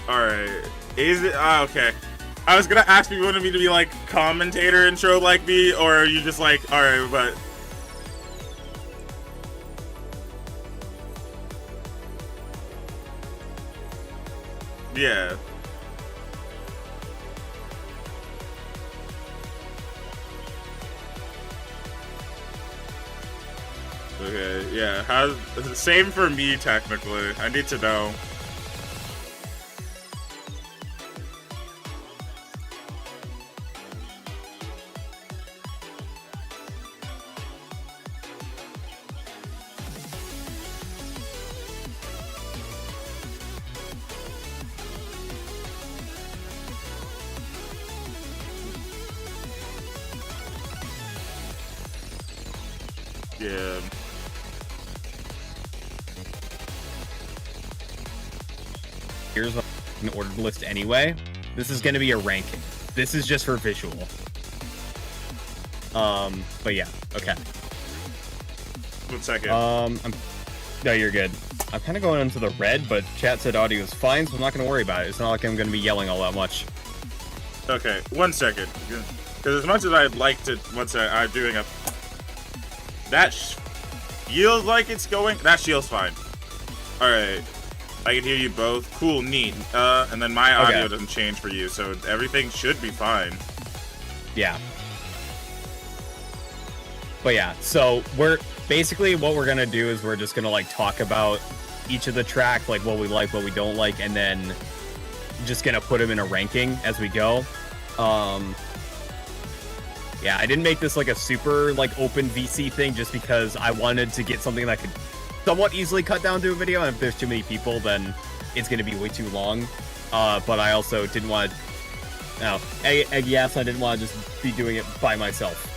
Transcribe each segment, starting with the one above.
Alright. Is it? Okay. I was gonna ask if you wanted me to be like commentator intro like me, or are you just like, alright, but. Yeah. Okay, yeah. How's same for me technically. I need to know. Yeah. Here's an ordered list anyway. This is going to be a ranking. This is just for visual. But yeah, okay. 1 second. No, you're good. I'm kind of going into the red, but chat said audio is fine, so I'm not going to worry about it. It's not like I'm going to be yelling all that much. Okay, 1 second. Because as much as I'd like to, I'm doing a. That feels like it's going. That shield's fine. All right. I can hear you both. Cool, neat. And then my audio doesn't change for you, so everything should be fine. Yeah. But yeah, so basically what we're gonna do is we're just gonna like talk about each of the tracks, like what we like, what we don't like, and then just gonna put them in a ranking as we go. Yeah, I didn't make this like a super like open VC thing just because I wanted to get something that could somewhat easily cut down to a video, and if there's too many people, then it's going to be way too long. But I also didn't want to... No, yes, I didn't want to just be doing it by myself.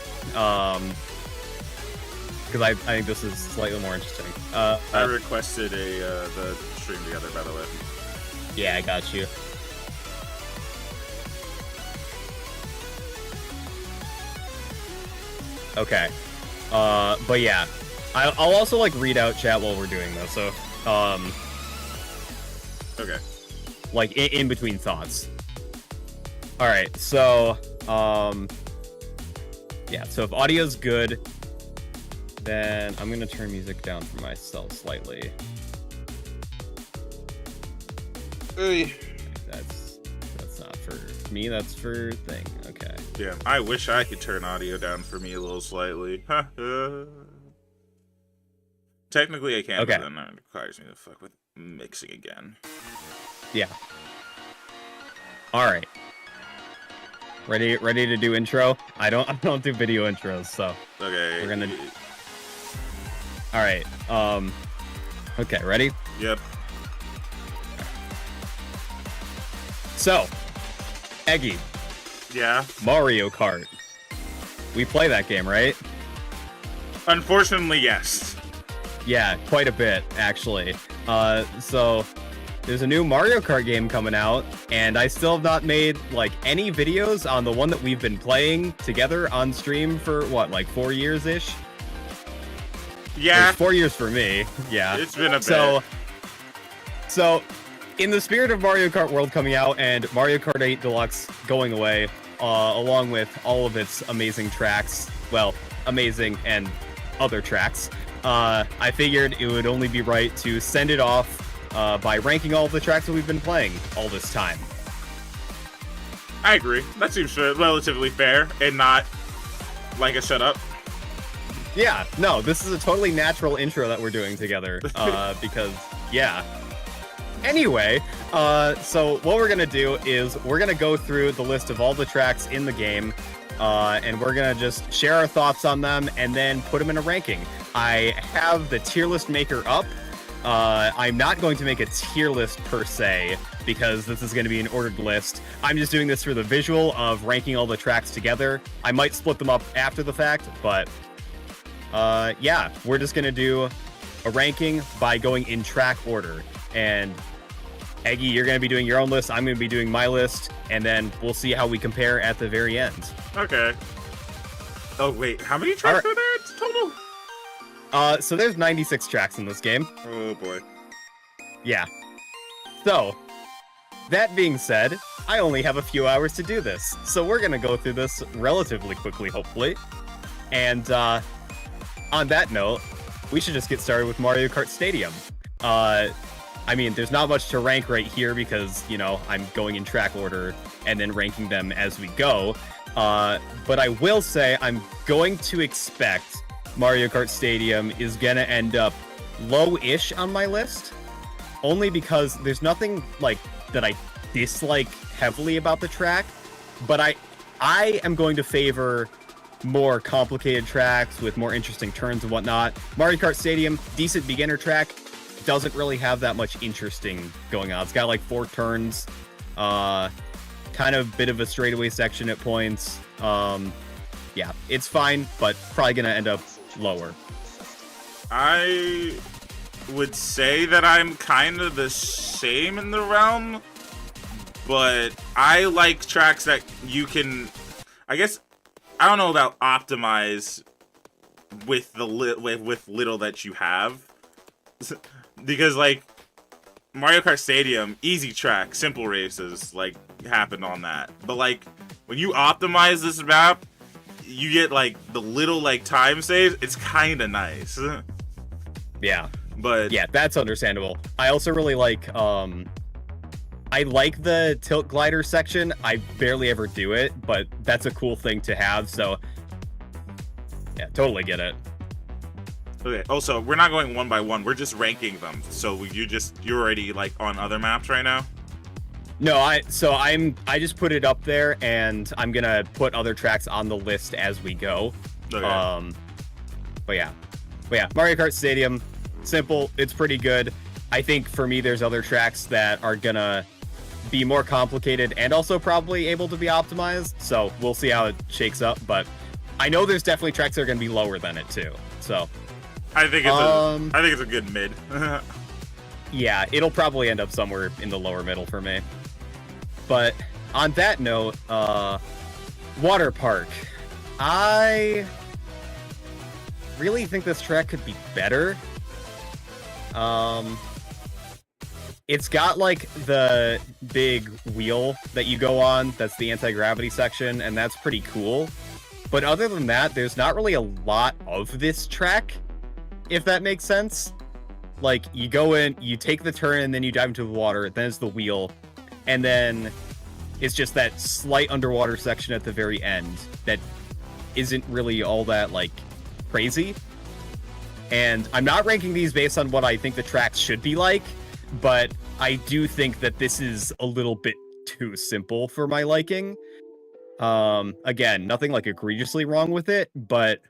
Because I think this is slightly more interesting. I requested the stream together, by the way. Yeah, I got you. Okay. But yeah. I'll also like read out chat while we're doing this, so okay. Like in between thoughts. All right, so yeah, so if audio's good, then I'm gonna turn music down for myself slightly. Hey. That's not for me, that's for thing. Okay. Yeah, I wish I could turn audio down for me a little slightly. Technically, I can, but then that requires me to fuck with mixing again. Yeah. All right. Ready to do intro? I don't do video intros, so. Okay. We're gonna. All right. Okay. Ready? Yep. So, Eggy. Yeah. Mario Kart. We play that game, right? Unfortunately, yes. Yeah, quite a bit, actually. So there's a new Mario Kart game coming out, and I still have not made, like, any videos on the one that we've been playing together on stream for, what, like 4 years-ish? Yeah. 4 years for me, yeah. It's been a bit. So, in the spirit of Mario Kart World coming out and Mario Kart 8 Deluxe going away, along with all of its amazing tracks, well, amazing and other tracks, I figured it would only be right to send it off by ranking all of the tracks that we've been playing all this time. I agree. That seems relatively fair and not like a shut up. Yeah, no, this is a totally natural intro that we're doing together because, yeah. Anyway, so what we're going to do is we're going to go through the list of all the tracks in the game, and we're going to just share our thoughts on them and then put them in a ranking. I have the tier list maker up. I'm not going to make a tier list per se, because this is going to be an ordered list. I'm just doing this for the visual of ranking all the tracks together. I might split them up after the fact, but yeah, we're just going to do a ranking by going in track order. And Eggy, you're going to be doing your own list. I'm going to be doing my list, and then we'll see how we compare at the very end. Okay. Oh, wait, how many tracks are there total? So there's 96 tracks in this game. Oh, boy. Yeah. So, That being said, I only have a few hours to do this, so we're gonna go through this relatively quickly, hopefully. And on that note, we should just get started with Mario Kart Stadium. I mean, there's not much to rank right here because, you know, I'm going in track order and then ranking them as we go. But I will say I'm going to expect Mario Kart Stadium is gonna end up low-ish on my list, only because there's nothing like that I dislike heavily about the track, but I am going to favor more complicated tracks with more interesting turns and whatnot. Mario Kart Stadium, decent beginner track, doesn't really have that much interesting going on. It's got like 4 turns, kind of bit of a straightaway section at points. Yeah, it's fine, but probably gonna end up lower. I would say that I'm kind of the same in the realm, but I like tracks that you can, I guess, I don't know about optimize with the with little that you have, because like Mario Kart Stadium, easy track, simple races like happen on that. But like when you optimize this map, you get like the little like time saves. It's kind of nice. Yeah, but yeah, that's understandable. I also really like I like the tilt glider section. I barely ever do it, but that's a cool thing to have. So yeah, totally get it. Okay. Also, we're not going one by one. We're just ranking them. So you're already like on other maps right now. No, I just put it up there, and I'm gonna put other tracks on the list as we go. Okay. But yeah, Mario Kart Stadium, simple. It's pretty good. I think for me, there's other tracks that are gonna be more complicated and also probably able to be optimized. So we'll see how it shakes up. But I know there's definitely tracks that are gonna be lower than it too. So I think it's a good mid. Yeah, it'll probably end up somewhere in the lower middle for me. But on that note, Water Park. I really think this track could be better. It's got like the big wheel that you go on. That's the anti-gravity section, and that's pretty cool. But other than that, there's not really a lot of this track, if that makes sense. Like, you go in, you take the turn, and then you dive into the water, then it's the wheel, and then it's just that slight underwater section at the very end that isn't really all that, like, crazy. And I'm not ranking these based on what I think the tracks should be like, but I do think that this is a little bit too simple for my liking. Again, nothing like egregiously wrong with it, but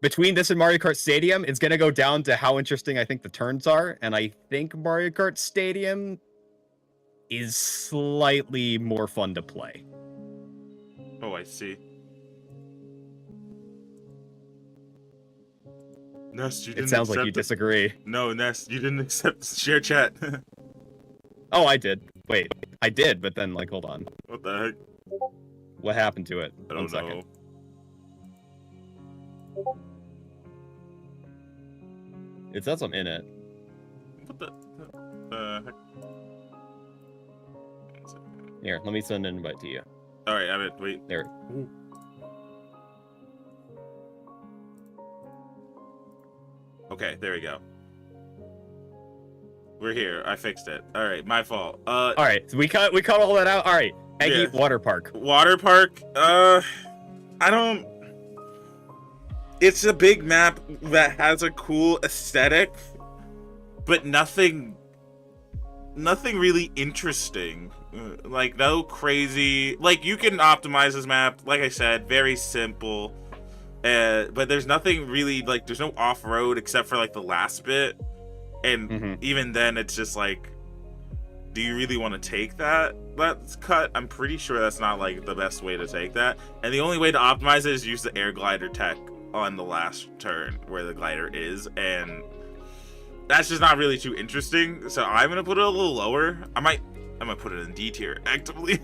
between this and Mario Kart Stadium, it's going to go down to how interesting I think the turns are, and I think Mario Kart Stadium is slightly more fun to play. Oh, I see. Ness, you didn't It sounds like you accept it. disagree. No, Ness, you didn't accept share chat. Oh, I did. Wait, I did, but then, like, hold on. What the heck? What happened to it? I One don't second. know. It says I'm in it. What the heck? Here, let me send an invite to you. Alright, I mean, wait. There. Ooh. Okay, there we go. We're here. I fixed it. Alright, my fault. Alright, so we cut all that out. Alright. Eggy, Yeah. Water Park. Water Park, I don't... It's a big map that has a cool aesthetic, but nothing really interesting. Like, no crazy... Like, you can optimize this map, like I said, very simple. But there's nothing really, like, there's no off-road except for, like, the last bit. And even then, it's just, like, do you really want to take that? Let's cut. I'm pretty sure that's not, like, the best way to take that. And the only way to optimize it is use the air glider tech on the last turn where the glider is. And that's just not really too interesting. So I'm going to put it a little lower. I might put it in D tier, actively.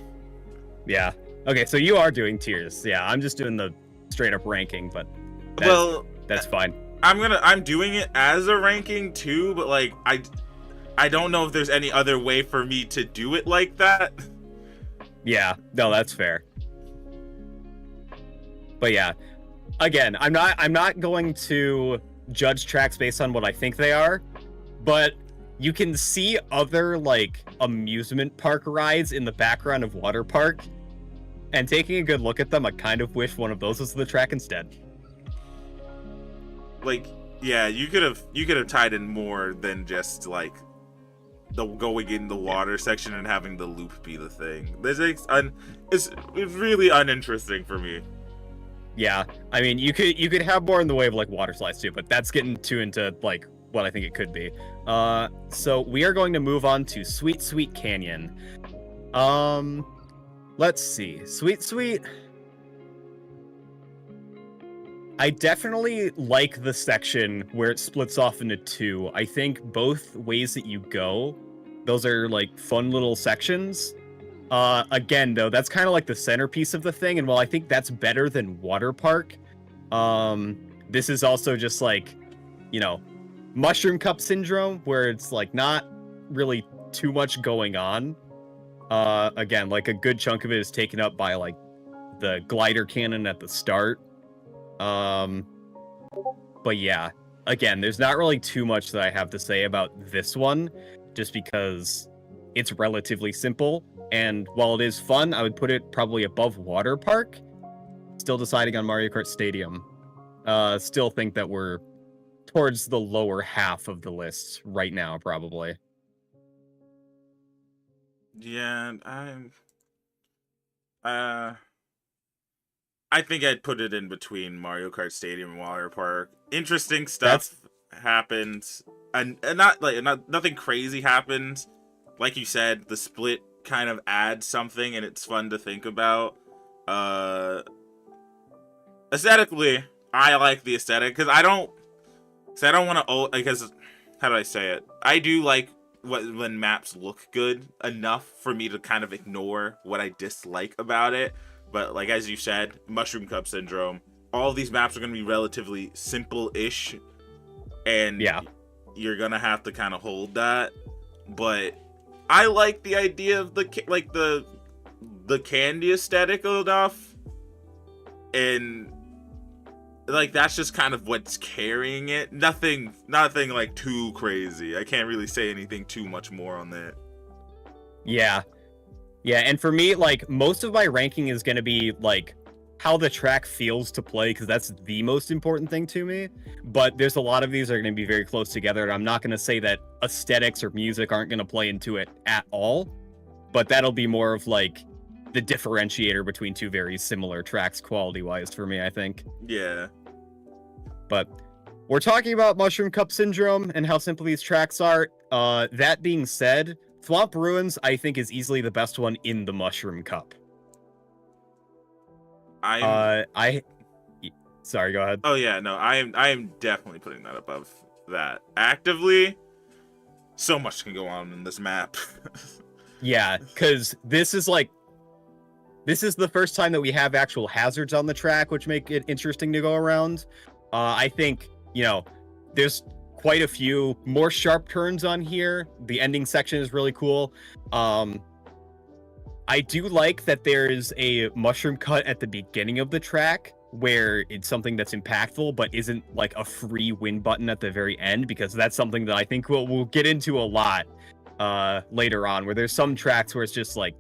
Yeah. Okay, so you are doing tiers. Yeah, I'm just doing the straight up ranking, but Well, that's fine. I'm doing it as a ranking too, but like I don't know if there's any other way for me to do it like that. Yeah, no, that's fair. But yeah, again, I'm not going to judge tracks based on what I think they are, but you can see other like amusement park rides in the background of Water Park, and taking a good look at them, I kind of wish one of those was the track instead. Like, yeah, you could have tied in more than just like the going in the water section and having the loop be the thing. It's really uninteresting for me. Yeah, I mean, you could have more in the way of like water slides too, but that's getting too into like what I think it could be. So we are going to move on to Sweet Sweet Canyon. Let's see, Sweet Sweet. I definitely like the section where it splits off into two. I think both ways that you go, those are like fun little sections. Again, though, that's kind of like the centerpiece of the thing, and while I think that's better than Water Park, this is also just like, you know, Mushroom Cup syndrome, where it's like not really too much going on. Again, like a good chunk of it is taken up by like the glider cannon at the start. But yeah, again, there's not really too much that I have to say about this one, just because it's relatively simple. And while it is fun, I would put it probably above Water Park. Still deciding on Mario Kart Stadium. Still think that we're towards the lower half of the list right now, probably. Yeah, I think I'd put it in between Mario Kart Stadium and Water Park. Interesting stuff happened, and nothing crazy happened. Like you said, the split kind of adds something, and it's fun to think about. Aesthetically, I like the aesthetic because I don't want to, because how do I say it? I do like when maps look good enough for me to kind of ignore what I dislike about it. But like as you said, Mushroom Cup syndrome. All of these maps are going to be relatively simple-ish, and yeah, you're gonna have to kind of hold that. But I like the idea of the candy aesthetic enough, and like that's just kind of what's carrying it. Nothing like too crazy. I can't really say anything too much more on that. Yeah, and for me, like most of my ranking is going to be like how the track feels to play, because that's the most important thing to me. But there's a lot of these that are going to be very close together, and I'm not going to say that aesthetics or music aren't going to play into it at all, but that'll be more of like the differentiator between two very similar tracks quality-wise for me, I think. Yeah. But we're talking about Mushroom Cup syndrome and how simple these tracks are. That being said, Thwomp Ruins, I think, is easily the best one in the Mushroom Cup. Sorry, go ahead. Oh yeah, no, I am definitely putting that above that. Actively, so much can go on in this map. Yeah, because this is the first time that we have actual hazards on the track, which make it interesting to go around. I think, you know, there's quite a few more sharp turns on here. The ending section is really cool. I do like that there's a mushroom cut at the beginning of the track where it's something that's impactful, but isn't like a free win button at the very end, because that's something that I think we'll get into a lot later on, where there's some tracks where it's just like,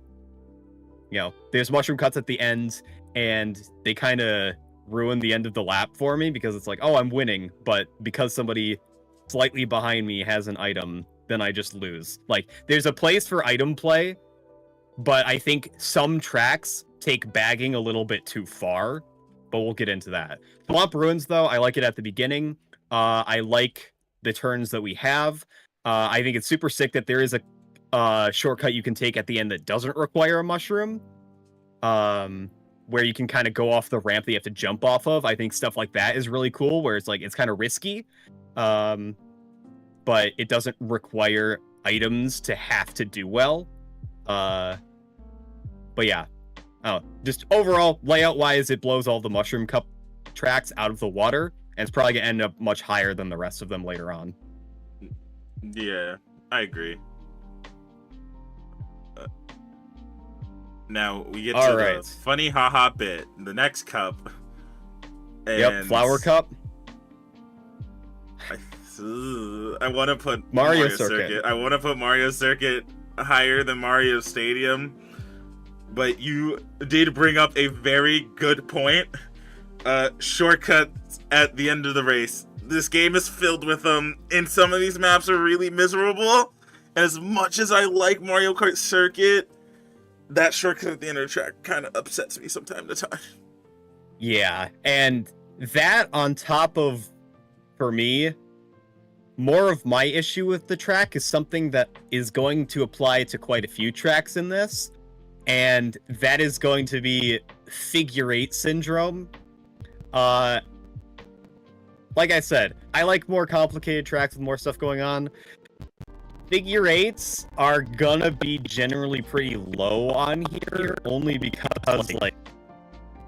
you know, there's mushroom cuts at the end and they kind of ruin the end of the lap for me, because it's like, oh, I'm winning, but because somebody slightly behind me has an item, then I just lose. Like, there's a place for item play, but I think some tracks take bagging a little bit too far, but we'll get into that. Swamp Ruins, though, I like it at the beginning. I like the turns that we have. I think it's super sick that there is a shortcut you can take at the end that doesn't require a mushroom, where you can kind of go off the ramp that you have to jump off of. I think stuff like that is really cool, where it's like, it's kind of risky, but it doesn't require items to have to do well. But yeah, just overall layout wise, it blows all the Mushroom Cup tracks out of the water, and it's probably gonna end up much higher than the rest of them later on. Yeah, I agree. Now we get All to right. the funny haha bit. The next cup. Yep, Flower Cup. I want to put Mario Circuit. I want to put Mario Circuit higher than Mario Stadium. But you did bring up a very good point. Shortcuts at the end of the race. This game is filled with them, and some of these maps are really miserable. And as much as I like Mario Kart Circuit, that shortcut at the end of the track kind of upsets me from time to time. Yeah, and that on top of, for me, more of my issue with the track is something that is going to apply to quite a few tracks in this, and that is going to be figure eight syndrome. Like I said, I like more complicated tracks with more stuff going on. Figure eights are gonna be generally pretty low on here, only because, like,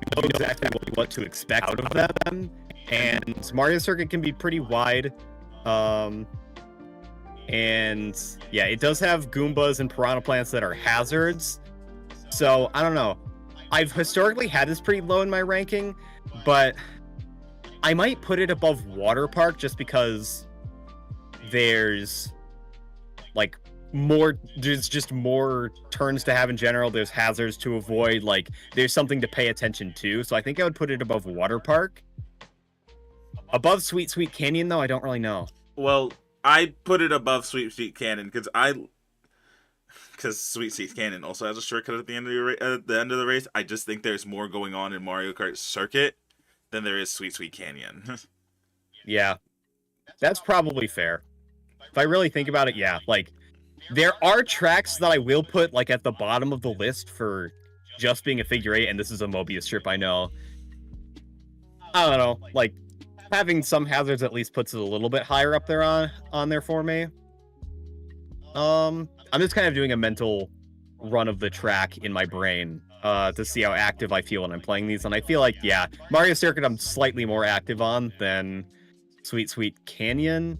you know exactly what to expect out of them, and Mario Circuit can be pretty wide. And yeah, it does have Goombas and Piranha Plants that are hazards. So I don't know. I've historically had this pretty low in my ranking, but I might put it above Water Park just because there's like there's just more turns to have in general. There's hazards to avoid. Like there's something to pay attention to. So I think I would put it above Water Park. Above Sweet Sweet Canyon, though, I don't really know. Well, I put it above Sweet Sweet Canyon because Sweet Sweet Canyon also has a shortcut at the end of the race. I just think there's more going on in Mario Kart Circuit than there is Sweet Sweet Canyon. Yeah, that's probably fair. If I really think about it, yeah, like there are tracks that I will put like at the bottom of the list for just being a figure eight, and this is a Mobius strip, I know. I don't know, like having some hazards at least puts it a little bit higher up there on there for me. I'm just kind of doing a mental run of the track in my brain to see how active I feel when I'm playing these, and I feel like, yeah, Mario Circuit I'm slightly more active on than Sweet Sweet Canyon.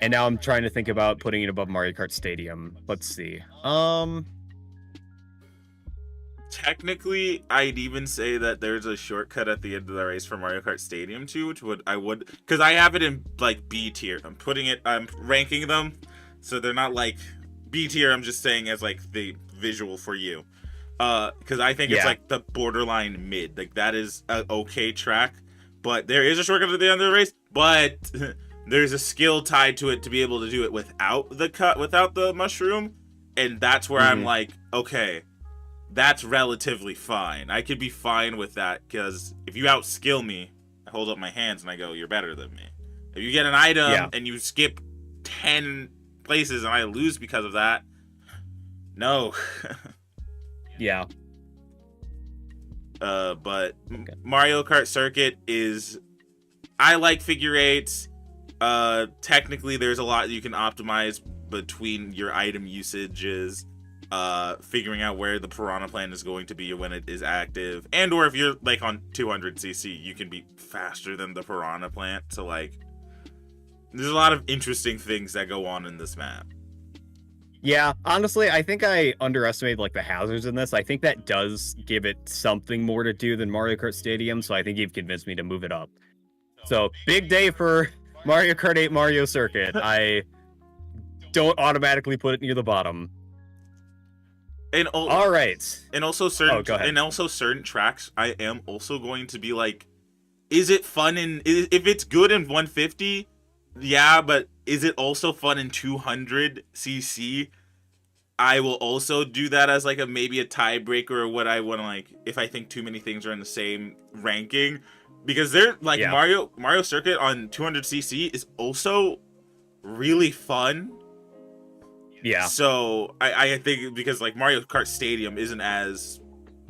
And now I'm trying to think about putting it above Mario Kart Stadium. Let's see. Technically, I'd even say that there's a shortcut at the end of the race for Mario Kart Stadium too, which because I have it in like B tier. I'm ranking them, so they're not like B tier. I'm just saying as like the visual for you, because I think it's like the borderline mid. Like that is an okay track, but there is a shortcut at the end of the race, but there's a skill tied to it to be able to do it without the mushroom, and that's where I'm like, okay. That's relatively fine. I could be fine with that, because if you outskill me, I hold up my hands and I go, you're better than me. If you get an item and you skip 10 places and I lose because of that, no. Yeah. But okay. Mario Kart Circuit I like figure eights. Technically, there's a lot you can optimize between your item usages. Figuring out where the Piranha Plant is going to be when it is active, and or if you're like on 200cc, you can be faster than the Piranha Plant. So like, there's a lot of interesting things that go on in this map. Yeah, honestly, I think I underestimated like the hazards in this. I think that does give it something more to do than Mario Kart Stadium, so I think you've convinced me to move it up. So big day for Mario Kart 8 Mario Circuit. I don't automatically put it near the bottom. All right. And also certain tracks, I am also going to be like, is it fun if it's good in 150? Yeah, but is it also fun in 200cc? I will also do that as like maybe a tiebreaker, or what I want to like if I think too many things are in the same ranking, because they're like Mario Circuit on 200cc is also really fun. Yeah. So I think because like Mario Kart Stadium isn't as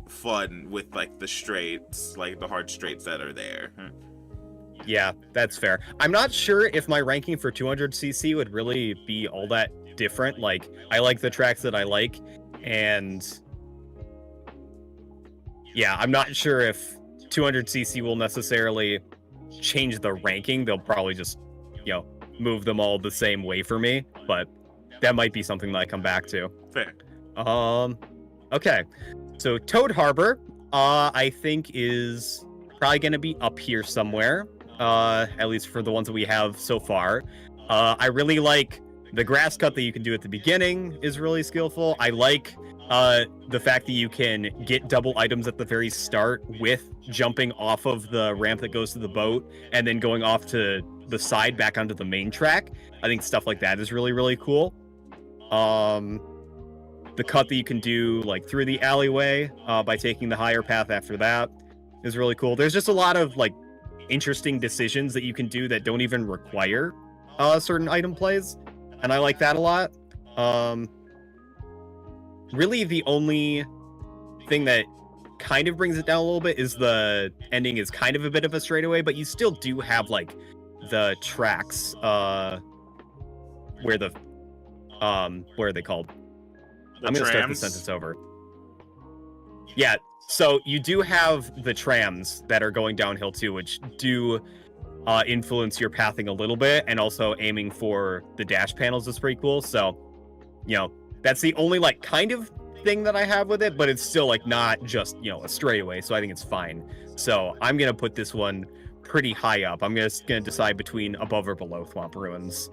fun with like the straights, like the hard straights that are there. Yeah, that's fair. I'm not sure if my ranking for 200cc would really be all that different. Like, I like the tracks that I like, and yeah, I'm not sure if 200cc will necessarily change the ranking. They'll probably just, move them all the same way for me, but that might be something that I come back to. Fair. Okay. So Toad Harbor, I think is probably going to be up here somewhere, at least for the ones that we have so far. I really like the grass cut that you can do at the beginning is really skillful. I like the fact that you can get double items at the very start with jumping off of the ramp that goes to the boat and then going off to the side back onto the main track. I think stuff like that is really, really cool. The cut that you can do like through the alleyway by taking the higher path after that is really cool. There's just a lot of like interesting decisions that you can do that don't even require certain item plays, and I like that a lot. Really the only thing that kind of brings it down a little bit is the ending is kind of a bit of a straightaway, but you still do have like the tracks where the what are they called? I'm gonna start the sentence over. Yeah, so you do have the trams that are going downhill too, which do influence your pathing a little bit, and also aiming for the dash panels is pretty cool. So, you know, that's the only like kind of thing that I have with it, but it's still like not just, you know, a straightaway, so I think it's fine. So I'm gonna put this one pretty high up. I'm just gonna decide between above or below Thwomp Ruins.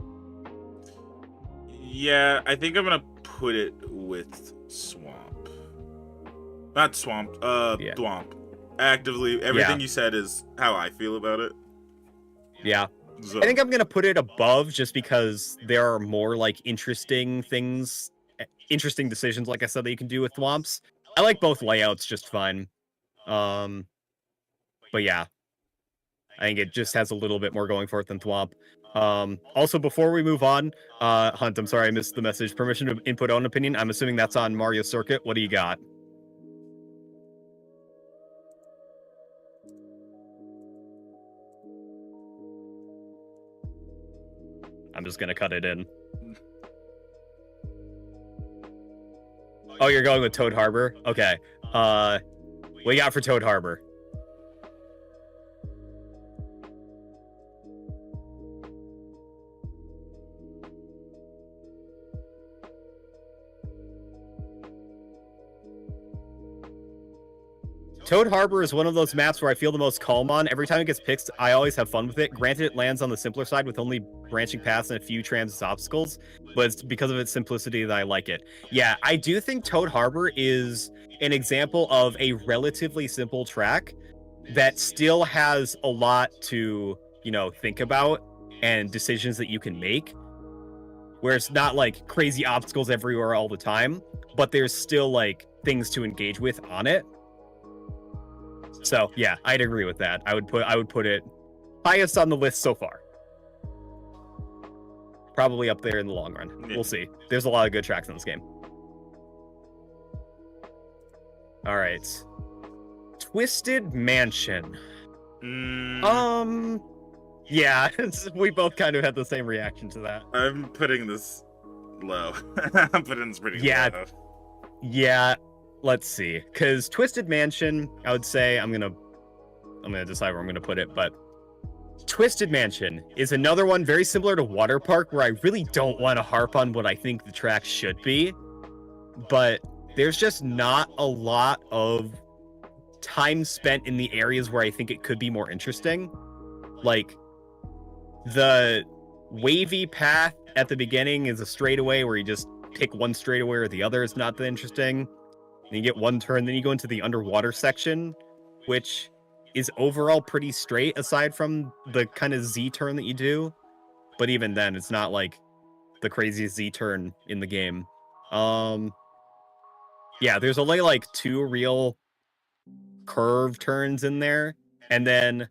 Yeah, I think I'm gonna put it with Swamp. Not Swamp, Yeah. Thwomp. Actively, everything you said is how I feel about it. Yeah. So. I think I'm gonna put it above just because there are more like interesting things, interesting decisions, like I said, that you can do with Thwomps. I like both layouts just fine. But yeah, I think it just has a little bit more going for it than Thwomp. Also, before we move on, Hunt, I'm sorry I missed the message. Permission to input own opinion. I'm assuming that's on Mario Circuit. What do you got? I'm just gonna cut it in. Oh, you're going with Toad Harbor? Okay. What you got for Toad Harbor? Toad Harbor is one of those maps where I feel the most calm on. Every time it gets picked, I always have fun with it. Granted, it lands on the simpler side with only branching paths and a few trams as obstacles, but it's because of its simplicity that I like it. Yeah, I do think Toad Harbor is an example of a relatively simple track that still has a lot to, you know, think about and decisions that you can make, where it's not like crazy obstacles everywhere all the time, but there's still like things to engage with on it. So yeah, I'd agree with that. I would put it highest on the list so far. Probably up there in the long run. Yeah. We'll see. There's a lot of good tracks in this game. All right. Twisted Mansion. Yeah, we both kind of had the same reaction to that. I'm putting this low. I'm putting this pretty low. Yeah. Let's see, because Twisted Mansion, I would say I'm gonna decide where I'm gonna put it, but Twisted Mansion is another one very similar to Water Park, where I really don't want to harp on what I think the track should be, but there's just not a lot of time spent in the areas where I think it could be more interesting. Like, the wavy path at the beginning is a straightaway where you just pick one straightaway or the other is not that interesting. Then you get one turn, then you go into the underwater section, which is overall pretty straight aside from the kind of Z turn that you do. But even then, it's not like the craziest Z turn in the game. Yeah, there's only like 2 real curve turns in there. And then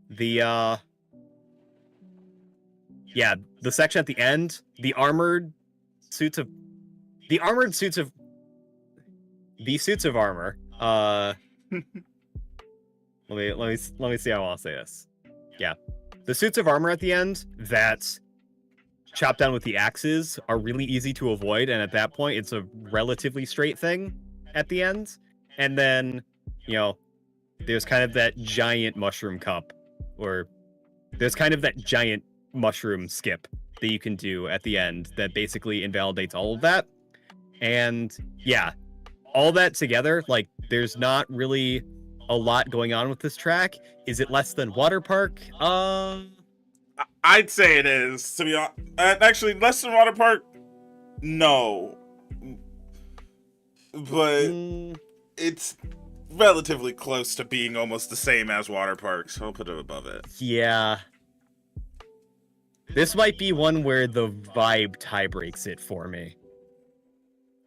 the section at the end, the suits of armor. Let me see how I'll say this. Yeah. The suits of armor at the end that chop down with the axes are really easy to avoid, and at that point it's a relatively straight thing at the end. And then, you know, there's kind of that giant mushroom cup, or there's kind of that giant mushroom skip that you can do at the end that basically invalidates all of that. And yeah, all that together, like, there's not really a lot going on with this track. Is it less than Water Park? I'd say it is, to be honest. Actually, less than Water Park? No. But it's relatively close to being almost the same as Water Park, so I'll put it above it. Yeah. This might be one where the vibe tie breaks it for me.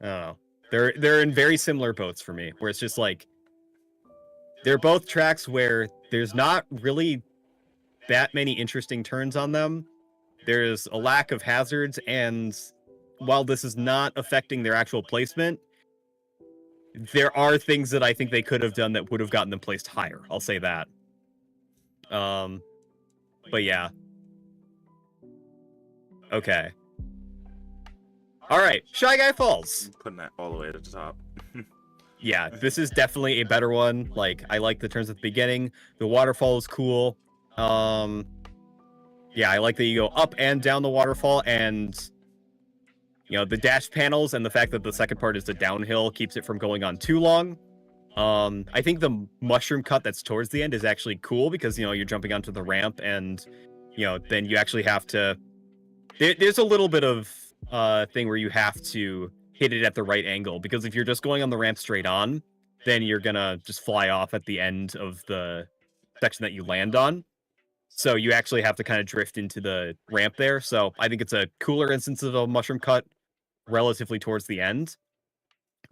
I don't know. They're in very similar boats for me, where it's just like, they're both tracks where there's not really that many interesting turns on them. There's a lack of hazards, and while this is not affecting their actual placement, there are things that I think they could have done that would have gotten them placed higher. I'll say that. But yeah. Okay. All right, Shy Guy Falls. I'm putting that all the way to the top. Yeah, this is definitely a better one. Like, I like the turns at the beginning. The waterfall is cool. Yeah, I like that you go up and down the waterfall, and you know, the dash panels and the fact that the second part is the downhill keeps it from going on too long. I think the mushroom cut that's towards the end is actually cool because, you know, you're jumping onto the ramp and, you know, then you actually have to... There's a little bit of thing where you have to hit it at the right angle, because if you're just going on the ramp straight on, then you're gonna just fly off at the end of the section that you land on. So you actually have to kind of drift into the ramp there. So I think it's a cooler instance of a mushroom cut relatively towards the end.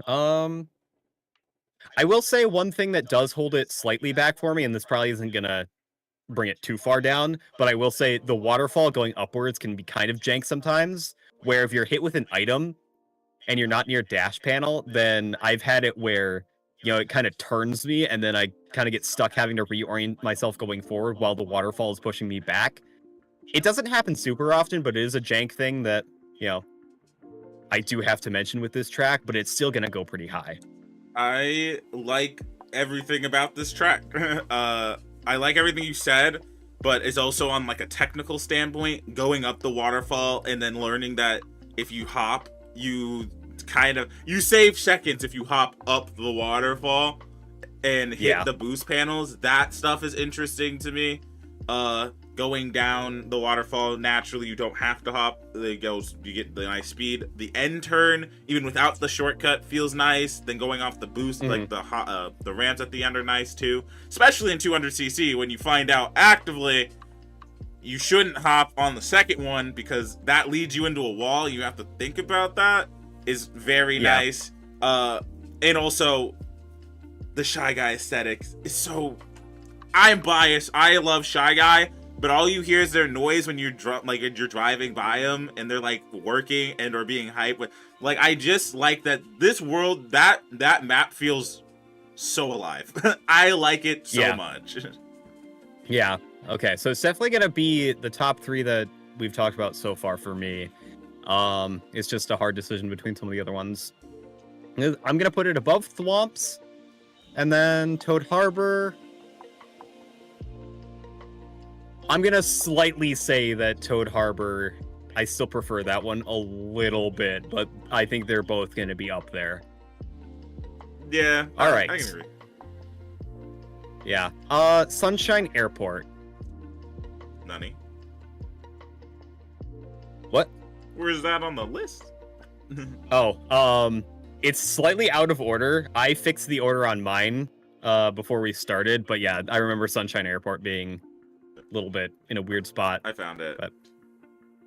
I will say one thing that does hold it slightly back for me, and this probably isn't gonna bring it too far down, but I will say the waterfall going upwards can be kind of jank sometimes, where if you're hit with an item and you're not near dash panel, then I've had it where, you know, it kind of turns me, and then I kind of get stuck having to reorient myself going forward while the waterfall is pushing me back. It doesn't happen super often, but it is a jank thing that, you know, I do have to mention with this track, but it's still going to go pretty high. I like everything about this track. I like everything you said, but it's also on like a technical standpoint, going up the waterfall and then learning that if you hop, you save seconds if you hop up the waterfall and hit the boost panels. That stuff is interesting to me. Going down the waterfall naturally, you don't have to hop. You get the nice speed. The end turn, even without the shortcut, feels nice. Then going off the boost, like the ramps at the end are nice too, especially in 200cc when you find out actively you shouldn't hop on the second one because that leads you into a wall. You have to think about that. Is very nice. And also the Shy Guy aesthetics is so... I'm biased. I love Shy Guy, but all you hear is their noise when you're you're driving by them and they're like working and or being hyped. But like, I just like that this world, that map feels so alive. I like it so much. Yeah. Okay. So it's definitely gonna be the top three that we've talked about so far for me. It's just a hard decision between some of the other ones. I'm gonna put it above Thwomps, and then Toad Harbor. I'm gonna slightly say that Toad Harbor, I still prefer that one a little bit, but I think they're both gonna be up there. Yeah. All right. I can agree. Yeah. Sunshine Airport. Nani? What? Where's that on the list? It's slightly out of order. I fixed the order on mine before we started, but yeah, I remember Sunshine Airport being a little bit in a weird spot. I found it. But...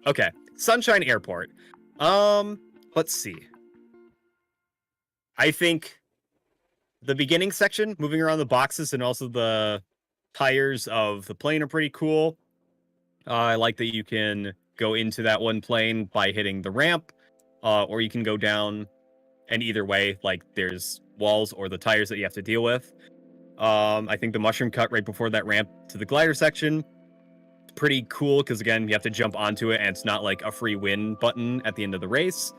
Okay, Sunshine Airport. Let's see. I think the beginning section, moving around the boxes and also the tires of the plane are pretty cool. I like that you can go into that one plane by hitting the ramp, or you can go down, and either way, like, there's walls or the tires that you have to deal with. I think the mushroom cut right before that ramp to the glider section, pretty cool, because again, you have to jump onto it, and it's not like a free win button at the end of the race.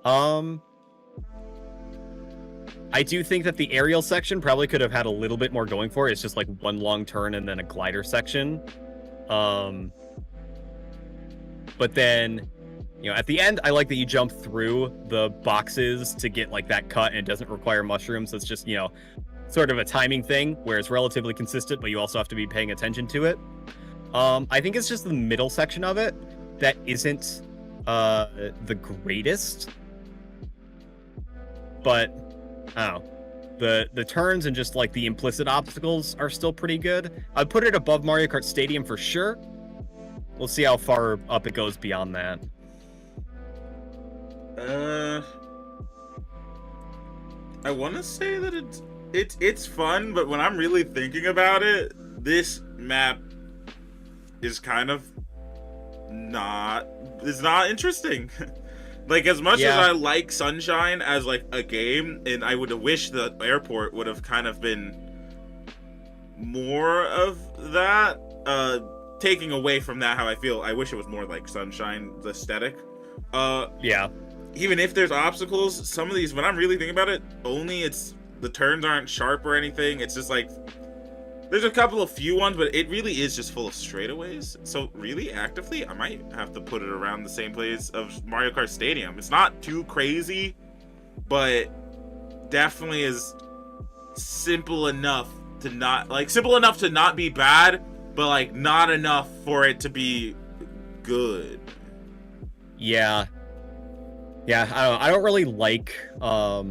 I do think that the aerial section probably could have had a little bit more going for it. It's just like one long turn and then a glider section. But then, at the end, I like that you jump through the boxes to get like that cut, and it doesn't require mushrooms. So it's just, sort of a timing thing where it's relatively consistent, but you also have to be paying attention to it. I think it's just the middle section of it that isn't the greatest. But I don't know. The turns and just like the implicit obstacles are still pretty good. I'd put it above Mario Kart Stadium for sure. We'll see how far up it goes beyond that. I want to say that it's fun, but when I'm really thinking about it, this map is kind of not interesting. Like, as much as I like Sunshine as like a game, and I would have wished the airport would have kind of been more of that, taking away from that how I feel, I wish it was more like Sunshine, the aesthetic. Even if there's obstacles, some of these, when I'm really thinking about it, the turns aren't sharp or anything. It's just like, there's a couple of few ones, but it really is just full of straightaways. So really, actively, I might have to put it around the same place of Mario Kart Stadium. It's not too crazy, but definitely is simple enough to not be bad, but like not enough for it to be good. Yeah, I don't really like, I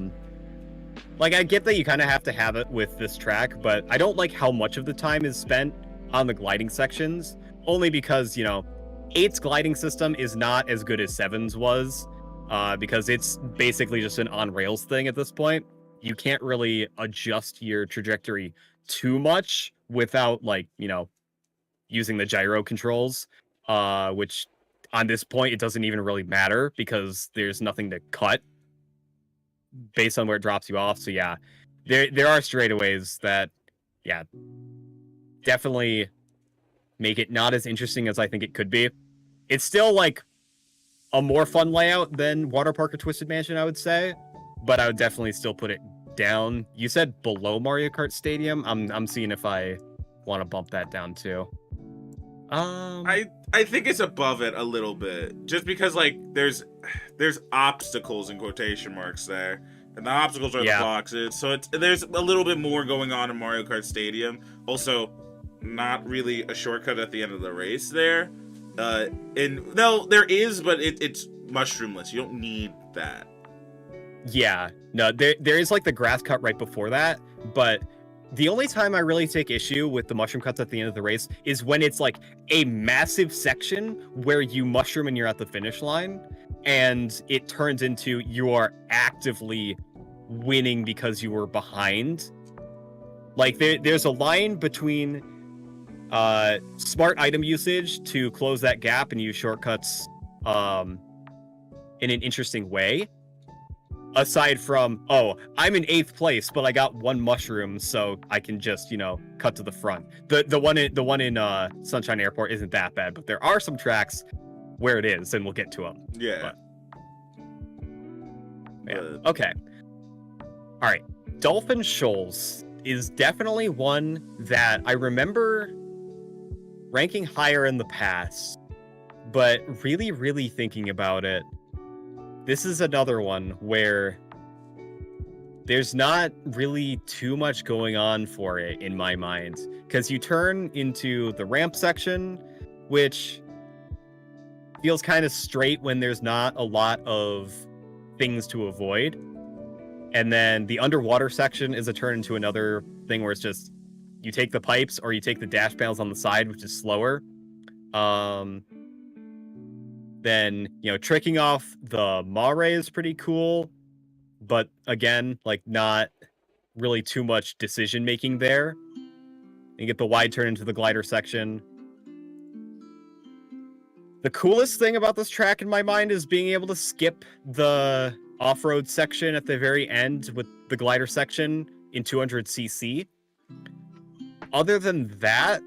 get that you kind of have to have it with this track, but I don't like how much of the time is spent on the gliding sections, only because, 8's gliding system is not as good as 7's was, because it's basically just an on-rails thing at this point. You can't really adjust your trajectory too much without, using the gyro controls, which on this point, it doesn't even really matter because there's nothing to cut based on where it drops you off. So yeah, there are straightaways that, definitely make it not as interesting as I think it could be. It's still like a more fun layout than Water Park or Twisted Mansion, I would say, but I would definitely still put it down. You said below Mario Kart Stadium. I'm seeing if I want to bump that down too. I think it's above it a little bit, just because like there's obstacles in quotation marks there, and the obstacles are the boxes, so there's a little bit more going on in Mario Kart Stadium. Also, not really a shortcut at the end of the race there, and no, there is, but it's mushroomless. You don't need that. Yeah, no, there is like the grass cut right before that, but the only time I really take issue with the mushroom cuts at the end of the race is when it's like a massive section where you mushroom and you're at the finish line, and it turns into you are actively winning because you were behind. Like there's a line between smart item usage to close that gap and use shortcuts in an interesting way. Aside from, I'm in 8th place, but I got 1 mushroom, so I can just, cut to the front. The one in Sunshine Airport isn't that bad, but there are some tracks where it is, and we'll get to them. Yeah. Okay. All right. Dolphin Shoals is definitely one that I remember ranking higher in the past, but really, really thinking about it, this is another one where there's not really too much going on for it in my mind, because you turn into the ramp section, which feels kind of straight when there's not a lot of things to avoid. And then the underwater section is a turn into another thing where it's just you take the pipes or you take the dash panels on the side, which is slower. Then, tricking off the mare is pretty cool, but again, like not really too much decision making there. You get the wide turn into the glider section. The coolest thing about this track in my mind is being able to skip the off-road section at the very end with the glider section in 200cc. Other than that,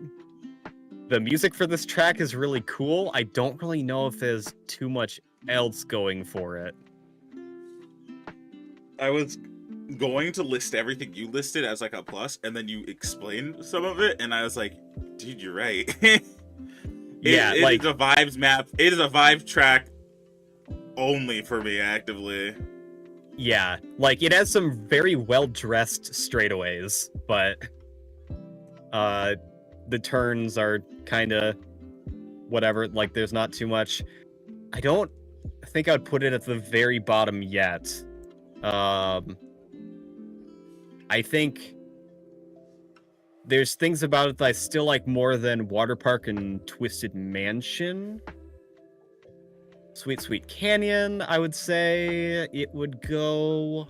the music for this track is really cool. I don't really know if there's too much else going for it. I was going to list everything you listed as like a plus, and then you explained some of it, and I was like, dude, you're right. Yeah, it is a vibes map. It is a vibe track only for me, actively. Yeah, like it has some very well-dressed straightaways, but the turns are kind of whatever. Like, there's not too much. I don't think I'd put it at the very bottom yet. I think there's things about it that I still like more than Water Park and Twisted Mansion. Sweet Sweet Canyon, I would say it would go...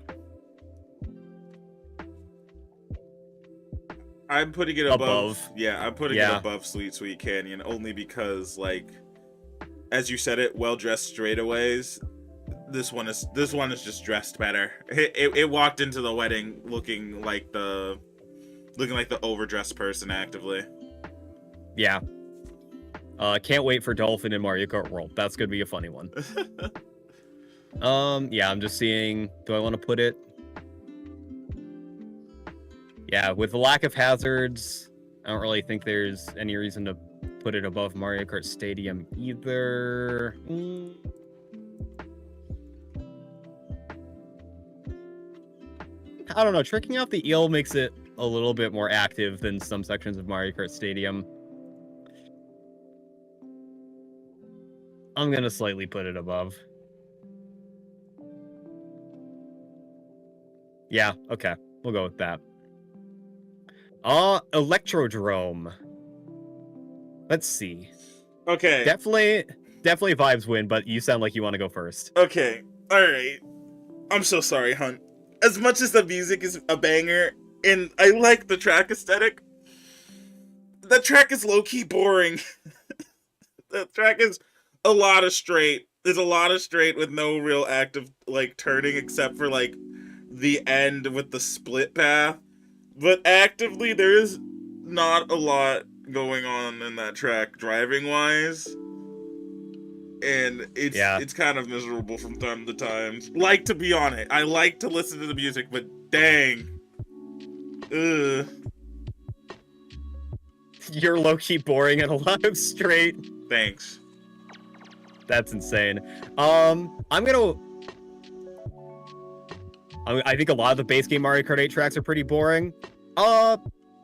I'm putting it above. Yeah, I'm putting it above Sweet Sweet Canyon only because, like, as you said it, well-dressed straightaways. This one is just dressed better. It walked into the wedding looking like the overdressed person actively. Yeah. Can't wait for Dolphin in Mario Kart World. That's gonna be a funny one. Yeah, I'm just seeing. Do I want to put it? Yeah, with the lack of hazards, I don't really think there's any reason to put it above Mario Kart Stadium either. I don't know. Tricking out the eel makes it a little bit more active than some sections of Mario Kart Stadium. I'm gonna slightly put it above. Yeah, okay. We'll go with that. Electrodrome. Let's see. Okay. Definitely vibes win, but you sound like you want to go first. Okay. Alright. I'm so sorry, Hunt. As much as the music is a banger, and I like the track aesthetic, the track is low-key boring. The track is a lot of straight. There's a lot of straight with no real active, like, turning, except for, like, the end with the split path. But actively, there is not a lot going on in that track, driving-wise. And it's kind of miserable from time to time. Like to be on it. I like to listen to the music, but dang. Ugh. You're low-key boring and a lot of straight. Thanks. That's insane. I think a lot of the base game Mario Kart 8 tracks are pretty boring. A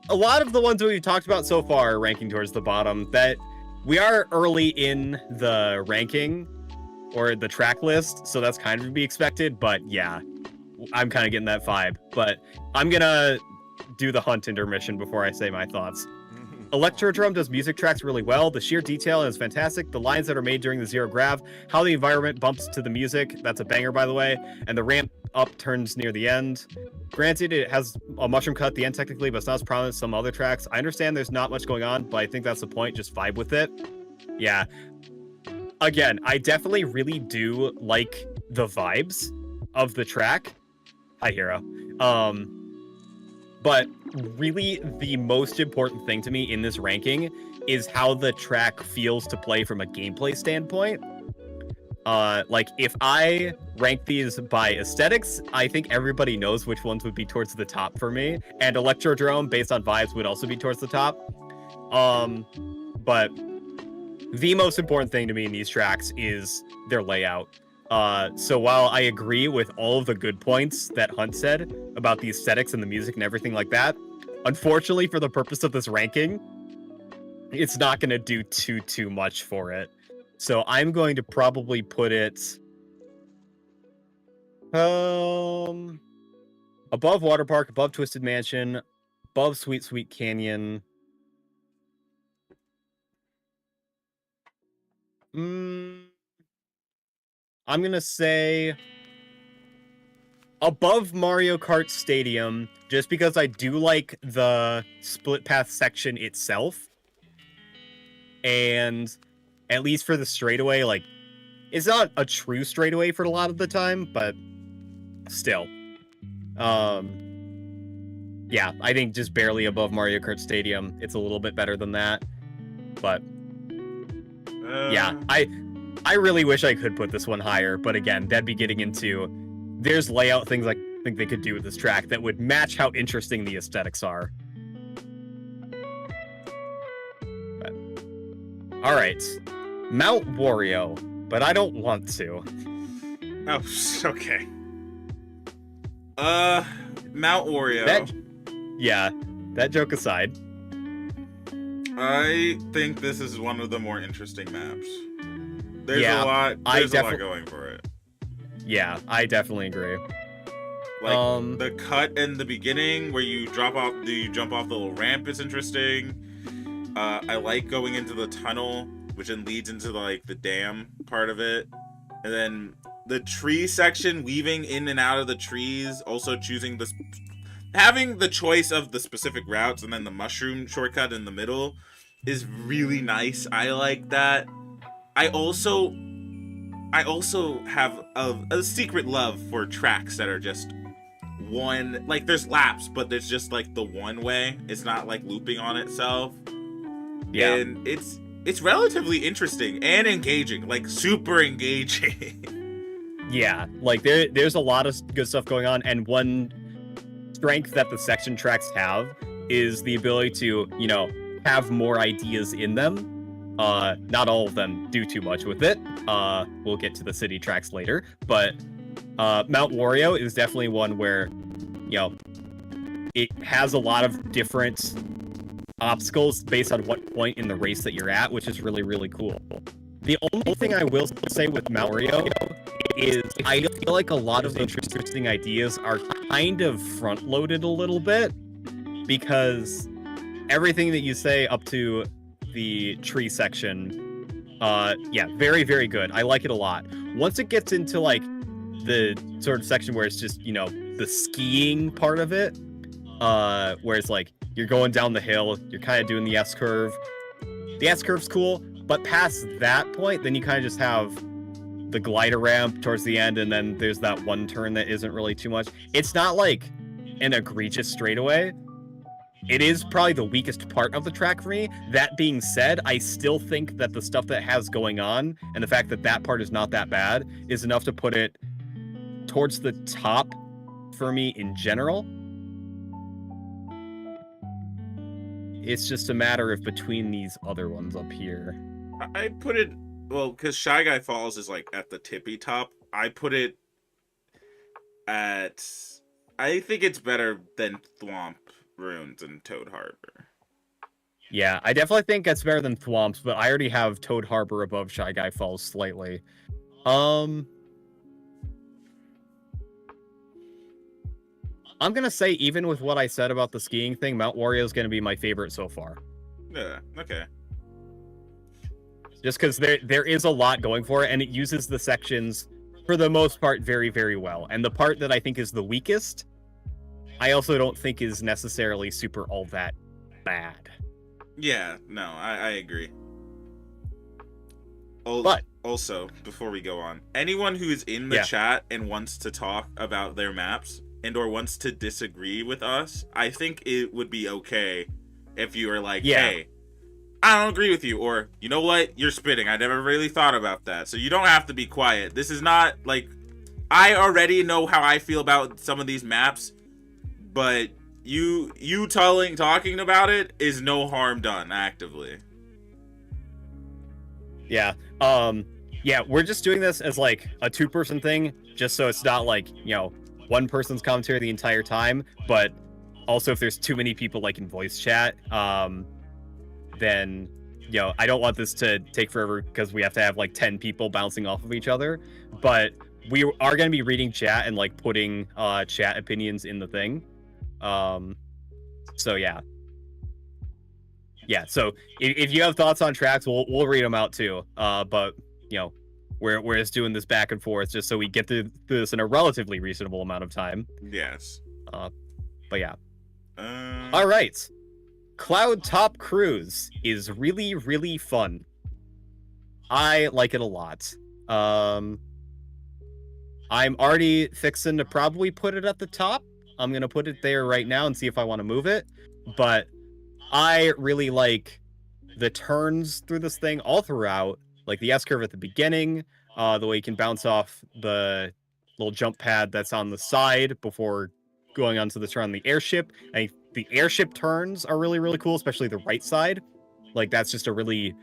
lot of the ones that we've talked about so far are ranking towards the bottom. That we are early in the ranking or the track list, so that's kind of to be expected. But yeah, I'm kind of getting that vibe. But I'm gonna do the Hunt intermission before I say my thoughts. Electrodrome does music tracks really well. The sheer detail is fantastic. The lines that are made during the zero grav, how the environment bumps to the music, that's a banger, by the way, and the ramp up turns near the end. Granted, it has a mushroom cut at the end technically, but it's not as prominent as some other tracks. I understand there's not much going on, but I think that's the point. Just vibe with it. Yeah. Again, I definitely really do like the vibes of the track. Hi, Hero. But really, the most important thing to me in this ranking is how the track feels to play from a gameplay standpoint. Like, if I rank these by aesthetics, I think everybody knows which ones would be towards the top for me. And Electrodrome, based on vibes, would also be towards the top. But the most important thing to me in these tracks is their layout. So while I agree with all of the good points that Hunt said about the aesthetics and the music and everything like that, unfortunately, for the purpose of this ranking, it's not going to do too much for it. So I'm going to probably put it above Water Park, above Twisted Mansion, above Sweet Sweet Canyon. I'm going to say above Mario Kart Stadium, just because I do like the split path section itself. And at least for the straightaway, like, it's not a true straightaway for a lot of the time, but still. Yeah, I think just barely above Mario Kart Stadium. It's a little bit better than that. But yeah, I really wish I could put this one higher, but again, that'd be getting into... There's layout things I think they could do with this track that would match how interesting the aesthetics are. But, All right, Mount Wario, but I don't want to. Oh, okay. Mount Wario. That joke aside. I think this is one of the more interesting maps. There's Yeah, a lot going for it. Yeah, I definitely agree. Like the cut in the beginning where you jump off the little ramp is interesting. I like going into the tunnel, which then leads into the dam part of it. And then the tree section, weaving in and out of the trees, also choosing having the choice of the specific routes and then the mushroom shortcut in the middle is really nice. I like that. I also have a secret love for tracks that are just one, like there's laps, but there's just like the one way. It's not like looping on itself. Yeah. And it's relatively interesting and engaging, like super engaging. Yeah, like there's a lot of good stuff going on, and one strength that the section tracks have is the ability to, have more ideas in them. Not all of them do too much with it. We'll get to the city tracks later, but Mount Wario is definitely one where, it has a lot of different obstacles based on what point in the race that you're at, which is really, really cool. The only thing I will say with Mount Wario is I feel like a lot of the interesting ideas are kind of front-loaded a little bit, because everything that you say up to the tree section, very, very good. I like it a lot. Once it gets into like the sort of section where it's just, the skiing part of it, where it's like you're going down the hill, you're kind of doing the S-curve. The S-curve's cool, but past that point, then you kind of just have the glider ramp towards the end, and then there's that one turn that isn't really too much. It's not like an egregious straightaway. It is probably the weakest part of the track for me. That being said, I still think that the stuff that has going on, and the fact that that part is not that bad, is enough to put it towards the top for me in general. It's just a matter of between these other ones up here. I put it, well, because Shy Guy Falls is like at the tippy top. I put it at, I think it's better than Thwomp Ruins and Toad Harbor. Yeah, I definitely think it's better than Thwomps, but I already have Toad Harbor above Shy Guy Falls slightly. I'm gonna say, even with what I said about the skiing thing, Mount Wario is gonna be my favorite so far. Yeah, okay. Just because there is a lot going for it, and it uses the sections, for the most part, very, very well. And the part that I think is the weakest, I also don't think is necessarily super all that bad. Yeah, no, I agree. But also, before we go on, anyone who is in the chat and wants to talk about their maps and or wants to disagree with us, I think it would be okay if you were like, hey, I don't agree with you, or you know what, you're spitting, I never really thought about that, so you don't have to be quiet. This is not like, I already know how I feel about some of these maps, but you talking about it is no harm done actively. Yeah. We're just doing this as like a two-person thing, just so it's not like, one person's commentary the entire time, but also if there's too many people like in voice chat, then, I don't want this to take forever because we have to have like 10 people bouncing off of each other, but we are going to be reading chat and like putting chat opinions in the thing. So yeah, so if you have thoughts on tracks, we'll read them out too, but we're just doing this back and forth just so we get through this in a relatively reasonable amount of time. Yes. But yeah. All right. Cloud Top Cruise is really, really fun. I like it a lot. I'm already fixing to probably put it at the top. I'm going to put it there right now and see if I want to move it. But I really like the turns through this thing all throughout. Like the S-curve at the beginning, the way you can bounce off the little jump pad that's on the side before going onto the turn on the airship. The airship turns are really, really cool, especially the right side. Like, that's just a really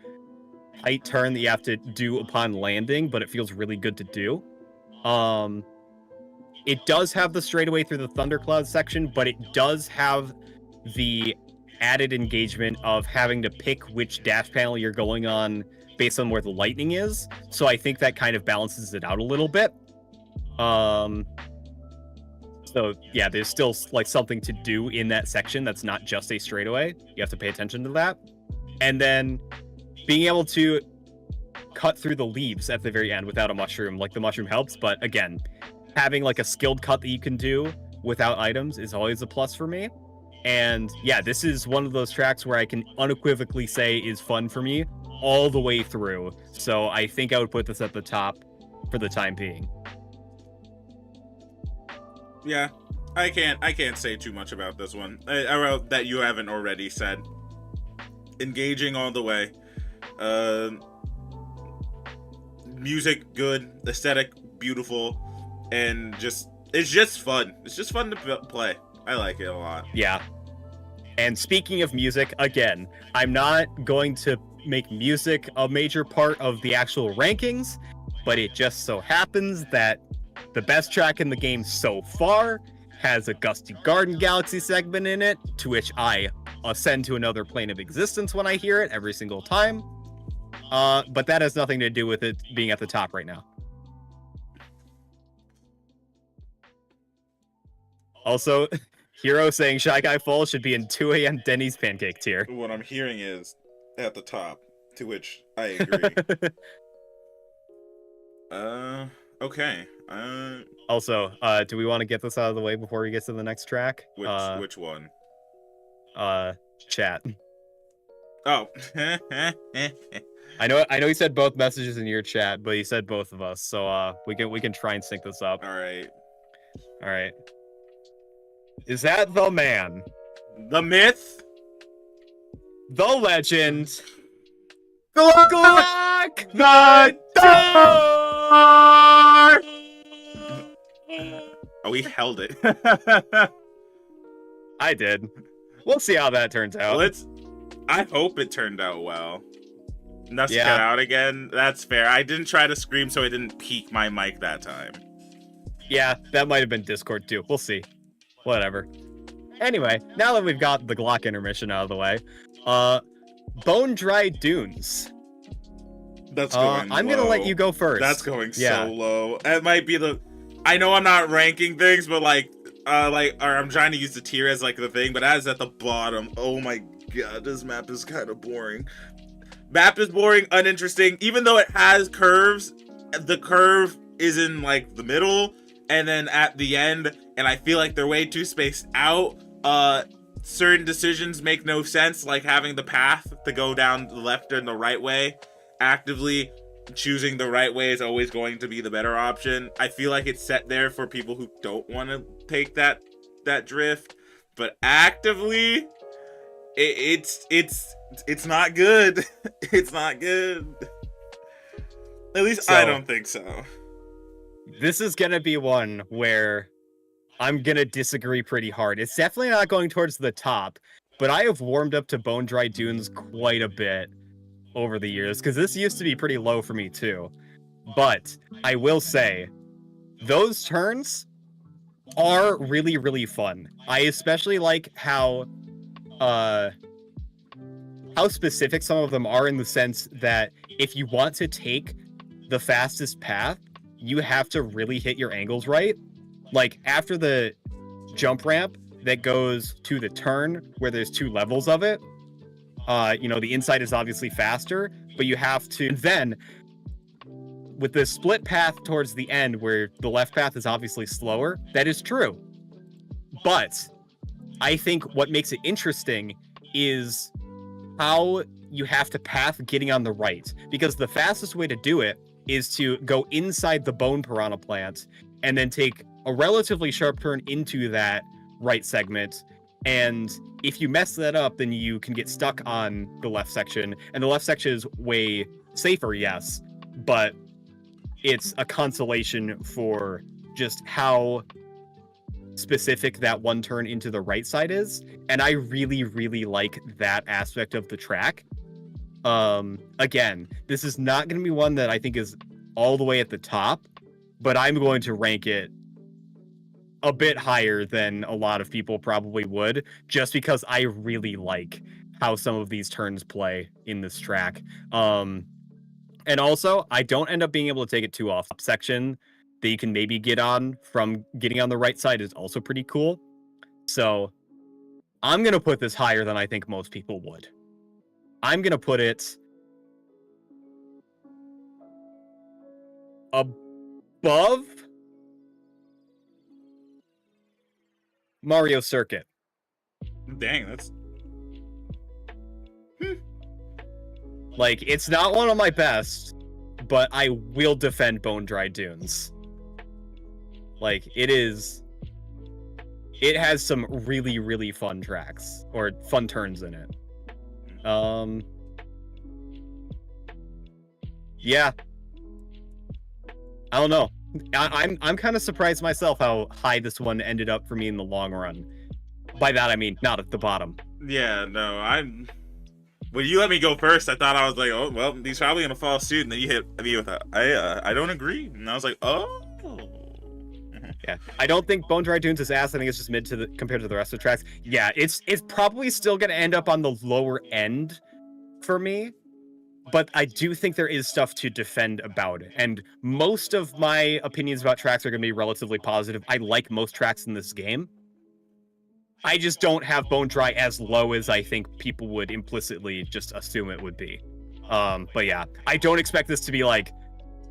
tight turn that you have to do upon landing, but it feels really good to do. It does have the straightaway through the thundercloud section, but it does have the added engagement of having to pick which dash panel you're going on based on where the lightning is. So I think that kind of balances it out a little bit. So yeah, there's still like something to do in that section that's not just a straightaway. You have to pay attention to that. And then being able to cut through the leaves at the very end without a mushroom, like the mushroom helps, but again, having like a skilled cut that you can do without items is always a plus for me. And yeah, this is one of those tracks where I can unequivocally say is fun for me all the way through. So I think I would put this at the top for the time being. Yeah, I can't say too much about this one. I wrote that you haven't already said. Engaging all the way. Music good, aesthetic beautiful, and it's just fun. It's just fun to play. I like it a lot. Yeah. And speaking of music, again, I'm not going to make music a major part of the actual rankings, but it just so happens that the best track in the game so far has a Gusty Garden Galaxy segment in it, to which I ascend to another plane of existence when I hear it every single time. But that has nothing to do with it being at the top right now. Also, Hero saying Shy Guy Falls should be in 2 a.m. Denny's pancake tier. What I'm hearing is at the top, to which I agree. Okay. Also, do we want to get this out of the way before we get to the next track? Which one? Chat. Oh. I know he said both messages in your chat, but he said both of us, so we can try and sync this up. All right. Is that the man? The myth? The legend? Glock The Door! Oh, we held it. I did. We'll see how that turns out. I hope it turned out well. Nuts Yeah. Get Out again. That's fair. I didn't try to scream, so it didn't peak my mic that time. Yeah, that might have been Discord too. We'll see. Whatever. Anyway, now that we've got the Glock intermission out of the way, Bone Dry Dunes. That's going I'm low. gonna let you go first. That's going Yeah. so low. It might be I know I'm not ranking things, but or I'm trying to use the tier as like the thing, but as at the bottom. Oh my god, this map is kind of boring. Map is boring, uninteresting. Even though it has curves, the curve is in like the middle, and then at the end, and I feel like they're way too spaced out. Certain decisions make no sense, like having the path to go down the left and the right way. Actively choosing the right way is always going to be the better option. I feel like it's set there for people who don't want to take that drift, but actively, it's not good. It's not good. At least I don't think so. This is gonna be one where I'm gonna disagree pretty hard. It's definitely not going towards the top, but I have warmed up to Bone Dry Dunes quite a bit over the years, because this used to be pretty low for me too. But I will say, those turns are really, really fun. I especially like how specific some of them are, in the sense that if you want to take the fastest path, you have to really hit your angles right. Like after the jump ramp that goes to the turn where there's 2 levels of it, the inside is obviously faster, but you have to then, with the split path towards the end where the left path is obviously slower, that is true. But I think what makes it interesting is how you have to path getting on the right, because the fastest way to do it is to go inside the bone piranha plant and then take a relatively sharp turn into that right segment. And if you mess that up, then you can get stuck on the left section. And the left section is way safer, yes, but it's a consolation for just how specific that one turn into the right side is. And I really, really like that aspect of the track. Again, this is not going to be one that I think is all the way at the top, but I'm going to rank it a bit higher than a lot of people probably would, just because I really like how some of these turns play in this track. And also, I don't end up being able to take it too off. Section that you can maybe get on from getting on the right side is also pretty cool. So I'm going to put this higher than I think most people would. I'm going to put it above Mario Circuit. Dang, that's... Like, it's not one of my best, but I will defend Bone Dry Dunes. Like, it has some really, really fun tracks, or fun turns in it. Yeah. I don't know. I'm kind of surprised myself how high this one ended up for me in the long run. By that, I mean, not at the bottom. Yeah, no, when you let me go first, I thought I was like, oh, well, he's probably going to fall suit, and then you hit me with I don't agree. And I was like, oh. Yeah, I don't think Bone Dry Dunes is ass. I think it's just mid compared to the rest of the tracks. Yeah, it's probably still going to end up on the lower end for me, but I do think there is stuff to defend about it. And most of my opinions about tracks are going to be relatively positive. I like most tracks in this game. I just don't have Bone Dry as low as I think people would implicitly just assume it would be. But yeah, I don't expect this to be like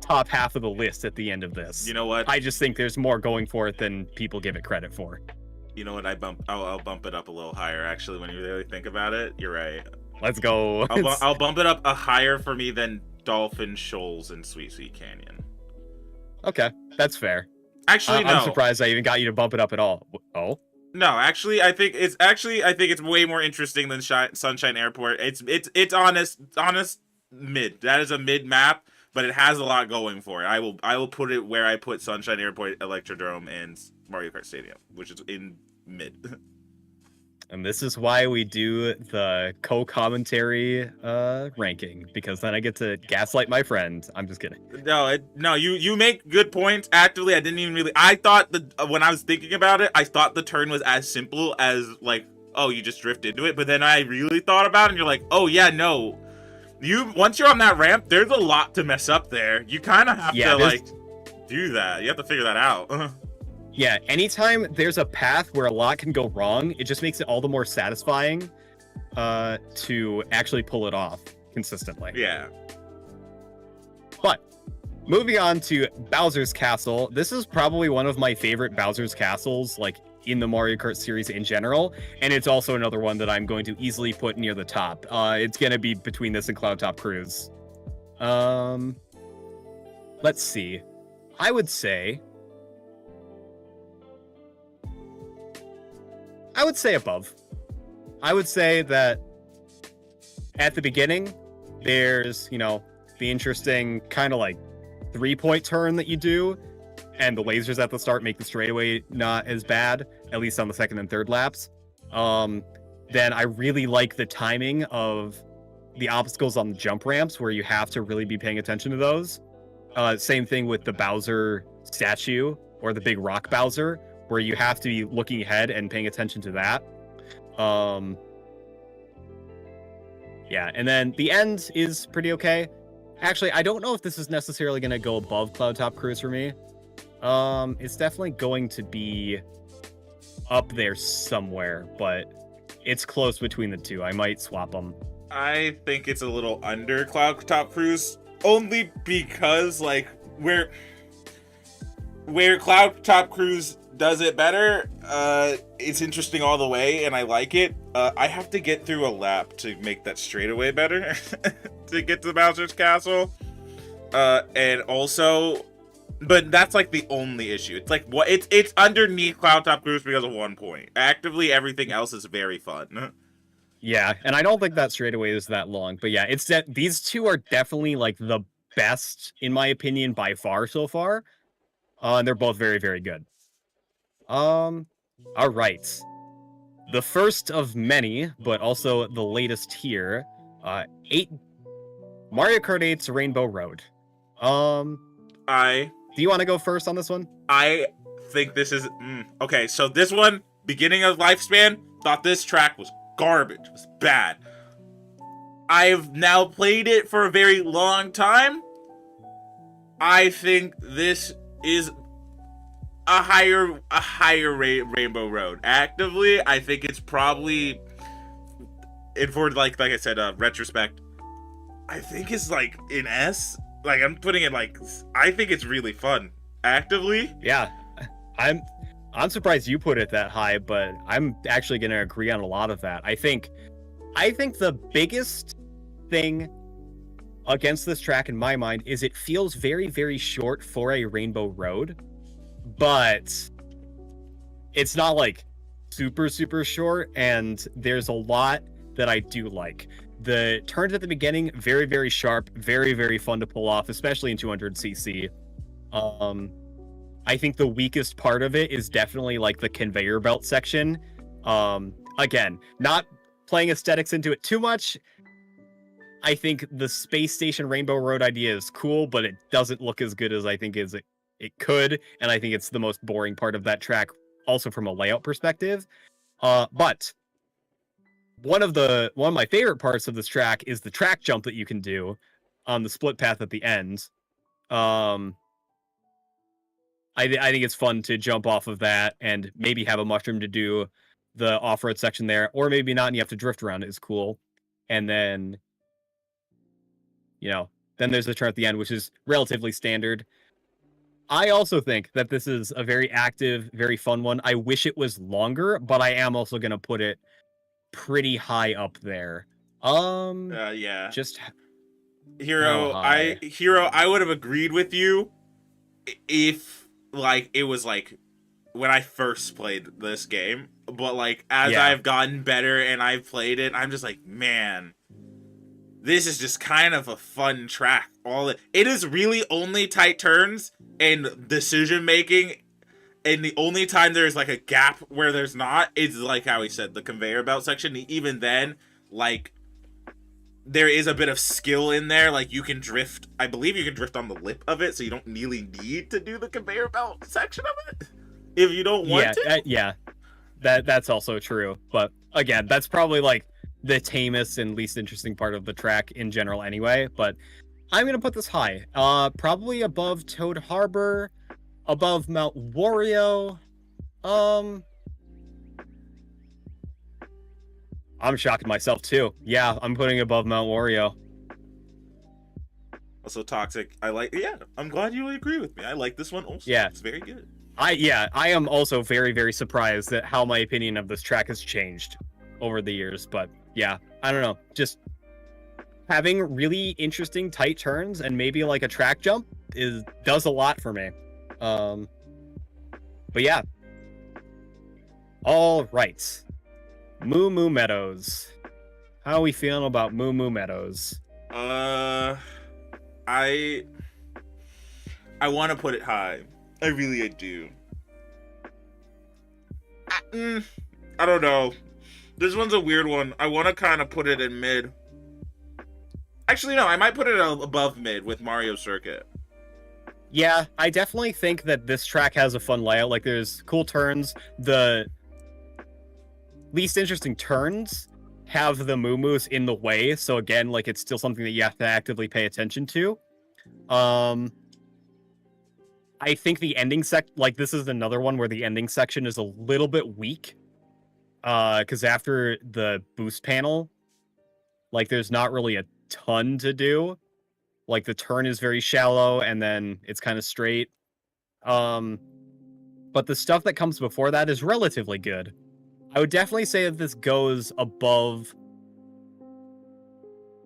top half of the list at the end of this. You know what? I just think there's more going for it than people give it credit for. You know what? I'll bump it up a little higher. Actually, when you really think about it, you're right. Let's go. I'll bump it up a higher for me than Dolphin Shoals and Sweet Sweet Canyon. Okay, that's fair. Actually, no. I'm surprised I even got you to bump it up at all. Oh. No, actually, I think it's way more interesting than Sunshine Airport. It's honest mid. That is a mid map, but it has a lot going for it. I will put it where I put Sunshine Airport, Electrodrome, and Mario Kart Stadium, which is in mid. And this is why we do the co-commentary ranking, because then I get to gaslight my friend. I'm just kidding. No, you make good points. Actively, I didn't even really. I thought when I was thinking about it, I thought the turn was as simple as like, oh, you just drift into it. But then I really thought about it, and you're like, oh yeah, no. Once you're on that ramp, there's a lot to mess up there. You kind of have to like do that. You have to figure that out. Yeah, anytime there's a path where a lot can go wrong, it just makes it all the more satisfying to actually pull it off consistently. Yeah. But moving on to Bowser's Castle, this is probably one of my favorite Bowser's Castles, like in the Mario Kart series in general, and it's also another one that I'm going to easily put near the top. It's going to be between this and Cloud Top Cruise. Let's see. I would say above. I would say that at the beginning, there's, the interesting kind of like 3-point turn that you do, and the lasers at the start make the straightaway not as bad, at least on the second and third laps. Then I really like the timing of the obstacles on the jump ramps, where you have to really be paying attention to those. Same thing with the Bowser statue, or the big rock Bowser, where you have to be looking ahead and paying attention to that. Yeah, and then the end is pretty okay. Actually, I don't know if this is necessarily going to go above Cloud Top Cruise for me. It's definitely going to be up there somewhere, but it's close between the two. I might swap them. I think it's a little under Cloud Top Cruise, only because like where Cloud Top Cruise does it better, it's interesting all the way, and I like it. I have to get through a lap to make that straightaway better to get to Bowser's Castle. And also, but that's like the only issue. It's like it's underneath Cloud Top Cruise because of 1 point. Actively, everything else is very fun. Yeah, and I don't think that straightaway is that long, but yeah, these two are definitely like the best in my opinion by far so far. And they're both very, very good. All right. The first of many, but also the latest here, Mario Kart 8's Rainbow Road. I Do you want to go first on this one? think this is okay. So this one, beginning of lifespan, thought this track was garbage, was bad. I've now played it for a very long time. I think this is a higher Rainbow Road. Actively, I think it's probably, and for like I said, retrospect, I think it's like an S. Like I'm putting it like, I think it's really fun. Actively, Yeah, I'm surprised you put it that high, but I'm actually going to agree on a lot of that. I think the biggest thing against this track in my mind is it feels very, very short for a Rainbow Road, but it's not like super, super short, and there's a lot that I do like. The turns at the beginning, very, very sharp, very, very fun to pull off, especially in 200cc. I think the weakest part of it is definitely like the conveyor belt section. Again, not playing aesthetics into it too much. I think the Space Station Rainbow Road idea is cool, but it doesn't look as good as I think it could, and I think it's the most boring part of that track, also from a layout perspective. But one of my favorite parts of this track is the track jump that you can do on the split path at the end. I think it's fun to jump off of that and maybe have a mushroom to do the off-road section there, or maybe not, and you have to drift around it is cool. And then, then there's the turn at the end, which is relatively standard. I also think that this is a very active, very fun one. I wish it was longer, but I am also going to put it pretty high up there. yeah. Just Hero, I would have agreed with you if like it was like when I first played this game, but like as I've gotten better and I've played it, I'm just like, man, this is just kind of a fun track. It is really only tight turns and decision making, and the only time there's like a gap where there's not is like how he said, the conveyor belt section. Even then, like there is a bit of skill in there. Like you can drift, I believe you can drift on the lip of it, so you don't really need to do the conveyor belt section of it if you don't want to. That's also true. But again, that's probably like the tamest and least interesting part of the track in general anyway. But I'm gonna put this high, probably above Toad Harbor, above Mount Wario. I'm shocking myself too. Yeah, I'm putting it above Mount Wario. Also Toxic, I'm glad you agree with me. I like this one also. Yeah, it's very good. I am also very, very surprised at how my opinion of this track has changed over the years. But yeah, I don't know. Just having really interesting tight turns and maybe like a track jump does a lot for me. But yeah. All right. Moo Moo Meadows. How are we feeling about Moo Moo Meadows? I want to put it high. I really do. I don't know. This one's a weird one. I want to kind of put it in mid. Actually, no. I might put it above mid with Mario Circuit. Yeah, I definitely think that this track has a fun layout. Like, there's cool turns. The least interesting turns have the Moo-Moos in the way. So again, like, it's still something that you have to actively pay attention to. I think the ending this is another one where the ending section is a little bit weak. Because after the boost panel, like, there's not really a ton to do. Like, the turn is very shallow, and then it's kind of straight. But the stuff that comes before that is relatively good. I would definitely say that this goes above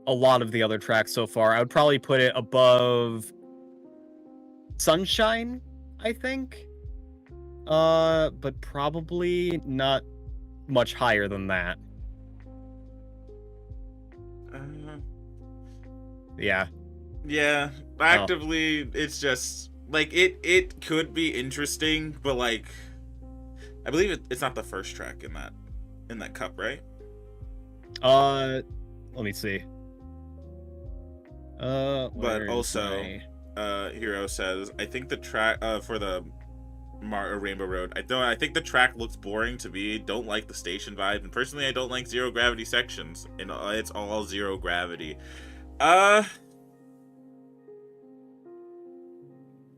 a lot of the other tracks so far. I would probably put it above Sunshine, I think. But probably not much higher than that. Yeah. Yeah, actively, It's just like it could be interesting, but like I believe it's not the first track in that cup, right? Let me see. But also, Hero says, I think the track for the Rainbow Road, I think the track looks boring to me. Don't like the station vibe, and personally, I don't like zero gravity sections. And it's all zero gravity.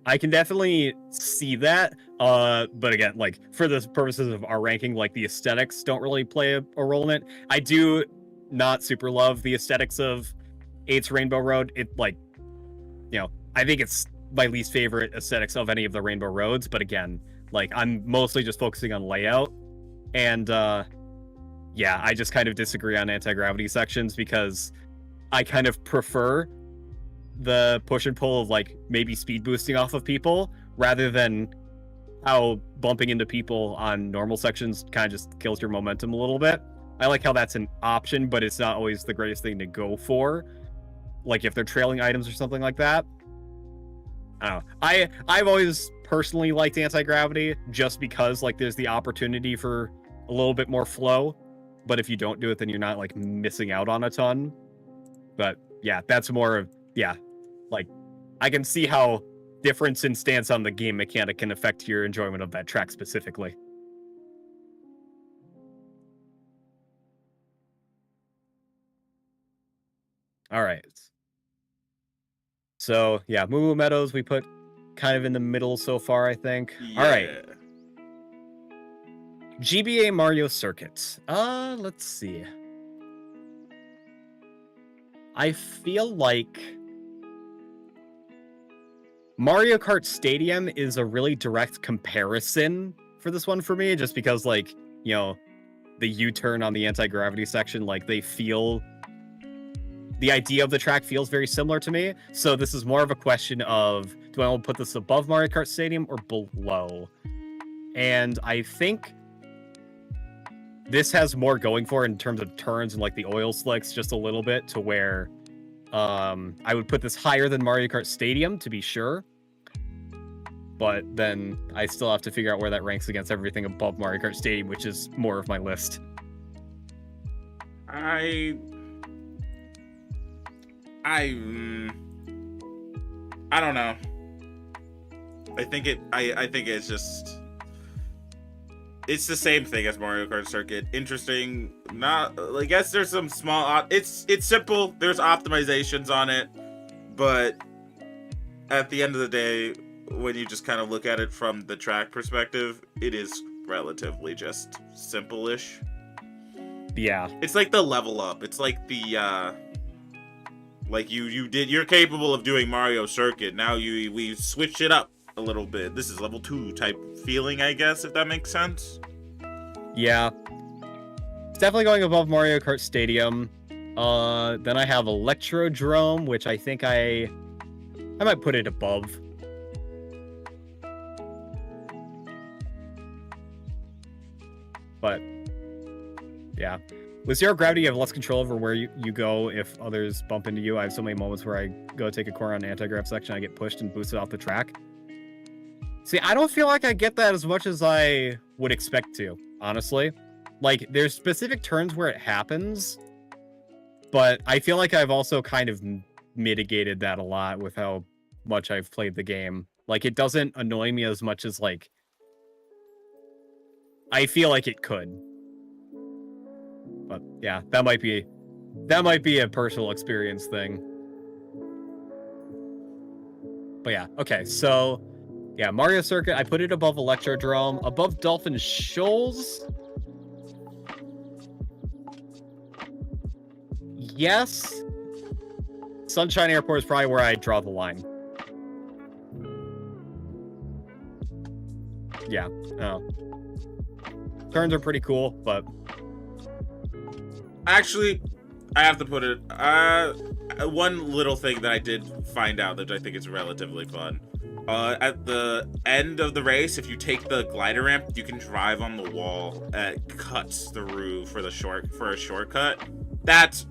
I can definitely see that, but again, like, for the purposes of our ranking, like, the aesthetics don't really play a role in it. I do not super love the aesthetics of 8's Rainbow Road. It, like, you know, I think it's my least favorite aesthetics of any of the Rainbow Roads, but again, like, I'm mostly just focusing on layout, and, yeah, I just kind of disagree on anti-gravity sections, because I kind of prefer the push and pull of, like, maybe speed boosting off of people rather than how bumping into people on normal sections kind of just kills your momentum a little bit. I like how that's an option, but it's not always the greatest thing to go for, like if they're trailing items or something like that. I don't know. I've always personally liked anti-gravity just because, like, there's the opportunity for a little bit more flow, but if you don't do it, then you're not, like, missing out on a ton. But yeah, that's more of, yeah, like, I can see how difference in stance on the game mechanic can affect your enjoyment of that track specifically. All right. So yeah, Moo Moo Meadows we put kind of in the middle so far, I think. Yeah. All right. GBA Mario Circuit. Let's see. I feel like Mario Kart Stadium is a really direct comparison for this one for me, just because, like, you know, the U-turn on the anti-gravity section, like, the idea of the track feels very similar to me. So this is more of a question of, do I want to put this above Mario Kart Stadium or below? And I think this has more going for it in terms of turns and, like, the oil slicks just a little bit, to where I would put this higher than Mario Kart Stadium, to be sure. But then I still have to figure out where that ranks against everything above Mario Kart Stadium, which is more of my list. I don't know. I think it's just, it's the same thing as Mario Kart Circuit. Interesting. Not, I guess there's some small it's simple. There's optimizations on it, but at the end of the day, when you just kind of look at it from the track perspective, it is relatively just simple-ish. Yeah. It's like the level up. It's like the like you're capable of doing Mario Circuit. Now we switched it up a little bit. This is level 2 type feeling, I guess, if that makes sense. Yeah. It's definitely going above Mario Kart Stadium. Then I have Electrodrome, which I think I might put it above. But yeah. With zero gravity, you have less control over where you go if others bump into you. I have so many moments where I go take a corner on an anti-grav section, I get pushed and boosted off the track. See, I don't feel like I get that as much as I would expect to, honestly. Like, there's specific turns where it happens, but I feel like I've also kind of mitigated that a lot with how much I've played the game. Like, it doesn't annoy me as much as, like, I feel like it could. But yeah, that might be a personal experience thing. But yeah, okay, so yeah, Mario Circuit, I put it above Electrodrome, above Dolphin Shoals. Yes. Sunshine Airport is probably where I draw the line. Yeah, turns are pretty cool, but actually, I have to put it, one little thing that I did find out that I think is relatively fun. At the end of the race, if you take the glider ramp, you can drive on the wall. It cuts through for a shortcut. That's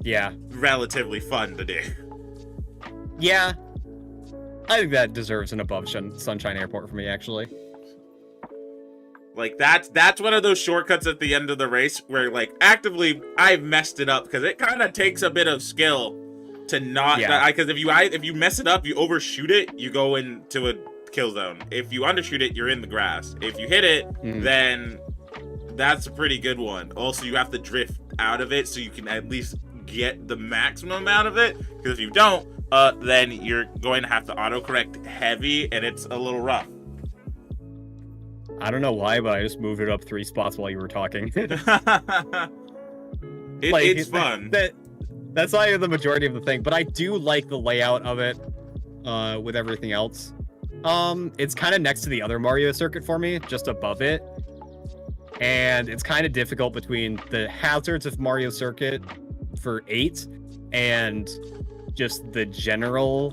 relatively fun to do. Yeah, I think that deserves an above Sunshine Airport for me, actually. Like, that's one of those shortcuts at the end of the race where, like, actively I've messed it up because it kind of takes a bit of skill to not because if you mess it up, you overshoot it, you go into a kill zone. If you undershoot it, you're in the grass. If you hit it, then that's a pretty good one. Also, you have to drift out of it so you can at least get the maximum out of it. Because if you don't, then you're going to have to autocorrect heavy, and it's a little rough. I don't know why, but I just moved it up 3 spots while you were talking. It's fun. That's not the majority of the thing, but I do like the layout of it with everything else. It's kind of next to the other Mario circuit for me, just above it. And it's kind of difficult between the hazards of Mario Circuit for 8 and just the general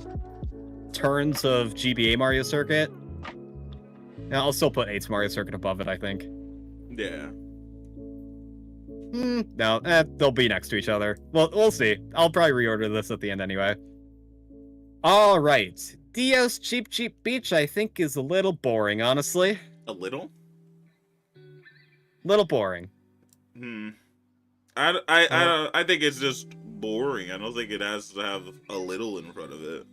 turns of GBA Mario Circuit. Now, I'll still put 8's Mario Circuit above it, I think. Yeah. No, they'll be next to each other. Well, we'll see. I'll probably reorder this at the end anyway. All right. Dio's Cheap Cheap Beach, I think, is a little boring, honestly. A little? Little boring. I think it's just boring. I don't think it has to have a little in front of it.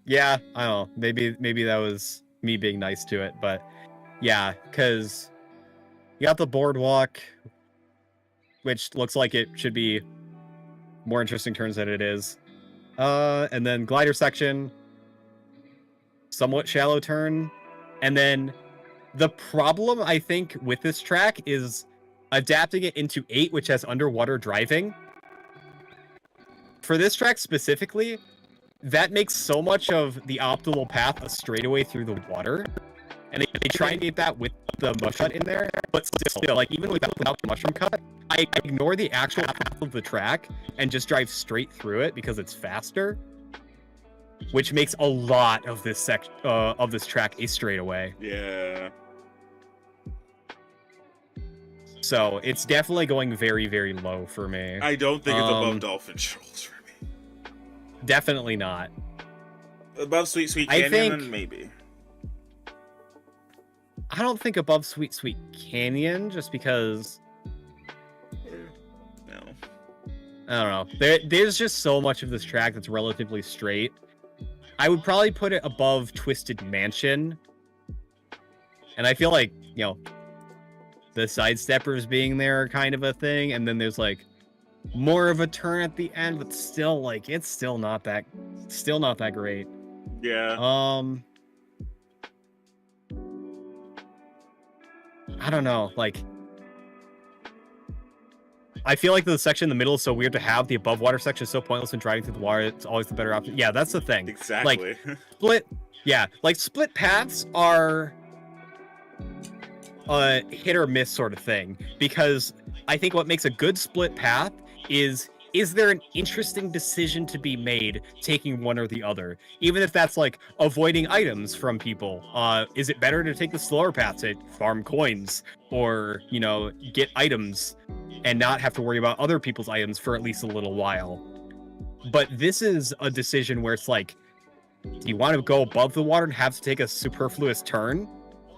Yeah, I don't know. Maybe that was me being nice to it, but yeah, because you got the boardwalk, which looks like it should be more interesting turns than it is. And then glider section, somewhat shallow turn. And then the problem, I think, with this track is adapting it into 8, which has underwater driving. For this track specifically, that makes so much of the optimal path a straightaway through the water. And they try and get that with the mushroom cut in there, but still, like, even without the mushroom cut, I ignore the actual path of the track and just drive straight through it because it's faster, which makes a lot of this track a straightaway. Yeah. So it's definitely going very, very low for me. I don't think it's above Dolphin Shoals for me. Definitely not. Above Sweet Sweet Canyon, maybe. I don't think above Sweet Sweet Canyon, just because... No. I don't know. There's just so much of this track that's relatively straight. I would probably put it above Twisted Mansion. And I feel like, you know, the sidesteppers being there kind of a thing, and then there's like more of a turn at the end, but still, like, it's still not that great. Yeah. I don't know, like, I feel like the section in the middle is so weird to have. The above water section is so pointless in driving through the water. It's always the better option. Yeah, that's the thing. Exactly. Like, split paths are a hit or miss sort of thing, because I think what makes a good split path is there an interesting decision to be made taking one or the other, even if that's like avoiding items from people. Is it better to take the slower path to farm coins, or, you know, get items and not have to worry about other people's items for at least a little while? But this is a decision where it's like, do you want to go above the water and have to take a superfluous turn?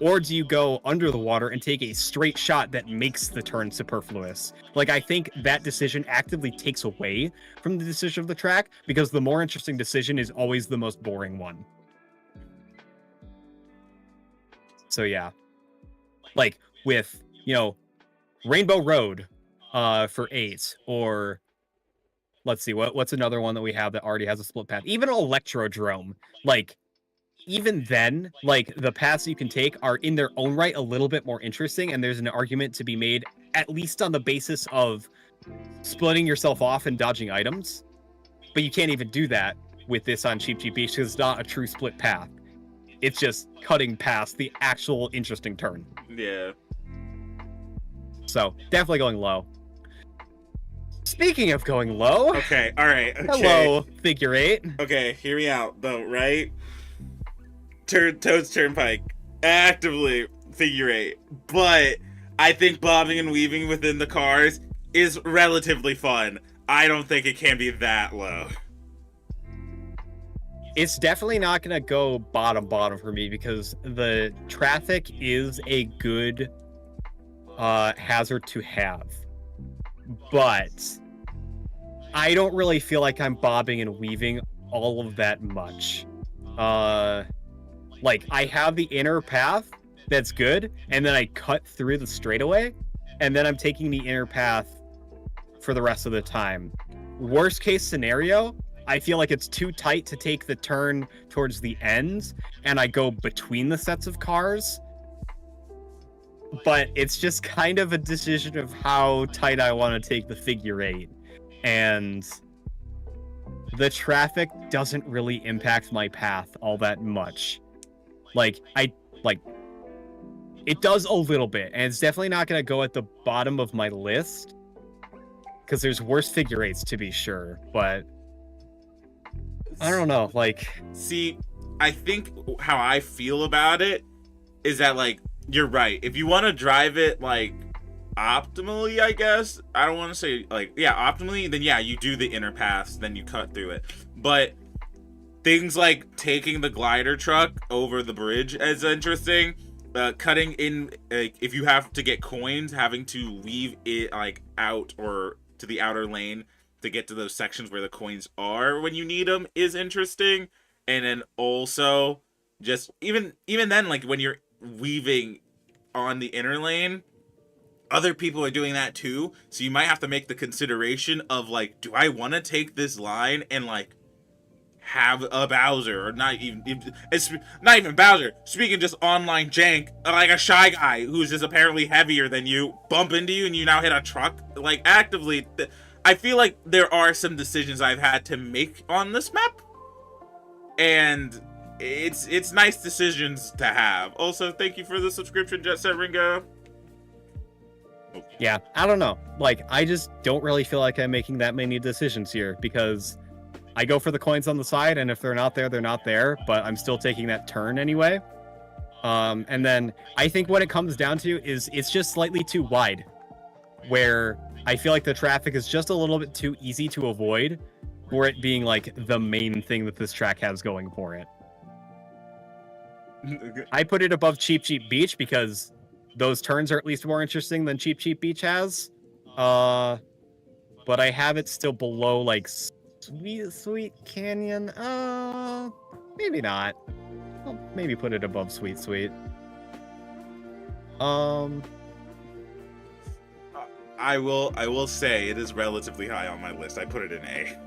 Or do you go under the water and take a straight shot that makes the turn superfluous? Like, I think that decision actively takes away from the decision of the track, because the more interesting decision is always the most boring one. So yeah. Like, with, you know, Rainbow Road for 8, or let's see, what's another one that we have that already has a split path? Even Electrodrome, like, even then, like, the paths you can take are in their own right a little bit more interesting, and there's an argument to be made, at least on the basis of splitting yourself off and dodging items. But you can't even do that with this on Cheap Cheap Beach, because it's not a true split path. It's just cutting past the actual interesting turn. Yeah. So, definitely going low. Speaking of going low... Okay, alright. Okay. Hello, Figure 8. Okay, hear me out, though, right? Toad's Turnpike, actively Figure 8, but I think bobbing and weaving within the cars is relatively fun. I don't think it can be that low. It's definitely not going to go bottom for me, because the traffic is a good hazard to have. But I don't really feel like I'm bobbing and weaving all of that much. Like, I have the inner path that's good, and then I cut through the straightaway, and then I'm taking the inner path for the rest of the time. Worst case scenario, I feel like it's too tight to take the turn towards the end, and I go between the sets of cars. But it's just kind of a decision of how tight I want to take the figure eight. And the traffic doesn't really impact my path all that much. Like, it does a little bit, and it's definitely not going to go at the bottom of my list, because there's worse figure eights, to be sure, but I don't know, like... See, I think how I feel about it is that, like, you're right. If you want to drive it, like, optimally, I guess, I don't want to say, like, yeah, optimally, then yeah, you do the inner paths, then you cut through it. But things like taking the glider truck over the bridge is interesting. Cutting in, like, if you have to get coins, having to weave it, like, out or to the outer lane to get to those sections where the coins are when you need them is interesting. And then also, just even then, like, when you're weaving on the inner lane, other people are doing that too, so you might have to make the consideration of, like, do I want to take this line and, like, have a Bowser, or not even Bowser, speaking just online jank, like a Shy Guy who's just apparently heavier than you, bump into you and you now hit a truck, like, actively. I feel like there are some decisions I've had to make on this map, and it's nice decisions to have. Also, thank you for the subscription, Jet Set Ringo. Yeah, I don't know. Like, I just don't really feel like I'm making that many decisions here, because I go for the coins on the side, and if they're not there, they're not there, but I'm still taking that turn anyway. And then I think what it comes down to is it's just slightly too wide, where I feel like the traffic is just a little bit too easy to avoid for it being, like, the main thing that this track has going for it. I put it above Cheap Cheap Beach because those turns are at least more interesting than Cheap Cheap Beach has. But I have it still below, like, Sweet Canyon. Maybe not. I'll maybe put it above Sweet. I will say it is relatively high on my list. I put it in A.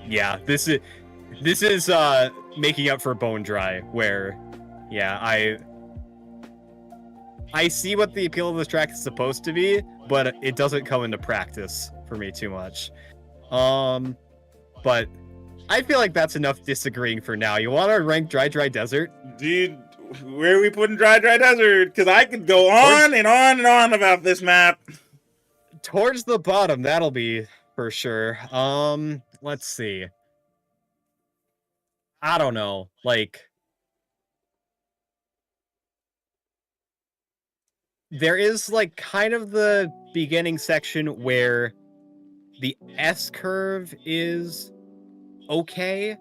Yeah, this is making up for Bone Dry, where, yeah, I see what the appeal of this track is supposed to be, but it doesn't come into practice for me too much. But I feel like that's enough disagreeing for now. You want to rank Dry Desert? Dude, where are we putting Dry Desert? Because I could go on and on and on about this map. Towards the bottom, that'll be for sure. Let's see. I don't know. Like, there is, like, kind of the beginning section where the S curve is okay.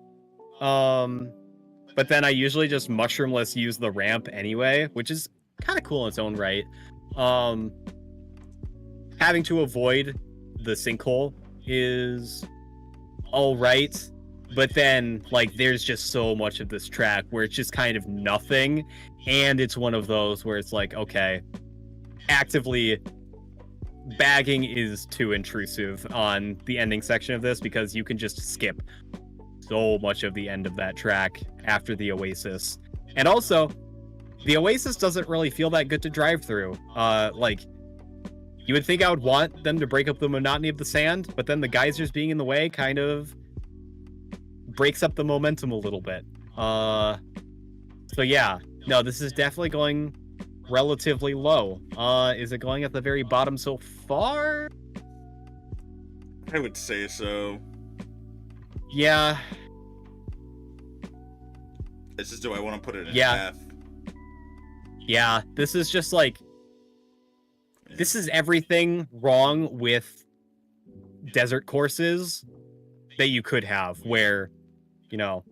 But then I usually just mushroomless use the ramp anyway, which is kind of cool in its own right. Having to avoid the sinkhole is all right, but then, like, there's just so much of this track where it's just kind of nothing, and it's one of those where it's like, okay, actively bagging is too intrusive on the ending section of this, because you can just skip so much of the end of that track after the Oasis. And also, the Oasis doesn't really feel that good to drive through. Like, you would think I would want them to break up the monotony of the sand, but then the geysers being in the way kind of breaks up the momentum a little bit. So yeah, no, this is definitely going relatively low. Is it going at the very bottom so far? I would say so. Yeah. It's just, do I want to put it in F? Yeah, this is just like, this is everything wrong with desert courses that you could have, where, you know,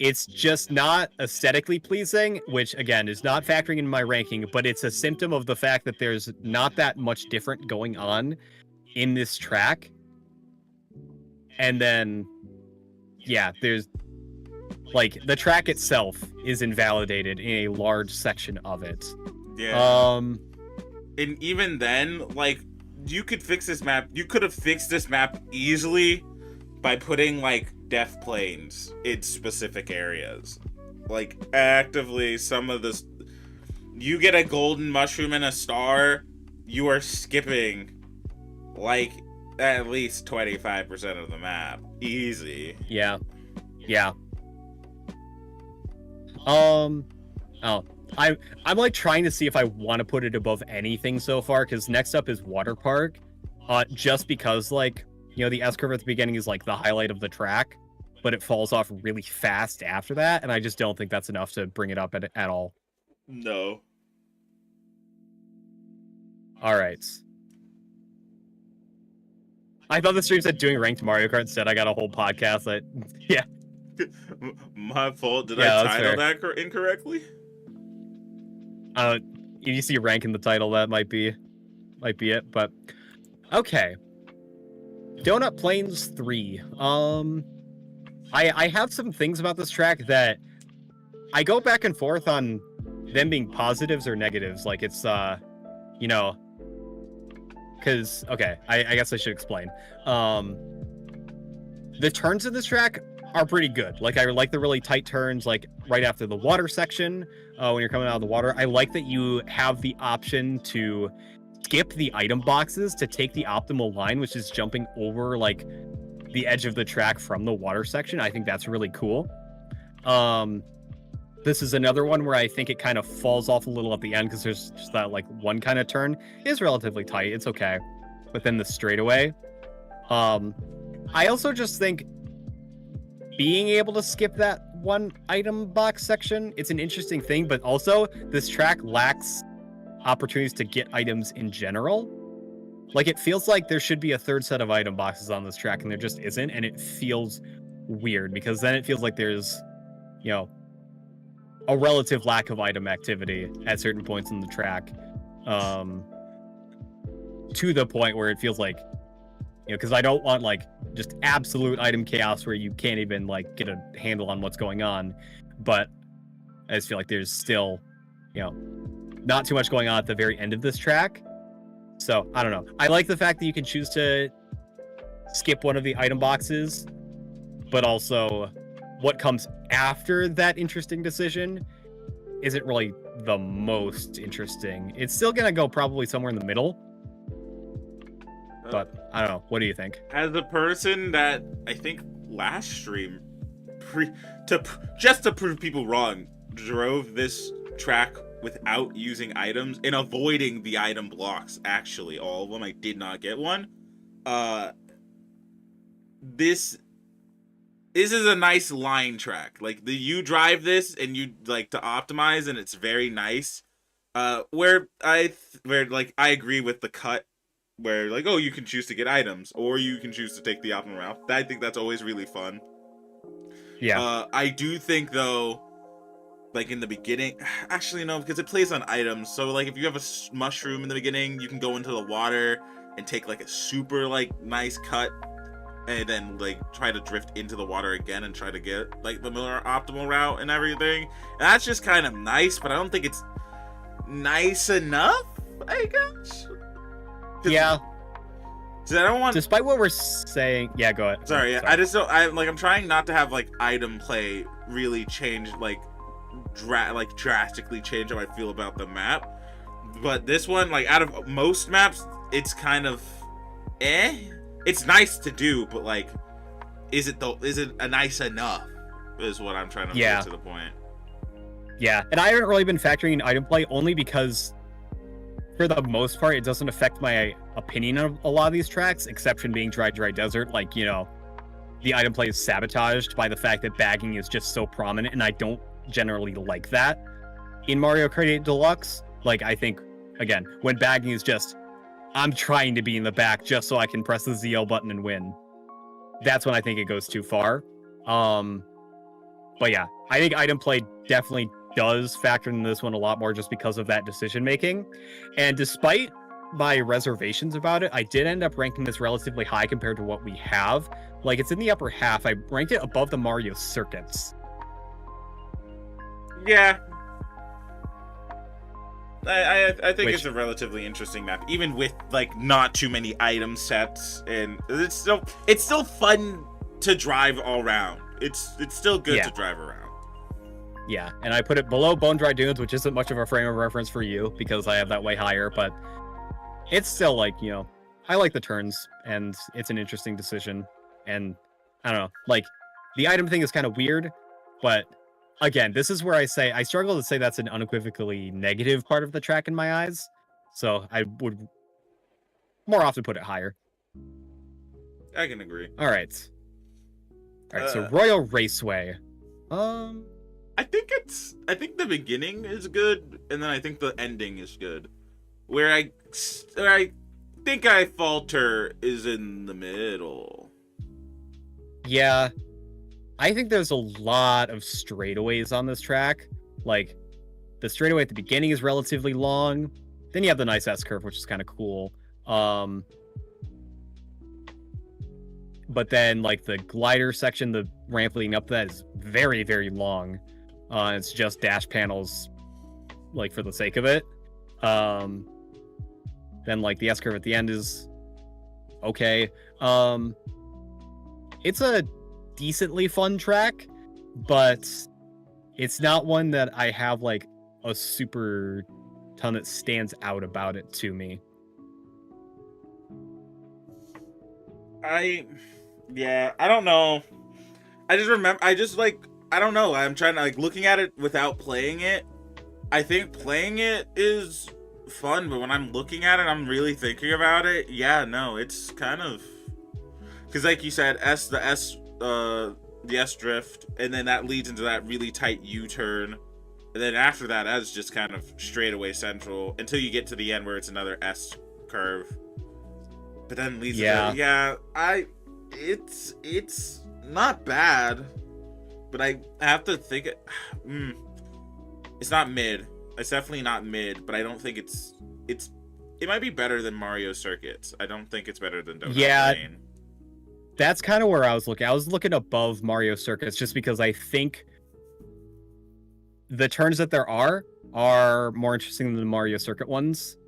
it's just not aesthetically pleasing, which, again, is not factoring in my ranking, but it's a symptom of the fact that there's not that much different going on in this track. And then, yeah, there's like the track itself is invalidated in a large section of it. Yeah. And even then, like, you could fix this map. You could have fixed this map easily by putting like death planes in specific areas. Like, actively, some of this, you get a golden mushroom and a star, you are skipping like at least 25% of the map. Easy. Yeah. Oh, I'm like trying to see if I want to put it above anything so far, because next up is Water Park. Just because, like, you know, the S-curve at the beginning is like the highlight of the track, but it falls off really fast after that, and I just don't think that's enough to bring it up at all. No. All right. I thought the stream said doing ranked Mario Kart. Instead, I got a whole podcast that, yeah. My fault. Did Yeah, I that's title fair. that incorrectly? If you see rank in the title, that might be it. But okay, Donut Plains 3. I have some things about this track that I go back and forth on them being positives or negatives. Like, it's you know, because okay, I guess I should explain. The turns in this track are pretty good. Like, I like the really tight turns, like right after the water section, when you're coming out of the water. I like that you have the option to skip the item boxes to take the optimal line, which is jumping over like the edge of the track from the water section. I think that's really cool. This is another one where I think it kind of falls off a little at the end, because there's just that like one kind of turn is relatively tight. It's okay. But then the straightaway. I also just think being able to skip that one item box section, it's an interesting thing, but also this track lacks opportunities to get items in general. Like, it feels like there should be a third set of item boxes on this track, and there just isn't, and it feels weird, because then it feels like there's, you know, a relative lack of item activity at certain points in the track, to the point where it feels like, you know, because I don't want like just absolute item chaos where you can't even like get a handle on what's going on, but I just feel like there's still, you know, not too much going on at the very end of this track. So I don't know. I like the fact that you can choose to skip one of the item boxes, but also what comes after that interesting decision isn't really the most interesting. It's still gonna go probably somewhere in the middle, but I don't know. What do you think? As a person that I think last stream, just to prove people wrong, drove this track without using items and avoiding the item blocks. Actually, all of them. I did not get one. This is a nice line track. Like, you drive this and you like to optimize, and it's very nice. Where I agree with the cut, where like, oh, you can choose to get items or you can choose to take the optimal route. I think that's always really fun. Yeah. I do think though, like in the beginning, actually no, because it plays on items. So like if you have a mushroom in the beginning, you can go into the water and take like a super like nice cut, and then like try to drift into the water again and try to get like the more optimal route and everything. And that's just kind of nice, but I don't think it's nice enough, I guess. Yeah. So I don't want. Despite what we're saying, yeah, go ahead. Sorry, I just don't. I'm trying not to have like item play really change, like drastically change how I feel about the map. But this one, like out of most maps, it's kind of It's nice to do, but like, is it a nice enough? Is what I'm trying to get to the point. Yeah, and I haven't really been factoring in item play only because, for the most part, it doesn't affect my opinion of a lot of these tracks, exception being Dry Desert. Like, you know, the item play is sabotaged by the fact that bagging is just so prominent, and I don't generally like that in Mario Kart 8 Deluxe. Like, I think, again, when bagging is just, I'm trying to be in the back just so I can press the ZL button and win, that's when I think it goes too far. But yeah, I think item play definitely does factor into this one a lot more just because of that decision making. And despite my reservations about it, I did end up ranking this relatively high compared to what we have. Like, it's in the upper half. I ranked it above the Mario circuits. Yeah. I think Which- it's a relatively interesting map, even with like not too many item sets, and it's still fun to drive all around. It's still good Yeah. to drive around. Yeah, and I put it below Bone Dry Dunes, which isn't much of a frame of reference for you because I have that way higher, but it's still like, you know, I like the turns and it's an interesting decision. And I don't know, like the item thing is kind of weird, but again, this is where I say I struggle to say that's an unequivocally negative part of the track in my eyes. So I would more often put it higher. I can agree. All right. So Royal Raceway. I think the beginning is good, and then I think the ending is good. Where I think I falter is in the middle. Yeah. I think there's a lot of straightaways on this track. Like, the straightaway at the beginning is relatively long. Then you have the nice S-curve, which is kind of cool. But then, like, the glider section, the ramp leading up to that is very, very long. It's just dash panels, like, for the sake of it. Then, like, the S-curve at the end is okay. It's a decently fun track, but it's not one that I have, like, a super ton that stands out about it to me. I don't know. I don't know. I'm trying to, like, looking at it without playing it. I think playing it is fun, but when I'm looking at it, I'm really thinking about it. Yeah, no, it's kind of, because like you said, the S drift, and then that leads into that really tight U-turn, and then after that, that's just kind of straightaway central until you get to the end where it's another S curve. But then leads it's not bad, but I have to think it's not mid. It's definitely not mid, but I don't think it might be better than Mario Circuits. I don't think it's better than Donut Lane. That's kind of where I was looking. I was looking above Mario Circuits just because I think the turns that there are more interesting than the Mario Circuit ones.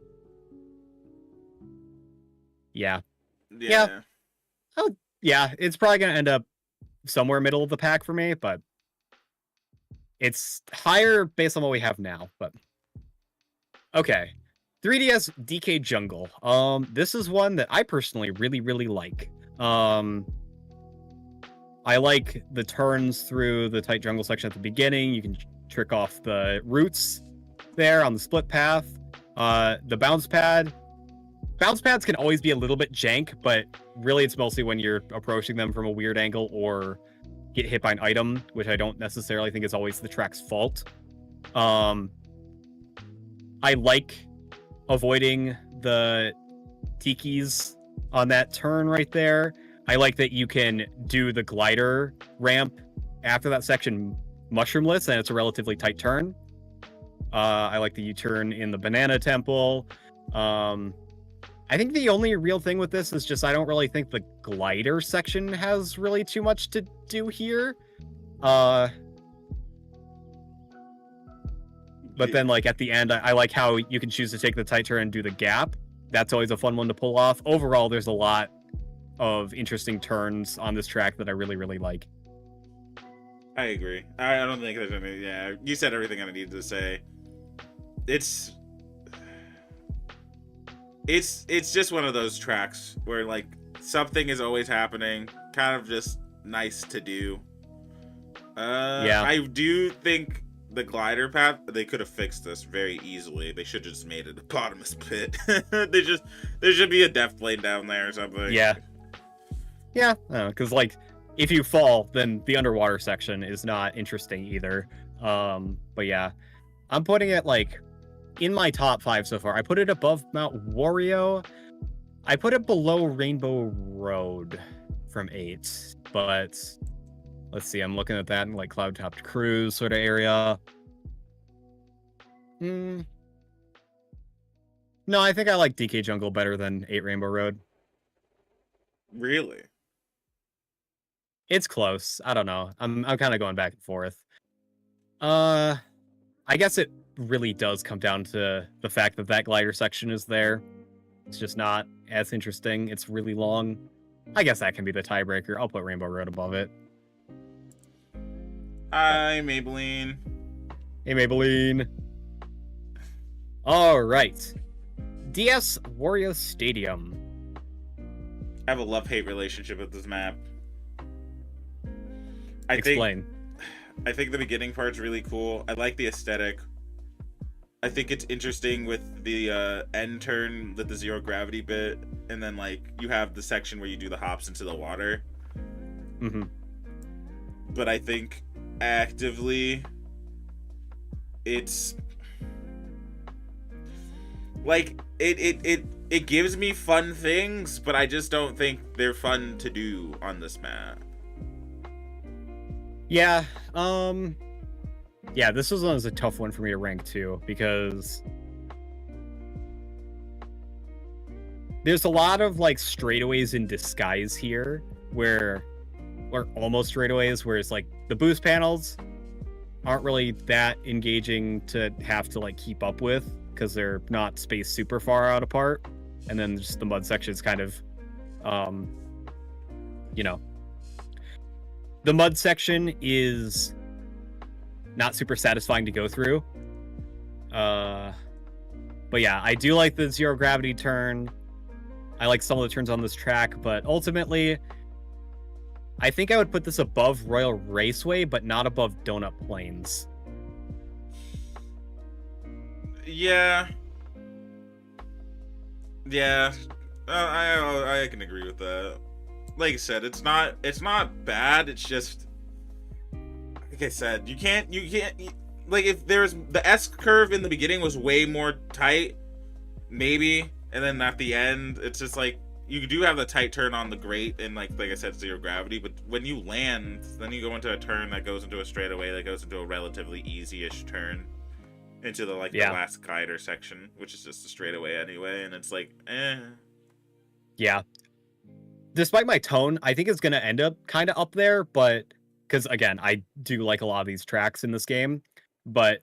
Yeah. Oh, yeah, it's probably going to end up somewhere middle of the pack for me, but it's higher based on what we have now. But okay. 3DS DK Jungle. This is one that I personally really, really like. I like the turns through the tight jungle section at the beginning. You can trick off the roots there on the split path. The bounce pad. Bounce pads can always be a little bit jank, but really it's mostly when you're approaching them from a weird angle or get hit by an item, which I don't necessarily think is always the track's fault. I like avoiding the tikis on that turn right there. I like that you can do the glider ramp after that section mushroomless, and it's a relatively tight turn. I like the U-turn in the Banana Temple. I think the only real thing with this is just I don't really think the glider section has really too much to do here. But then, like, at the end, I like how you can choose to take the tight turn and do the gap. That's always a fun one to pull off. Overall, there's a lot of interesting turns on this track that I really, really like. I agree. I don't think there's any. Yeah, you said everything I needed to say. It's just one of those tracks where, like, something is always happening. Kind of just nice to do. Yeah. I do think the glider path, they could have fixed this very easily. They should have just made it a bottomless pit. There should be a death plane down there or something. Yeah. Yeah, because, like, if you fall, then the underwater section is not interesting either. But yeah, I'm putting it, like, in my top 5 so far. I put it above Mount Wario. I put it below Rainbow Road from 8. But let's see, I'm looking at that in, like, Cloud Topped Cruise sort of area. No, I think I like DK Jungle better than 8 Rainbow Road. Really? It's close. I don't know. I'm kind of going back and forth. I guess it really does come down to the fact that that glider section is there. It's just not as interesting. It's really long. I guess that can be the tiebreaker. I'll put Rainbow Road above it. Hi, Maybelline. Hey, Maybelline. All right. DS Wario Stadium. I have a love-hate relationship with this map. Explain. I think the beginning part's really cool. I like the aesthetic. I think it's interesting with the end turn with the zero gravity bit, and then like you have the section where you do the hops into the water. Mm-hmm. But I think actively, it's like it gives me fun things, but I just don't think they're fun to do on this map. Yeah, yeah, this was a tough one for me to rank too, because there's a lot of like straightaways in disguise here, or almost straightaways, where it's like the boost panels aren't really that engaging to have to like keep up with because they're not spaced super far out apart, and then just the mud section is kind of, you know. The mud section is not super satisfying to go through. But yeah, I do like the zero gravity turn. I like some of the turns on this track, but ultimately, I think I would put this above Royal Raceway, but not above Donut Plains. Yeah. Yeah. I can agree with that. Like I said, it's not bad. It's just, like I said, you can't like, if there's the S curve in the beginning was way more tight, maybe, and then at the end it's just like you do have the tight turn on the grate and like I said, zero gravity, but when you land, then you go into a turn that goes into a straightaway that goes into a relatively easy-ish turn into the the last glider section, which is just a straightaway anyway, and it's like, eh. Yeah. Despite my tone, I think it's going to end up kind of up there, but because again, I do like a lot of these tracks in this game, but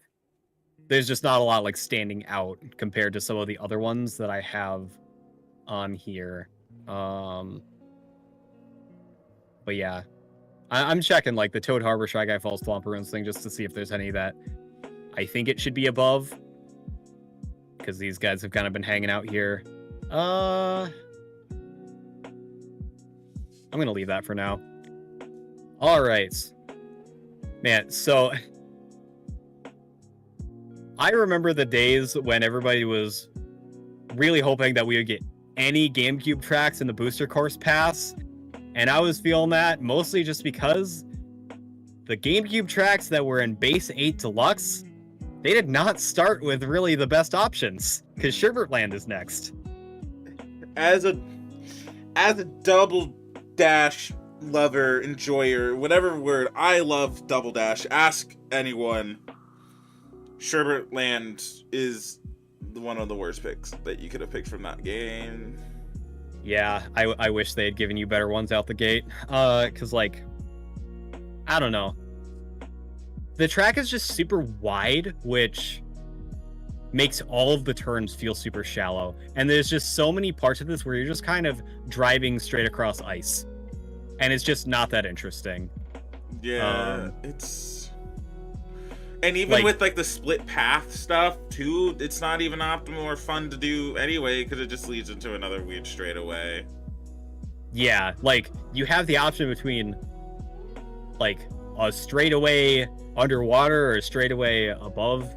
there's just not a lot like standing out compared to some of the other ones that I have on here. But yeah, I'm checking like the Toad Harbor, Shy Guy Falls, Swamp Ruins thing just to see if there's any that I think it should be above, because these guys have kind of been hanging out here. I'm going to leave that for now. All right. Man, so I remember the days when everybody was really hoping that we would get any GameCube tracks in the Booster Course Pass, and I was feeling that mostly just because the GameCube tracks that were in Base 8 Deluxe, they did not start with really the best options, because Sherbert Land is next. As a double dash lover, enjoyer, whatever word, I love Double Dash. Ask anyone. Sherbert Land is one of the worst picks that you could have picked from that game. Yeah, I wish they had given you better ones out the gate. Because, like, I don't know. The track is just super wide, which makes all of the turns feel super shallow. And there's just so many parts of this where you're just kind of driving straight across ice. And it's just not that interesting. Yeah, it's... And even with, like, the split path stuff, too, it's not even optimal or fun to do anyway, because it just leads into another weird straightaway. Yeah, like, you have the option between, like, a straightaway underwater or a straightaway above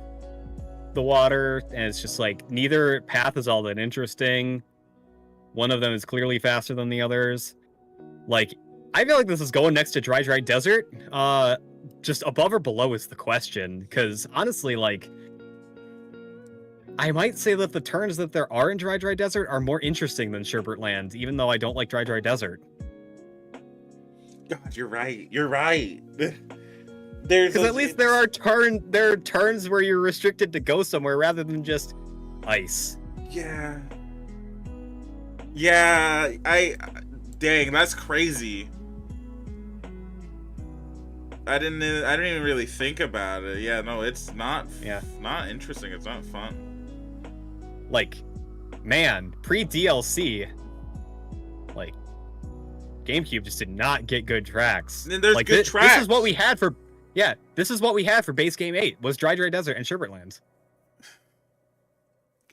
the water, and it's just, like, neither path is all that interesting. One of them is clearly faster than the others. Like, I feel like this is going next to Dry Dry Desert. Just above or below is the question, because honestly, like, I might say that the turns that there are in Dry Dry Desert are more interesting than Sherbert Land, even though I don't like Dry Dry Desert. God, you're right. You're right. Because at least there are turns where you're restricted to go somewhere rather than just ice. Yeah. Yeah, dang, that's crazy. I didn't even really think about it. Yeah, no, it's not not interesting. It's not fun. Like, man, pre-DLC, like, GameCube just did not get good tracks. And there's like, good tracks. This is what we had for this is what we had for base game 8 was Dry Desert and Sherbert Lands.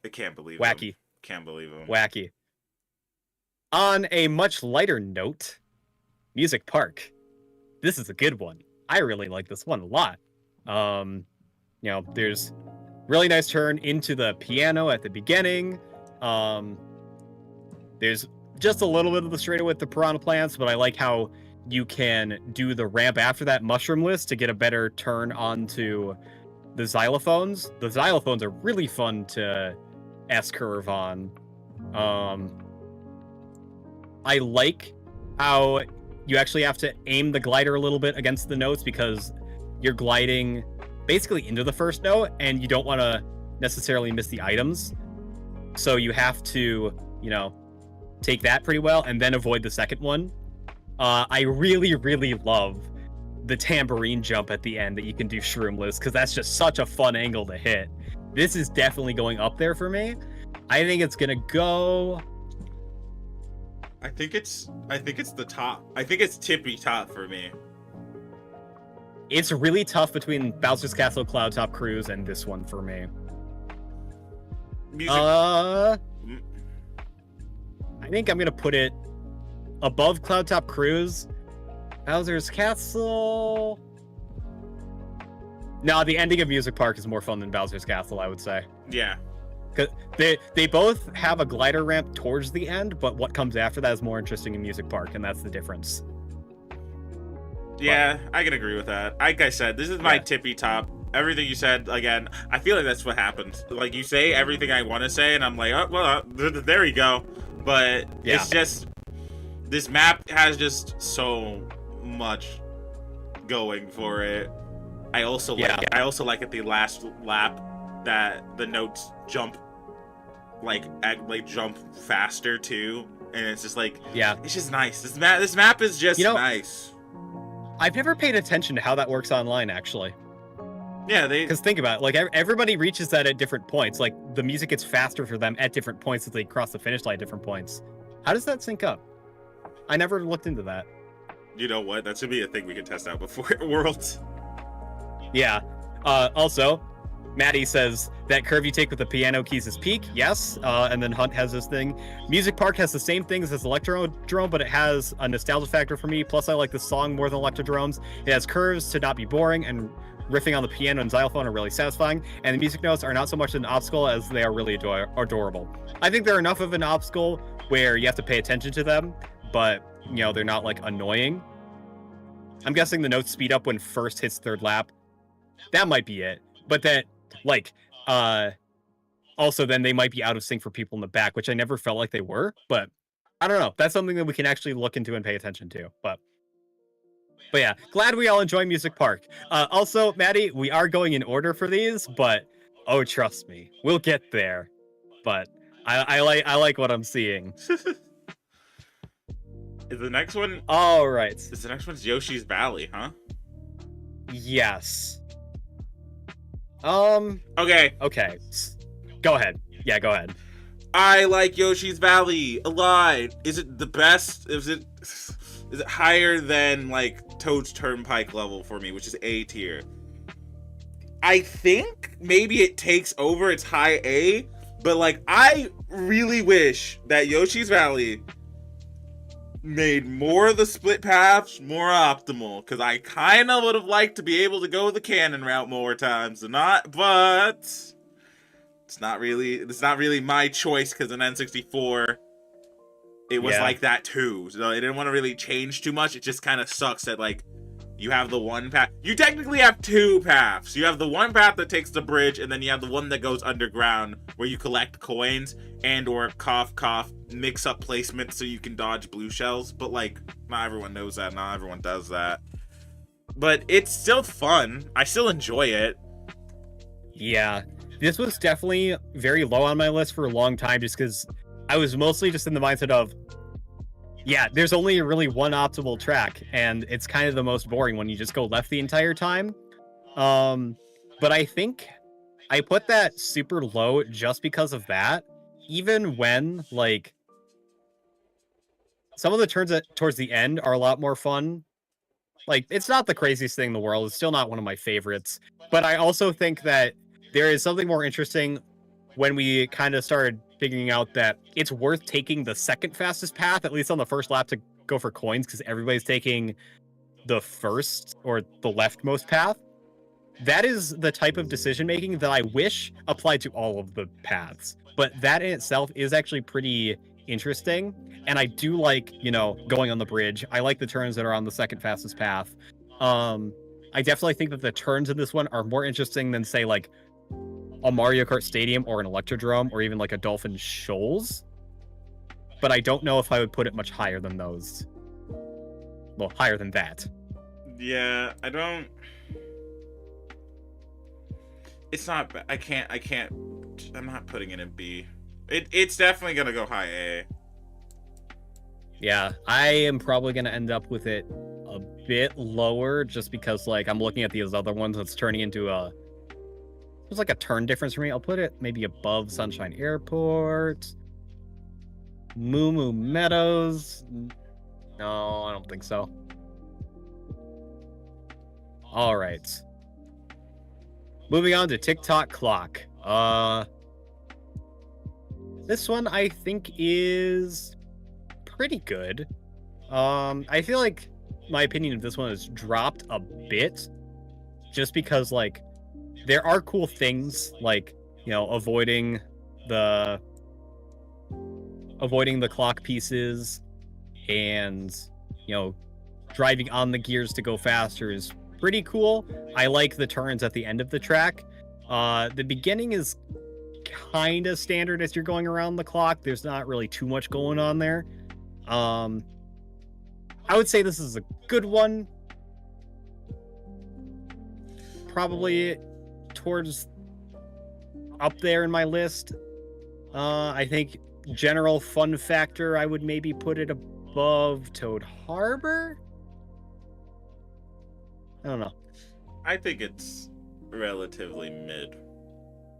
I can't believe wacky. Him. Can't believe him. Wacky. On a much lighter note, Music Park. This is a good one. I really like this one a lot. You know, there's really nice turn into the piano at the beginning. There's just a little bit of the straightaway with the piranha plants, but I like how you can do the ramp after that mushroom list to get a better turn onto the xylophones. The xylophones are really fun to S-curve on. I like how you actually have to aim the glider a little bit against the notes because you're gliding basically into the first note and you don't want to necessarily miss the items. So you have to, you know, take that pretty well and then avoid the second one. I really, really love the tambourine jump at the end that you can do shroomless because that's just such a fun angle to hit. This is definitely going up there for me. I think it's gonna go. I think it's the top. I think it's tippy top for me. It's really tough between Bowser's Castle, Cloud Top Cruise, and this one for me. Music. I think I'm gonna put it above Cloud Top Cruise. Bowser's Castle. No, the ending of Music Park is more fun than Bowser's Castle, I would say. Yeah. Cause they both have a glider ramp towards the end, but what comes after that is more interesting in Music Park, and that's the difference. Yeah, I can agree with that. Like I said, this is my tippy top. Everything you said, again, I feel like that's what happens. Like, you say everything I want to say, and I'm like, oh, well, there we go. But it's just, this map has just so much going for it. I also like at the last lap that the notes jump jump faster too, and it's just like, it's just nice. This map is just nice. I've never paid attention to how that works online, actually. Yeah, because think about it, like everybody reaches that at different points. Like the music gets faster for them at different points as they cross the finish line at different points. How does that sync up? I never looked into that. You know what? That should be a thing we can test out before Worlds. Yeah. Also, Maddie says that curve you take with the piano keys is peak. Yes. And then Hunt has this thing. Music Park has the same things as Electrodrome, but it has a nostalgia factor for me. Plus, I like the song more than Electrodromes. It has curves to not be boring, and riffing on the piano and xylophone are really satisfying. And the music notes are not so much an obstacle as they are really adorable. I think they're enough of an obstacle where you have to pay attention to them, but, you know, they're not, like, annoying. I'm guessing the notes speed up when first hits third lap. That might be it. But that, like, also then they might be out of sync for people in the back, which I never felt like they were, but I don't know. That's something that we can actually look into and pay attention to. But yeah, glad we all enjoy Music Park. Also, Maddie, we are going in order for these, but oh, trust me, we'll get there. But I like what I'm seeing. Is the next one? All right. Is the next one's Yoshi's Valley, huh? Yes. Okay. Okay. Go ahead. Yeah, go ahead. I like Yoshi's Valley a lot. Is it the best? Is it higher than like Toad's Turnpike level for me, which is A tier? I think maybe it takes over its high A, but like I really wish that Yoshi's Valley made more of the split paths more optimal, because I kind of would have liked to be able to go the canon route more times than not, but it's not really my choice, because in N64 it was like that too, so I didn't want to really change too much. It just kind of sucks that like you have the one path. You technically have two paths. You have the one path that takes the bridge, and then you have the one that goes underground where you collect coins and or cough mix up placement so you can dodge blue shells. But like, not everyone knows that. Not everyone does that. But it's still fun. I still enjoy it. Yeah. This was definitely very low on my list for a long time, just because I was mostly just in the mindset of, yeah, there's only really one optimal track, and it's kind of the most boring when you just go left the entire time. But I think I put that super low just because of that. Even when, like, some of the turns towards the end are a lot more fun. Like, it's not the craziest thing in the world. It's still not one of my favorites. But I also think that there is something more interesting when we kind of started figuring out that it's worth taking the second fastest path, at least on the first lap, to go for coins, because everybody's taking the first or the leftmost path. That is the type of decision making that I wish applied to all of the paths. But that in itself is actually pretty interesting. And I do like, going on the bridge. I like the turns that are on the second fastest path. I definitely think that the turns in this one are more interesting than, say, like a Mario Kart Stadium or an Electrodrome or even like a Dolphin Shoals. But I don't know if I would put it much higher than those. Well, higher than that. Yeah, I don't... It's not... I can't... I'm not putting it in B. It's definitely gonna go high A. Yeah, I am probably gonna end up with it a bit lower just because, like, I'm looking at these other ones that's turning into a... There's like a turn difference for me. I'll put it maybe above Sunshine Airport. Moo Moo Meadows. No, I don't think so. All right. Moving on to TikTok Clock. This one I think is pretty good. I feel like my opinion of this one has dropped a bit just because, like, there are cool things like, avoiding the clock pieces and, driving on the gears to go faster is pretty cool. I like the turns at the end of the track. The beginning is kind of standard as you're going around the clock. There's not really too much going on there. I would say this is a good one. Probably towards up there in my list. I think general fun factor, I would maybe put it above Toad Harbor. I don't know. I think it's relatively mid.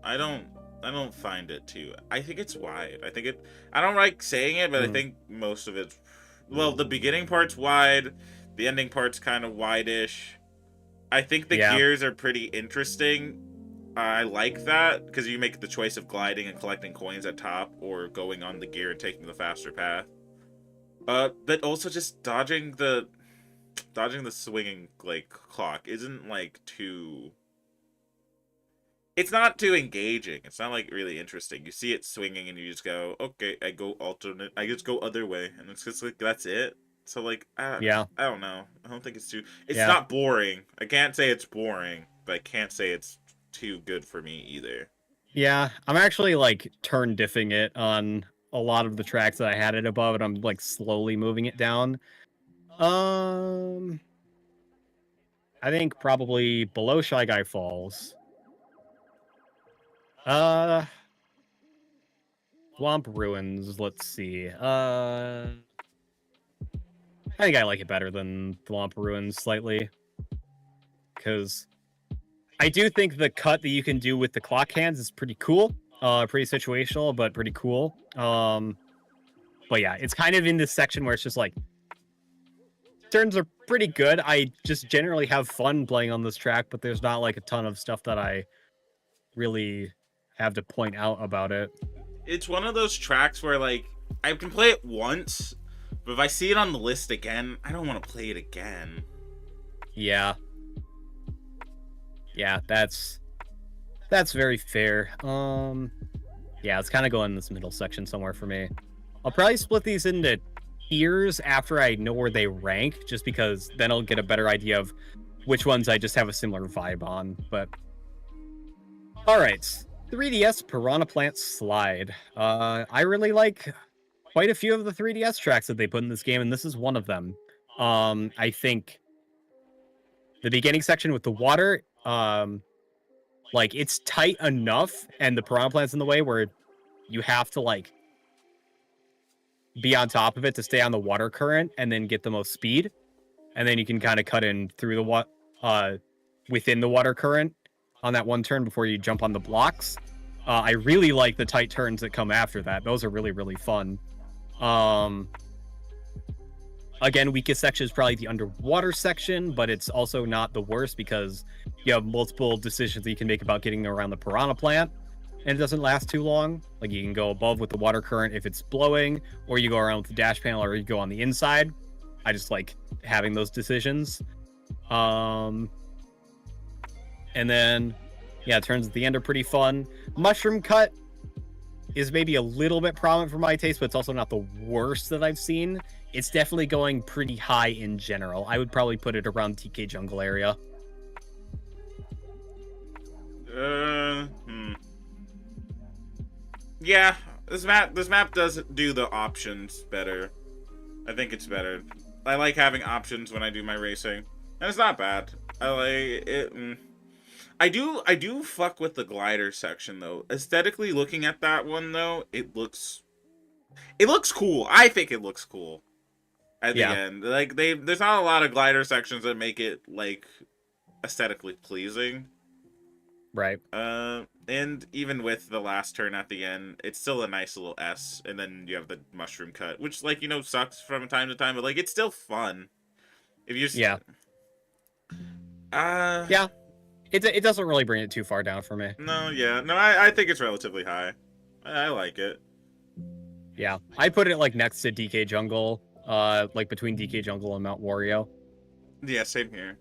I don't find it too. I think it's wide. I don't like saying it, but I think most of it, well, the beginning part's wide, the ending part's kind of wide-ish. I think the gears are pretty interesting. I like that because you make the choice of gliding and collecting coins at top or going on the gear and taking the faster path. But also just dodging the swinging, like, clock isn't, like, too... It's not too engaging. It's not, like, really interesting. You see it swinging and you just go, okay, I just go other way. And it's just like, that's it. So, like, I don't know. I don't think it's too... It's not boring. I can't say it's boring, but I can't say it's too good for me either. Yeah, I'm actually, like, turn diffing it on a lot of the tracks that I had it above, and I'm, like, slowly moving it down. I think probably below Shy Guy Falls. Swamp Ruins, let's see. I think I like it better than Swamp Ruins slightly. Because I do think the cut that you can do with the clock hands is pretty cool. Pretty situational, but pretty cool. But yeah, it's kind of in this section where it's just like, turns are pretty good. I just generally have fun playing on this track, but there's not like a ton of stuff that I really have to point out about it. It's one of those tracks where, like, I can play it once, but if I see it on the list again, I don't want to play it again. Yeah. Yeah, that's very fair. Yeah, it's kind of going in this middle section somewhere for me. I'll probably split these into tiers after I know where they rank, just because then I'll get a better idea of which ones I just have a similar vibe on. But all right, 3DS Piranha Plant Slide. I really like quite a few of the 3DS tracks that they put in this game, and this is one of them. I think the beginning section with the water, Like, it's tight enough, and the piranha plant's in the way where you have to, like, be on top of it to stay on the water current and then get the most speed. And then you can kind of cut in through the within the water current on that one turn before you jump on the blocks. I really like the tight turns that come after that. Those are really, really fun. Again, weakest section is probably the underwater section, but it's also not the worst because you have multiple decisions that you can make about getting around the piranha plant, and it doesn't last too long. Like, you can go above with the water current if it's blowing, or you go around with the dash panel, or you go on the inside. I just like having those decisions. And then, yeah, turns at the end are pretty fun. Mushroom cut is maybe a little bit prominent for my taste, but it's also not the worst that I've seen. It's definitely going pretty high in general. I would probably put it around TK Jungle area. Yeah, this map does do the options better. I think it's better. I like having options when I do my racing, and it's not bad. I like it. I do fuck with the glider section though. Aesthetically, looking at that one though, it looks cool. I think it looks cool. At the end, like there's not a lot of glider sections that make it like aesthetically pleasing. Right. And even with the last turn at the end, it's still a nice little S, and then you have the mushroom cut, which, like, you know, sucks from time to time, but like it's still fun. If you yeah, it doesn't really bring it too far down for me. No, I think it's relatively high. I like it. Yeah, I put it like next to DK Jungle, like between DK Jungle and Mount Wario. Yeah, same here.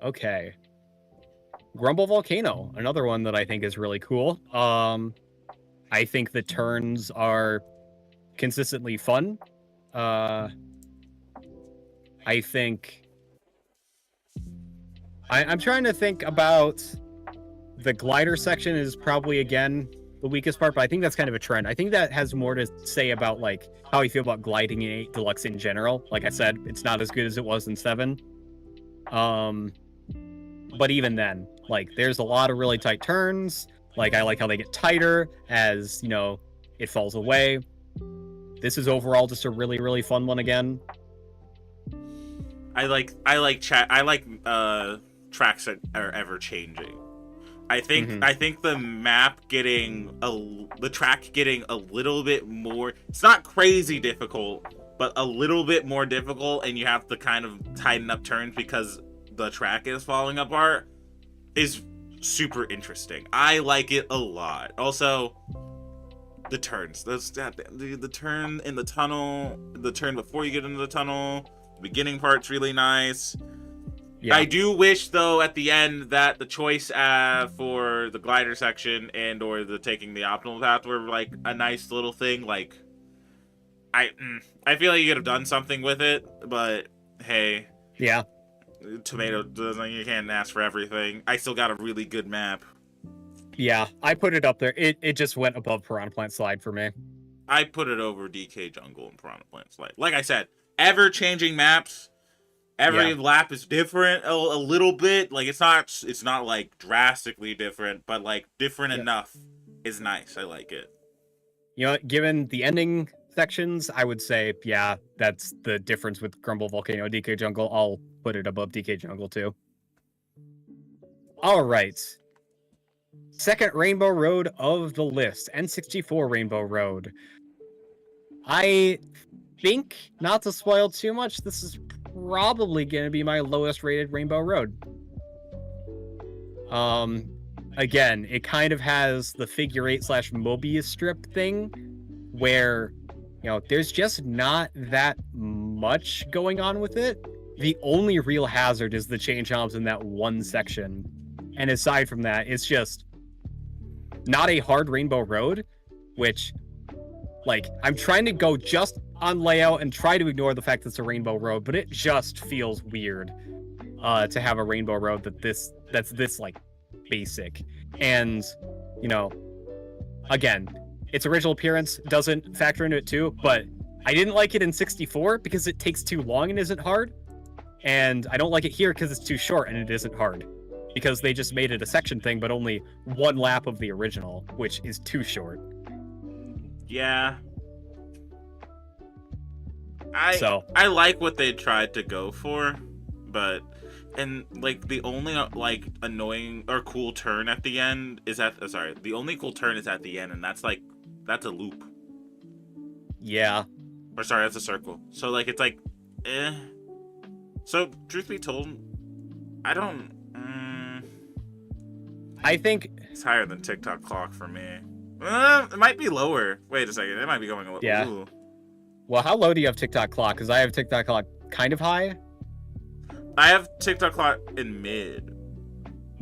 Okay. Grumble Volcano, another one that I think is really cool. I think the turns are consistently fun. I think I'm trying to think about the glider section is probably again the weakest part, but I think that's kind of a trend. I think that has more to say about like how you feel about gliding in 8 Deluxe in general. Like I said, it's not as good as it was in 7. But even then, like, there's a lot of really tight turns. Like, I like how they get tighter as, you know, it falls away. This is overall just a really, really fun one again. I like tracks that are ever changing. I think the map getting the track getting a little bit more, it's not crazy difficult, but a little bit more difficult, and you have to kind of tighten up turns because the track is falling apart, is super interesting. I like it a lot. Also, the turns, the turn in the tunnel, the turn before you get into the tunnel, the beginning part's really nice. Yeah. I do wish though at the end that the choice for the glider section and or the taking the optimal path were like a nice little thing. Like I feel like you could have done something with it, but hey, yeah. Tomato doesn't. You can't ask for everything. I still got a really good map. Yeah, I put it up there. It just went above Piranha Plant Slide for me. I put it over DK Jungle and Piranha Plant Slide. Like I said, ever-changing maps. Every lap is different a little bit. Like it's not like drastically different, but like different enough is nice. I like it. You know, given the ending sections, I would say, yeah, that's the difference with Grumble Volcano DK Jungle. I'll put it above DK Jungle too. All right. Second Rainbow Road of the list, N64 Rainbow Road. I think, not to spoil too much, this is probably going to be my lowest rated Rainbow Road. Again, it kind of has the figure 8 / Mobius strip thing where, you know, there's just not that much going on with it. The only real hazard is the change jumps in that one section. And aside from that, it's just not a hard Rainbow Road, which, like, I'm trying to go just on layout and try to ignore the fact that it's a Rainbow Road, but it just feels weird to have a Rainbow Road that's this, like, basic. And, you know, again, its original appearance doesn't factor into it too, but I didn't like it in 64 because it takes too long and isn't hard. And I don't like it here because it's too short and it isn't hard. because they just made it a section thing, but only one lap of the original, which is too short. Yeah. I like what they tried to go for, but like the only like annoying or cool turn at the end is the only cool turn is at the end, and that's a loop. Yeah. Or sorry, that's a circle. So like it's like, eh. So truth be told, I don't. I think it's higher than TikTok clock for me. It might be lower. Wait a second, it might be going a little. Yeah. Ooh. Well, how low do you have TikTok clock? Because I have TikTok clock kind of high. I have TikTok clock in mid.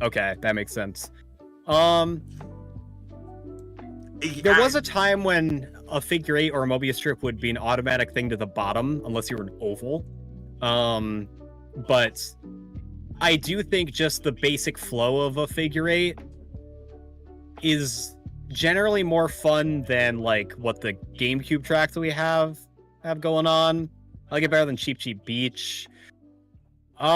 Okay, that makes sense. There was a time when a figure 8 or a Mobius strip would be an automatic thing to the bottom, unless you were an oval. But I do think just the basic flow of a figure 8 is generally more fun than like what the GameCube tracks that we have going on. I like it better than Cheap Cheap Beach. You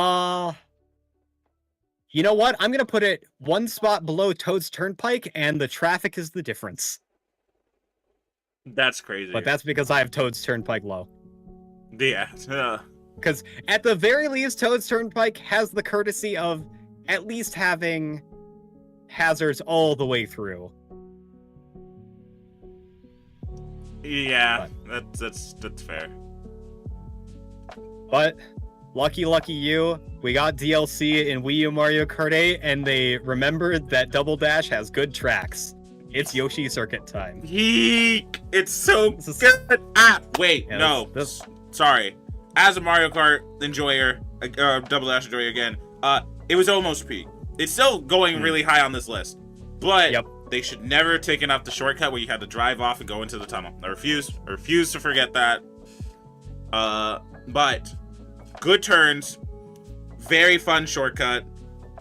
know what? I'm gonna put it one spot below Toad's Turnpike, and the traffic is the difference. That's crazy. But that's because I have Toad's Turnpike low. Yeah. Because at the very least, Toad's Turnpike has the courtesy of at least having hazards all the way through. Yeah, that's fair. But lucky you, we got DLC in Wii U Mario Kart 8, and they remembered that Double Dash has good tracks. It's Yoshi Circuit time. Yeek! It's so good. Wait, yeah, no. Sorry. As a Mario Kart enjoyer, Double Dash enjoyer again, it was almost peak. It's still going really high on this list, but they should never have taken off the shortcut where you had to drive off and go into the tunnel. I refuse to forget that. But good turns, very fun shortcut.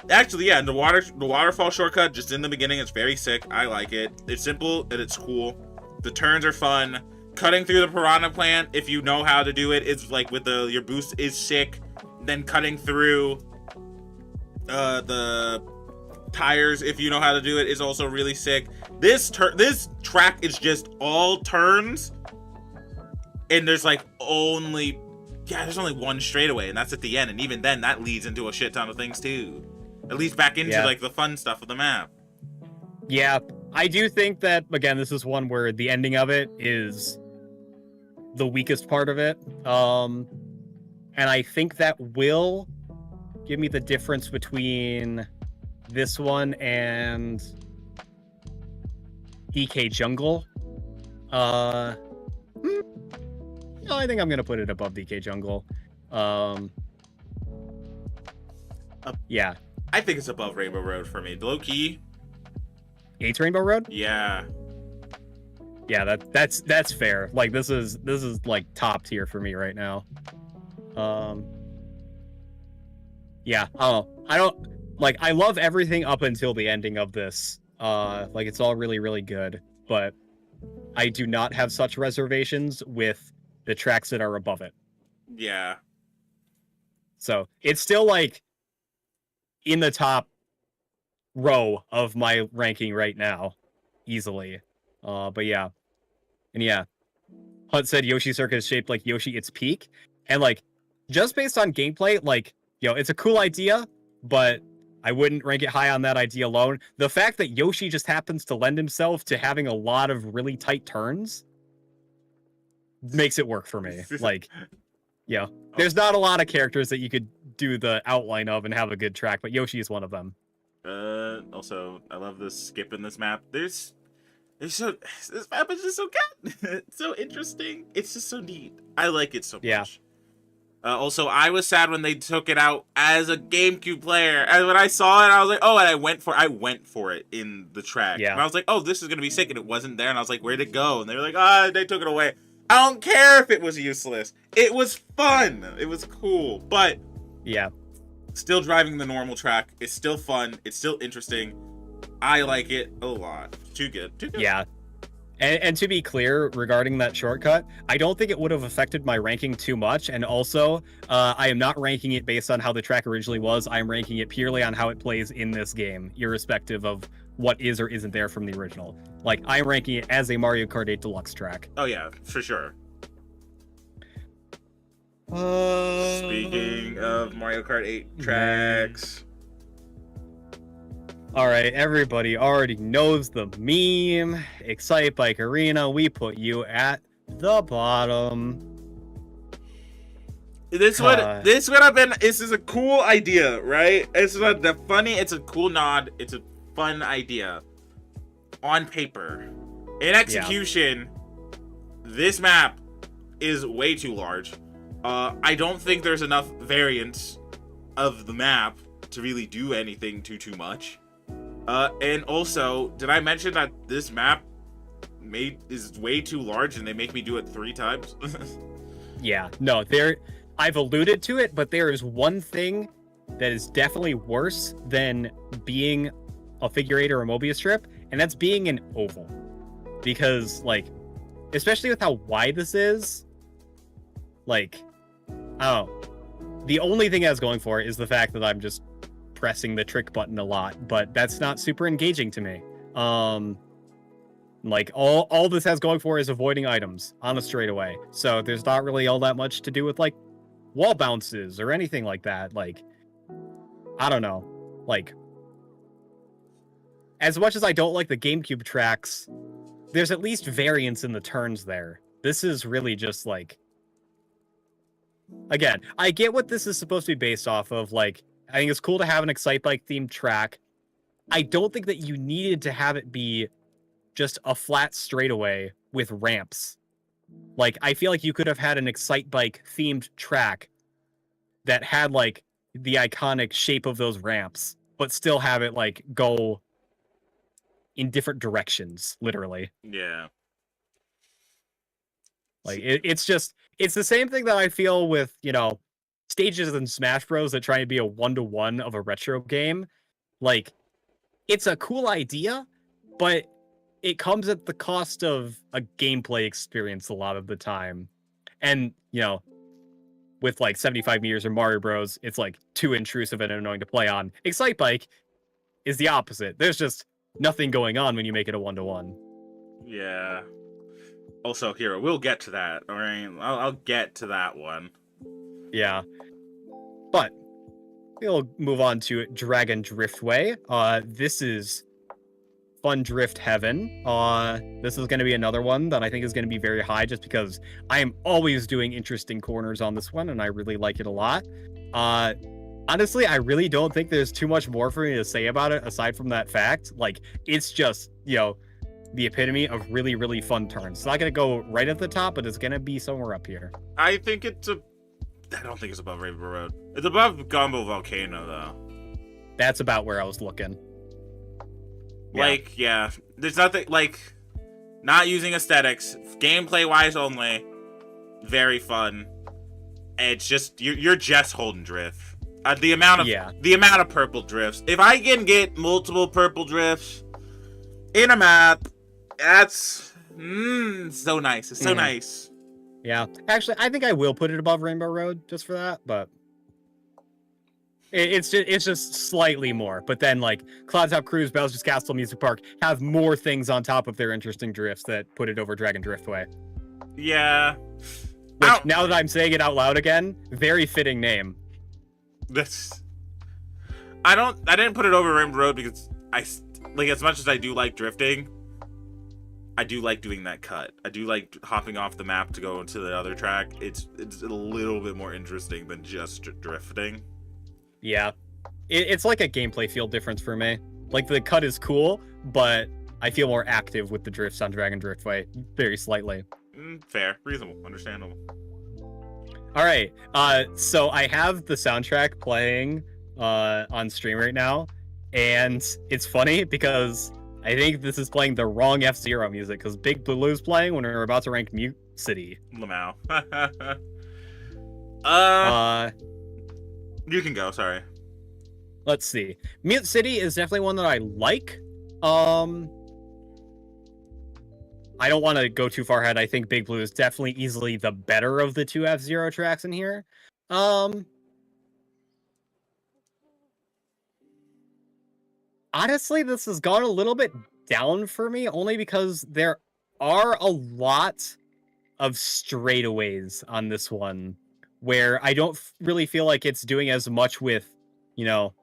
Actually, yeah, the waterfall shortcut just in the beginning is very sick. I like it. It's simple and it's cool. The turns are fun. Cutting through the piranha plant, if you know how to do it, is like with your boost is sick. Then cutting through the tires, if you know how to do it, is also really sick. This track is just all turns, and there's only one straightaway, and that's at the end. And even then, that leads into a shit ton of things too. It leads back into the fun stuff of the map. Yeah, I do think that again, this is one where the ending of it is the weakest part of it. And I think that will give me the difference between this one and DK Jungle. No, I think I'm gonna put it above DK Jungle. Yeah. I think it's above Rainbow Road for me. Low key. 8's Rainbow Road? Yeah. Yeah, that's fair. Like this is like top tier for me right now. Yeah, I love everything up until the ending of this. Like it's all really, really good, but I do not have such reservations with the tracks that are above it. Yeah. So it's still like in the top row of my ranking right now, easily. But yeah. And yeah, Hunt said Yoshi Circuit is shaped like Yoshi its peak. And like, just based on gameplay, like, it's a cool idea, but I wouldn't rank it high on that idea alone. The fact that Yoshi just happens to lend himself to having a lot of really tight turns makes it work for me. Like, there's not a lot of characters that you could do the outline of and have a good track, but Yoshi is one of them. Also, I love this skip in this map. This map is just so good. It's so interesting. It's just so neat. I like it so much. Also, I was sad when they took it out as a GameCube player. And when I saw it, I was like, oh, and I went for it in the track. Yeah. And I was like, oh, this is going to be sick. And it wasn't there. And I was like, where'd it go? And they were like, they took it away. I don't care if it was useless. It was fun. It was cool. But yeah, still driving the normal track. It's still fun. It's still interesting. I like it a lot. Too good. Yeah. And to be clear regarding that shortcut, I don't think it would have affected my ranking too much. And also, I am not ranking it based on how the track originally was. I'm ranking it purely on how it plays in this game, irrespective of what is or isn't there from the original. Like, I'm ranking it as a Mario Kart 8 Deluxe track. Oh yeah, for sure. Speaking of Mario Kart 8 tracks. All right, everybody already knows the meme. Excite Bike Arena, we put you at the bottom. This would have been. This is a cool idea, right? It's a cool nod. It's a fun idea on paper. In execution, this map is way too large. I don't think there's enough variance of the map to really do anything too much. And also, did I mention that this map is way too large and they make me do it 3 times? Yeah, no, I've alluded to it, but there is one thing that is definitely worse than being a figure 8 or a Mobius strip, and that's being an oval. Because, like, especially with how wide this is, like, I don't know. The only thing that's going for it is the fact that I'm just pressing the trick button a lot, but that's not super engaging to me. Like, all this has going for is avoiding items on a straightaway. So there's not really all that much to do with, like, wall bounces or anything like that. Like, I don't know. Like, as much as I don't like the GameCube tracks, there's at least variance in the turns there. This is really just, like... Again, I get what this is supposed to be based off of. Like, I think it's cool to have an Excite Bike themed track. I don't think that you needed to have it be just a flat straightaway with ramps. Like, I feel like you could have had an Excite Bike themed track that had, like, the iconic shape of those ramps, but still have it, like, go in different directions, literally. Yeah. Like, it's the same thing that I feel with, you know, stages in Smash Bros. That try to be a 1-to-1 of a retro game. Like, it's a cool idea, but it comes at the cost of a gameplay experience a lot of the time. And, you know, with like 75 meters or Mario Bros, it's like too intrusive and annoying to play on. Excite Bike is the opposite. There's just nothing going on when you make it a 1-to-1. Yeah. Also, Hero, we'll get to that. All right, I'll get to that one. Yeah. But we'll move on to Dragon Driftway. This is fun drift heaven. This is going to be another one that I think is going to be very high just because I am always doing interesting corners on this one and I really like it a lot. Honestly, I really don't think there's too much more for me to say about it aside from that fact. Like, it's just, you know, the epitome of really, really fun turns. It's not going to go right at the top, but it's going to be somewhere up here. I think I don't think it's above Rainbow Road. It's above Gombo Volcano, though. That's about where I was looking. Like, yeah. There's nothing, like, not using aesthetics, gameplay-wise only, very fun. It's just, you're just holding drift. The amount of purple drifts. If I can get multiple purple drifts in a map, that's so nice. It's so nice. Yeah. Actually, I think I will put it above Rainbow Road just for that, but it's just slightly more. But then, like, Cloud Top Cruise, Bowser's Castle, Music Park have more things on top of their interesting drifts that put it over Dragon Driftway. Yeah. Which, now that I'm saying it out loud again, very fitting name. I didn't put it over Rainbow Road because like, as much as I do like drifting, I do like doing that cut. I do like hopping off the map to go into the other track. It's a little bit more interesting than just drifting. Yeah. It's like a gameplay feel difference for me. Like, the cut is cool, but I feel more active with the drifts on Dragon Driftway, very slightly. Fair. Reasonable. Understandable. All right. So I have the soundtrack playing on stream right now, and it's funny because I think this is playing the wrong F-Zero music because Big Blue's playing when we're about to rank Mute City. Lamau. You can go, sorry. Let's see. Mute City is definitely one that I like. I don't want to go too far ahead. I think Big Blue is definitely easily the better of the two F-Zero tracks in here. Honestly, this has gone a little bit down for me, only because there are a lot of straightaways on this one, where I don't really feel like it's doing as much with, you know,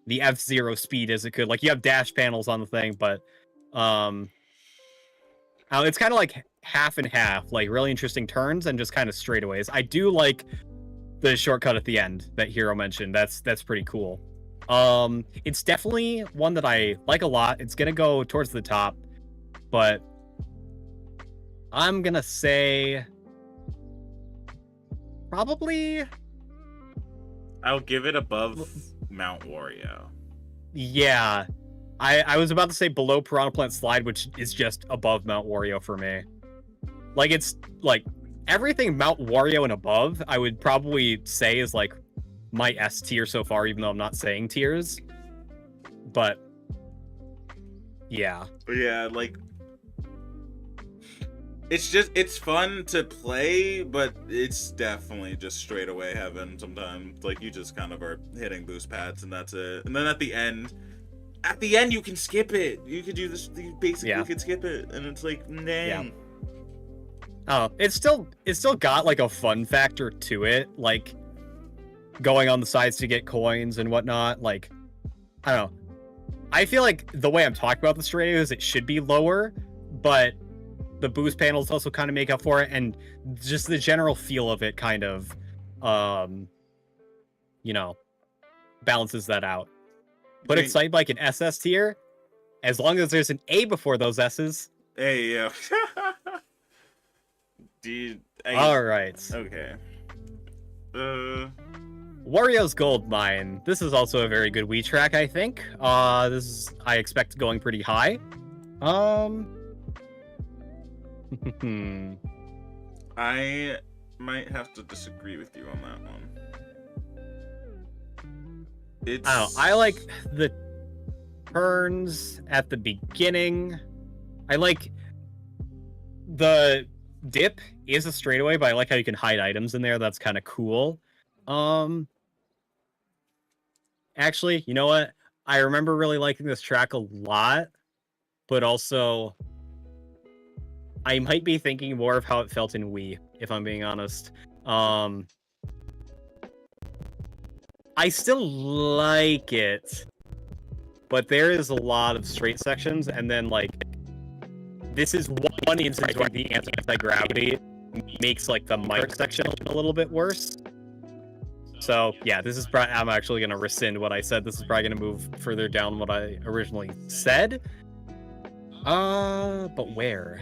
the F-Zero speed as it could. Like, you have dash panels on the thing, but it's kind of like half and half, like really interesting turns and just kind of straightaways. I do like the shortcut at the end that Hero mentioned. That's pretty cool. It's definitely one that I like a lot. It's gonna go towards the top, but I'm gonna say probably I'll give it above Mount Wario. Yeah. I was about to say below Piranha Plant Slide, which is just above Mount Wario for me. Like, it's like everything Mount Wario and above, I would probably say is like my S tier so far, even though I'm not saying tiers. But yeah. Yeah, like it's fun to play, but it's definitely just straight away heaven sometimes. Like, you just kind of are hitting boost pads and that's it. And then at the end you can skip it. You could do this, you basically could skip it, and it's like, dang. Yeah. Oh, it's still got like a fun factor to it, like going on the sides to get coins and whatnot. Like, I don't know. I feel like the way I'm talking about the straight is it should be lower, but the boost panels also kind of make up for it, and just the general feel of it kind of, you know, balances that out. Put it side like an SS tier, as long as there's an A before those S's. Hey, yeah. Dude. All right. Okay. Wario's Gold Mine. This is also a very good Wii track, I think. This is, I expect, going pretty high. I might have to disagree with you on that one. It's... I don't know. I like the turns at the beginning. I like the dip is a straightaway, but I like how you can hide items in there. That's kind of cool. Actually, you know what? I remember really liking this track a lot, but also I might be thinking more of how it felt in Wii, if I'm being honest. I still like it, but there is a lot of straight sections, and then, like, this is one instance where the anti-gravity makes, like, the minor section a little bit worse. So, yeah, this is probably, I'm actually going to rescind what I said. This is probably going to move further down what I originally said. But where?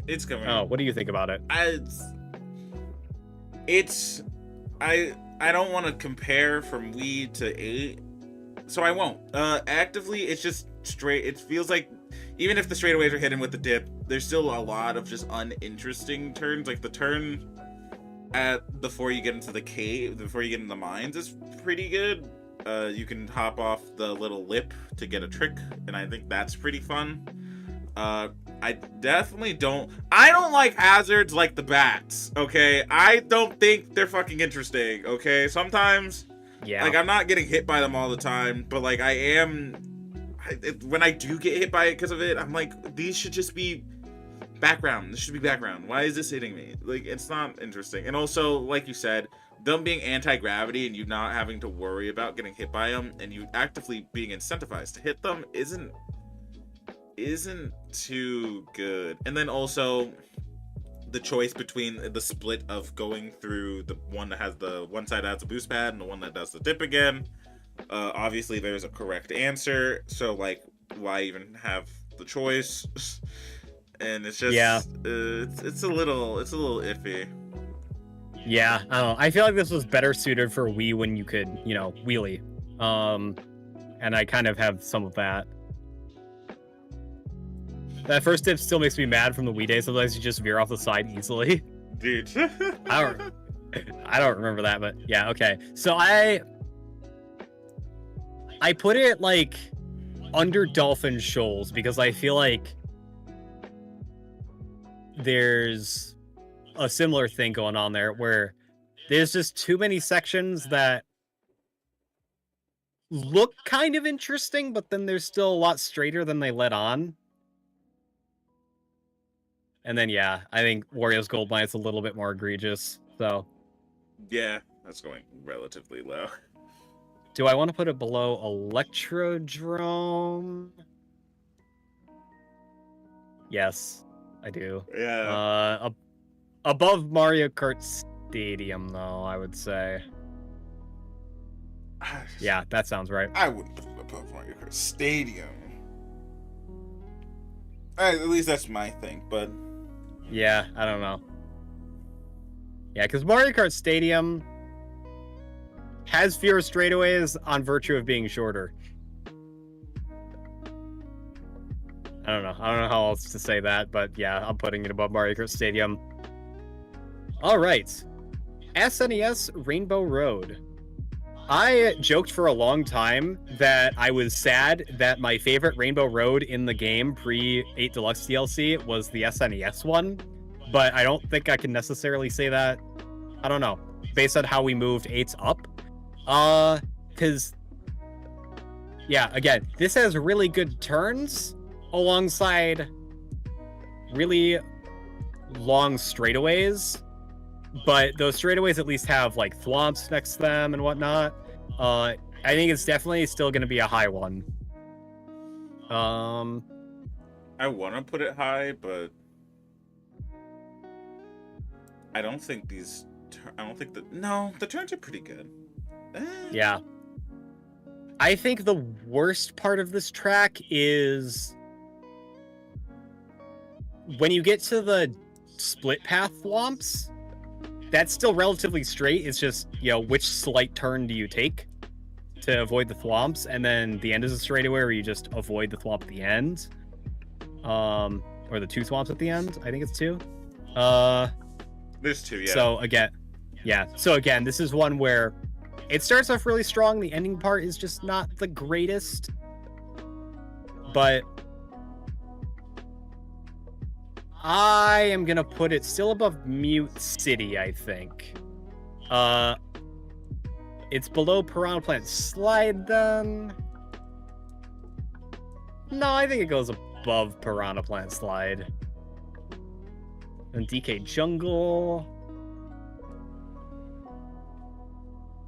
It's coming. Oh, what do you think about it? I don't want to compare from Wii to 8, so I won't. Actively, it's just straight. It feels like even if the straightaways are hidden with the dip, there's still a lot of just uninteresting turns. Like the turn before you get into the cave, before you get into the mines, is pretty good. You can hop off the little lip to get a trick, and I think that's pretty fun. I definitely don't like hazards like the bats, okay? I don't think they're fucking interesting, okay? Sometimes, like, I'm not getting hit by them all the time, but, like, when I do get hit by it because of it, I'm like, these should just be background. This should be background. Why is this hitting me? Like, it's not interesting. And also, like you said, them being anti-gravity and you not having to worry about getting hit by them and you actively being incentivized to hit them isn't too good. And then also the choice between the split of going through the one that has the one side that has a boost pad and the one that does the dip again. Obviously there's a correct answer, so like why even have the choice? And it's just it's a little iffy. Yeah, I don't know. I feel like this was better suited for Wii when you could, you know, wheelie. And I kind of have some of that. That first tip still makes me mad from the Wii days. Sometimes you just veer off the side easily. Dude. I don't remember that, but yeah, okay. So I I put it like under Dolphin Shoals because I feel like there's a similar thing going on there where there's just too many sections that look kind of interesting, but then they're still a lot straighter than they let on. And then, yeah, I think Wario's Gold Mine is a little bit more egregious. So, Yeah, that's going relatively low. do I want to put it below Electrodrome? Yes, I do. Yeah. Above Mario Kart Stadium, though, I would say. Yeah, that sounds right. I wouldn't put it above Mario Kart Stadium. At least that's my thing, but... Yeah, I don't know. Yeah, because Mario Kart Stadium has fewer straightaways on virtue of being shorter. I don't know how else to say that, but yeah, I'm putting it above Mario Kart Stadium. All right. SNES Rainbow Road. I joked for a long time that I was sad that my favorite Rainbow Road in the game pre-8 Deluxe DLC was the SNES one, but I don't think I can necessarily say that. I don't know, based on how we moved 8s up. Because, yeah, again, this has really good turns alongside really long straightaways, but those straightaways at least have like thwomps next to them and whatnot. I think it's definitely still going to be a high one. I want to put it high, but I don't think these. No, the turns are pretty good. Yeah. I think the worst part of this track is when you get to the split path thwomps. That's still relatively straight. It's just, which slight turn do you take to avoid the thwomps? And then the end is a straightaway where you just avoid the thwomp at the end. Or the 2 thwomps at the end. I think it's 2. There's 2, yeah. So again, this is one where it starts off really strong. The ending part is just not the greatest. But I am going to put it still above Mute City, I think. It's below Piranha Plant Slide, then. No, I think it goes above Piranha Plant Slide. And DK Jungle.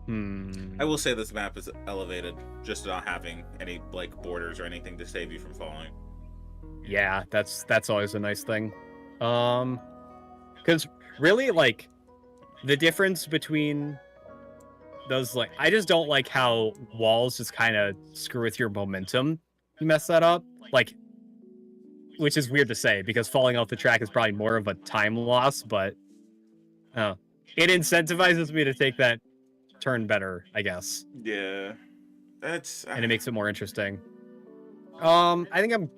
I will say this map is elevated, just not having any borders or anything to save you from falling. Yeah, that's always a nice thing. Because really, the difference between those, I just don't like how walls just kind of screw with your momentum. You mess that up, which is weird to say because falling off the track is probably more of a time loss, but it incentivizes me to take that turn better, I guess. Yeah, and it makes it more interesting. I think I'm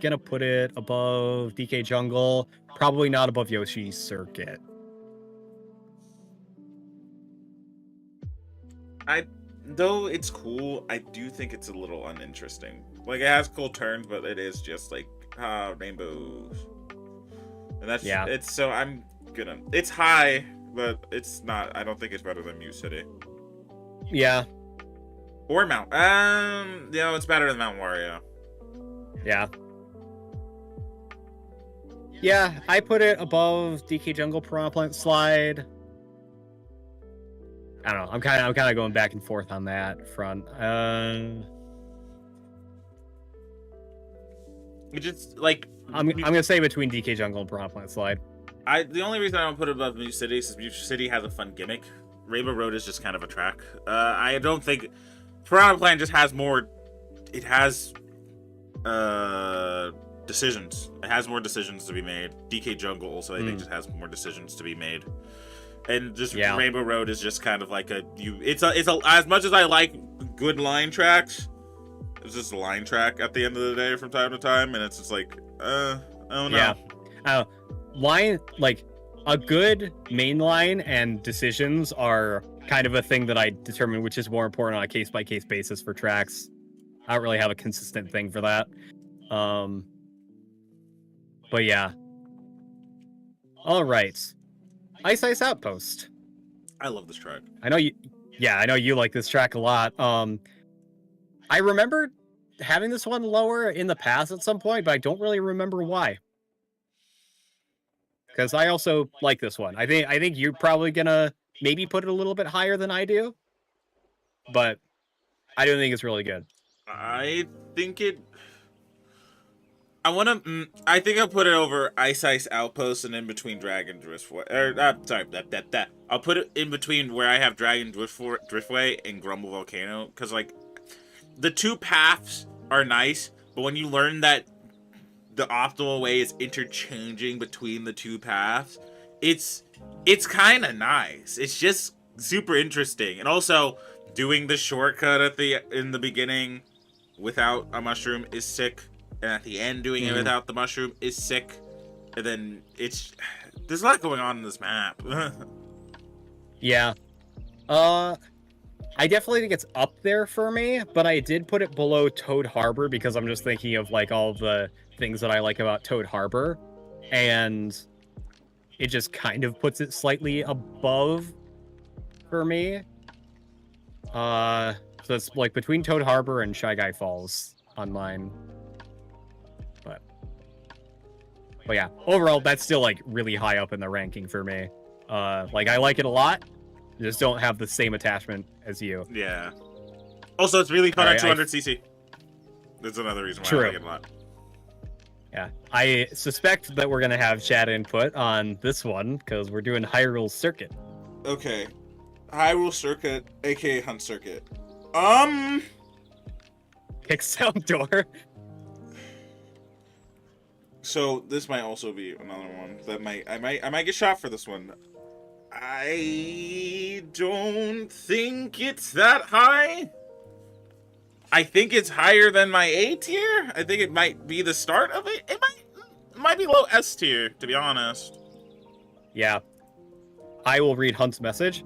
gonna put it above DK Jungle, probably not above Yoshi's Circuit. Though it's cool, I do think it's a little uninteresting. It has cool turns, but it is just rainbows. And that's it's high, but it's not. I don't think it's better than Mute City. Yeah. Or Mount. It's better than Mount Wario. Yeah. Yeah, I put it above DK Jungle Piranha Plant Slide. I don't know. I'm kind of going back and forth on that front. It just I'm gonna say between DK Jungle and Piranha Plant Slide. The only reason I don't put it above Mute City is Mute City has a fun gimmick. Rainbow Road is just kind of a track. I don't think Piranha Plant just has more. It has decisions. It has more decisions to be made. DK Jungle also I think just has more decisions to be made. And just Rainbow Road is just kind of it's as much as I like good line tracks, it's just a line track at the end of the day from time to time, and it's just I don't know. Line a good main line and decisions are kind of a thing that I determine which is more important on a case-by-case basis for tracks. I don't really have a consistent thing for that. But yeah. All right. Ice Ice Outpost. I love this track. I know you like this track a lot. I remember having this one lower in the past at some point, but I don't really remember why. Because I also like this one. I think you're probably gonna maybe put it a little bit higher than I do, but I don't think it's really good. I think it. I think I'll put it over Ice Ice Outpost and in between Dragon Driftway. I'll put it in between where I have Dragon Driftway and Grumble Volcano, because like the two paths are nice, but when you learn that the optimal way is interchanging between the two paths, it's kind of nice. It's just super interesting, and also doing the shortcut in the beginning without a mushroom is sick. And at the end, doing it without the mushroom is sick. And then there's a lot going on in this map. Yeah. I definitely think it's up there for me, but I did put it below Toad Harbor because I'm just thinking of like all the things that I like about Toad Harbor. And it just kind of puts it slightly above for me. So it's like between Toad Harbor and Shy Guy Falls on mine. But yeah, overall, that's still like really high up in the ranking for me. Like I like it a lot, just don't have the same attachment as you. Yeah. Also, it's really fun at 200cc. That's another reason why I like it a lot. Yeah, I suspect that we're gonna have chat input on this one because we're doing Hyrule Circuit. Okay, Hyrule Circuit, aka Hunt Circuit. Kick Sound Door. So this might also be another one that I might get shot for this one. I don't think it's that high. I think it's higher than my A tier. I think it might be the start of it. It might be low S tier, to be honest. Yeah. I will read Hunt's message.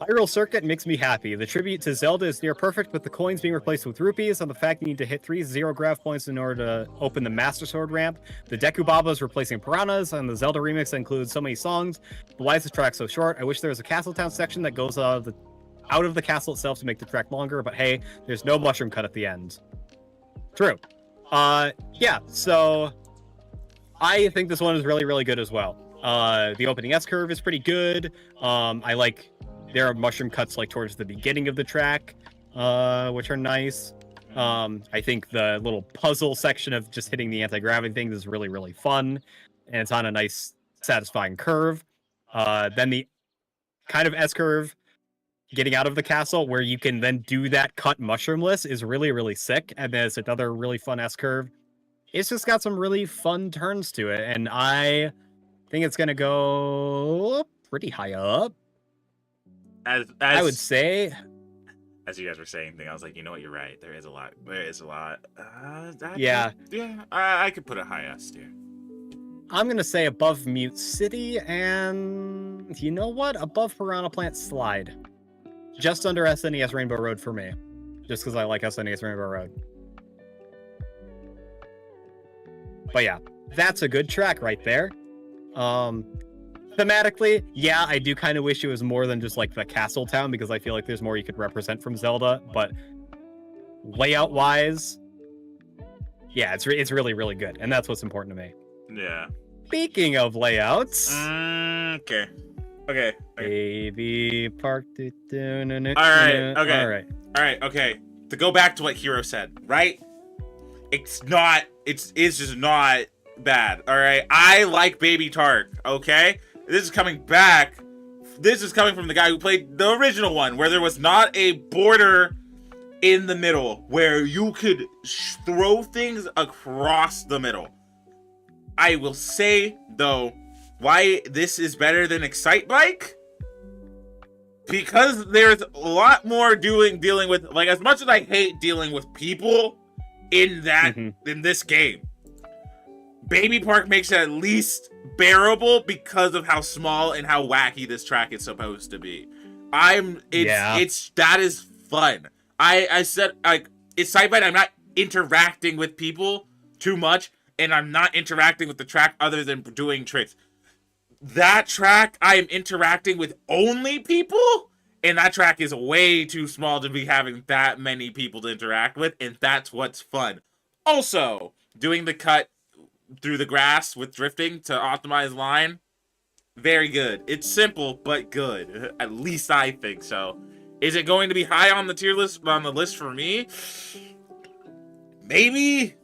Hyrule Circuit makes me happy. The tribute to Zelda is near perfect, with the coins being replaced with rupees, and the fact you need to hit 3 0 graph points in order to open the Master Sword ramp. The Deku Babas replacing piranhas, and the Zelda remix includes so many songs. But why is the track so short? I wish there was a Castle Town section that goes out of the castle itself to make the track longer, but hey, there's no mushroom cut at the end. True. Yeah, so I think this one is really, really good as well. The opening S curve is pretty good. I like there are mushroom cuts like towards the beginning of the track, which are nice. I think the little puzzle section of just hitting the anti-gravity things is really, really fun. And it's on a nice, satisfying curve. Then the kind of S curve getting out of the castle where you can then do that cut mushroomless is really, really sick. And there's another really fun S curve. It's just got some really fun turns to it. And I think it's going to go pretty high up. As I would say, as you guys were saying, I was like, you know what, you're right. There is a lot. Yeah. I could put a high S tier. I'm gonna say above Mute City, and you know what? Above Piranha Plant Slide, just under SNES Rainbow Road for me, just because I like SNES Rainbow Road. But yeah, that's a good track right there. Thematically, yeah, I do kind of wish it was more than just like the Castle Town, because I feel like there's more you could represent from Zelda, but layout-wise, yeah, it's really, really good, and that's what's important to me. Yeah. Speaking of layouts... Okay. Baby Park... Alright, okay. To go back to what Hero said, right? It's just not bad, alright? I like Baby Tark, okay? This is coming back. This is coming from the guy who played the original one, where there was not a border in the middle, where you could throw things across the middle. I will say, though, why this is better than Excite Bike? Because there's a lot more dealing with, like, as much as I hate dealing with people in this game, Baby Park makes it at least bearable because of how small and how wacky this track is supposed to be. That is fun. I said, like, it's side-by-side. I'm not interacting with people too much, and I'm not interacting with the track other than doing tricks. That track, I am interacting with only people, and that track is way too small to be having that many people to interact with, and that's what's fun. Also, doing the cut through the grass with drifting to optimize line, very good. It's simple, but good. At least I think so. Is it going to be high on the tier list, on the list for me? Maybe.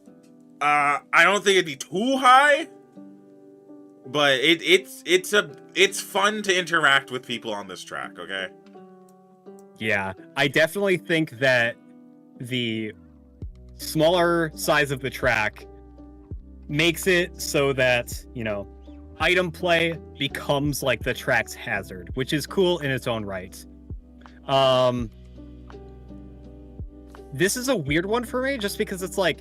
I don't think it'd be too high, but it's fun to interact with people on this track, okay? Yeah, I definitely think that the smaller size of the track makes it so that, you know, item play becomes like the track's hazard, which is cool in its own right. This is a weird one for me just because it's like,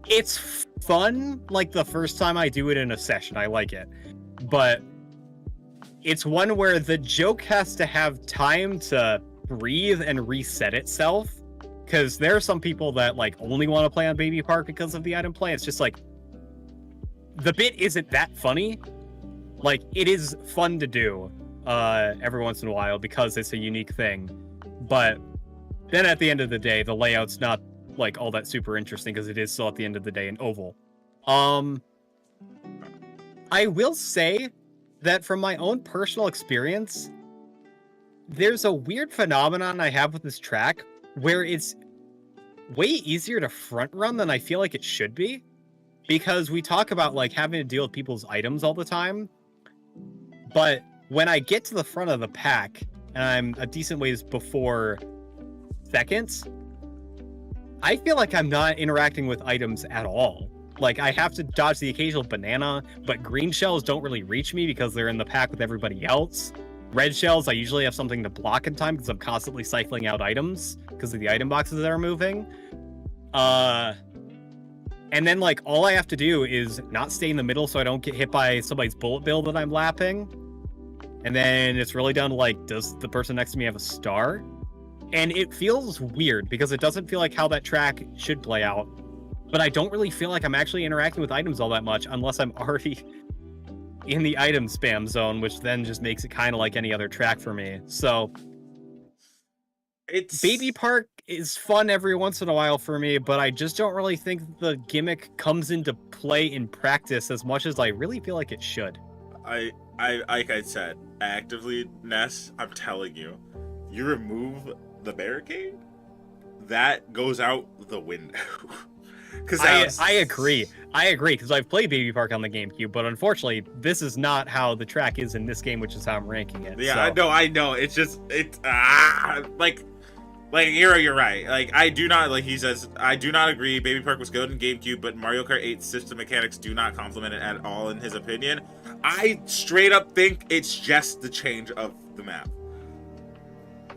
it's fun like the first time I do it in a session. I like it. But it's one where the joke has to have time to breathe and reset itself. Because there are some people that like only want to play on Baby Park because of the item play. It's just like, the bit isn't that funny. Like, it is fun to do every once in a while because it's a unique thing. But then at the end of the day, the layout's not like all that super interesting because it is still at the end of the day an oval. I will say that from my own personal experience, there's a weird phenomenon I have with this track where it's way easier to front run than I feel like it should be, because we talk about like having to deal with people's items all the time. But when I get to the front of the pack and I'm a decent ways before seconds, I feel like I'm not interacting with items at all. Like, I have to dodge the occasional banana, but green shells don't really reach me because they're in the pack with everybody else. Red shells, I usually have something to block in time because I'm constantly cycling out items because of the item boxes that are moving. And then, like, all I have to do is not stay in the middle so I don't get hit by somebody's bullet bill that I'm lapping. And then it's really down to, like, does the person next to me have a star? And it feels weird because it doesn't feel like how that track should play out. But I don't really feel like I'm actually interacting with items all that much unless I'm already in the item spam zone, which then just makes it kind of like any other track for me. So Baby Park is fun every once in a while for me, but I just don't really think the gimmick comes into play in practice as much as I really feel like it should. Like I said, actively, Ness, I'm telling you, you remove the barricade, that goes out the window. I agree because I've played Baby Park on the GameCube, but unfortunately this is not how the track is in this game, which is how I'm ranking it. Yeah, so. I know it's just like Hero, you're right. Like, I do not, like he says, I do not agree. Baby Park was good in GameCube, but Mario Kart 8 system mechanics do not complement it at all in his opinion. I straight up think it's just the change of the map.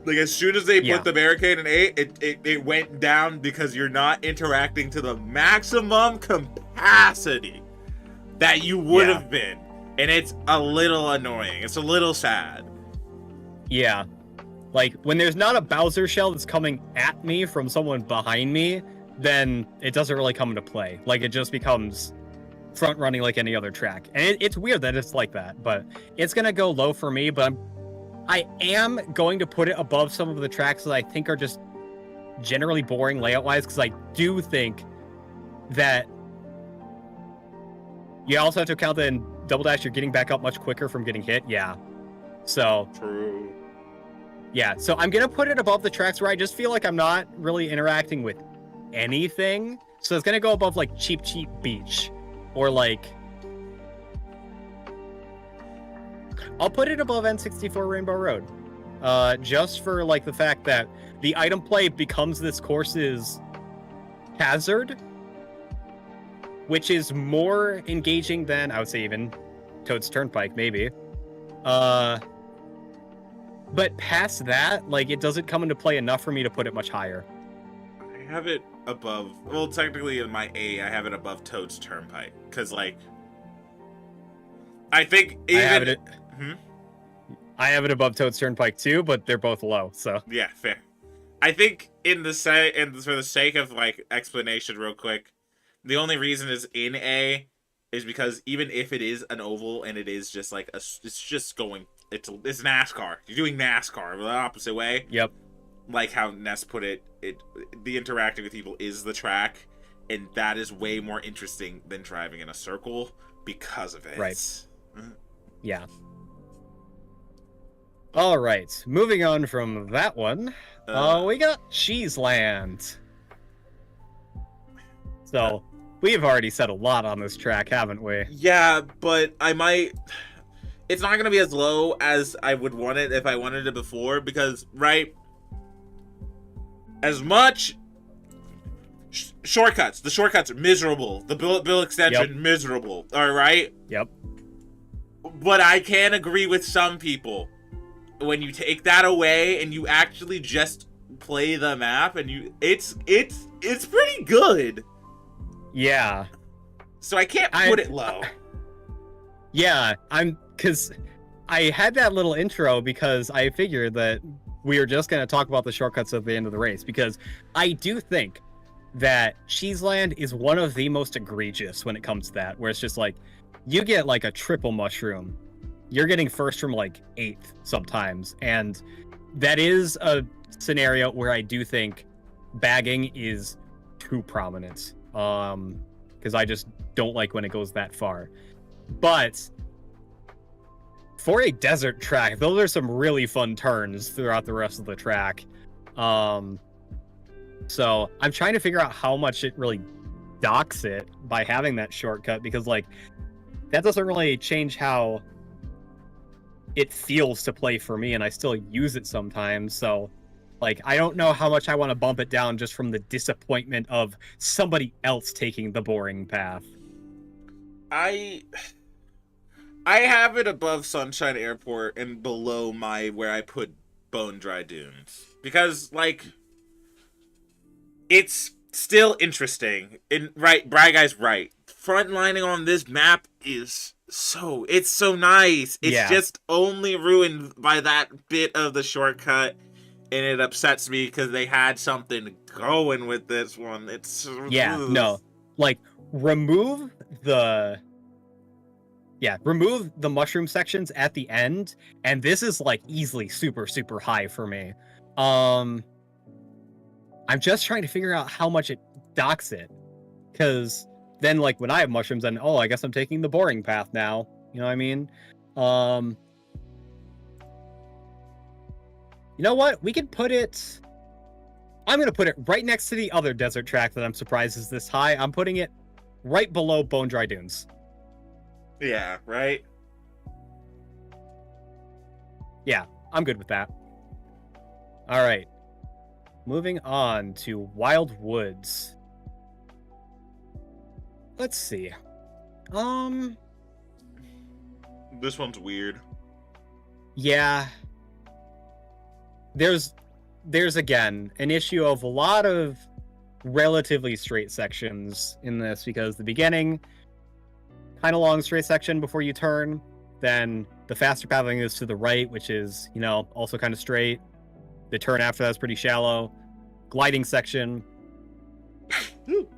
Like, as soon as they put the barricade in 8, it went down because you're not interacting to the maximum capacity that you would have been. And it's a little annoying. It's a little sad. Yeah. Like, when there's not a Bowser shell that's coming at me from someone behind me, then it doesn't really come into play. Like, it just becomes front running like any other track. And it's weird that it's like that, but it's going to go low for me, but I am going to put it above some of the tracks that I think are just generally boring layout-wise, because I do think that you also have to account that in Double Dash you're getting back up much quicker from getting hit. Yeah. So... True. Yeah, so I'm going to put it above the tracks where I just feel like I'm not really interacting with anything. So it's going to go above, like, Cheap Cheap Beach. Or, like... I'll put it above N64 Rainbow Road. Just for, like, the fact that the item play becomes this course's hazard, which is more engaging than, I would say, even Toad's Turnpike, maybe. But past that, like, it doesn't come into play enough for me to put it much higher. I have it above... Well, technically in my A, I have it above Toad's Turnpike. Because, like... I think even... I have it above Toad's Turnpike too, but they're both low, so. Yeah, fair. I think for the sake of like explanation, real quick, the only reason is in A is because even if it is an oval and it is just like it's just going, it's NASCAR. You're doing NASCAR the opposite way. Yep. Like how Ness put it, the interacting with people is the track, and that is way more interesting than driving in a circle because of it. Right. Yeah. All right, moving on from that one, we got Cheeseland. So, we've already said a lot on this track, haven't we? Yeah, but it's not going to be as low as I would want it if I wanted it before, because, right, as much... Shortcuts. The shortcuts are miserable. The bill extension, miserable. Alright? Yep. But I can agree with some people. When you take that away and you actually just play the map and it's pretty good. Yeah. So I can't put it low. Yeah, because I had that little intro because I figured that we were just going to talk about the shortcuts at the end of the race, because I do think that Cheeseland is one of the most egregious when it comes to that, where it's just like, you get like a triple mushroom. You're getting first from like 8th sometimes. And that is a scenario where I do think bagging is too prominent. Because I just don't like when it goes that far. But for a desert track, those are some really fun turns throughout the rest of the track. So I'm trying to figure out how much it really docks it by having that shortcut, because like that doesn't really change how it feels to play for me, and I still use it sometimes. So like, I don't know how much I want to bump it down just from the disappointment of somebody else taking the boring path. I have it above Sunshine Airport and below where I put Bone Dry Dunes, because like it's still interesting. And right, Bry Guy's right. Frontlining on this map is so nice. It's just only ruined by that bit of the shortcut, and it upsets me because they had something going with this one. No, like remove the mushroom sections at the end, and this is like easily super high for me. I'm just trying to figure out how much it docks it, because then like when I have mushrooms, then I guess I'm taking the boring path now. You know what I mean? You know what? We can put it... I'm going to put it right next to the other desert track that I'm surprised is this high. I'm putting it right below Bone Dry Dunes. Yeah, right? Yeah, I'm good with that. All right. Moving on to Wild Woods. Let's see. This one's weird. Yeah. There's again an issue of a lot of relatively straight sections in this, because the beginning, kind of long straight section before you turn, then the faster pathing is to the right, which is, also kind of straight. The turn after that's pretty shallow. Gliding section.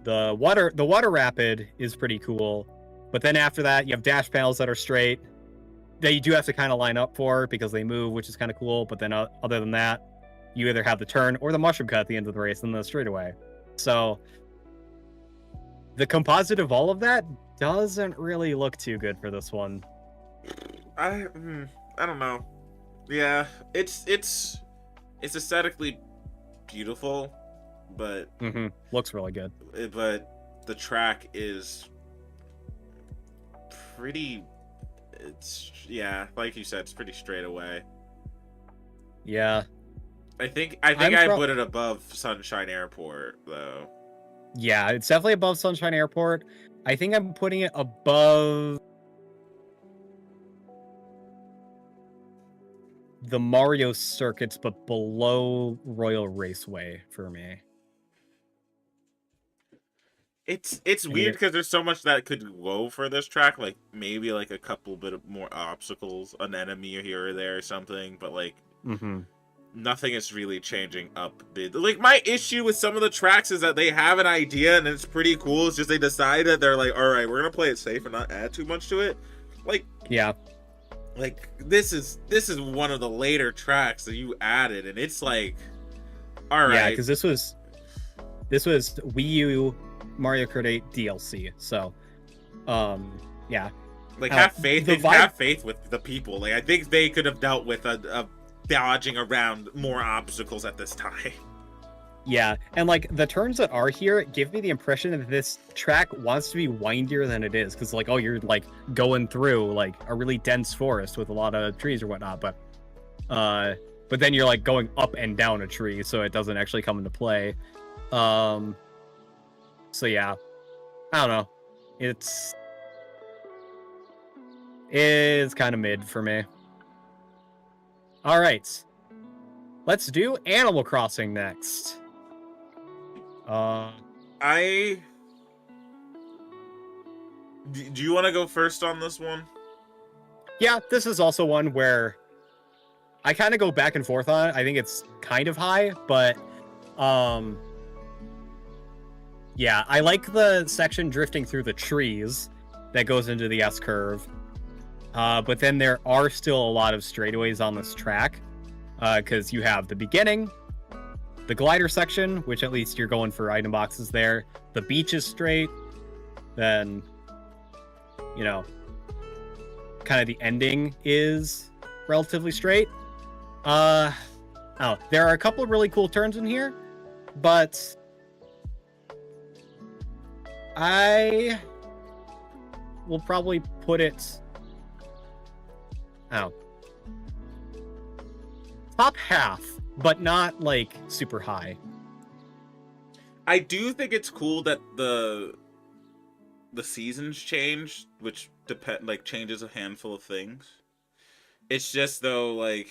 The water rapid is pretty cool, but then after that you have dash panels that are straight that you do have to kind of line up for because they move, which is kind of cool. But then other than that, you either have the turn or the mushroom cut at the end of the race and the straightaway. So the composite of all of that doesn't really look too good for this one. I don't know. Yeah, it's aesthetically beautiful, but looks really good. But the track is pretty. Like you said, it's pretty straight away. Yeah. I think I put it above Sunshine Airport though. Yeah, it's definitely above Sunshine Airport. I think I'm putting it above the Mario circuits, but below Royal Raceway for me. It's And weird you, because there's so much that could go for this track. Like maybe like a couple bit of more obstacles, an enemy here or there or something. But like mm-hmm. nothing is really changing up. Like my issue with some of the tracks is that they have an idea and it's pretty cool. It's just they decide that they're like, all right, we're gonna play it safe and not add too much to it. Like Yeah. Like this is one of the later tracks that you added, and it's like, all right, Yeah, because this was Wii U Mario Kart 8 DLC. So, yeah. like The vibe, have faith with the people. Like I think they could have dealt with a dodging around more obstacles at this time. yeah, and like the turns that are here give me the impression that this track wants to be windier than it is, because like, oh, you're like going through like a really dense forest with a lot of trees or whatnot, but then you're like going up and down a tree, so it doesn't actually come into play. So yeah, I don't know. It's kind of mid for me. All right, let's do Animal Crossing next. I do you want to go first on this one? Yeah, this is also one where I kind of go back and forth on it. I think it's kind of high, but yeah, I like the section drifting through the trees that goes into the S curve. But then there are still a lot of straightaways on this track, because you have the beginning, the glider section, which at least you're going for item boxes there. The beach is straight. Then, you know, kind of the ending is relatively straight. Oh, there are a couple of really cool turns in here, but I will probably put it top half, but not like super high. I do think it's cool that the seasons change, which changes a handful of things. It's just though like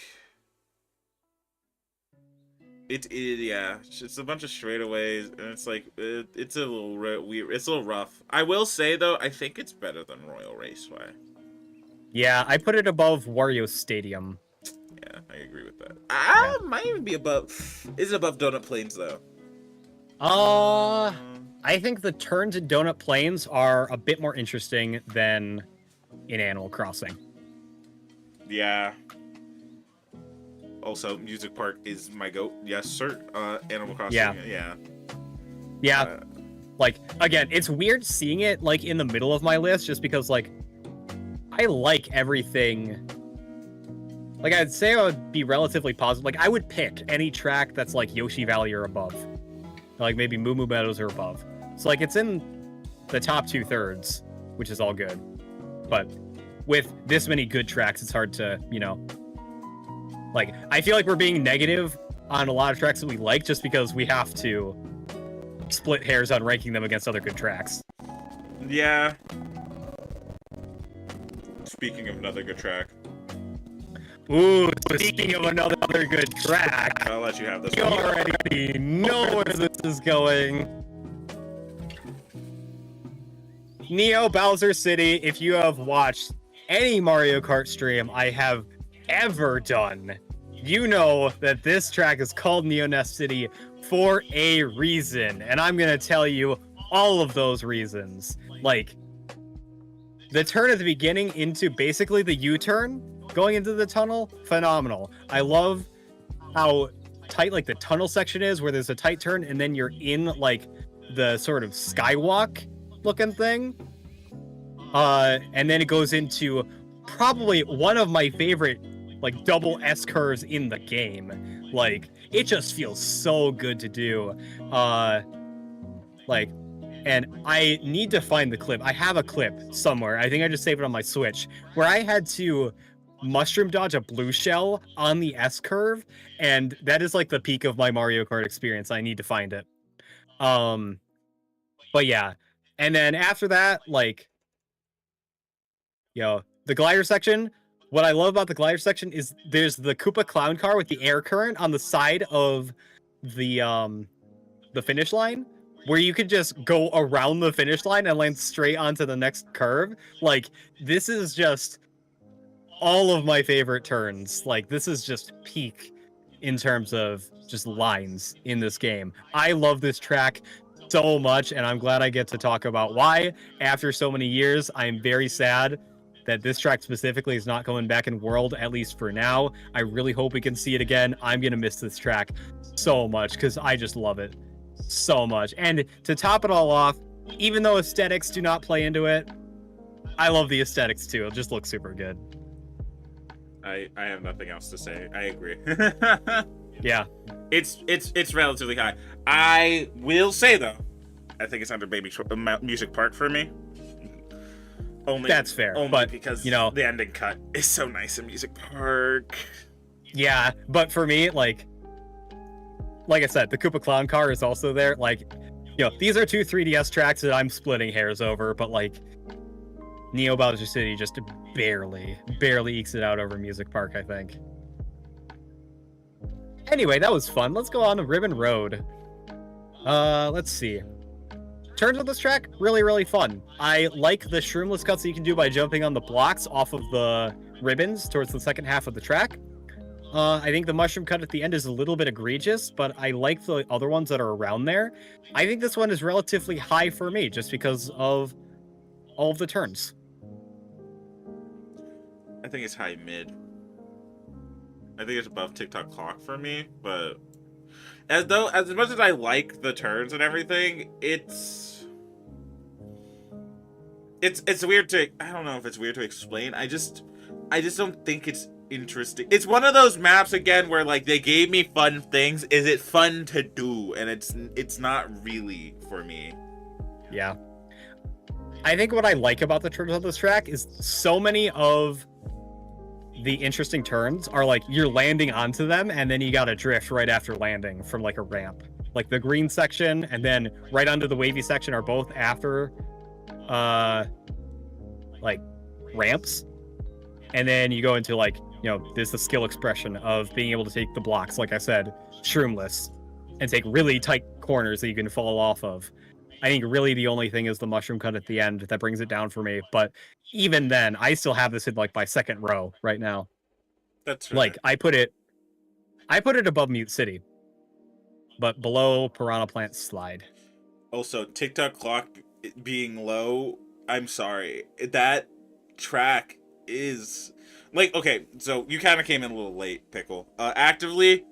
yeah, it's just a bunch of straightaways, and it's like it's a little weird. It's a little rough. I will say though, I think it's better than Royal Raceway. Yeah, I put it above Wario Stadium. Yeah, I agree with that. Might even be above. Is it above Donut Plains though? I think the turns in Donut Plains are a bit more interesting than in Animal Crossing. Yeah. Also, Music Park is my goat. Yes, sir. Animal Crossing. Yeah. Like, again, it's weird seeing it like in the middle of my list, just because like I like everything. Like, I'd say I would be relatively positive. Like, I would pick any track that's like Yoshi Valley or above. Like maybe Moo Moo Meadows or above. So like it's in the top 2/3, which is all good. But with this many good tracks, it's hard to, you know, like, I feel like we're being negative on a lot of tracks that we like just because we have to split hairs on ranking them against other good tracks. Yeah. Speaking of another good track. Ooh, speaking of another good track, I'll let you have this you one. already know where this is going. Neo Bowser City, if you have watched any Mario Kart stream I have ever done, you know that this track is called Neo Nest City for a reason, and I'm gonna tell you all of those reasons. Like, the turn at the beginning into basically the U-turn going into the tunnel, phenomenal. I love how tight like the tunnel section is, where there's a tight turn and then you're in like the sort of skywalk looking thing. And then it goes into probably one of my favorite like double S curves in the game. Like, it just feels so good to do. Like, and I need to find the clip. I have a clip somewhere. I think I just saved it on my Switch, where I had to mushroom dodge a blue shell on the S curve, and that is like the peak of my Mario Kart experience. I need to find it. But yeah. And then after that, like, the glider section. What I love about the glider section is there's the Koopa clown car with the air current on the side of the finish line. where you could just go around the finish line and land straight onto the next curve. Like, this is just all of my favorite turns. Like, this is just peak in terms of just lines in this game. I love this track so much, and I'm glad I get to talk about why. After so many years, I'm very sad that this track specifically is not coming back in World, at least for now. I really hope we can see it again. I'm going to miss this track so much because I just love it so much. And to top it all off, even though aesthetics do not play into it, I love the aesthetics too. It just looks super good. I have nothing else to say. I agree. Yeah. It's relatively high. I will say though, I think it's under Music Park for me. Only that's fair, only but because you know the ending cut is so nice in Music Park. Yeah, but for me, like I said, the Koopa Clown car is also there. Like, you know, these are two 3DS tracks that I'm splitting hairs over, but like Neo Bowser City just barely ekes it out over Music Park, I think. Anyway, that was fun. Let's go on to Ribbon Road. Let's see. Turns on this track, really fun. I like the shroomless cuts that you can do by jumping on the blocks off of the ribbons towards the second half of the track. I think the mushroom cut at the end is a little bit egregious, but I like the other ones that are around there. I think this one is relatively high for me just because of all of the turns. I think it's high mid. I think it's above TikTok clock for me, but as much as I like the turns and everything, it's weird to, I don't know if it's weird to explain. I just don't think it's interesting. It's one of those maps again where like they gave me fun things. Is it fun to do? And it's not really for me. Yeah. I think what I like about the turns on this track is so many of the interesting turns are like you're landing onto them and then you gotta drift right after landing from like a ramp. Like the green section and then right onto the wavy section are both after like ramps. And then you go into like, you know, there's the skill expression of being able to take the blocks, like I said, shroomless, and take really tight corners that you can fall off of. I think really the only thing is the mushroom cut at the end that brings it down for me. But even then, I still have this in like my second row right now. That's right. Like I put it above Mute City, but below Piranha Plant Slide. Also, TikTok clock being low, I'm sorry. That track is like, okay, so you kind of came in a little late, Pickle. Actively,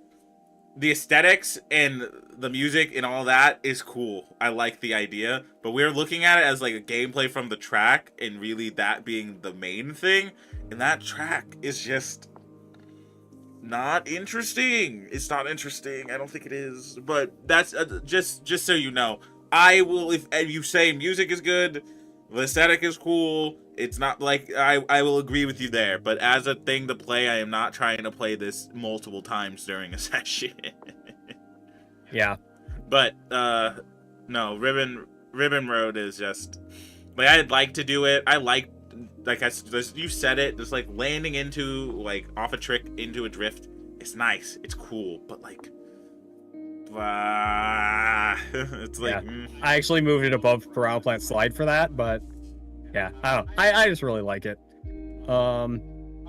the aesthetics and the music and all that is cool. I like the idea, but we're looking at it as like a gameplay from the track and really that being the main thing. And that track is just not interesting. It's not interesting. I don't think it is. But that's just so you know. I will, if you say music is good, the aesthetic is cool, it's not like I will agree with you there. But as a thing to play, I am not trying to play this multiple times during a session. Yeah. But no, Ribbon Road is just like I'd like to do it. I like you said it, just like landing into like off a trick into a drift. It's nice. It's cool, but like it's like yeah. I actually moved it above Piranha Plant Slide for that, but yeah, I don't know. I just really like it. All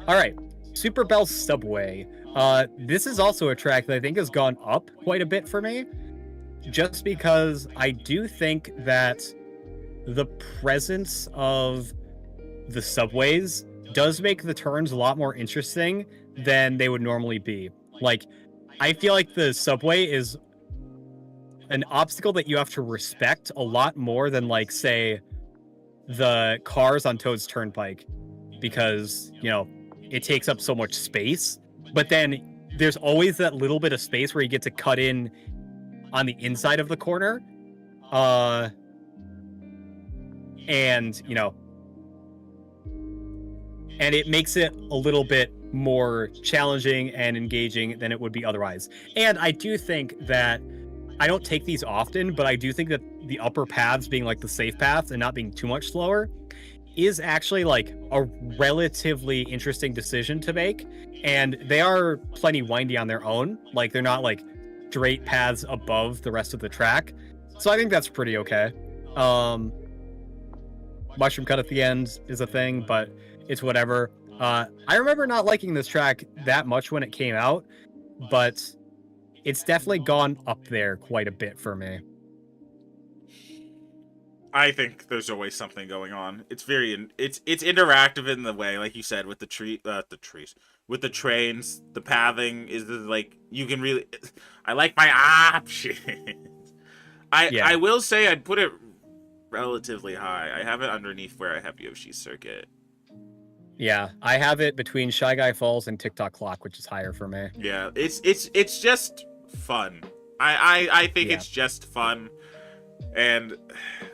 right, Super Bell Subway. This is also a track that I think has gone up quite a bit for me, just because I do think that the presence of the subways does make the turns a lot more interesting than they would normally be. Like, I feel like the subway is an obstacle that you have to respect a lot more than, like, say, the cars on Toad's Turnpike, because, you know, it takes up so much space. But then there's always that little bit of space where you get to cut in on the inside of the corner. And, you know, and it makes it a little bit more challenging and engaging than it would be otherwise. And I do think that I don't take these often, but I do think that the upper paths being like the safe paths and not being too much slower is actually like a relatively interesting decision to make. And they are plenty windy on their own. Like they're not like straight paths above the rest of the track. So I think that's pretty okay. Um, Mushroom cut at the end is a thing, but it's whatever. I remember not liking this track that much when it came out, but it's definitely gone up there quite a bit for me. I think there's always something going on. It's it's interactive in the way, like you said, with the trees, with the trains. The pathing is like you can really. I like my options. I will say I'd put it relatively high. I have it underneath where I have Yoshi's Circuit. Yeah, I have it between Shy Guy Falls and TikTok Clock, which is higher for me. Yeah, it's just fun. I think it's just fun. And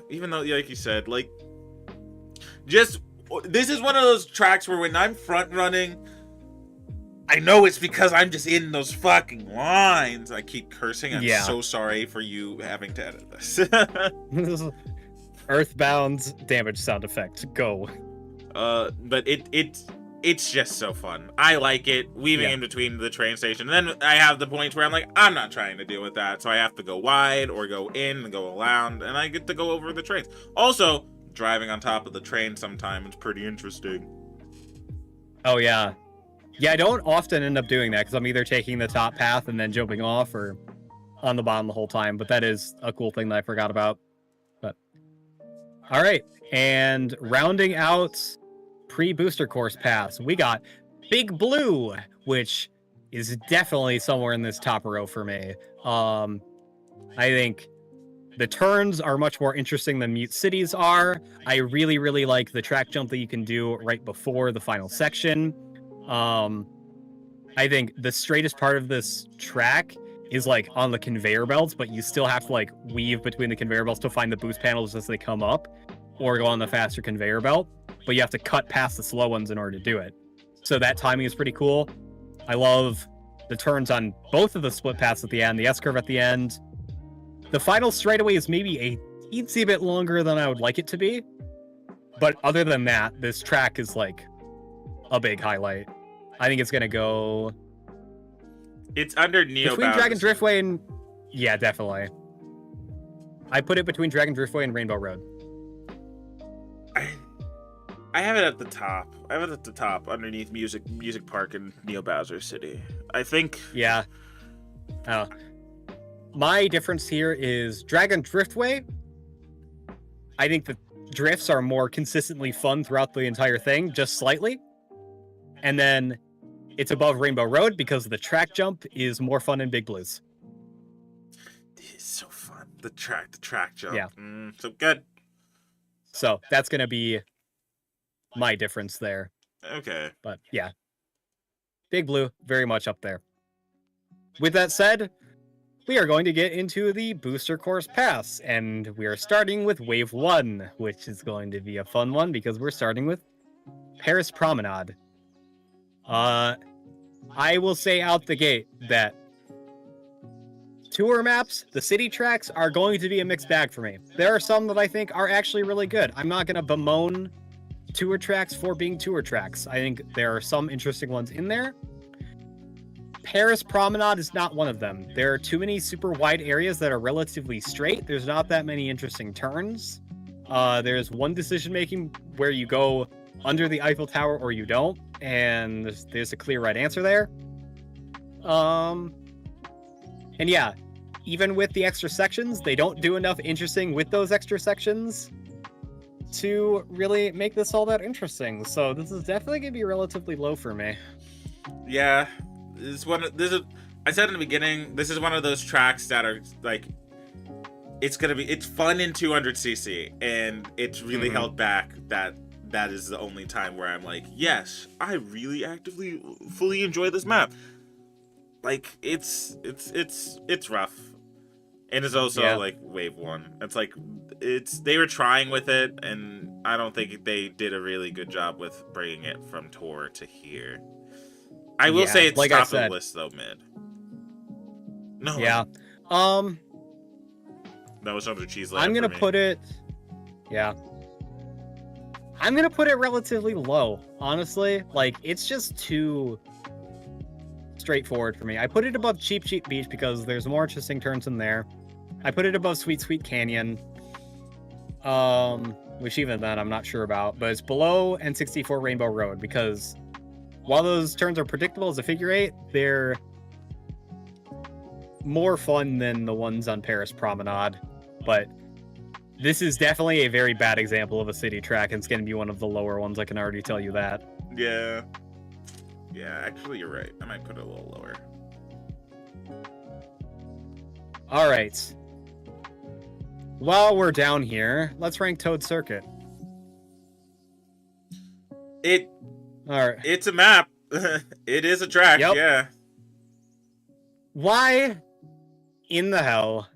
even though, like you said, like, just, this is one of those tracks where when I'm front running, I know it's because I'm just in those fucking lines. I keep cursing. I'm so sorry for you having to edit this. Earthbound's damage sound effect. Go. But it's just so fun. I like it, weaving in between the train station. And then I have the points where I'm like, I'm not trying to deal with that. So I have to go wide or go in and go around, and I get to go over the trains. Also, driving on top of the train sometimes is pretty interesting. Oh, yeah. Yeah, I don't often end up doing that because I'm either taking the top path and then jumping off or on the bottom the whole time. But that is a cool thing that I forgot about. But all right. And rounding out pre-booster course paths, we got Big Blue, which is definitely somewhere in this top row for me. I think the turns are much more interesting than Mute Cities are. I really, really like the track jump that you can do right before the final section. I think the straightest part of this track is like on the conveyor belts, but you still have to like weave between the conveyor belts to find the boost panels as they come up, or go on the faster conveyor belt, but you have to cut past the slow ones in order to do it. So that timing is pretty cool. I love the turns on both of the split paths at the end, the S-curve at the end. The final straightaway is maybe a teensy bit longer than I would like it to be, but other than that, this track is like a big highlight. I think it's gonna go. It's under Neo between Bowser's. Dragon Driftway and yeah, definitely. I put it between Dragon Driftway and Rainbow Road. I have it at the top. I have it at the top underneath Music Park and Neo Bowser City. I think. Yeah. My difference here is Dragon Driftway. I think the drifts are more consistently fun throughout the entire thing, just slightly. And then it's above Rainbow Road because the track jump is more fun in Big Blues. It's so fun. The track jump. Yeah. So good. So that's going to be my difference there. Okay. But yeah. Big Blue, very much up there. With that said, we are going to get into the booster course pass, and we are starting with Wave 1, which is going to be a fun one because we're starting with Paris Promenade. I will say out the gate that tour maps, the city tracks, are going to be a mixed bag for me. There are some that I think are actually really good. I'm not going to bemoan tour tracks for being tour tracks. I think there are some interesting ones in there. Paris Promenade is not one of them. There are too many super wide areas that are relatively straight. There's not that many interesting turns. There's one decision making where you go under the Eiffel Tower or you don't, and there's a clear right answer there. And yeah, even with the extra sections, they don't do enough interesting with those extra sections to really make this all that interesting. So this is definitely gonna be relatively low for me. Yeah, I said in the beginning, this is one of those tracks that are like, it's fun in 200cc, and it's really held back that is the only time where I'm like, yes, I really actively fully enjoy this map. Like, it's rough. And it's also like Wave 1. It's like, they were trying with it, and I don't think they did a really good job with bringing it from tour to here. I will say it's like top of the list though, mid. No. Yeah. That was under cheese. I'm gonna put it. Yeah. I'm gonna put it relatively low, honestly. Like, it's just too straightforward for me. I put it above Cheap Cheap Beach because there's more interesting turns in there. I put it above Sweet Sweet Canyon. Which even then I'm not sure about, but it's below N64 Rainbow Road because while those turns are predictable as a figure eight, they're more fun than the ones on Paris Promenade. But this is definitely a very bad example of a city track, and it's going to be one of the lower ones. I can already tell you that. Yeah. Yeah, actually, you're right. I might put it a little lower. All right. While we're down here, let's rank Toad Circuit. All right. It's a map. It is a track, Yep. yeah. Why in the hell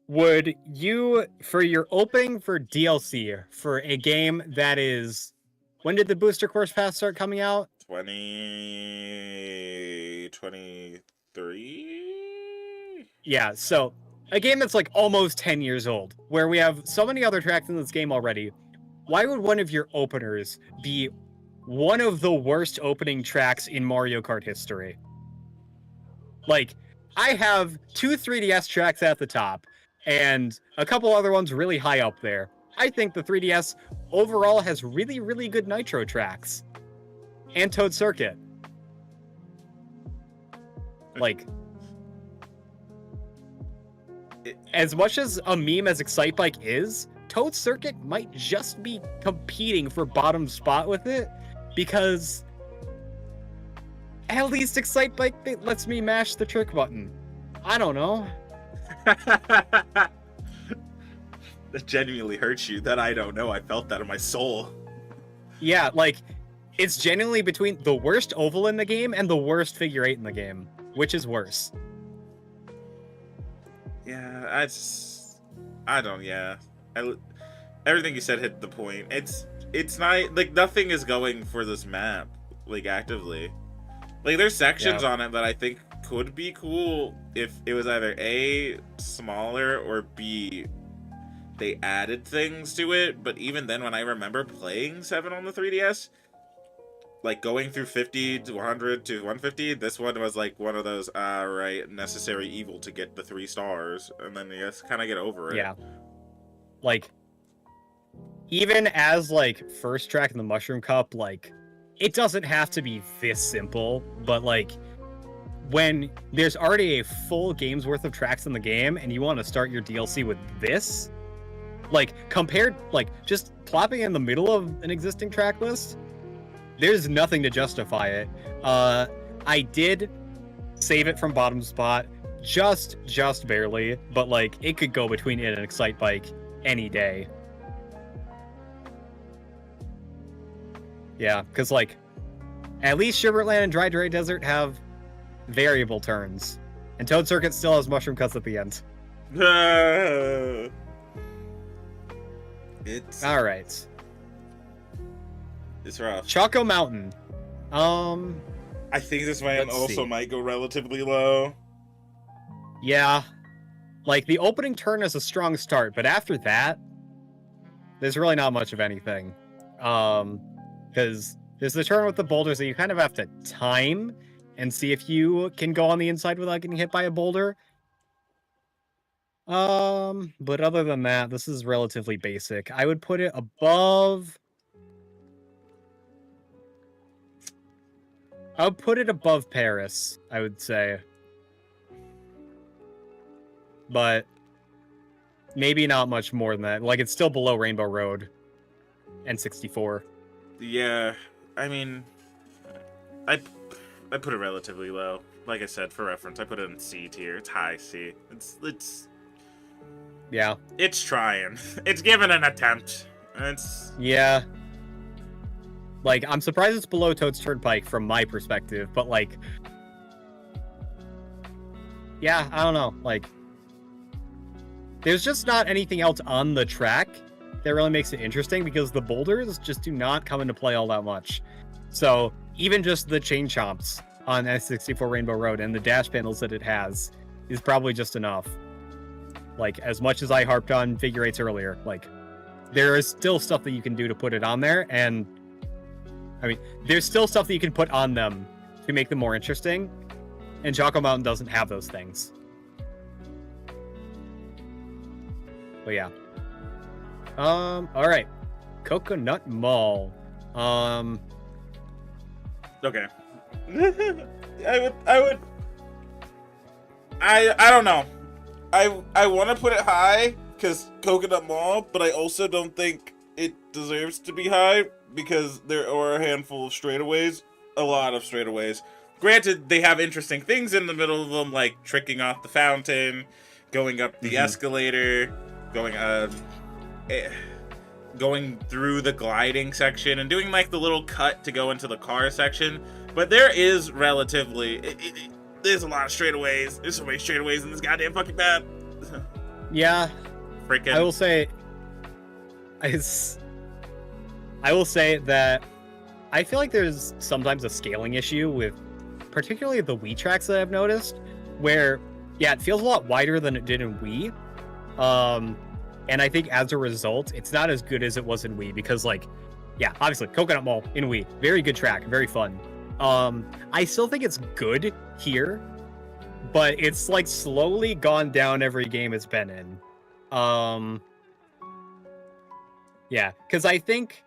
would you, for your opening for DLC, for a game that is... When did the Booster Course Pass start coming out? 2023? Yeah, so a game that's like almost 10 years old, where we have so many other tracks in this game already. Why would one of your openers be one of the worst opening tracks in Mario Kart history? Like, I have 2 3DS tracks at the top, and a couple other ones really high up there. I think the 3DS overall has really, really good Nitro tracks. And Toad Circuit. Like, as much as a meme as Excitebike is, Toad Circuit might just be competing for bottom spot with it, because at least Excitebike lets me mash the trick button. I don't know. That genuinely hurts you. That I don't know. I felt that in my soul. Yeah, like, it's genuinely between the worst oval in the game and the worst figure eight in the game. Which is worse? Yeah, everything you said hit the point. It's not, like, nothing is going for this map, like, actively. Like, there's sections on it that I think could be cool if it was either A, smaller, or B, they added things to it. But even then, when I remember playing 7 on the 3DS, like going through 50 to 100 to 150, this one was like one of those, right, necessary evil to get the 3 stars, and then you just kind of get over it. Yeah. Like, even as, like, first track in the Mushroom Cup, like, it doesn't have to be this simple, but, like, when there's already a full game's worth of tracks in the game, and you want to start your DLC with this, like, compared, like, just plopping in the middle of an existing track list, there's nothing to justify it. I did save it from bottom spot, just barely, but, like, it could go between it and Excitebike any day. Yeah, because, like, at least Sugarland and Dry Desert have variable turns, and Toad Circuit still has mushroom cuts at the end. It's all right. It's rough. Choco Mountain. I think this one also might go relatively low. Yeah. Like, the opening turn is a strong start, but after that, there's really not much of anything. Because there's the turn with the boulders that you kind of have to time and see if you can go on the inside without getting hit by a boulder. But other than that, this is relatively basic. I would put it above... I would put it above Paris, I would say. But maybe not much more than that. Like, it's still below Rainbow Road and 64. Yeah, I mean, I put it relatively low. Like I said, for reference, I put it in C tier. It's high C. It's yeah. It's trying. It's given an attempt. Yeah. Like, I'm surprised it's below Toad's Turnpike from my perspective, but, like, yeah, I don't know. Like, there's just not anything else on the track that really makes it interesting, because the boulders just do not come into play all that much. So even just the chain chomps on S64 Rainbow Road and the dash panels that it has is probably just enough. Like, as much as I harped on figure eights earlier, like, there is still stuff that you can do to put it on there, and I mean, there's still stuff that you can put on them to make them more interesting, and Choco Mountain doesn't have those things. But yeah. All right. Coconut Mall. Okay. I don't know. I want to put it high because Coconut Mall, but I also don't think it deserves to be high because there are a handful of straightaways, a lot of straightaways. Granted, they have interesting things in the middle of them, like tricking off the fountain, going up the escalator, going eh, going through the gliding section, and doing like the little cut to go into the car section. But there is relatively there's a lot of straightaways. There's so many straightaways in this goddamn fucking map. Yeah. Freaking. I will say that I feel like there's sometimes a scaling issue with particularly the Wii tracks that I've noticed, where yeah, it feels a lot wider than it did in Wii. And I think as a result, it's not as good as it was in Wii because like, yeah, obviously Coconut Mall in Wii, very good track, very fun. I still think it's good here, but it's like slowly gone down every game it's been in. Yeah, because I think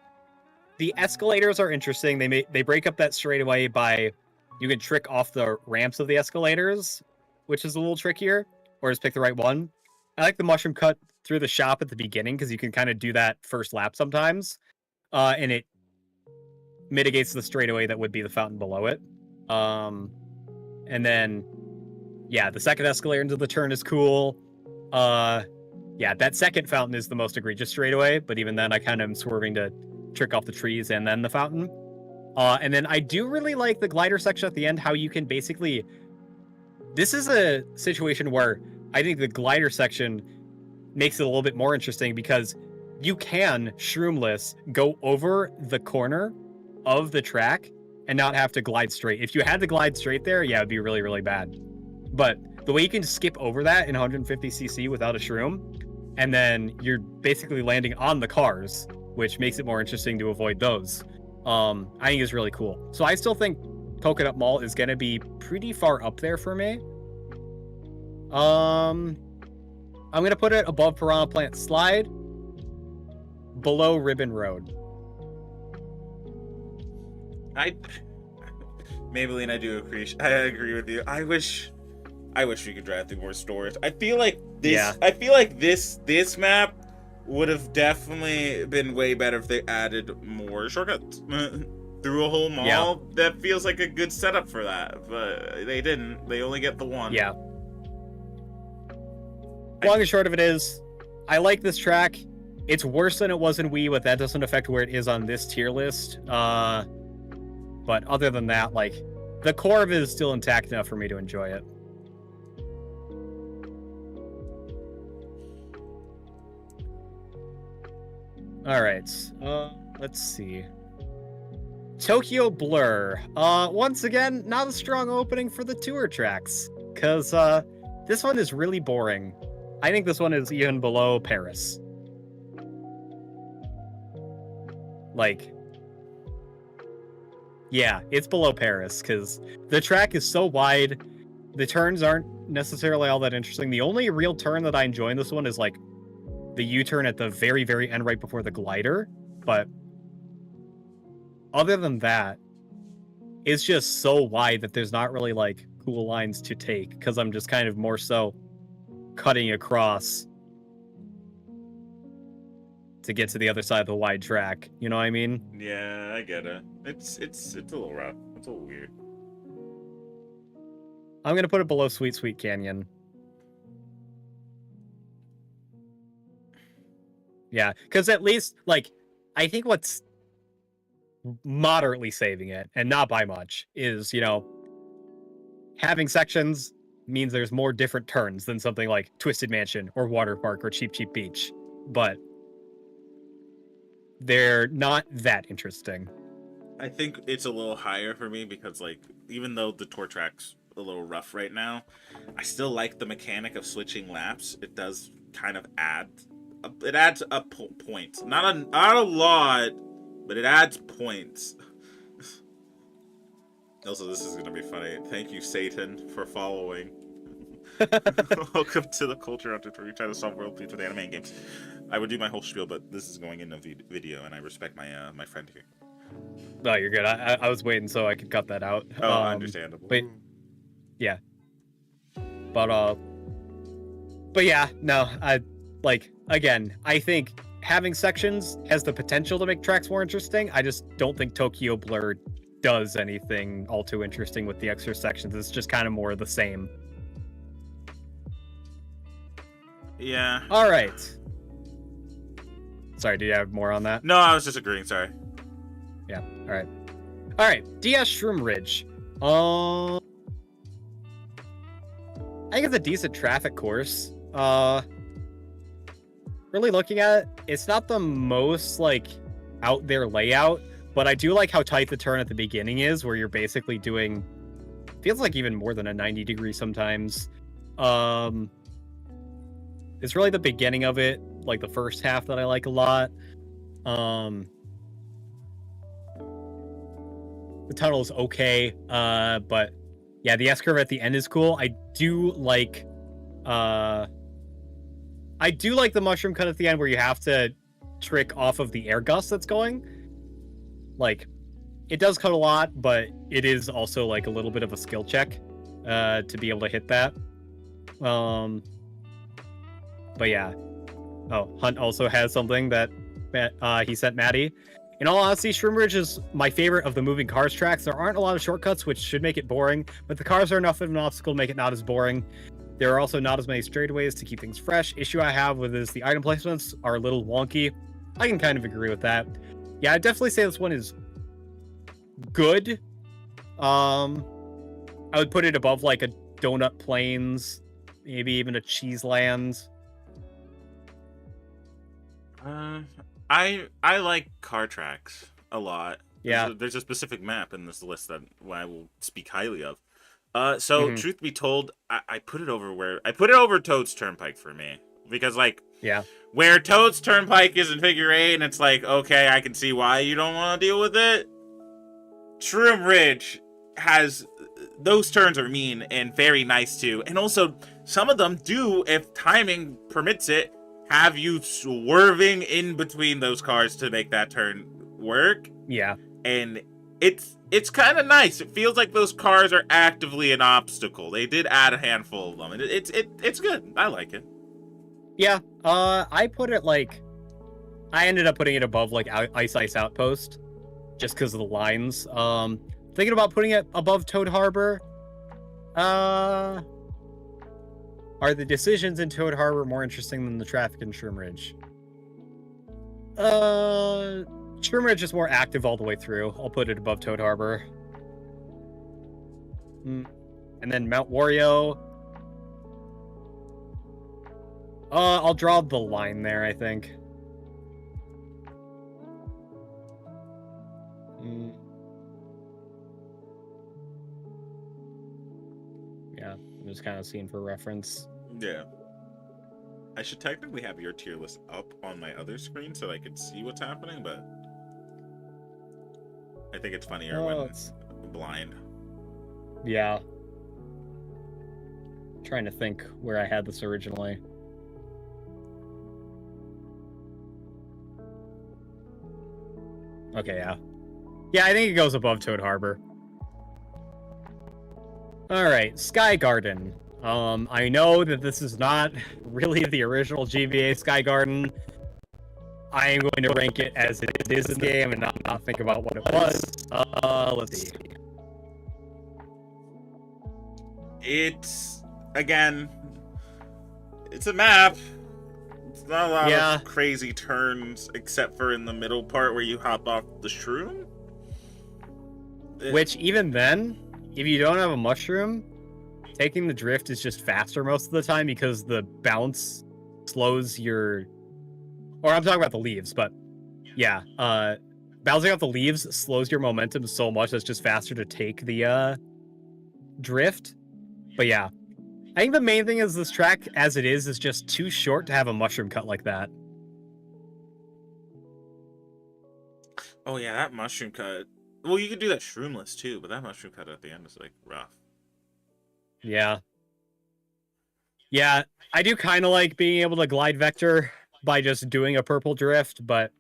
the escalators are interesting. They break up that straightaway by you can trick off the ramps of the escalators, which is a little trickier, or just pick the right one. I like the mushroom cut through the shop at the beginning because you can kind of do that first lap sometimes, and it mitigates the straightaway that would be the fountain below it. And then, yeah, the second escalator into the turn is cool. Yeah, that second fountain is the most egregious straightaway, but even then I kind of am swerving to trick off the trees and then the fountain. And then I do really like the glider section at the end, how you can basically... This is a situation where I think the glider section makes it a little bit more interesting because you can, shroomless, go over the corner of the track and not have to glide straight. If you had to glide straight there, yeah, it'd be really, really bad. But the way you can skip over that in 150cc without a shroom, and then you're basically landing on the cars, which makes it more interesting to avoid those, I think is really cool. So I still think Coconut Mall is going to be pretty far up there for me. I'm going to put it above Piranha Plant Slide, below Ribbon Road. Maybelline, I agree with you. I wish we could drive through more stores. I feel like this map would have definitely been way better if they added more shortcuts through a whole mall. Yeah. That feels like a good setup for that, but they didn't. They only get the one. Yeah. Long and short of it is, I like this track. It's worse than it was in Wii, but that doesn't affect where it is on this tier list. But other than that, like, the core of it is still intact enough for me to enjoy it. All right, let's see. Tokyo Blur. Once again, not a strong opening for the tour tracks, because this one is really boring. I think this one is even below Paris. Like, yeah, it's below Paris, because the track is so wide, the turns aren't necessarily all that interesting. The only real turn that I enjoy in this one is, like, the U-turn at the very, very end right before the glider, but other than that, it's just so wide that there's not really, like, cool lines to take, because I'm just kind of more so cutting across to get to the other side of the wide track. You know what I mean? Yeah, I get it. It's a little rough. It's a little weird. I'm gonna put it below Sweet Sweet Canyon. Yeah, because at least, like, I think what's moderately saving it, and not by much, is, you know, having sections means there's more different turns than something like Twisted Mansion or Water Park or Cheap Cheap Beach. But they're not that interesting. I think it's a little higher for me because, like, even though the tour track's a little rough right now, I still like the mechanic of switching laps. It does kind of add... It adds a point. Not a lot, but it adds points. Also, this is going to be funny. Thank you, Satan, for following. Welcome to the culture hunter where we try to solve world peace with anime and games. I would do my whole spiel, but this is going in a video, and I respect my my friend here. No, you're good. I was waiting so I could cut that out. Oh, understandable. But yeah. But yeah, no, again, I think having sections has the potential to make tracks more interesting. I just don't think Tokyo Blur does anything all too interesting with the extra sections. It's just kind of more of the same. Yeah. All right. Sorry, do you have more on that? No, I was just agreeing. Sorry. Yeah. All right. All right. DS Shroom Ridge. I think it's a decent traffic course. Really looking at it, it's not the most like out there layout, but I do like how tight the turn at the beginning is, where you're basically doing feels like even more than a 90-degree sometimes. It's really the beginning of it, like the first half, that I like a lot. The tunnel is okay, but yeah, the S-curve at the end is cool. I do like the mushroom cut at the end where you have to trick off of the air gust that's going. Like, it does cut a lot, but it is also like a little bit of a skill check to be able to hit that. But yeah. Oh, Hunt also has something that he sent Maddie. In all honesty, Shroom Ridge is my favorite of the moving cars tracks. There aren't a lot of shortcuts, which should make it boring, but the cars are enough of an obstacle to make it not as boring. There are also not as many straightaways to keep things fresh. Issue I have with is the item placements are a little wonky. I can kind of agree with that. Yeah, I'd definitely say this one is good. I would put it above like a Donut Plains, maybe even a Cheese Lands. I like car tracks a lot. Yeah. There's a specific map in this list that I will speak highly of. So truth be told, I put it over Toad's Turnpike for me, because like, yeah, where Toad's Turnpike is in figure 8, and it's like, okay, I can see why you don't want to deal with it. Shroom Ridge has those turns are mean and very nice too, and also some of them do, if timing permits it, have you swerving in between those cars to make that turn work. Yeah, and it's kind of nice. It feels like those cars are actively an obstacle. They did add a handful of them, and it's good. I like it. Yeah, I put it like, I ended up putting it above like Ice Outpost, just because of the lines. Thinking about putting it above Toad Harbor. Are the decisions in Toad Harbor more interesting than the traffic in Shroom Ridge? Shroom Ridge is more active all the way through. I'll put it above Toad Harbor. And then Mount Wario. I'll draw the line there, I think. Yeah, I'm just kind of seeing for reference. Yeah. I should technically have your tier list up on my other screen so I can see what's happening, but I think it's funnier when it's blind. Yeah. I'm trying to think where I had this originally. Okay, yeah. Yeah, I think it goes above Toad Harbor. Alright, Sky Garden. I know that this is not really the original GBA Sky Garden. I am going to rank it as it is in the game and not think about what it was. Let's see. It's, again, it's a map. It's not a lot of crazy turns, except for in the middle part where you hop off the shroom. Which, even then, if you don't have a mushroom, taking the drift is just faster most of the time because the bounce slows your... Or I'm talking about the leaves, but yeah. Bouncing off the leaves slows your momentum so much that it's just faster to take the drift. But yeah. I think the main thing is this track, as it is just too short to have a mushroom cut like that. Oh yeah, that mushroom cut. Well, you could do that shroomless too, but that mushroom cut at the end is like rough. Yeah. Yeah, I do kind of like being able to glide vector by just doing a purple drift, but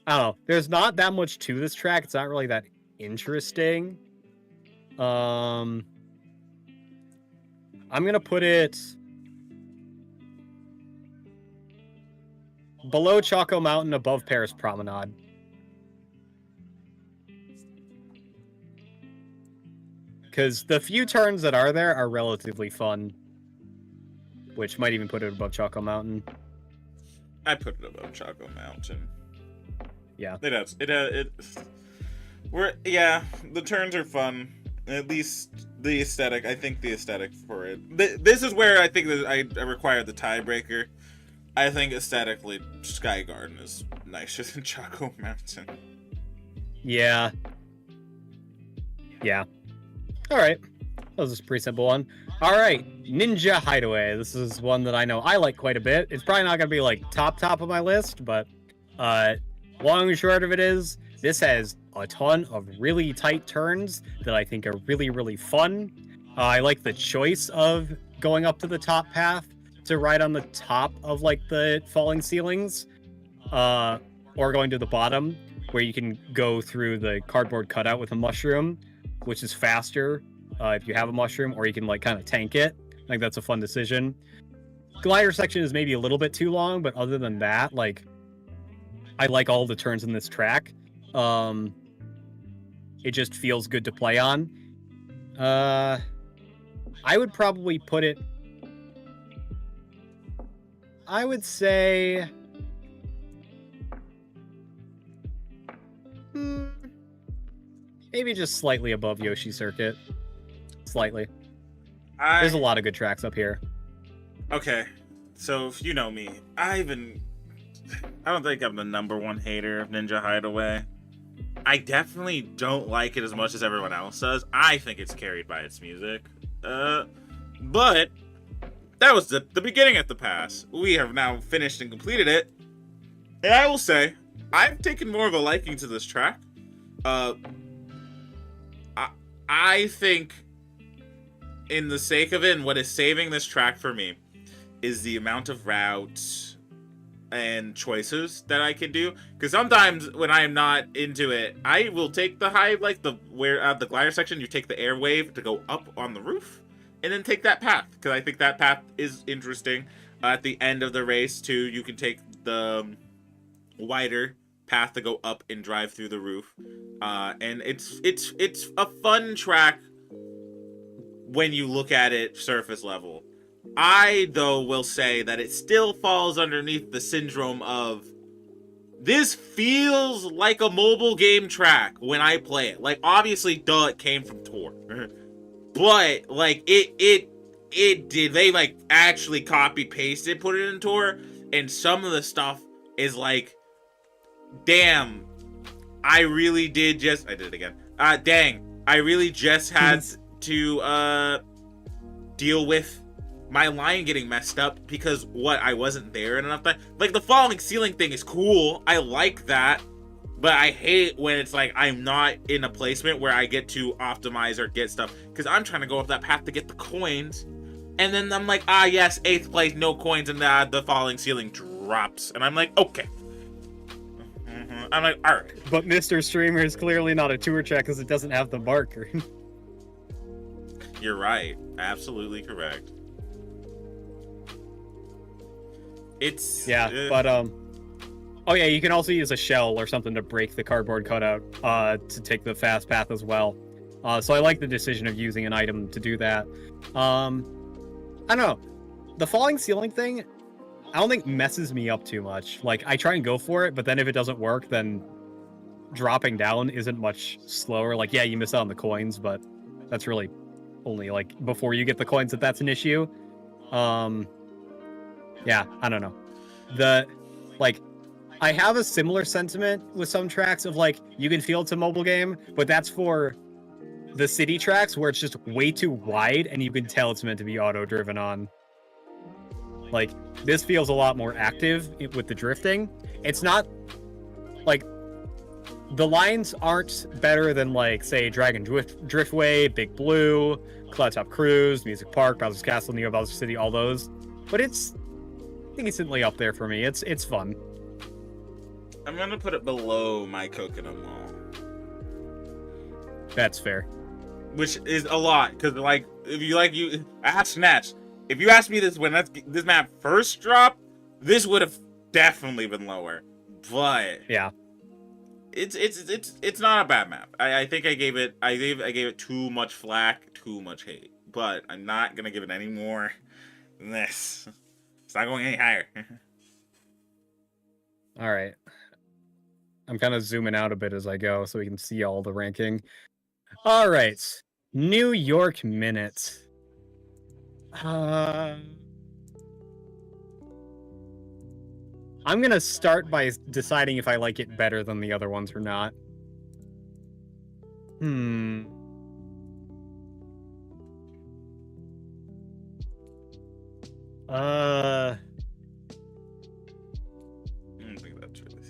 I don't know. There's not that much to this track. It's not really that interesting. I'm gonna put it below Choco Mountain, above Paris Promenade. Because the few turns that are there are relatively fun, which might even put it above Choco Mountain. I put it above Choco Mountain. Yeah. It has. The turns are fun. At least the aesthetic. I think the aesthetic for it. This is where I think that I require the tiebreaker. I think aesthetically, Sky Garden is nicer than Choco Mountain. Yeah. Yeah. All right. That was a pretty simple one. All right. Ninja Hideaway. This is one that I know I like quite a bit. It's probably not going to be like top of my list, but long and short of it is, this has a ton of really tight turns that I think are really, really fun. I like the choice of going up to the top path to ride on the top of like the falling ceilings, or going to the bottom where you can go through the cardboard cutout with a mushroom, which is faster if you have a mushroom, or you can like kind of tank it. I think that's a fun decision. Glider section is maybe a little bit too long, but other than that, like, I like all the turns in this track. It just feels good to play on. I would probably put it, I would say, maybe just slightly above Yoshi Circuit. Slightly. There's a lot of good tracks up here. Okay, so if you know me, I don't think I'm the #1 hater of Ninja Hideaway. I definitely don't like it as much as everyone else does. I think it's carried by its music. But that was the beginning of the pass. We have now finished and completed it. And I will say, I've taken more of a liking to this track. I think, in the sake of it, and what is saving this track for me, is the amount of routes and choices that I can do. Because sometimes when I am not into it, I will take the high, like the glider section. You take the airwave to go up on the roof, and then take that path, because I think that path is interesting. At the end of the race too, you can take the wider path to go up and drive through the roof, and it's a fun track when you look at it surface level. I, though, will say that it still falls underneath the syndrome of, this feels like a mobile game track when I play it. Like, obviously, duh, it came from Tor. But, like, it did, they, like, actually copy-pasted, put it in Tor, and some of the stuff is like, damn, I really did just, I did it again. Dang, I really just had to, deal with my line getting messed up because I wasn't there in enough time. Like, the falling ceiling thing is cool. I like that. But I hate when it's like I'm not in a placement where I get to optimize or get stuff. Because I'm trying to go up that path to get the coins. And then I'm like, yes, 8th place, no coins, and the falling ceiling drops. And I'm like, okay. I'm like, alright. But Mr. Streamer is clearly not a tour track because it doesn't have the marker. You're right. Absolutely correct. It's but oh yeah, you can also use a shell or something to break the cardboard cutout to take the fast path as well. So I like the decision of using an item to do that. I don't know, the falling ceiling thing, I don't think messes me up too much. Like, I try and go for it, but then if it doesn't work, then dropping down isn't much slower. Like, yeah, you miss out on the coins, but that's really only like before you get the coins that's an issue. Yeah, I don't know. I have a similar sentiment with some tracks of like, you can feel it's a mobile game, but that's for the city tracks where it's just way too wide and you can tell it's meant to be auto-driven on. Like, this feels a lot more active with the drifting. It's not, like, the lines aren't better than, like, say, Dragon Driftway, Big Blue, Cloud Top Cruise, Music Park, Bowser's Castle, Neo Bowser City, all those. but it's decently up there for me. It's fun. I'm gonna put it below my Coconut Mall. That's fair. Which is a lot, because like if you ask Snatch, if you asked me this when this map first dropped, this would have definitely been lower. But yeah, it's not a bad map. I think I gave it too much flack, too much hate. But I'm not gonna give it any more than this. It's not going any higher. All right. I'm kind of zooming out a bit as I go so we can see all the ranking. All right. New York Minute. I'm going to start by deciding if I like it better than the other ones or not.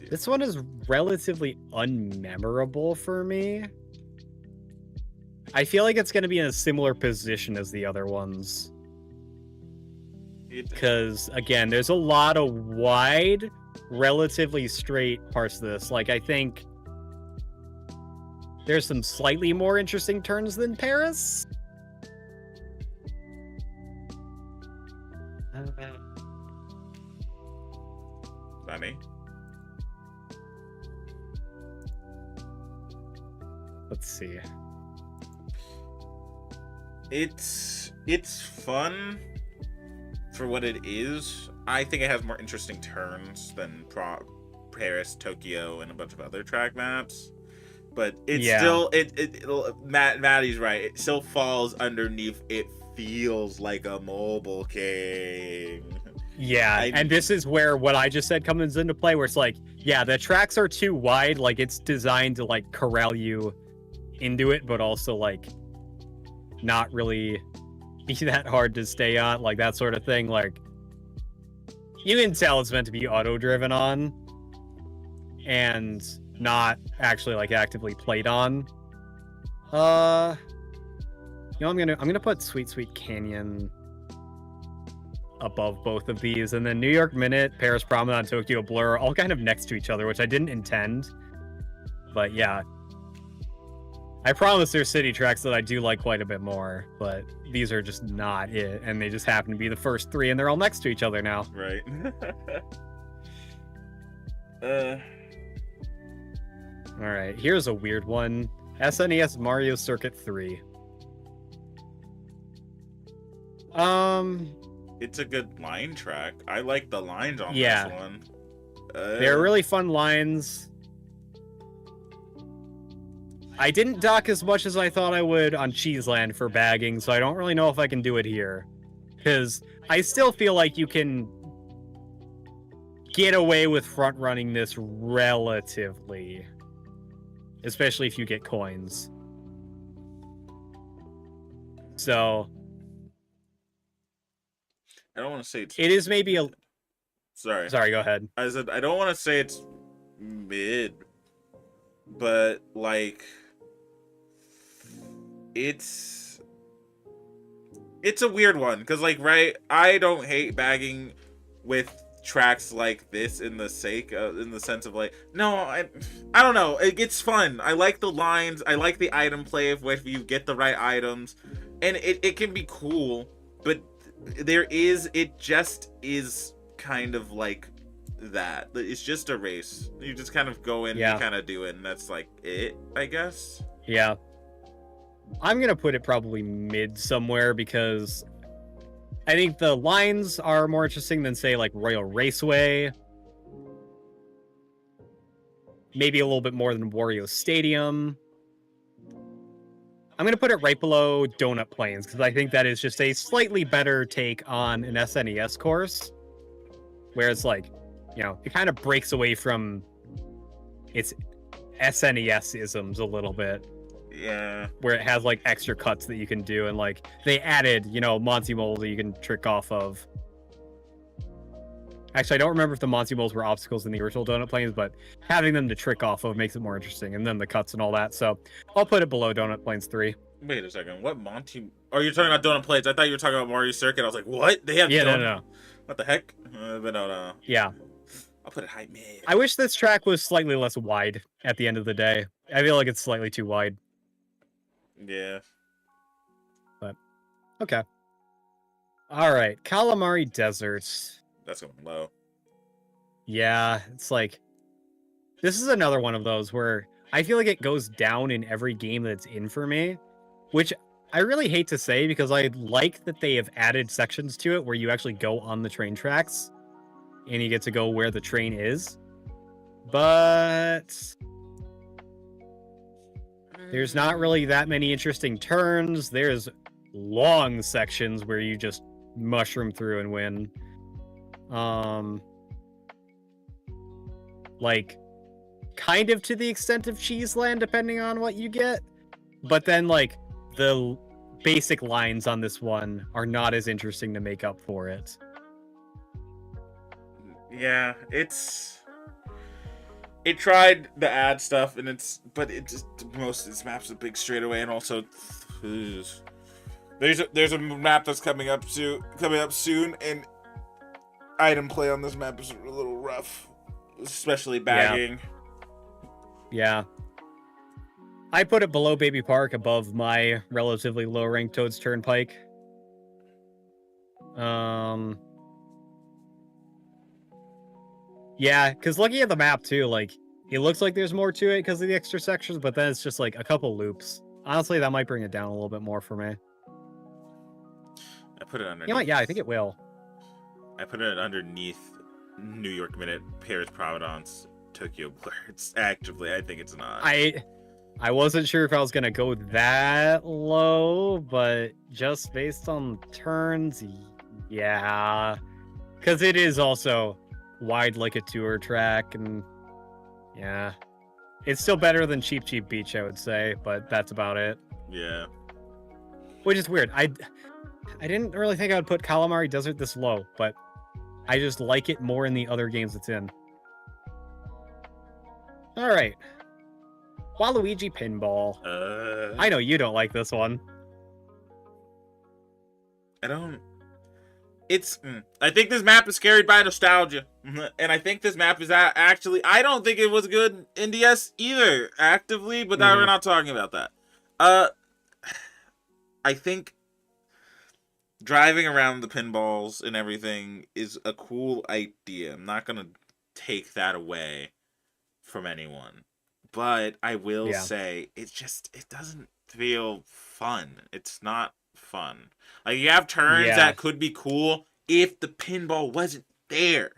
This one is relatively unmemorable for me. I feel like it's going to be in a similar position as the other ones. Because, again, there's a lot of wide, relatively straight parts of this. Like, I think there's some slightly more interesting turns than Paris. Funny. Let's see. It's fun for what it is. I think it has more interesting turns than Paris, Tokyo, and a bunch of other track maps. But it's still Maddie's right. It still falls underneath. It feels like a mobile game. Yeah, and this is where what I just said comes into play, where it's like, yeah, the tracks are too wide. Like, it's designed to like corral you into it, but also like not really be that hard to stay on, like that sort of thing. Like, you can tell it's meant to be auto-driven on and not actually like actively played on. You know, I'm gonna put Sweet Sweet Canyon above both of these, and then New York Minute, Paris Promenade, Tokyo Blur, all kind of next to each other, which I didn't intend. But yeah, I promise there's city tracks that I do like quite a bit more, but these are just not it, and they just happen to be the first three, and they're all next to each other now. Right. All right, here's a weird one. SNES Mario Circuit 3. It's a good line track. I like the lines on this one. They're really fun lines. I didn't dock as much as I thought I would on Cheeseland for bagging, so I don't really know if I can do it here. Because I still feel like you can get away with front-running this relatively. Especially if you get coins. So I don't want to say it is maybe a... Sorry, go ahead. I said I don't want to say it's mid, but like it's a weird one because like I don't hate bagging with tracks like this in the sense of like, no, I don't know, it's fun. I like the lines, I like the item play if you get the right items, and it can be cool, but it just is kind of like that. It's just a race. You just kind of go in and kind of do it, and that's like it, I guess. Yeah. I'm gonna put it probably mid somewhere because I think the lines are more interesting than, say, like Royal Raceway. Maybe a little bit more than Wario Stadium. I'm going to put it right below Donut Plains because I think that is just a slightly better take on an SNES course. Where it's like, you know, it kind of breaks away from its SNES-isms a little bit. Yeah. Where it has like extra cuts that you can do, and like they added, you know, Monty Moles that you can trick off of. Actually, I don't remember if the Monty Moles were obstacles in the original Donut Plains, but having them to trick off of makes it more interesting, and then the cuts and all that. So I'll put it below Donut Plains 3. Wait a second. What Monty? Oh, you're talking about Donut Plains. I thought you were talking about Mario Circuit. I was like, what? They have no. What the heck? But no. Yeah. I'll put it high mid. I wish this track was slightly less wide at the end of the day. I feel like it's slightly too wide. Yeah. But, okay. Alright, Calamari Desert. That's going low. Yeah, it's like... This is another one of those where I feel like it goes down in every game that's in for me, which I really hate to say because I like that they have added sections to it where you actually go on the train tracks and you get to go where the train is. But there's not really that many interesting turns. There's long sections where you just mushroom through and win. Like, kind of to the extent of Cheeseland, depending on what you get. But then, like, the basic lines on this one are not as interesting to make up for it. Yeah, it tried the ad stuff, and but it just, most of its maps are big straightaway, and also there's a map that's coming up soon, and item play on this map is a little rough, especially bagging. Yeah. I put it below Baby Park, above my relatively low ranked Toad's Turnpike. Yeah, because looking at the map too, like, it looks like there's more to it because of the extra sections, but then it's just like a couple loops. Honestly, that might bring it down a little bit more for me. I put it underneath. You know what? Yeah, I think it will. I put it underneath New York Minute, Paris Providence, Tokyo Blur. It's actively, I think it's not. I wasn't sure if I was gonna go that low, but just based on turns, yeah, because it is also wide like a tour track, and yeah, it's still better than Cheap Cheap Beach, I would say, but that's about it. Yeah, which is weird. I didn't really think I would put Calamari Desert this low, but I just like it more in the other games it's in. All right. Waluigi Pinball. I know you don't like this one. I don't. I think this map is carried by nostalgia. And I think this map is actually... I don't think it was good in DS either, actively, but now we're not talking about that. I think driving around the pinballs and everything is a cool idea. I'm not going to take that away from anyone. But I will say, it doesn't feel fun. It's not fun. Like, you have turns that could be cool if the pinball wasn't there.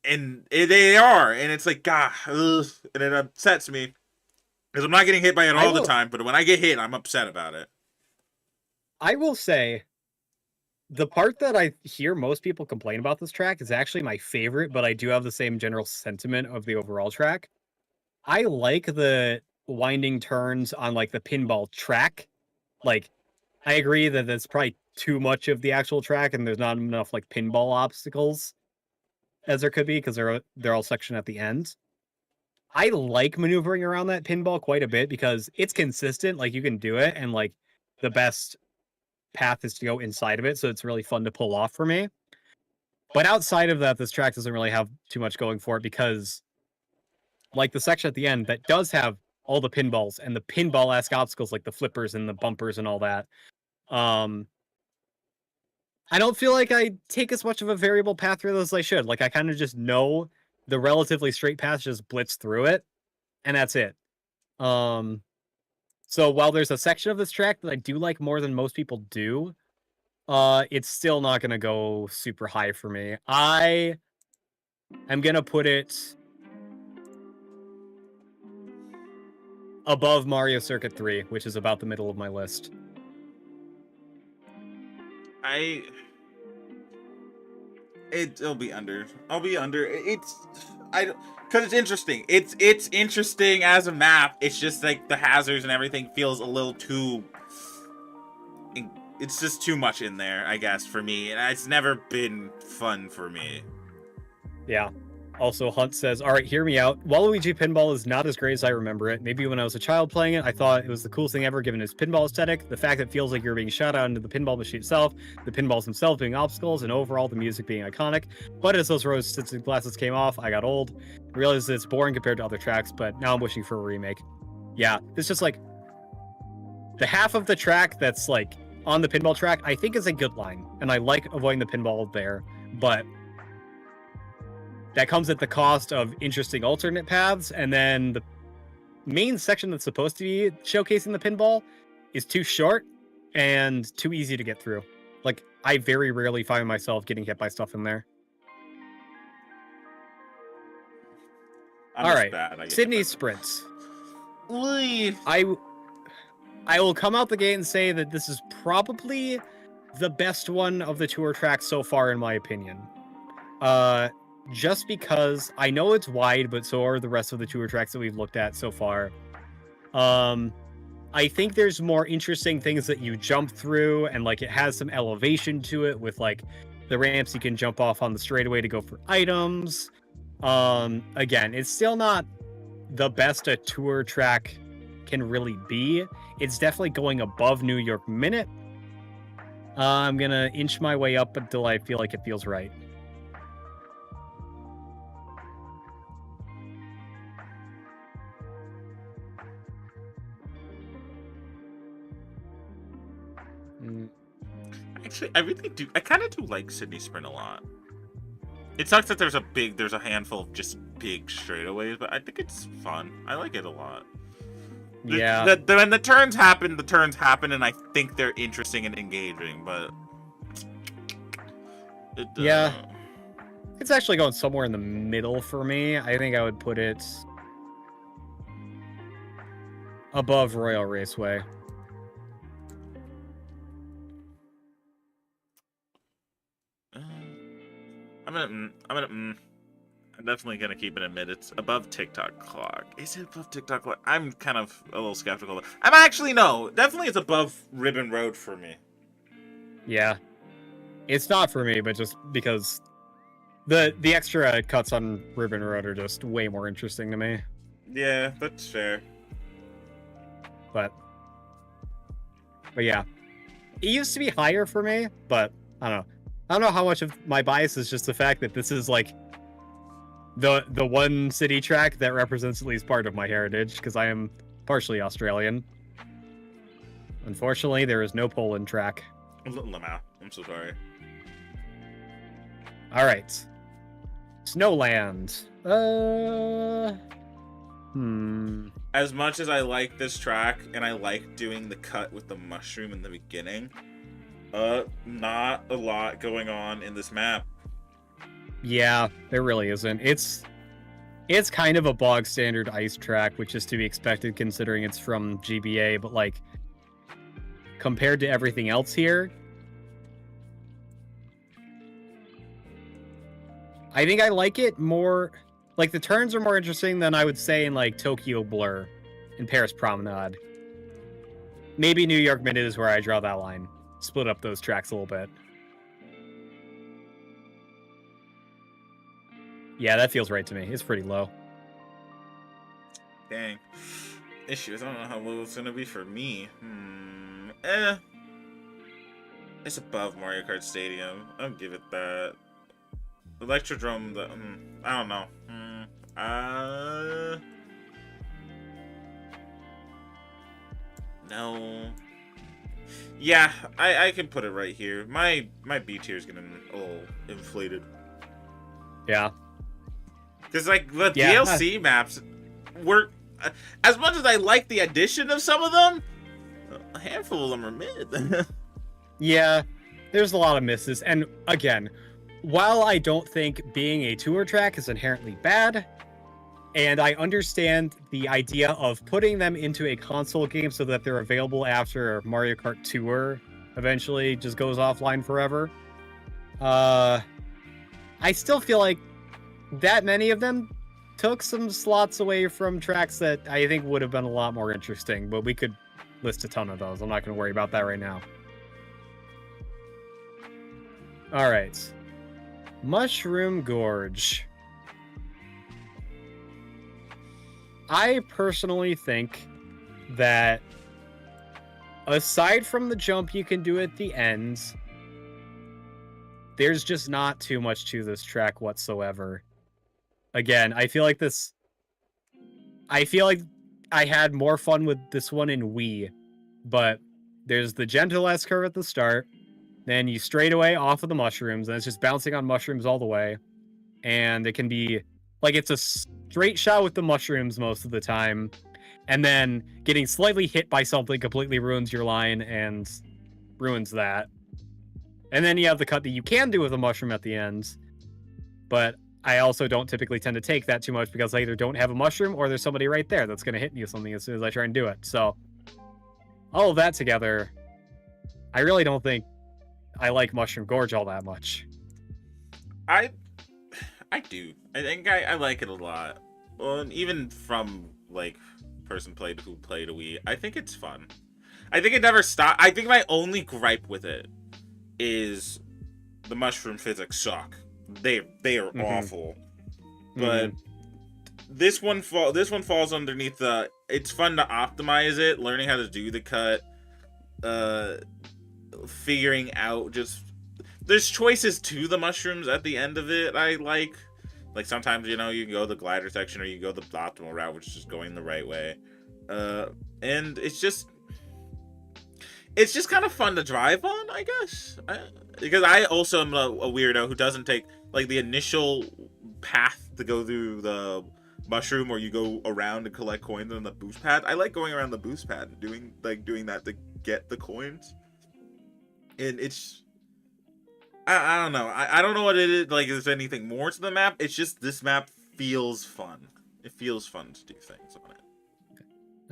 And they are. And it's like, God, ugh, and it upsets me. Because I'm not getting hit by it all the time, but when I get hit, I'm upset about it. I will say, the part that I hear most people complain about this track is actually my favorite, but I do have the same general sentiment of the overall track. I like the winding turns on, like, the pinball track. Like, I agree that that's probably too much of the actual track, and there's not enough, like, pinball obstacles as there could be, because they're all sectioned at the end. I like maneuvering around that pinball quite a bit, because it's consistent, like, you can do it, and, like, the best path is to go inside of it, so it's really fun to pull off for me. But outside of that, this track doesn't really have too much going for it, because... like the section at the end that does have all the pinballs and the pinball-esque obstacles like the flippers and the bumpers and all that. I don't feel like I take as much of a variable path through those as I should. Like, I kind of just know the relatively straight path, just blitz through it, and that's it. So while there's a section of this track that I do like more than most people do, it's still not going to go super high for me. I am going to put it above Mario Circuit 3, which is about the middle of my list. It'll be under. I'll be under. Because it's interesting. It's interesting as a map. It's just like the hazards and everything feels a little too... it's just too much in there, I guess, for me. And it's never been fun for me. Yeah. Also, Hunt says, all right, hear me out. Waluigi Pinball is not as great as I remember it. Maybe when I was a child playing it, I thought it was the coolest thing ever given its pinball aesthetic. The fact that it feels like you're being shot out into the pinball machine itself, the pinballs themselves being obstacles, and overall the music being iconic. But as those rose-tinted glasses came off, I got old. Realized it's boring compared to other tracks, but now I'm wishing for a remake. Yeah, it's just like the half of the track that's like on the pinball track, I think is a good line. And I like avoiding the pinball there, but that comes at the cost of interesting alternate paths, and then the main section that's supposed to be showcasing the pinball is too short and too easy to get through. Like, I very rarely find myself getting hit by stuff in there. All right, Sydney Sprints. I will come out the gate and say that this is probably the best one of the tour tracks so far, in my opinion. Just because I know it's wide, but so are the rest of the tour tracks that we've looked at so far. I think there's more interesting things that you jump through, and like it has some elevation to it with like the ramps you can jump off on the straightaway to go for items. Again, it's still not the best a tour track can really be. It's definitely going above New York Minute. I'm gonna inch my way up until I feel like it feels right. Actually, I really do. I kind of do like Sydney Sprint a lot. It sucks that there's a handful of just big straightaways, but I think it's fun. I like it a lot. Yeah. When the turns happen, and I think they're interesting and engaging, but yeah, it's actually going somewhere in the middle for me. I think I would put it above Royal Raceway. I'm definitely gonna keep it in mid. It's above TikTok Clock. Is it above TikTok Clock? I'm kind of a little skeptical. I'm actually no. Definitely, it's above Ribbon Road for me. Yeah, it's not for me, but just because the extra cuts on Ribbon Road are just way more interesting to me. Yeah, that's fair. But yeah, it used to be higher for me, but I don't know. I don't know how much of my bias is just the fact that this is like the one city track that represents at least part of my heritage, because I am partially Australian. Unfortunately, there is no Poland track. Lamau. I'm so sorry. All right, Snowland. As much as I like this track and I like doing the cut with the mushroom in the beginning, not a lot going on in this map. Yeah, there really isn't. It's kind of a bog standard ice track, which is to be expected considering it's from GBA, but like compared to everything else here, I think I like it more. Like the turns are more interesting than I would say in like Tokyo Blur and Paris Promenade. Maybe New York Minute is where I draw that line. Split up those tracks a little bit. Yeah, that feels right to me. It's pretty low. Dang. Issues. I don't know how low it's gonna be for me. It's above Mario Kart Stadium. I'll give it that. Electrodrome, I don't know. No. Yeah, I can put it right here. My B tier is getting a little inflated. Yeah. Because like the DLC maps were, as much as I like the addition of some of them, a handful of them are mid. Yeah, there's a lot of misses. And again, while I don't think being a tour track is inherently bad, and I understand the idea of putting them into a console game so that they're available after Mario Kart Tour eventually just goes offline forever, I still feel like that many of them took some slots away from tracks that I think would have been a lot more interesting, but we could list a ton of those. I'm not going to worry about that right now. All right. Mushroom Gorge. I personally think that aside from the jump you can do at the ends, there's just not too much to this track whatsoever. Again, I feel like I had more fun with this one in Wii, but there's the gentle S curve at the start, then you straight away off of the mushrooms, and it's just bouncing on mushrooms all the way. And it can be like it's a straight shot with the mushrooms most of the time, and then getting slightly hit by something completely ruins your line and ruins that. And then you have the cut that you can do with a mushroom at the end, but I also don't typically tend to take that too much because I either don't have a mushroom or there's somebody right there that's going to hit me with something as soon as I try and do it. So all of that together, I really don't think I like Mushroom Gorge all that much. I do. I think I like it a lot. Well, and even from like person who played a Wii, I think it's fun. I think it never stopped. I think my only gripe with it is the mushroom physics suck. They are awful. But this one falls underneath the. It's fun to optimize it, learning how to do the cut, figuring out just. There's choices to the mushrooms at the end of it. I like sometimes you can go the glider section or you go the optimal route, which is just going the right way, and it's just kind of fun to drive on, I guess. Because I also am a weirdo who doesn't take like the initial path to go through the mushroom, or you go around and collect coins on the boost pad. I like going around the boost pad and doing that to get the coins, and it's. I don't know. I don't know what it is. Like, is there anything more to the map? It's just this map feels fun. It feels fun to do things on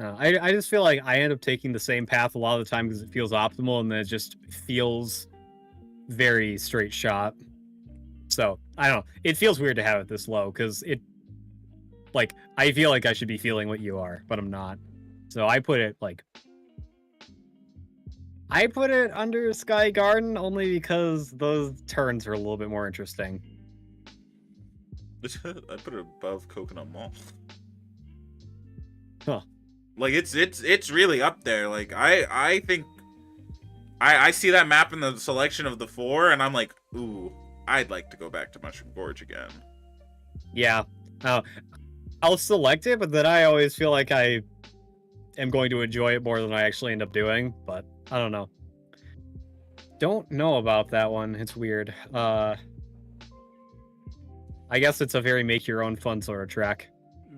it. I just feel like I end up taking the same path a lot of the time because it feels optimal, and then it just feels very straight shot. So, I don't know. It feels weird to have it this low because I feel like I should be feeling what you are, but I'm not. So I put it under Sky Garden only because those turns are a little bit more interesting. I put it above Coconut Mall. Huh. Like it's really up there. Like I think I see that map in the selection of the 4 and I'm like, ooh, I'd like to go back to Mushroom Gorge again. Yeah. I'll select it, but then I always feel like I am going to enjoy it more than I actually end up doing, but I don't know. Don't know about that one. It's weird. I guess it's a very make your own fun sort of track.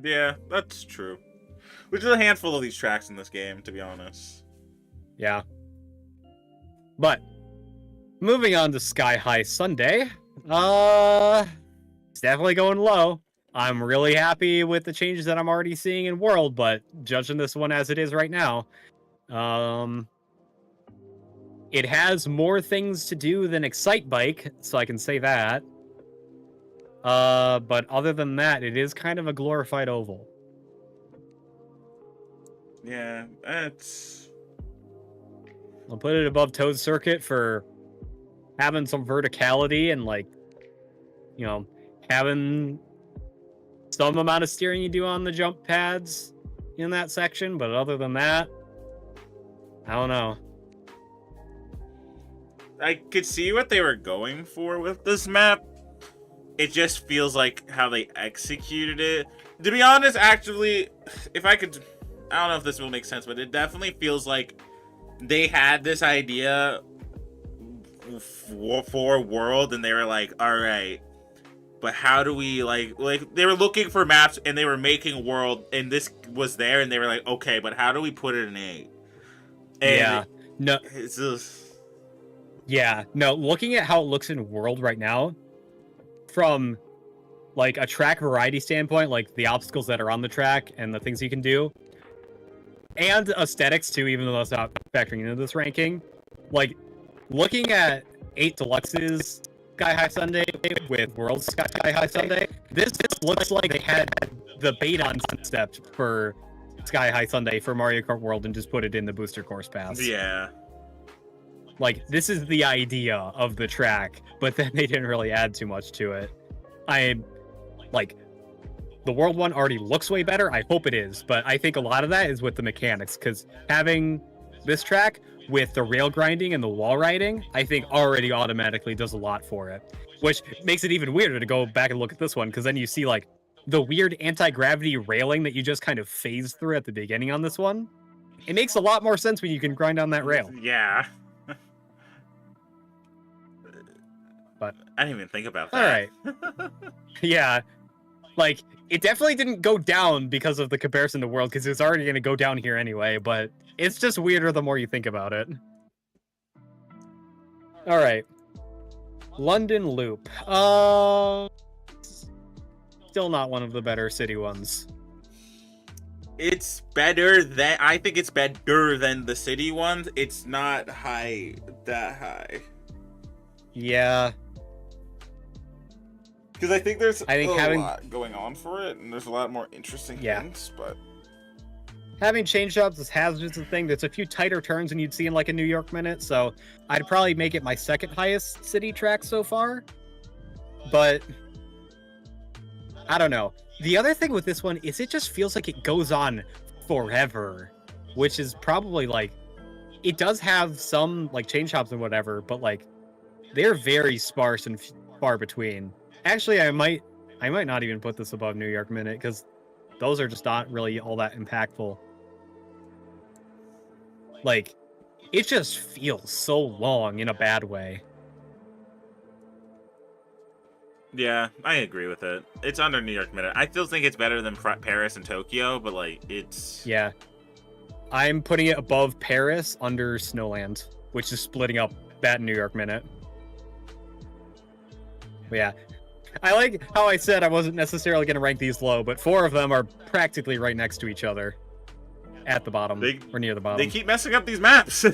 Yeah, that's true. Which is a handful of these tracks in this game, to be honest. Yeah. But moving on to Sky High Sunday. It's definitely going low. I'm really happy with the changes that I'm already seeing in World, but judging this one as it is right now, it has more things to do than Excite Bike, so I can say that. But other than that, it is kind of a glorified oval. Yeah, I'll put it above Toad Circuit for having some verticality and having some amount of steering you do on the jump pads in that section, but other than that, I don't know. I could see what they were going for with this map. It just feels like how they executed it. To be honest, actually, if I could, I don't know if this will make sense, but it definitely feels like they had this idea for World, and they were like, all right, but how do we like they were looking for maps and they were making World, and this was there, and they were like, okay, but how do we put it in 8? And yeah, no, it's just. Yeah, no, looking at how it looks in World right now, from like a track variety standpoint, like the obstacles that are on the track and the things you can do, and aesthetics too, even though that's not factoring into this ranking, like looking at 8 Deluxe's Sky High Sunday with World's Sky High Sunday, this looks like they had the bait-on concept for Sky High Sunday for Mario Kart World and just put it in the booster course pass. Yeah. Like, this is the idea of the track, but then they didn't really add too much to it. the World one already looks way better. I hope it is, but I think a lot of that is with the mechanics, because having this track with the rail grinding and the wall riding, I think already automatically does a lot for it, which makes it even weirder to go back and look at this one, because then you see like the weird anti-gravity railing that you just kind of phased through at the beginning on this one. It makes a lot more sense when you can grind on that rail. Yeah. But I didn't even think about that. all right. Yeah. Like, it definitely didn't go down because of the comparison to World, because it's already going to go down here anyway, but it's just weirder the more you think about it. All right. London Loop. Still not one of the better city ones. It's better than... I think it's better than the city ones. It's not that high. Yeah. Because I think there's a having lot going on for it, and there's a lot more interesting things, but... Having change ups is hazards a thing. There's a few tighter turns than you'd see in like a New York minute, so I'd probably make it my second highest city track so far. But I don't know. The other thing with this one is it just feels like it goes on forever, which is probably like, it does have some like change hops and whatever, but like they're very sparse and far between. Actually, I might not even put this above New York minute, because those are just not really all that impactful. Like, it just feels so long in a bad way. Yeah, I agree with it. It's under New York minute. I still think it's better than Paris and Tokyo, but like, it's... Yeah. I'm putting it above Paris, under Snowland, which is splitting up that New York minute. But yeah. I like how I said I wasn't necessarily going to rank these low, but 4 of them are practically right next to each other. At the bottom, or near the bottom. They keep messing up these maps.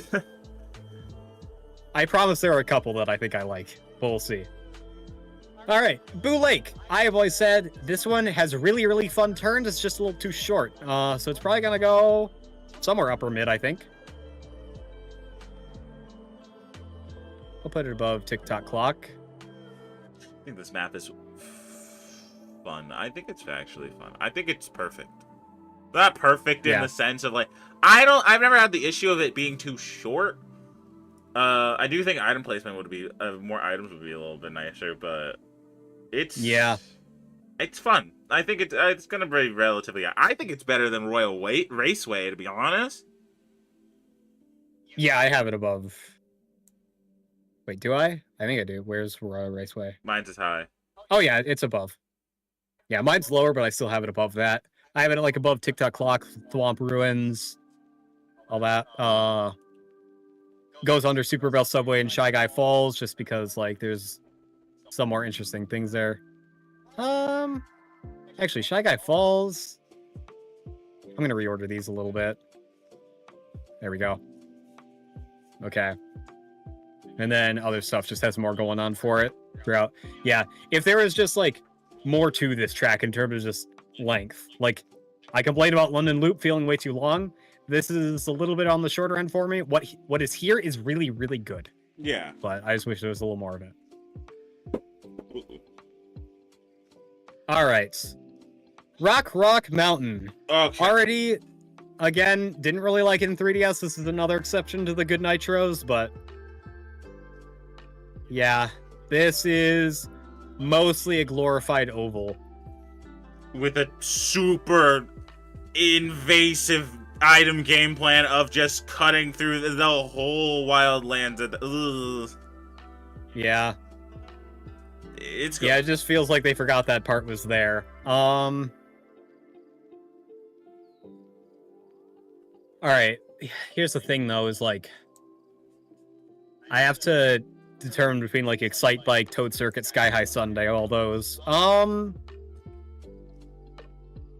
I promise there are a couple that I think I like, but we'll see. All right, Boo Lake. I have always said this one has really, really fun turns. It's just a little too short. So it's probably going to go somewhere upper mid, I think. I'll put it above TikTok Clock. I think this map is fun. I think it's actually fun. I think it's perfect. Not perfect in the sense of like, I've never had the issue of it being too short. I do think item placement would be, more items would be a little bit nicer, but it's fun. I think it's gonna be relatively, I think it's better than Royal Raceway, to be honest. Yeah, I have it above. Wait, do I? I think I do. Where's Royal Raceway? Mine's is high. Oh yeah, it's above. Yeah, mine's lower, but I still have it above that. I have it like above TikTok Clock, Thwomp Ruins, all that. Goes under Super Bell Subway and Shy Guy Falls, just because like there's some more interesting things there. Actually, Shy Guy Falls. I'm gonna reorder these a little bit. There we go. Okay. And then other stuff just has more going on for it throughout. Yeah, if there was just like more to this track in terms of just length, like I complained about London Loop feeling way too long. This is a little bit on the shorter end for me. What is here is really, really good. Yeah. But I just wish there was a little more of it. All right. Rock Mountain. Okay. Already, again, didn't really like it in 3DS. This is another exception to the good nitros, but yeah, this is mostly a glorified oval. With a super invasive item game plan of just cutting through the whole wildlands. Yeah. It's good. Yeah, it just feels like they forgot that part was there. All right. Here's the thing, though, is like I have to determine between like Excite Bike, Toad Circuit, Sky High Sunday, all those.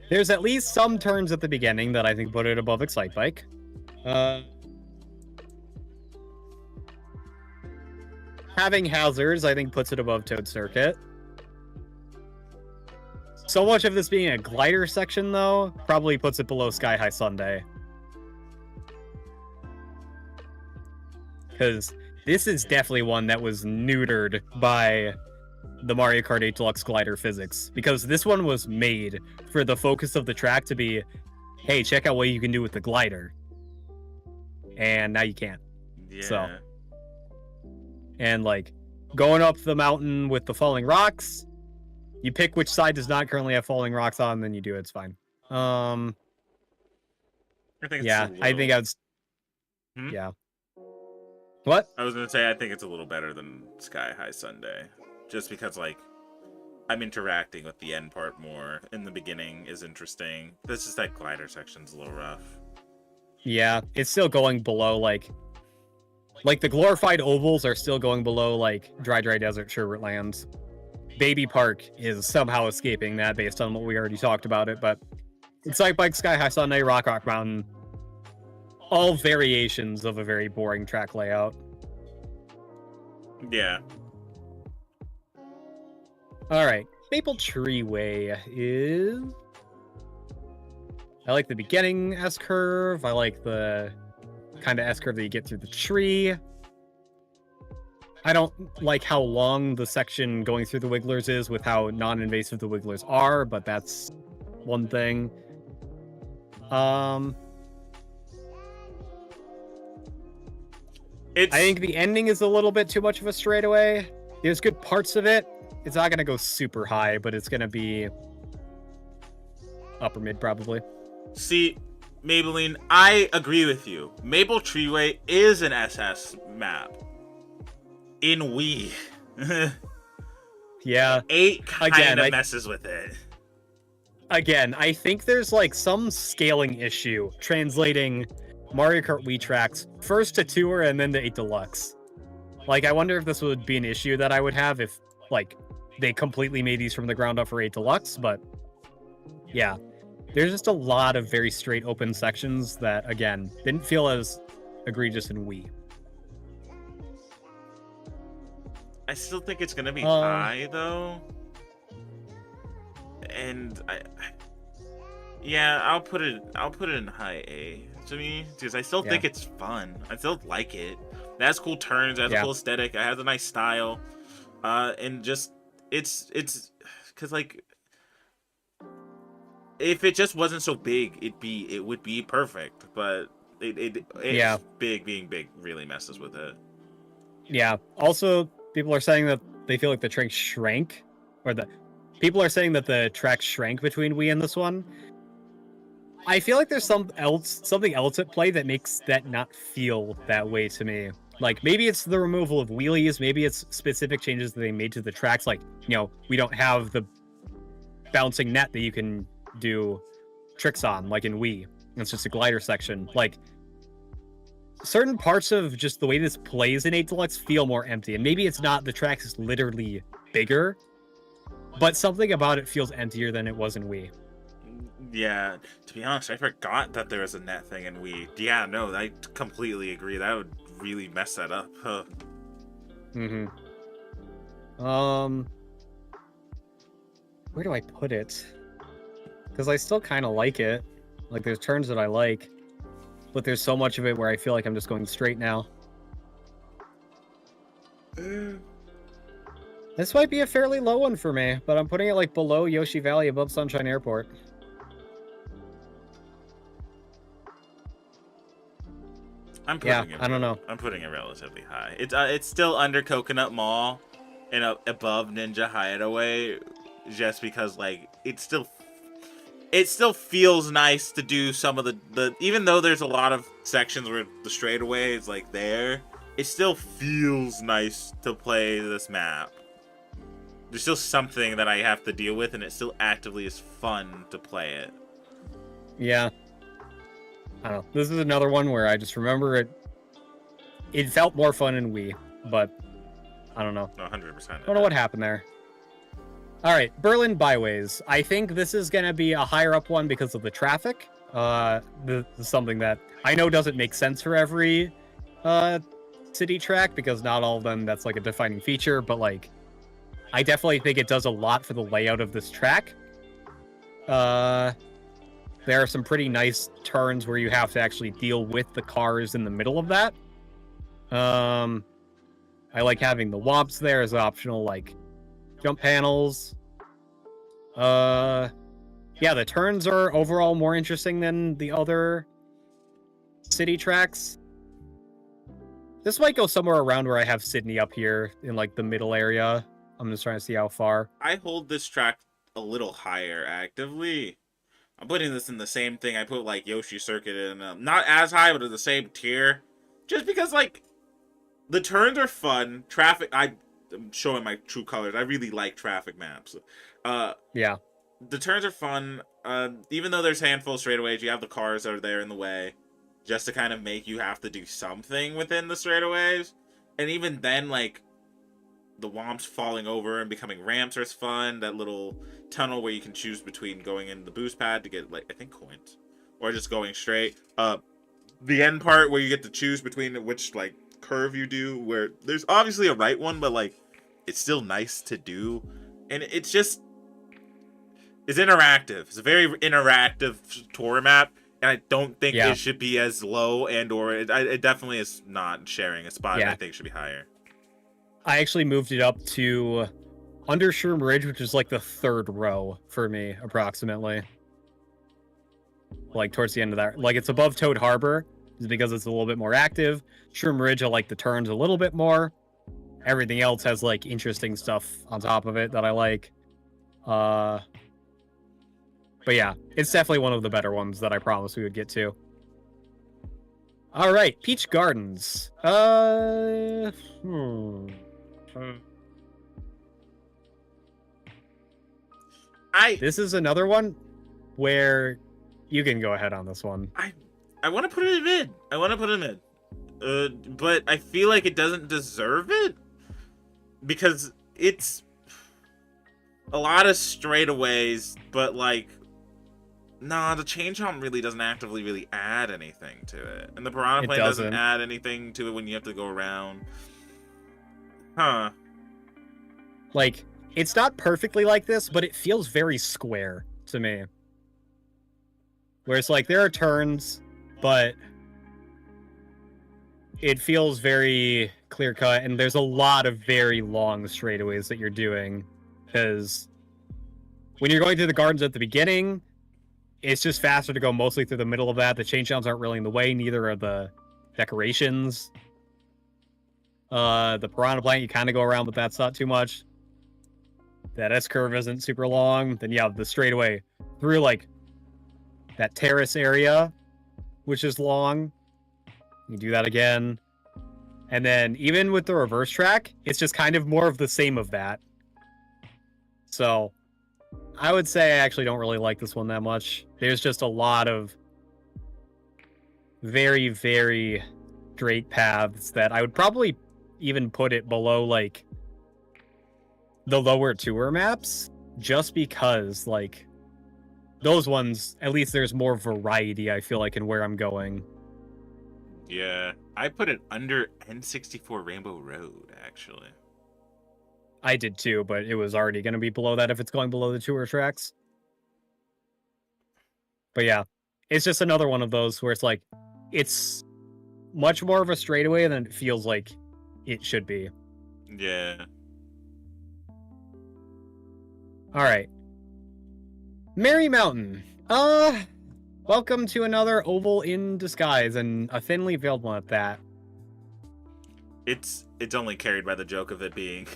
There's at least some turns at the beginning that I think put it above Excite Bike. Having hazards, I think, puts it above Toad Circuit. So much of this being a glider section, though, probably puts it below Sky High Sunday. Because this is definitely one that was neutered by the Mario Kart 8 Deluxe glider physics, because this one was made for the focus of the track to be, hey, check out what you can do with the glider. And now you can't. Yeah. So, and like going up the mountain with the falling rocks, you pick which side does not currently have falling rocks on, then you do it. It's fine. I think Yeah, I think I would. Hmm? Yeah. What? I was gonna say I think it's a little better than Sky High Sunday, just because like I'm interacting with the end part more. In the beginning is interesting. This is that glider section's a little rough. Yeah, it's still going below like the glorified ovals are still going below like dry desert sherbet lands. Baby Park is somehow escaping that based on what we already talked about it, but it's like Sky High Sunday, Rock Mountain, all variations of a very boring track layout. Yeah. All right, Maple Tree Way is. I like the beginning S curve. I like the kind of S curve that you get through the tree. I don't like how long the section going through the wigglers is with how non-invasive the wigglers are, but that's one thing. I think the ending is a little bit too much of a straightaway. There's good parts of it. It's not going to go super high, but it's going to be upper mid probably. See, Maybelline, I agree with you. Maple Treeway is an SS map. In Wii. Yeah. 8 kind of messes with it. Again, I think there's like some scaling issue translating Mario Kart Wii tracks first to Tour and then to 8 Deluxe. Like, I wonder if this would be an issue that I would have if, like, they completely made these from the ground up for 8 Deluxe, but yeah. There's just a lot of very straight open sections that, again, didn't feel as egregious in Wii. I still think it's gonna be high though, and I'll put it in high A to me because I still think it's fun. I still like it. It has cool turns. It has a cool aesthetic. It has a nice style, and just it's because like if it just wasn't so big, it would be perfect. But it's big being big really messes with it. Yeah. Also, people are saying that they feel like the track shrank, or people are saying that the track shrank between Wii and this one. I feel like there's something else at play that makes that not feel that way to me. Like, maybe it's the removal of wheelies, maybe it's specific changes that they made to the tracks. Like, we don't have the bouncing net that you can do tricks on, like in Wii. It's just a glider section. Like, certain parts of just the way this plays in 8 Deluxe feel more empty. And maybe it's not the track is literally bigger, but something about it feels emptier than it was in Wii. Yeah, to be honest, I forgot that there was a net thing in Wii. Yeah, no, I completely agree. That would really mess that up. Huh. Where do I put it? Because I still kind of like it. Like, there's turns that I like. But there's so much of it where I feel like I'm just going straight now. This might be a fairly low one for me, but I'm putting it like below Yoshi Valley, above Sunshine Airport. I don't know. I'm putting it relatively high. It's still under Coconut Mall and above Ninja Hideaway, just because like it still feels nice to do some of the even though there's a lot of sections where the straightaway is like there, it still feels nice to play this map. There's still something that I have to deal with, and it still actively is fun to play it. Yeah. I don't know. This is another one where I just remember it felt more fun in Wii, but I don't know. 100%. I don't know what happened there. All right, Berlin Byways. I think this is going to be a higher up one because of the traffic. This is something that I know doesn't make sense for every city track, because not all of them that's like a defining feature, but like I definitely think it does a lot for the layout of this track. There are some pretty nice turns where you have to actually deal with the cars in the middle of that. I like having the womps there as optional, like, jump panels. Yeah, the turns are overall more interesting than the other city tracks. This might go somewhere around where I have Sydney up here in like the middle area. I'm just trying to see how far. I hold this track a little higher actively. I'm putting this in the same thing I put like Yoshi Circuit in. Not as high, but in the same tier. Just because like the turns are fun. Traffic, I'm showing my true colors. I really like traffic maps. Yeah. The turns are fun. Even though there's handful straightaways, you have the cars that are there in the way, just to kind of make you have to do something within the straightaways. And even then, like the womps falling over and becoming ramps are fun. That little tunnel where you can choose between going in the boost pad to get like I think coins, or just going straight. The end part where you get to choose between which like curve you do, where there's obviously a right one, but like it's still nice to do, and it's just. It's interactive. It's a very interactive tour map, and I don't think it should be as low, and or it definitely is not sharing a spot. Yeah. I think it should be higher. I actually moved it up to under Shroom Ridge, which is like the third row for me, approximately. Like towards the end of that, like it's above Toad Harbor, because it's a little bit more active. Shroom Ridge, I like the turns a little bit more. Everything else has like interesting stuff on top of it that I like. But yeah, it's definitely one of the better ones that I promised we would get to. All right, Peach Gardens. This is another one where you can go ahead on this one. I want to put it in mid. I want to put it in mid. But I feel like it doesn't deserve it because it's a lot of straightaways, but like. Nah, the change home really doesn't actively really add anything to it. And the Piranha Plane doesn't add anything to it when you have to go around. Huh. Like, it's not perfectly like this, but it feels very square to me. Where it's like, there are turns, but it feels very clear-cut, and there's a lot of very long straightaways that you're doing. Because when you're going through the gardens at the beginning, it's just faster to go mostly through the middle of that. The change downs aren't really in the way, neither are the decorations. The Piranha Plant, you kind of go around, but that's not too much. That S-curve isn't super long. Then you have the straightaway through, like, that terrace area, which is long. You do that again. And then, even with the reverse track, it's just kind of more of the same of that. So, I would say I actually don't really like this one that much. There's just a lot of very, very straight paths that I would probably even put it below, like, the lower tour maps, just because, like, those ones, at least there's more variety, I feel like, in where I'm going. Yeah, I put it under N64 Rainbow Road, actually. I did too, but it was already going to be below that if it's going below the tour tracks. But yeah, it's just another one of those where it's like, it's much more of a straightaway than it feels like it should be. Yeah. All right. Merry Mountain. Welcome to another oval in disguise, and a thinly veiled one at that. It's only carried by the joke of it being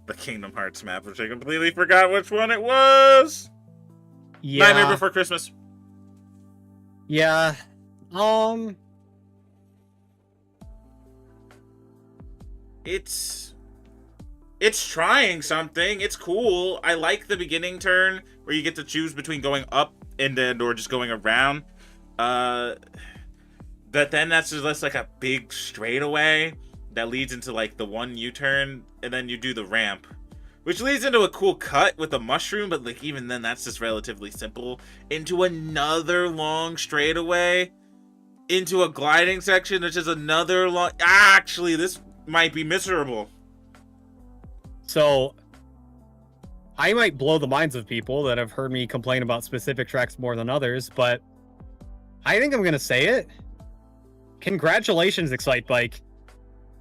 the Kingdom Hearts map, which I completely forgot which one it was. Yeah. Nightmare Before Christmas. Yeah. It's trying something. It's cool. I like the beginning turn where you get to choose between going up and then or just going around. But then that's just like a big straightaway that leads into like the one U-turn, and then you do the ramp, which leads into a cool cut with a mushroom, but like even then that's just relatively simple, into another long straightaway, into a gliding section, which is another long. Actually, this might be miserable. So I might blow the minds of people that have heard me complain about specific tracks more than others, but I think I'm gonna say it. Congratulations, Excitebike.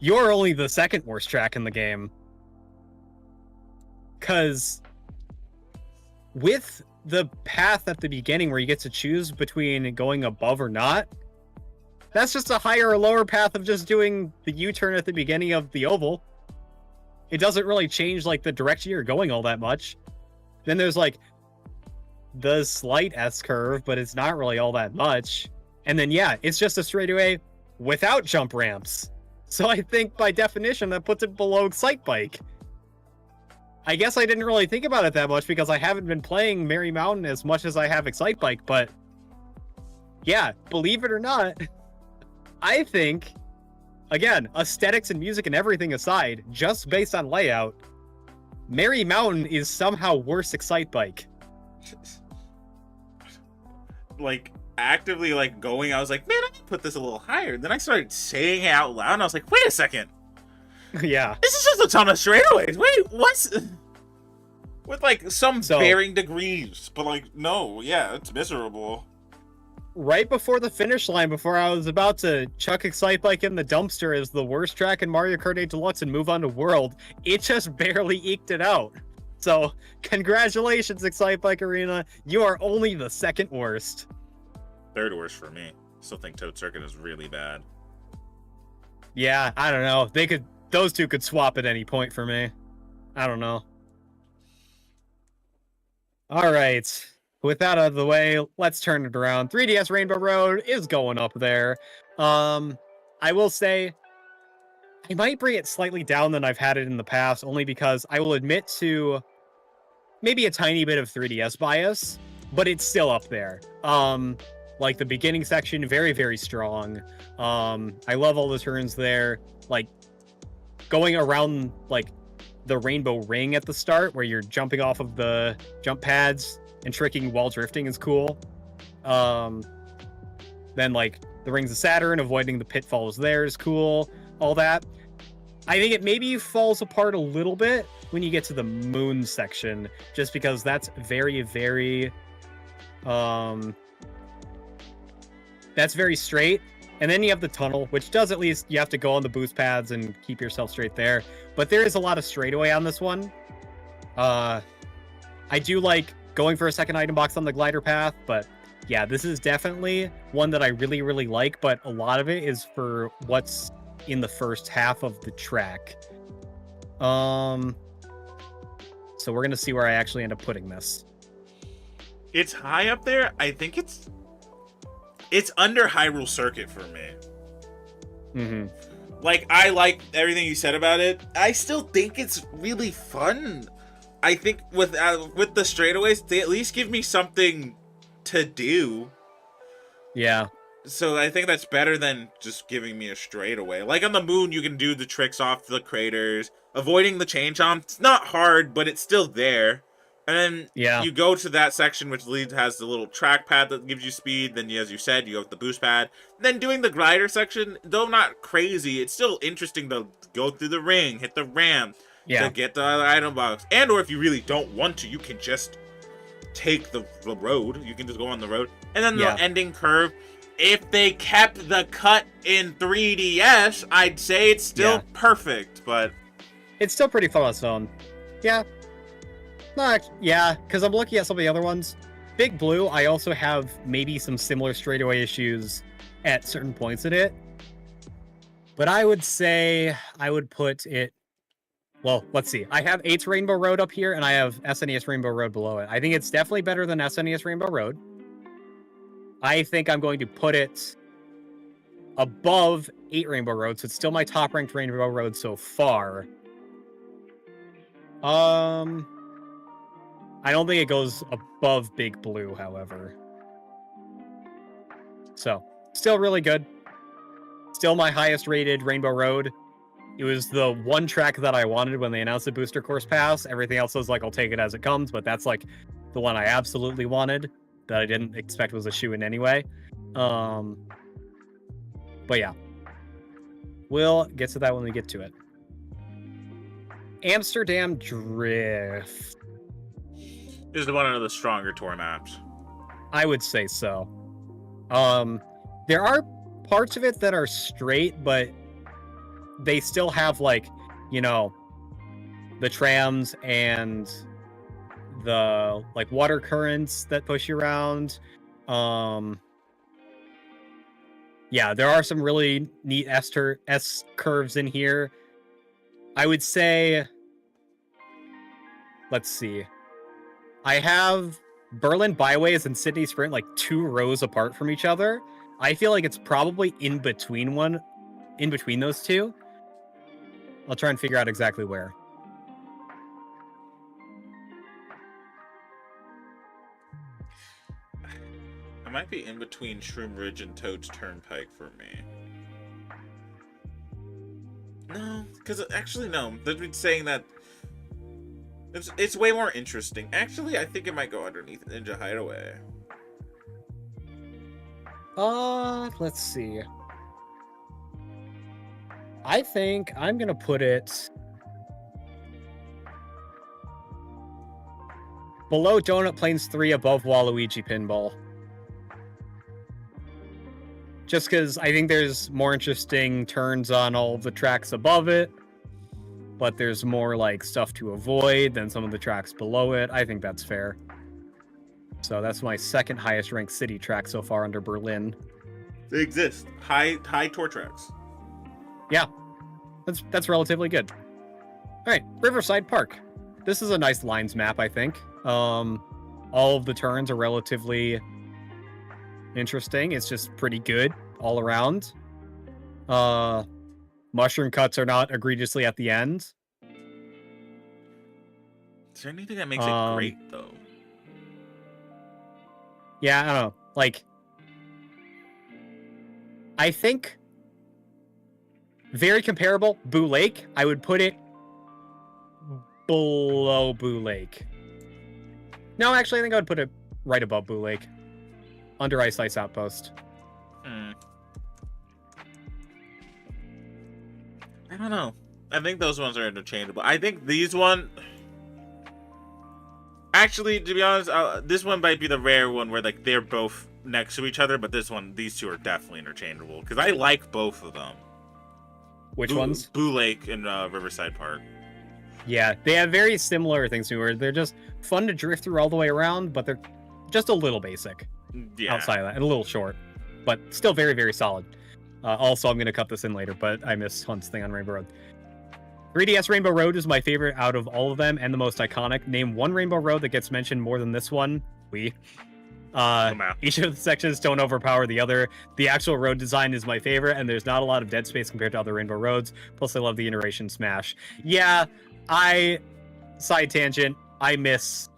You're only the second worst track in the game. Because with the path at the beginning where you get to choose between going above or not, that's just a higher or lower path of just doing the U-turn at the beginning of the oval. It doesn't really change like the direction you're going all that much. Then there's like the slight S-curve, but it's not really all that much. And then yeah, it's just a straightaway without jump ramps. So I think by definition that puts it below Excite Bike. I guess I didn't really think about it that much because I haven't been playing Merry Mountain as much as I have Excite Bike, but yeah, believe it or not, I think, again, aesthetics and music and everything aside, just based on layout, Merry Mountain is somehow worse Excite Bike. Like, actively, like, going, I was like, man, I can put this a little higher. Then I started saying it out loud, and I was like, wait a second. Yeah. This is just a ton of straightaways. Wait, what's... With, like, some varying degrees. But, like, no, yeah, it's miserable. Right before the finish line, before I was about to chuck Excite Bike in the dumpster as the worst track in Mario Kart 8 Deluxe and move on to World, it just barely eked it out. So, congratulations, Excite Bike Arena. You are only the second worst. Third worst for me. Still think Toad Circuit is really bad. Yeah, I don't know. Those two could swap at any point for me. I don't know. All right. With that out of the way, let's turn it around. 3DS Rainbow Road is going up there. I will say, I might bring it slightly down than I've had it in the past, only because I will admit to maybe a tiny bit of 3DS bias, but it's still up there. Like the beginning section, very, very strong. I love all the turns there. Like going around like the rainbow ring at the start where you're jumping off of the jump pads and tricking while drifting is cool. Then like the Rings of Saturn, avoiding the pitfalls there is cool. All that. I think it maybe falls apart a little bit when you get to the moon section, just because that's very, very that's very straight. And then you have the tunnel, which does at least, you have to go on the boost pads and keep yourself straight there. But there is a lot of straightaway on this one. I do like going for a second item box on the glider path, but yeah, this is definitely one that I really, really like, but a lot of it is for what's in the first half of the track. So we're gonna see where I actually end up putting this. It's high up there. I think it's under Hyrule Circuit for me. Mm-hmm. Like, I like everything you said about it. I still think it's really fun. I think with the straightaways, they at least give me something to do. Yeah. So I think that's better than just giving me a straightaway. Like on the moon, you can do the tricks off the craters. Avoiding the chain chomp, it's not hard, but it's still there. And then you go to that section which has the little track pad that gives you speed. Then, as you said, you have the boost pad. Then doing the glider section, though not crazy, it's still interesting to go through the ring, hit the ramp, to get the item box. And or if you really don't want to, you can just take the road. You can just go on the road. And then the ending curve. If they kept the cut in 3DS, I'd say it's still perfect, but it's still pretty fun on its own. Yeah. Yeah, because I'm looking at some of the other ones. Big Blue, I also have maybe some similar straightaway issues at certain points in it. But I would say I would put it... Well, let's see. I have 8's Rainbow Road up here, and I have SNES Rainbow Road below it. I think it's definitely better than SNES Rainbow Road. I think I'm going to put it above 8 Rainbow Road, so it's still my top-ranked Rainbow Road so far. I don't think it goes above Big Blue, however. So, still really good. Still my highest rated Rainbow Road. It was the one track that I wanted when they announced the Booster Course Pass. Everything else was like, I'll take it as it comes, but that's like the one I absolutely wanted that I didn't expect was a shoe-in anyway. But yeah. We'll get to that when we get to it. Amsterdam Drift. This is one of the stronger tour maps. I would say so. There are parts of it that are straight, but they still have like, you know, the trams and the like water currents that push you around. Yeah, there are some really neat S curves in here. I would say, let's see. I have Berlin Byways and Sydney Sprint like 2 rows apart from each other. I feel like it's probably in between those two. I'll try and figure out exactly where. It might be in between Shroom Ridge and Toad's Turnpike for me. No, because actually no. They've been saying that it's way more interesting. Actually, I think it might go underneath Ninja Hideaway. Let's see. I think I'm gonna put it below Donut Plains 3, above Waluigi Pinball. Just because I think there's more interesting turns on all the tracks above it, but there's more like stuff to avoid than some of the tracks below it. I think that's fair. So that's my second highest ranked city track so far under Berlin. They exist. High tour tracks. Yeah, that's relatively good. All right, Riverside Park. This is a nice lines map, I think. All of the turns are relatively interesting. It's just pretty good all around. Mushroom cuts are not egregiously at the end. Is there anything that makes it great though? Yeah, I don't know. Like, I think very comparable. Boo Lake, I would put it below Boo Lake. No, actually, I think I would put it right above Boo Lake. Under Ice Outpost. I don't know. I think those ones are interchangeable. I think these one... Actually, to be honest, this one might be the rare one where like they're both next to each other, but these two are definitely interchangeable because I like both of them. Which ones? Boo Lake and Riverside Park. Yeah, they have very similar things to where they're just fun to drift through all the way around, but they're just a little basic. Yeah. Outside of that, and a little short, but still very, very solid. Also, I'm going to cut this in later, but I missed Hunt's thing on Rainbow Road. 3DS Rainbow Road is my favorite out of all of them and the most iconic. Name one Rainbow Road that gets mentioned more than this one. Each of the sections don't overpower the other. The actual road design is my favorite, and there's not a lot of dead space compared to other Rainbow Roads. Plus, I love the iteration smash. Yeah, side tangent, I miss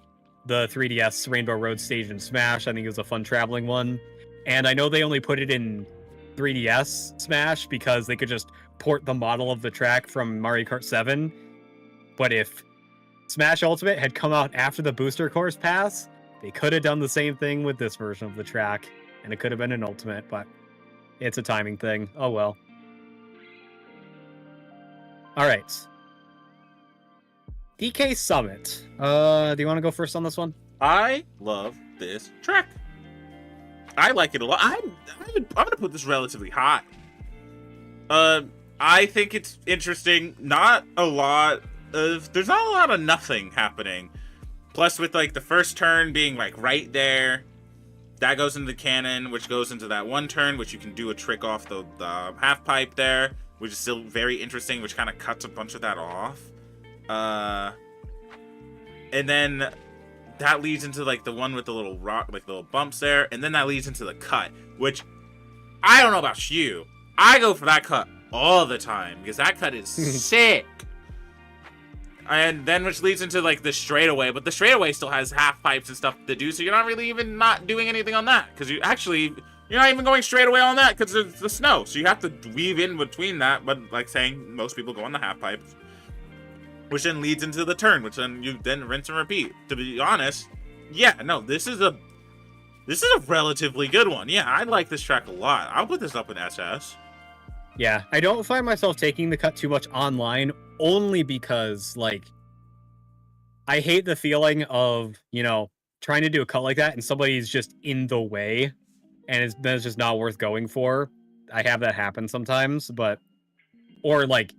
the 3DS Rainbow Road stage in Smash. I think it was a fun traveling one. And I know they only put it in 3DS Smash because they could just port the model of the track from Mario Kart 7. But if Smash Ultimate had come out after the Booster Course Pass, they could have done the same thing with this version of the track, and it could have been an Ultimate, but it's a timing thing. Oh well. All right. DK Summit. Do you want to go first on this one? I love this track. I like it a lot. I'm gonna put this relatively high. I think it's interesting. There's not a lot of nothing happening. Plus, with like the first turn being like right there, that goes into the cannon, which goes into that one turn, which you can do a trick off the half pipe there, which is still very interesting, which kind of cuts a bunch of that off. And then that leads into like the one with the little rock, like little bumps there, and then that leads into the cut, which I don't know about you. I go for that cut all the time because that cut is sick. And then which leads into like the straightaway, but the straightaway still has half pipes and stuff to do, so you're not really even not doing anything on that because you're not even going straight away on that because it's the snow, so you have to weave in between that. But like saying, most people go on the half pipes, which then leads into the turn, which then you then rinse and repeat. To be honest, yeah, no, this is a relatively good one. Yeah, I like this track a lot. I'll put this up in SS. Yeah, I don't find myself taking the cut too much online, only because, like, I hate the feeling of, trying to do a cut like that and somebody's just in the way, and it's just not worth going for. I have that happen sometimes, or, like,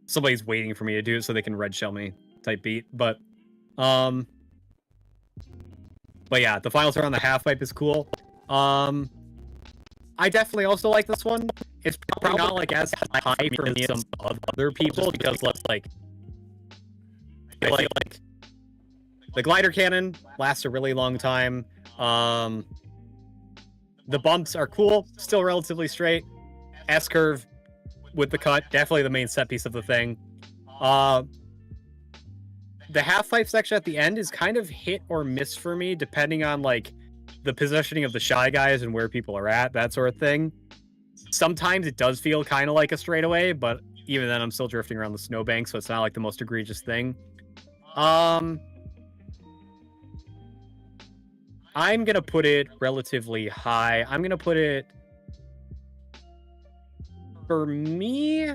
somebody's waiting for me to do it so they can red shell me type beat, but yeah, the final turn on the half pipe is cool. I definitely also like this one. It's probably not like as high for me as some other people because like I feel like the glider cannon lasts a really long time. The bumps are cool, still relatively straight. S-curve with the cut, definitely the main set piece of the thing. The half pipe section at the end is kind of hit or miss for me, depending on like the positioning of the Shy Guys and where people are at, that sort of thing. Sometimes it does feel kind of like a straightaway, but even then I'm still drifting around the snowbank, so it's not like the most egregious thing. I'm gonna put it relatively high. I'm gonna put it, for me,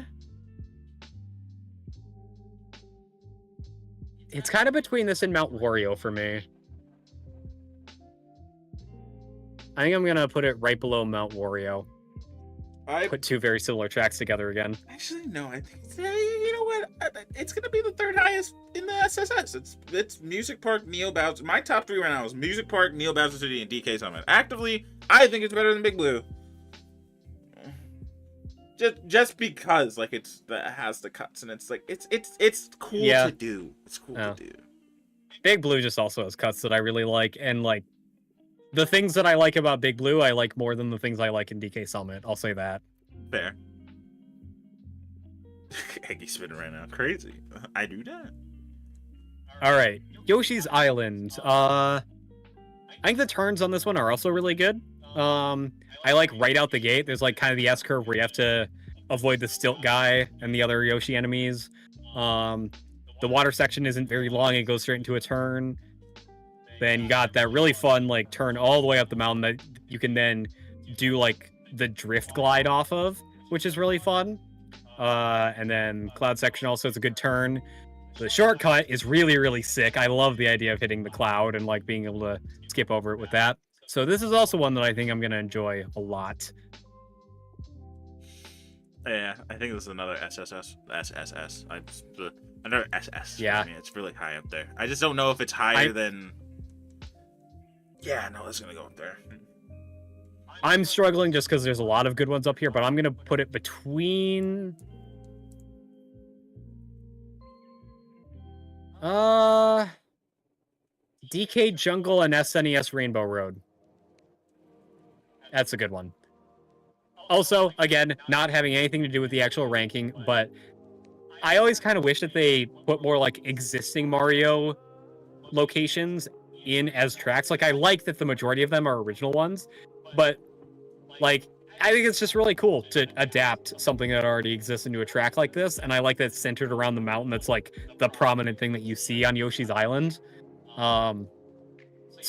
it's kind of between this and Mount Wario for me. I think I'm gonna put it right below Mount Wario. Put two very similar tracks together again. Actually, no. I think you know what? It's gonna be the third highest in the SSS. It's Music Park, Neo Bowser. My top three right now is Music Park, Neo Bowser City, and DK Summit. Actively, I think it's better than Big Blue. Just because like it has the cuts and it's like it's cool to do. It's cool to do. Big Blue just also has cuts that I really like, and like the things that I like about Big Blue, I like more than the things I like in DK Summit. I'll say that. Fair. Eggie's spinning right now. Crazy. I do that. All right, Yoshi's Island. I think the turns on this one are also really good. I like right out the gate. There's like kind of the S-curve where you have to avoid the stilt guy and the other Yoshi enemies. The water section isn't very long. It goes straight into a turn. Then you got that really fun like turn all the way up the mountain that you can then do like the drift glide off of, which is really fun. And then cloud section also is a good turn. The shortcut is really, really sick. I love the idea of hitting the cloud and like being able to skip over it with that. So this is also one that I think I'm going to enjoy a lot. Yeah, I think this is another SSS. Another SS. Yeah. I mean, it's really high up there. I just don't know if it's higher than... Yeah, no, it's going to go up there. I'm struggling just because there's a lot of good ones up here, but I'm going to put it between... DK Jungle and SNES Rainbow Road. That's a good one. Also, again, not having anything to do with the actual ranking, but I always kind of wish that they put more like existing Mario locations in as tracks. Like, I like that the majority of them are original ones, but like, I think it's just really cool to adapt something that already exists into a track like this, and I like that it's centered around the mountain. That's like the prominent thing that you see on Yoshi's Island. So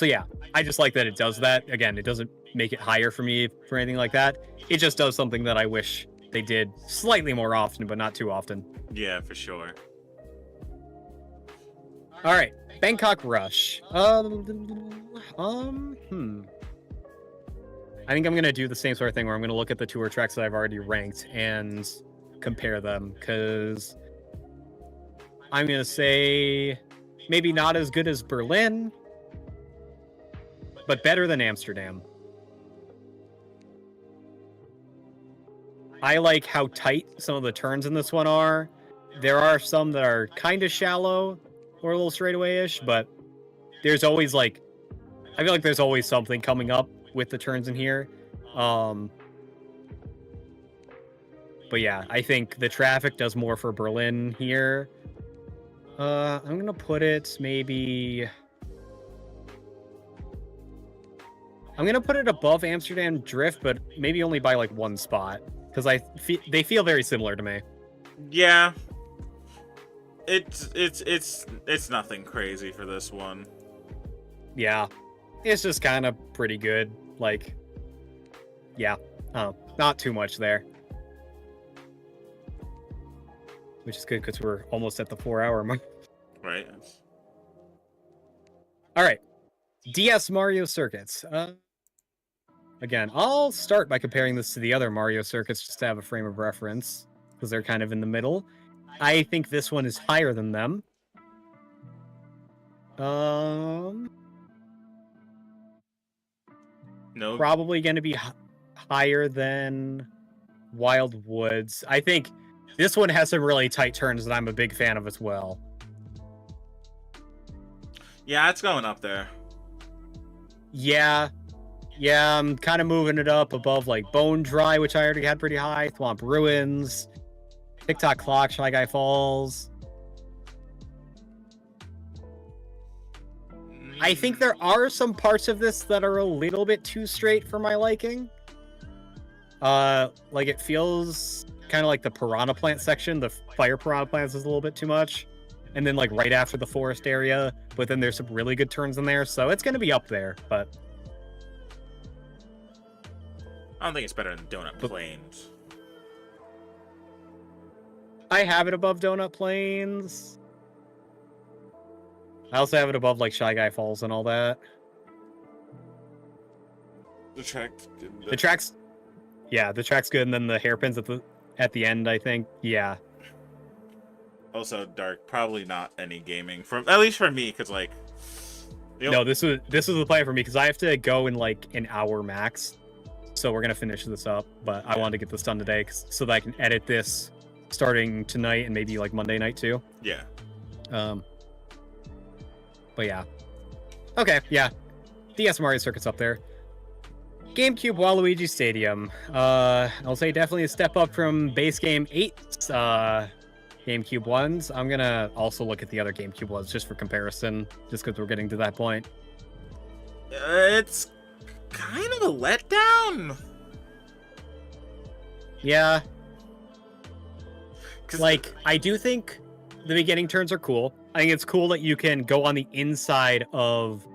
yeah, I just like that it does that. Again, it doesn't make it higher for me for anything like that. It just does something that I wish they did slightly more often, but not too often. Yeah, for sure. All right, Bangkok Rush. I think I'm gonna do the same sort of thing where I'm gonna look at the tour tracks that I've already ranked and compare them, because I'm gonna say maybe not as good as Berlin, but better than Amsterdam. I like how tight some of the turns in this one are. There are some that are kind of shallow or a little straightaway-ish, but there's always like, I feel like there's always something coming up with the turns in here. But yeah, I think the traffic does more for Berlin here. I'm gonna put it maybe... I'm gonna put it above Amsterdam Drift, but maybe only by like one spot, because they feel very similar to me. Yeah, it's nothing crazy for this one. Yeah, it's just kind of pretty good. Like, yeah, not too much there, which is good because we're almost at the 4-hour mark. Right. All right, DS Mario Circuits. Again, I'll start by comparing this to the other Mario Circuits just to have a frame of reference, because they're kind of in the middle. I think this one is higher than them. No. Probably going to be higher than Wild Woods. I think this one has some really tight turns that I'm a big fan of as well. Yeah, it's going up there. Yeah. Yeah, I'm kind of moving it up above like Bone Dry, which I already had pretty high, Thwomp Ruins, TikTok Clock, Shy Guy Falls. I think there are some parts of this that are a little bit too straight for my liking. Like it feels kind of like the Piranha Plant section. The Fire Piranha Plants is a little bit too much. And then like right after the forest area, but then there's some really good turns in there. So it's going to be up there, but... I don't think it's better than Donut Plains. I have it above Donut Plains. I also have it above like Shy Guy Falls and all that. The track's good. The track's... Yeah, the track's good, and then the hairpins at the end, I think. Yeah. Also, Dark, probably not any gaming from, at least for me, because like. No, this was the plan for me because I have to go in like an hour max. So we're gonna finish this up, but I wanted to get this done today so that I can edit this starting tonight and maybe like Monday night too. Yeah. But yeah. Okay, yeah. DS Mario Circuit's up there. GameCube Waluigi Stadium. I'll say definitely a step up from base game 8's GameCube ones. I'm gonna also look at the other GameCube ones just for comparison, just because we're getting to that point. It's kind of a letdown. Yeah. Like, I do think the beginning turns are cool. I think it's cool that you can go on the inside of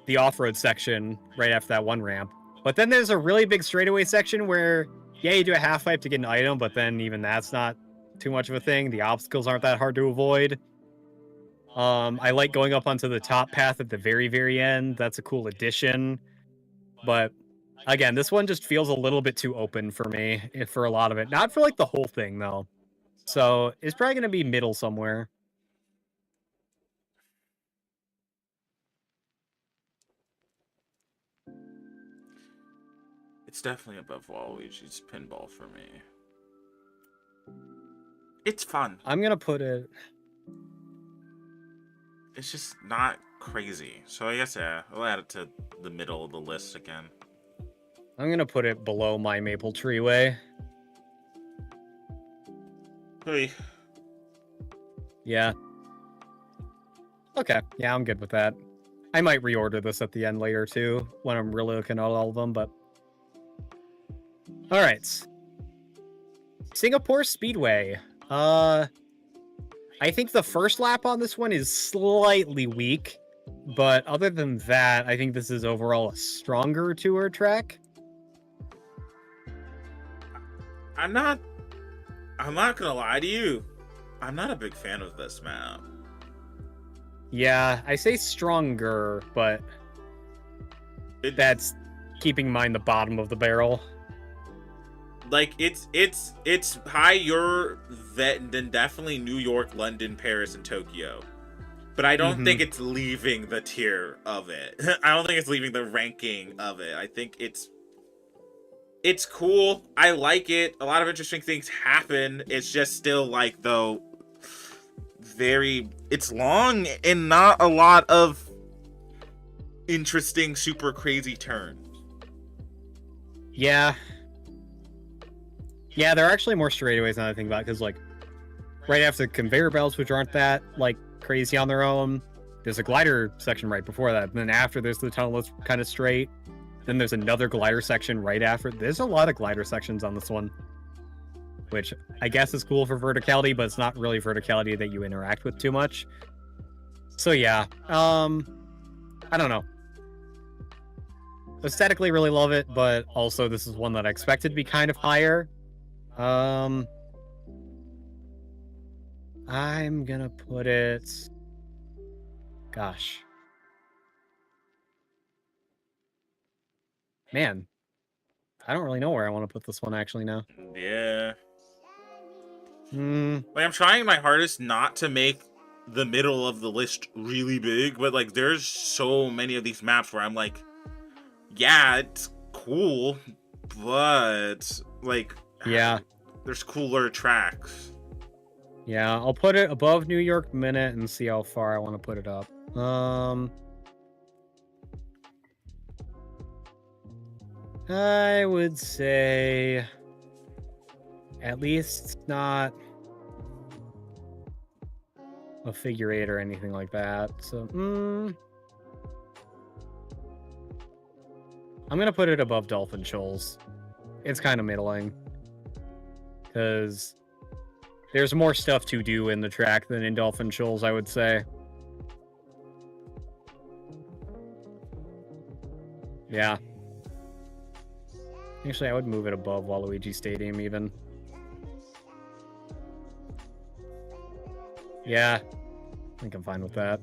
the off-road section right after that one ramp. But then there's a really big straightaway section where, yeah, you do a half pipe to get an item, but then even that's not too much of a thing. The obstacles aren't that hard to avoid. I like going up onto the top path at the very, very end. That's a cool addition. But again, this one just feels a little bit too open for me for a lot of it. Not for like the whole thing, though. So it's probably going to be middle somewhere. It's definitely above Waluigi's Pinball for me. It's fun. I'm going to put it... It's just not crazy. So I guess, yeah, I'll add it to the middle of the list again. I'm going to put it below My Maple Treeway. Hey. Yeah. Okay. Yeah, I'm good with that. I might reorder this at the end later, too, when I'm really looking at all of them, but... Alright. Singapore Speedway. I think the first lap on this one is slightly weak, but other than that, I think this is overall a stronger tour track. I'm not gonna lie to you. I'm not a big fan of this map. Yeah, I say stronger, but that's keeping in mind the bottom of the barrel. Like it's higher than definitely New York, London, Paris, and Tokyo. But I don't think it's leaving the tier of it. I don't think it's leaving the ranking of it. I think it's cool. I like it. A lot of interesting things happen. It's just still like though it's long and not a lot of interesting, super crazy turns. Yeah. Yeah, there are actually more straightaways now that I think about it, because, like, right after the conveyor belts, which aren't that, like, crazy on their own, there's a glider section right before that. And then after, there's the tunnel that's kind of straight. Then there's another glider section right after. There's a lot of glider sections on this one, which I guess is cool for verticality, but it's not really verticality that you interact with too much. So, yeah. I don't know. Aesthetically, really love it, but also this is one that I expected to be kind of higher. I'm gonna put it... Gosh. Man. I don't really know where I want to put this one actually now. Yeah. Hmm. Like, I'm trying my hardest not to make the middle of the list really big, but like there's so many of these maps where I'm like, yeah, it's cool, but like, Yeah. there's cooler tracks. Yeah, I'll put it above New York Minute and see how far I want to put it up. I would say at least not a figure 8 or anything like that. So, I'm gonna put it above Dolphin Shoals. It's kind of middling because there's more stuff to do in the track than in Dolphin Shoals, I would say. Yeah. Actually, I would move it above Waluigi Stadium, even. Yeah. I think I'm fine with that.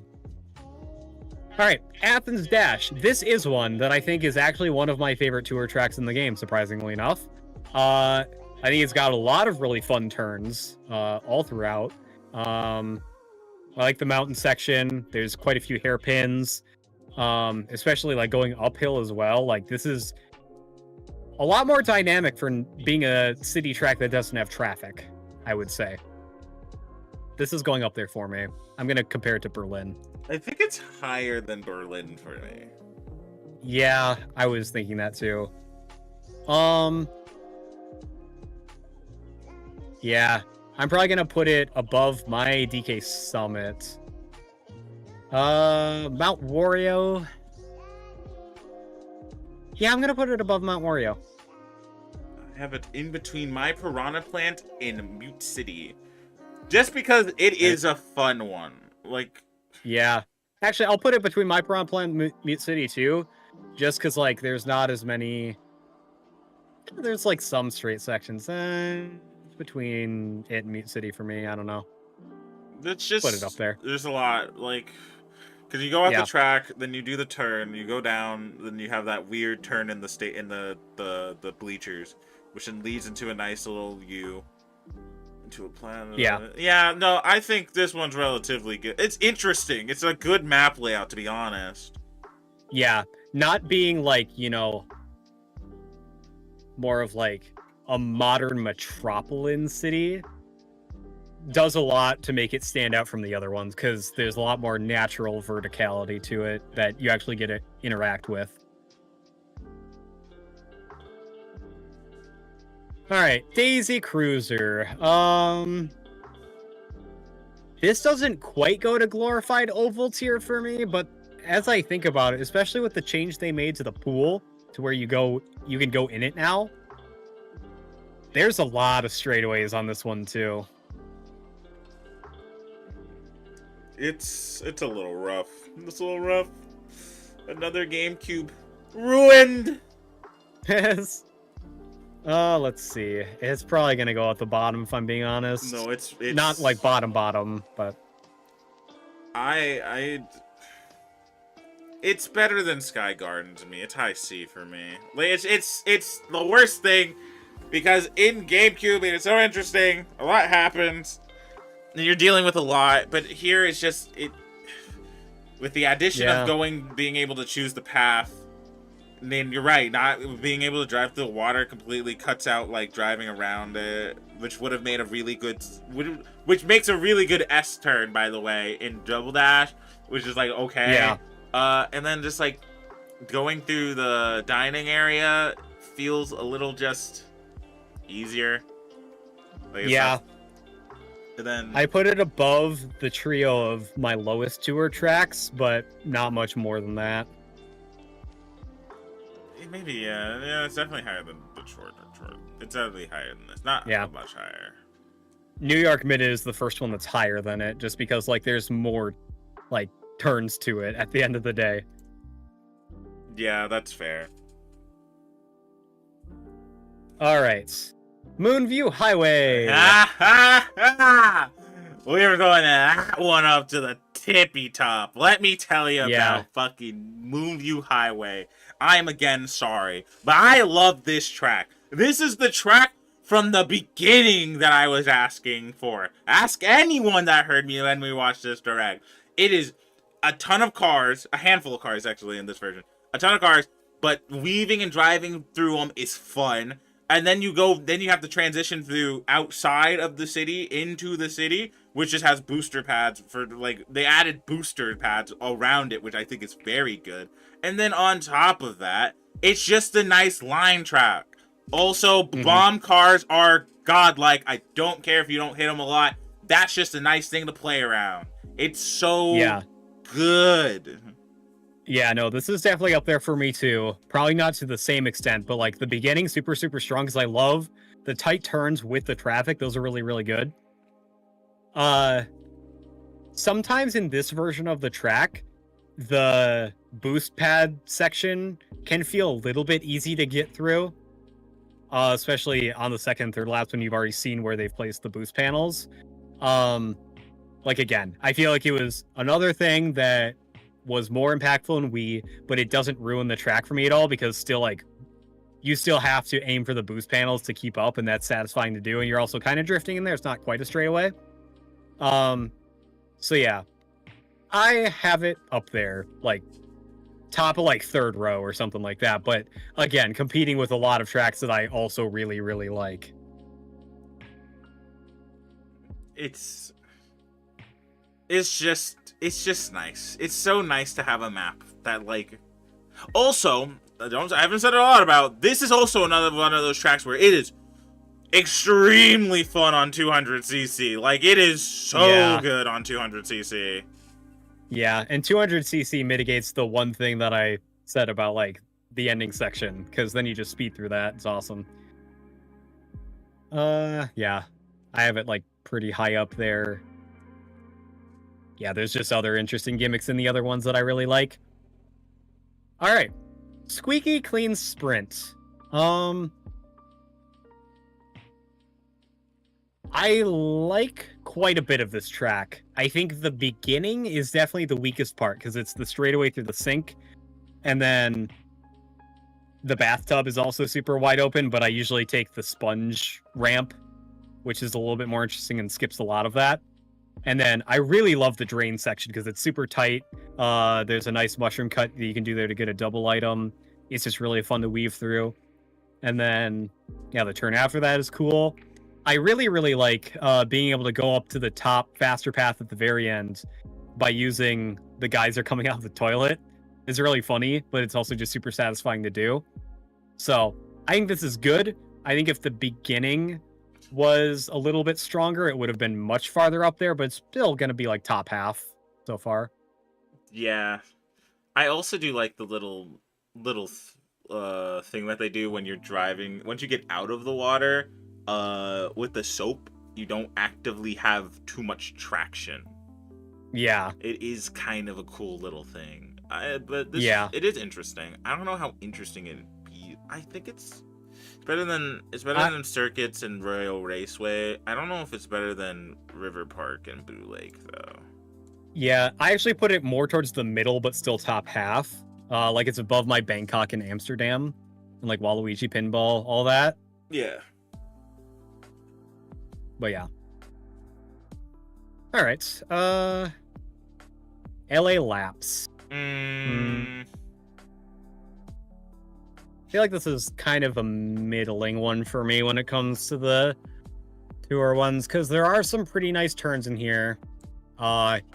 Alright, Athens Dash. This is one that I think is actually one of my favorite tour tracks in the game, surprisingly enough. I think it's got a lot of really fun turns all throughout. I like the mountain section. There's quite a few hairpins, especially like going uphill as well. Like this is a lot more dynamic for being a city track that doesn't have traffic, I would say. This is going up there for me. I'm going to compare it to Berlin. I think it's higher than Berlin for me. Yeah, I was thinking that too. Yeah, I'm probably gonna put it above my DK Summit. Mount Wario. Yeah, I'm gonna put it above Mount Wario. I have it in between my Piranha Plant and Mute City. Just because it is a fun one. Like, yeah. Actually, I'll put it between my Piranha Plant and Mute City too. Just because, like, there's not as many... There's, like, some straight sections. Between it and Mute City for me, I don't know. It's just... Put it up there. There's a lot, like... Because you go out the track, then you do the turn, you go down, then you have that weird turn in the bleachers, which then leads into a nice little U. Into a planet. Yeah, no, I think this one's relatively good. It's interesting. It's a good map layout, to be honest. Yeah, not being like, you know, more of like a modern metropolitan city does a lot to make it stand out from the other ones, because there's a lot more natural verticality to it that you actually get to interact with. Alright, Daisy Cruiser. This doesn't quite go to glorified oval tier for me, but as I think about it, especially with the change they made to the pool, to where you can go in it now, there's a lot of straightaways on this one too. It's a little rough. It's a little rough. Another GameCube ruined. Yes. Let's see. It's probably gonna go at the bottom if I'm being honest. No, it's not like bottom, but it's better than Sky Garden to me. It's high C for me. Like it's the worst thing because in GameCube it's so interesting. A lot happens. And you're dealing with a lot, but here it's just with the addition of being able to choose the path. And then you're right, not being able to drive through the water completely cuts out like driving around it, which would have made a really good, which makes a really good S turn, by the way, in Double Dash, which is like okay. Yeah. And then just like going through the dining area feels a little just easier. Like, yeah. And then I put it above the trio of my lowest tour tracks, but not much more than that. Maybe, yeah, it's definitely higher than Detroit. It's definitely higher than this. Not much higher. New York Mid is the first one that's higher than it, just because like there's more like turns to it at the end of the day. Yeah, that's fair. All right, Moonview Highway. We were going that one up to the tippy top. Let me tell you about fucking Moonview Highway. I am again sorry, but I love this track. This is the track from the beginning that I was asking for. Ask anyone that heard me when we watched this direct. It is a ton of cars, a handful of cars actually in this version. A ton of cars, but weaving and driving through them is fun. And then you have to transition through outside of the city into the city, which just has booster pads for, like, they added booster pads around it, which I think is very good. And then on top of that, it's just a nice line track. Also, bomb cars are godlike. I don't care if you don't hit them a lot. That's just a nice thing to play around. It's so good. Yeah, no, this is definitely up there for me too. Probably not to the same extent, but like the beginning, super strong because I love the tight turns with the traffic. Those are really, really good. Sometimes in this version of the track, the boost pad section can feel a little bit easy to get through. Especially on the second and third laps when you've already seen where they've placed the boost panels. Like again, I feel like it was another thing that was more impactful in Wii, but it doesn't ruin the track for me at all because still like you still have to aim for the boost panels to keep up, and that's satisfying to do. And you're also kind of drifting in there. It's not quite a straightaway. So yeah, I have it up there, like top of like third row or something like that. But again, competing with a lot of tracks that I also really, really like. It's just nice. It's so nice to have a map that, like, also, I haven't said a lot about, this is also another one of those tracks where it is extremely fun on 200cc. Like, it is so good on 200cc. Yeah, and 200cc mitigates the one thing that I said about, like, the ending section, because then you just speed through that. It's awesome. Yeah, I have it, like, pretty high up there. Yeah, there's just other interesting gimmicks in the other ones that I really like. All right, Squeaky Clean Sprint. I like quite a bit of this track. I think the beginning is definitely the weakest part because it's the straightaway through the sink, and then the bathtub is also super wide open, but I usually take the sponge ramp, which is a little bit more interesting and skips a lot of that. And then I really love the drain section because it's super tight. There's a nice mushroom cut that you can do there to get a double item. It's just really fun to weave through. And then, yeah, the turn after that is cool. I really, really like being able to go up to the top faster path at the very end by using the geyser coming out of the toilet. It's really funny, but it's also just super satisfying to do. So I think this is good. I think if the beginning was a little bit stronger, it would have been much farther up there, but it's still going to be like top half so far. Yeah. I also do like the little thing that they do when you're driving. Once you get out of the water, with the soap, you don't actively have too much traction. Yeah. It is kind of a cool little thing. But this, it is interesting. I don't know how interesting it'd be. I think it's better than Circuits and Royal Raceway. I don't know if it's better than River Park and Blue Lake though. Yeah, I actually put it more towards the middle, but still top half. Like it's above my Bangkok and Amsterdam, and like Waluigi Pinball, all that. Yeah. But yeah. All right. LA Laps. I feel like this is kind of a middling one for me when it comes to the tour ones, because there are some pretty nice turns in here.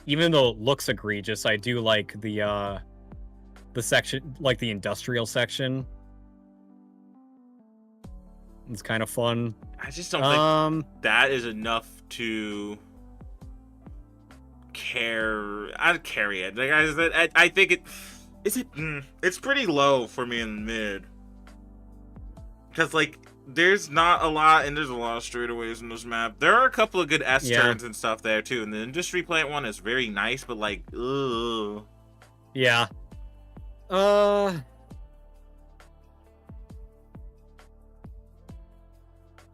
Even though it looks egregious, I do like the section, like the industrial section. It's kind of fun. I just don't think that is enough to I'd carry it. Like, I think it's pretty low for me in the mid. Because, like, there's not a lot, and there's a lot of straightaways in this map. There are a couple of good S-turns and stuff there, too. And the Industry Plant one is very nice, but, like, ugh. Yeah.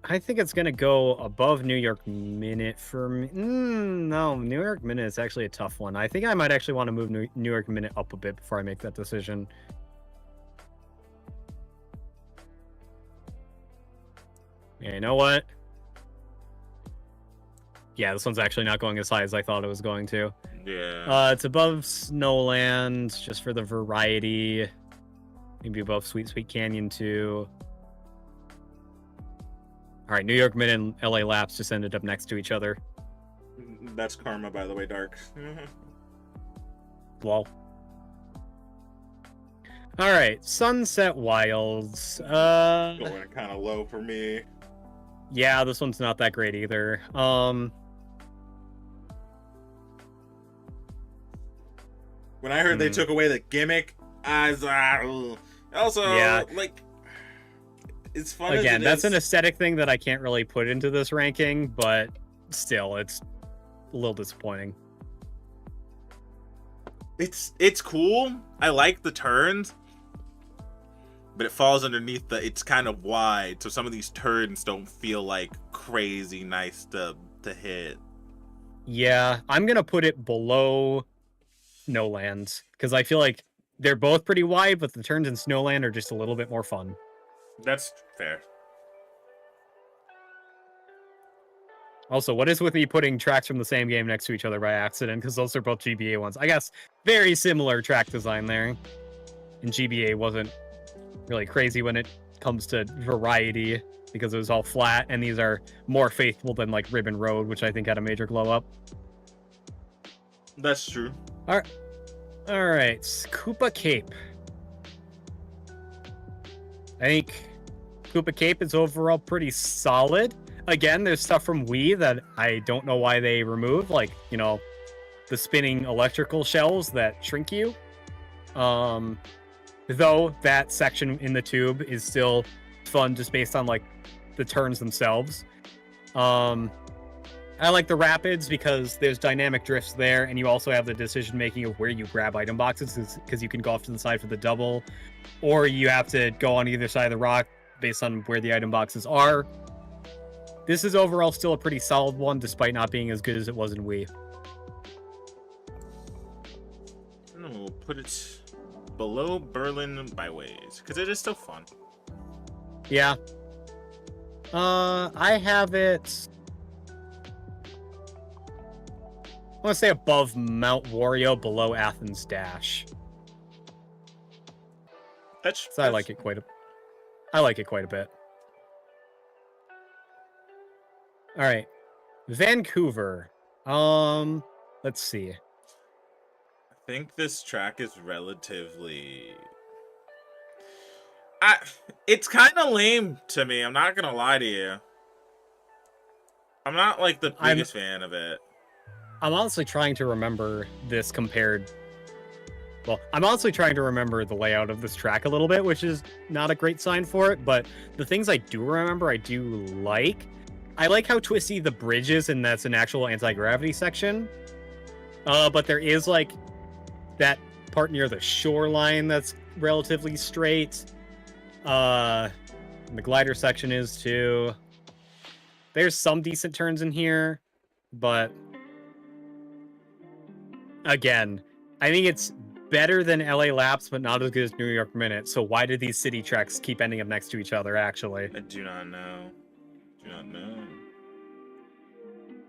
I think it's going to go above New York Minute for me. No, New York Minute is actually a tough one. I think I might actually want to move New York Minute up a bit before I make that decision. Yeah, you know what? Yeah, this one's actually not going as high as I thought it was going to. Yeah. It's above Snowland, just for the variety. Maybe above Sweet Sweet Canyon, too. All right, New York Mid and LA Laps just ended up next to each other. That's karma, by the way, Dark. Lol. All right, Sunset Wilds. Going kind of low for me. Yeah, this one's not that great either. When I heard they took away the gimmick, I was also Yeah. like, it's fun. Again, as that's an is. aesthetic thing that I can't really put into this ranking, but still, it's a little disappointing. It's cool. I like the turns, but it falls underneath it's kind of wide, so some of these turns don't feel like crazy nice to hit. Yeah, I'm gonna put it below Snowland because I feel like they're both pretty wide, but the turns in Snowland are just a little bit more fun. That's fair. Also, what is with me putting tracks from the same game next to each other by accident? Because those are both GBA ones. I guess very similar track design there. And GBA wasn't really crazy when it comes to variety because it was all flat, and these are more faithful than like Ribbon Road, which I think had a major glow up. That's true. All right, Koopa Cape. I think Koopa Cape is overall pretty solid. Again, there's stuff from Wii that I don't know why they removed, like, you know, the spinning electrical shells that shrink you. Though that section in the tube is still fun just based on like the turns themselves. I like the rapids because there's dynamic drifts there, and you also have the decision making of where you grab item boxes because you can go off to the side for the double, or you have to go on either side of the rock based on where the item boxes are. This is overall still a pretty solid one, despite not being as good as it was in Wii. No, put it below Berlin Byways, because it is still fun. Yeah. I have it... I want to say above Mount Wario, below Athens Dash. I like it quite a bit. All right, Vancouver. Let's see. I think this track is relatively... it's kind of lame to me. I'm not gonna lie to you. I'm not like the biggest fan of it. I'm honestly trying to remember this compared... Well, I'm honestly trying to remember the layout of this track a little bit, which is not a great sign for it, but the things I do remember, I do like. I like how twisty the bridge is, and that's an actual anti-gravity section. But there is, like, that part near the shoreline that's relatively straight. The glider section is, too. There's some decent turns in here, but... Again, I think it's better than LA Laps, but not as good as New York Minute. So why do these city tracks keep ending up next to each other, actually? I do not know.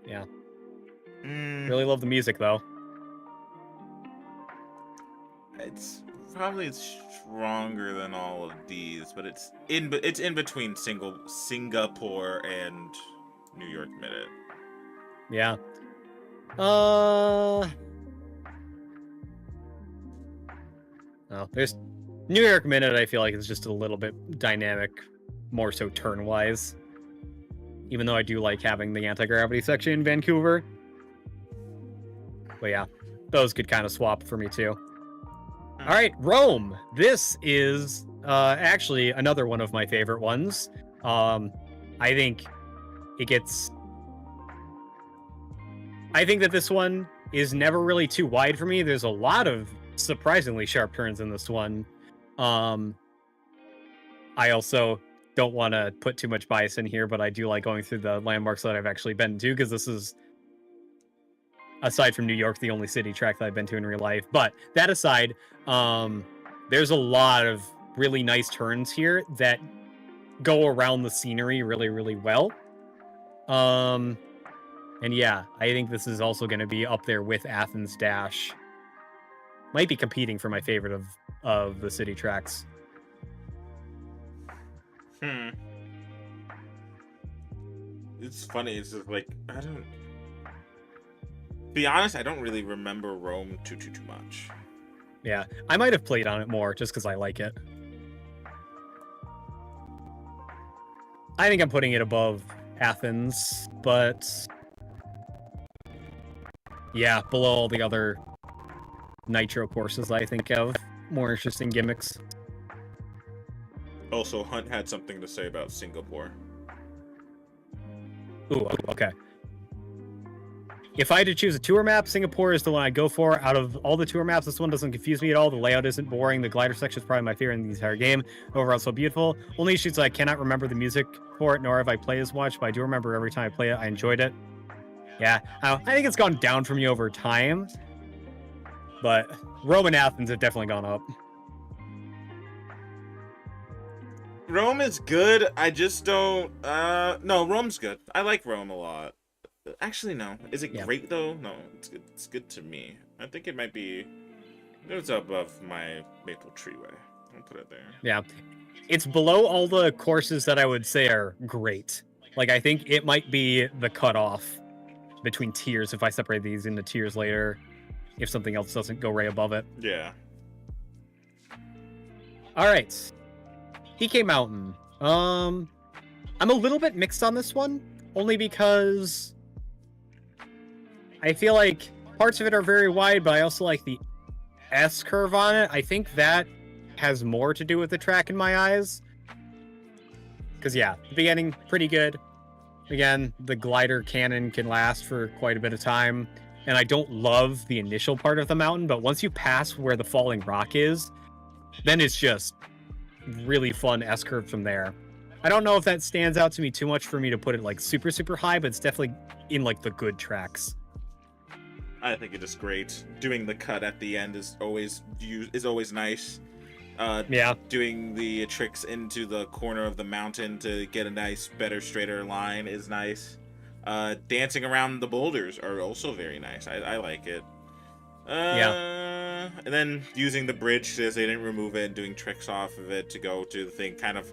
Yeah. Really love the music, though. It's probably stronger than all of these, but it's in between Singapore and New York Minute. Yeah. Oh, there's New York Minute, I feel like it's just a little bit dynamic, more so turn-wise. Even though I do like having the anti-gravity section in Vancouver. But yeah, those could kind of swap for me too. All right, Rome. This is actually another one of my favorite ones. I think that this one is never really too wide for me. There's a lot of surprisingly sharp turns in this one. I also don't want to put too much bias in here, but I do like going through the landmarks that I've actually been to, because this is, aside from New York, the only city track that I've been to in real life. But that aside, there's a lot of really nice turns here that go around the scenery really, really well. And yeah, I think this is also going to be up there with Athens Dash. Might be competing for my favorite of the city tracks. It's funny. It's just like be honest, I don't really remember Rome too much. Yeah, I might have played on it more just because I like it. I think I'm putting it above Athens, but yeah, below all the other Nitro courses I think have more interesting gimmicks. Also, Hunt had something to say about Singapore. Ooh, okay. If I had to choose a tour map, Singapore is the one I'd go for. Out of all the tour maps, this one doesn't confuse me at all. The layout isn't boring. The glider section is probably my favorite in the entire game. Overall, it's so beautiful. Only issues I cannot remember the music for it, nor have I played as much, but I do remember every time I play it, I enjoyed it. Yeah, I think it's gone down for me over time, but Rome and Athens have definitely gone up. Rome is good. I just don't. No, Rome's good. I like Rome a lot. Actually, no. Is it great though? No, it's good. It's good to me. I think it might be. It's above my Maple Treeway. I'll put it there. Yeah, it's below all the courses that I would say are great. Like I think it might be the cutoff between tiers if I separate these into tiers later. If something else doesn't go right above it. Yeah. All right. DK Mountain. I'm a little bit mixed on this one, only because I feel like parts of it are very wide, but I also like the S curve on it. I think that has more to do with the track in my eyes. Because yeah, the beginning, pretty good. Again, the glider cannon can last for quite a bit of time. And I don't love the initial part of the mountain, but once you pass where the falling rock is, then it's just really fun S-curve from there. I don't know if that stands out to me too much for me to put it like super, super high, but it's definitely in like the good tracks. I think it is great. Doing the cut at the end is always nice. Yeah. Doing the tricks into the corner of the mountain to get a nice, better, straighter line is nice. Dancing around the boulders are also very nice. I like it. Yeah. And then using the bridge since they didn't remove it and doing tricks off of it to go to the thing kind of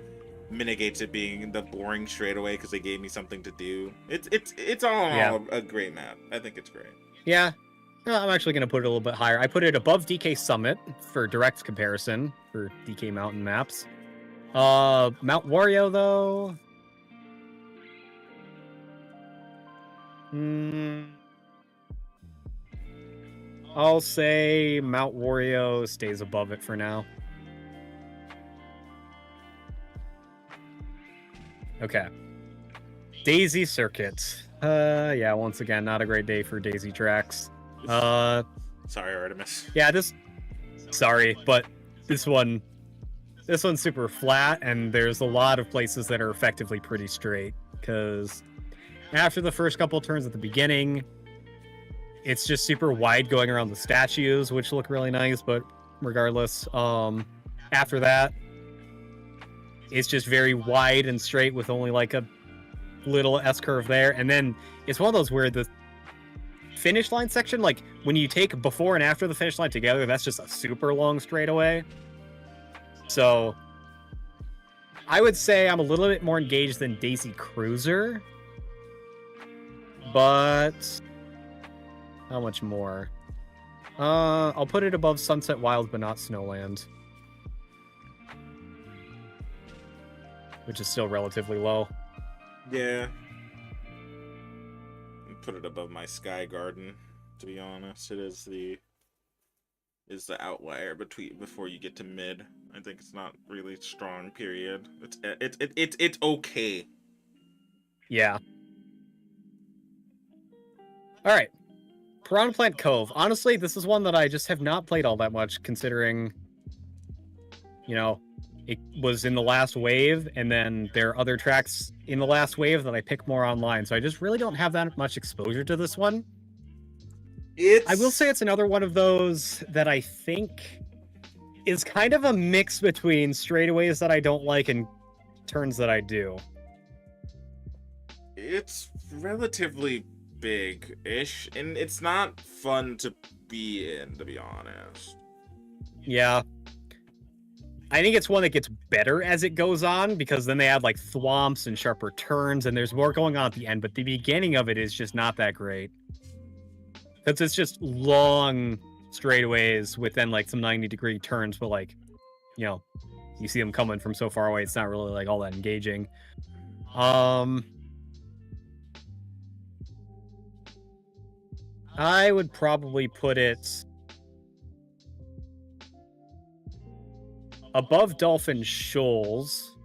mitigates it being the boring straightaway because they gave me something to do. It's all in all a great map. I think it's great. Yeah. I'm actually going to put it a little bit higher. I put it above DK Summit for direct comparison for DK Mountain maps. Mount Wario, though. I'll say Mount Wario stays above it for now. Okay. Daisy Circuit. Yeah, once again, not a great day for Daisy tracks. Sorry, Artemis. Yeah, sorry, but this one's super flat, and there's a lot of places that are effectively pretty straight, because after the first couple turns at the beginning, it's just super wide going around the statues, which look really nice, but regardless, after that, it's just very wide and straight with only like a little S-curve there, and then it's one of those where the finish line section, like when you take before and after the finish line together, that's just a super long straightaway. So I would say I'm a little bit more engaged than Daisy Cruiser, but how much more? I'll put it above Sunset Wilds, but not Snowland, which is still relatively low. Yeah. Put it above my Sky Garden, to be honest. It is the outlier before you get to mid. I think it's not really strong, period. It's okay. Yeah. All right. Piranha Plant Cove. Honestly, this is one that I just have not played all that much, considering, you know, it was in the last wave, and then there are other tracks in the last wave that I pick more online, so I just really don't have that much exposure to this one. I will say it's another one of those that I think is kind of a mix between straightaways that I don't like and turns that I do. It's relatively big-ish, and it's not fun to be in, to be honest. Yeah. I think it's one that gets better as it goes on, because then they add like thwomps and sharper turns, and there's more going on at the end, but the beginning of it is just not that great. Because it's just long straightaways with then like some 90-degree turns, but like, you know, you see them coming from so far away, it's not really like all that engaging. I would probably put it above Dolphin Shoals.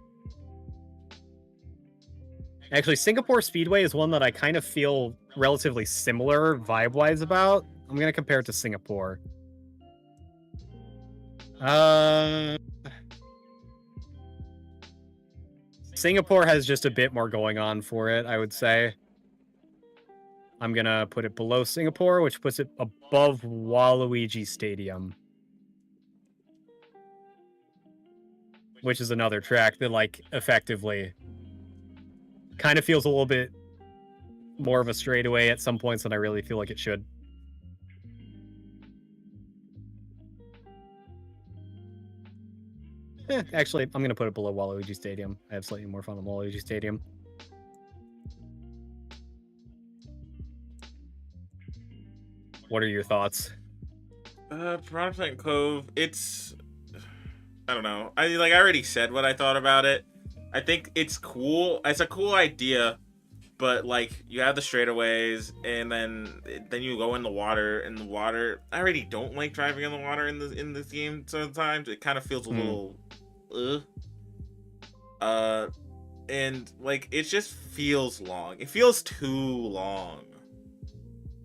Actually, Singapore Speedway is one that I kind of feel relatively similar vibe-wise about. I'm going to compare it to Singapore. Singapore has just a bit more going on for it, I would say. I'm going to put it below Singapore, which puts it above Waluigi Stadium. Which is another track that, like, effectively kind of feels a little bit more of a straightaway at some points than I really feel like it should. Actually, I'm going to put it below Waluigi Stadium. I have slightly more fun than Waluigi Stadium. What are your thoughts? Piranha Plant Cove, it's... I don't know. I already said what I thought about it. I think it's cool. It's a cool idea, but like you have the straightaways, and then you go in the water. And the water, I already don't like driving in the water in this game. Sometimes it kind of feels a little, and like it just feels long. It feels too long.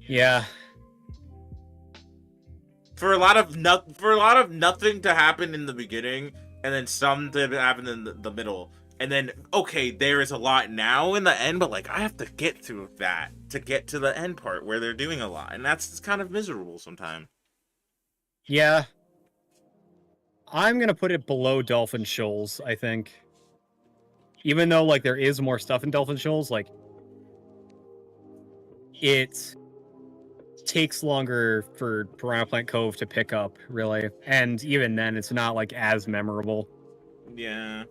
Yeah. For a lot of nothing to happen in the beginning, and then some to happen in the middle. And then, okay, there is a lot now in the end, but like I have to get through that to get to the end part where they're doing a lot, and that's kind of miserable sometimes. Yeah. I'm gonna put it below Dolphin Shoals, I think. Even though like there is more stuff in Dolphin Shoals, like it takes longer for Piranha Plant Cove to pick up, really. And even then, it's not like as memorable. Yeah.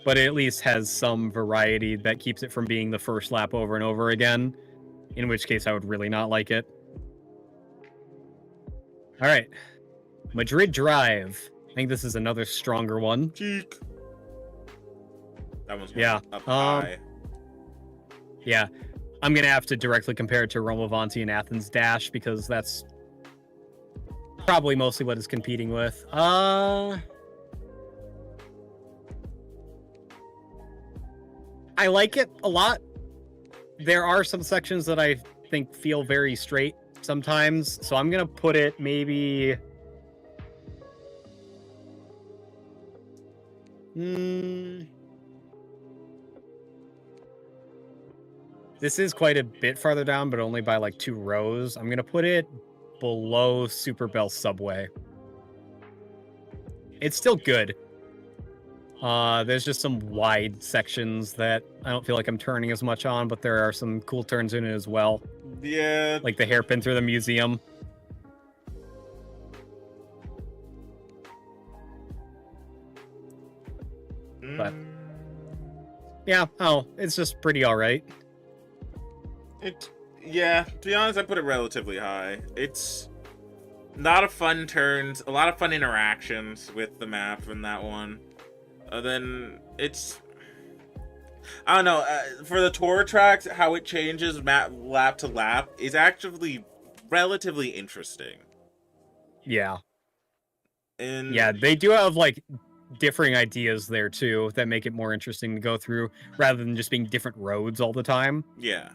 But it at least has some variety that keeps it from being the first lap over and over again, in which case I would really not like it. All right. Madrid Drive. I think this is another stronger one. Cheek. That one's up high. Yeah. I'm going to have to directly compare it to Rome Avanti and Athens Dash, because that's probably mostly what it's competing with. I like it a lot. There are some sections that I think feel very straight sometimes, so I'm going to put it maybe... This is quite a bit farther down, but only by like 2 rows. I'm going to put it below Super Bell Subway. It's still good. There's just some wide sections that I don't feel like I'm turning as much on, but there are some cool turns in it as well. Yeah. Like the hairpin through the museum. But yeah, it's just pretty all right. Yeah, to be honest, I put it relatively high. It's not a fun turns, a lot of fun interactions with the map in that one. Then it's, I don't know, for the tour tracks, how it changes lap to lap is actually relatively interesting. Yeah. And yeah, they do have like differing ideas there too that make it more interesting to go through rather than just being different roads all the time. Yeah.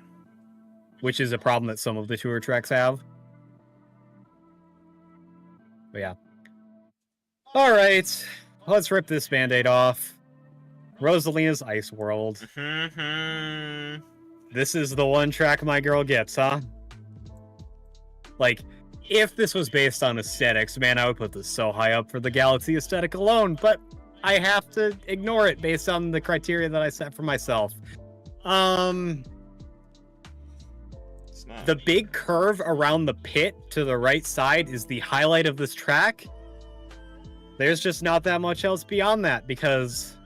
Which is a problem that some of the tour tracks have. But yeah. All right. Let's rip this Band-Aid off. Rosalina's Ice World. This is the one track my girl gets, huh? Like, if this was based on aesthetics, man, I would put this so high up for the Galaxy aesthetic alone, but I have to ignore it based on the criteria that I set for myself. The big curve around the pit to the right side is the highlight of this track. There's just not that much else beyond that because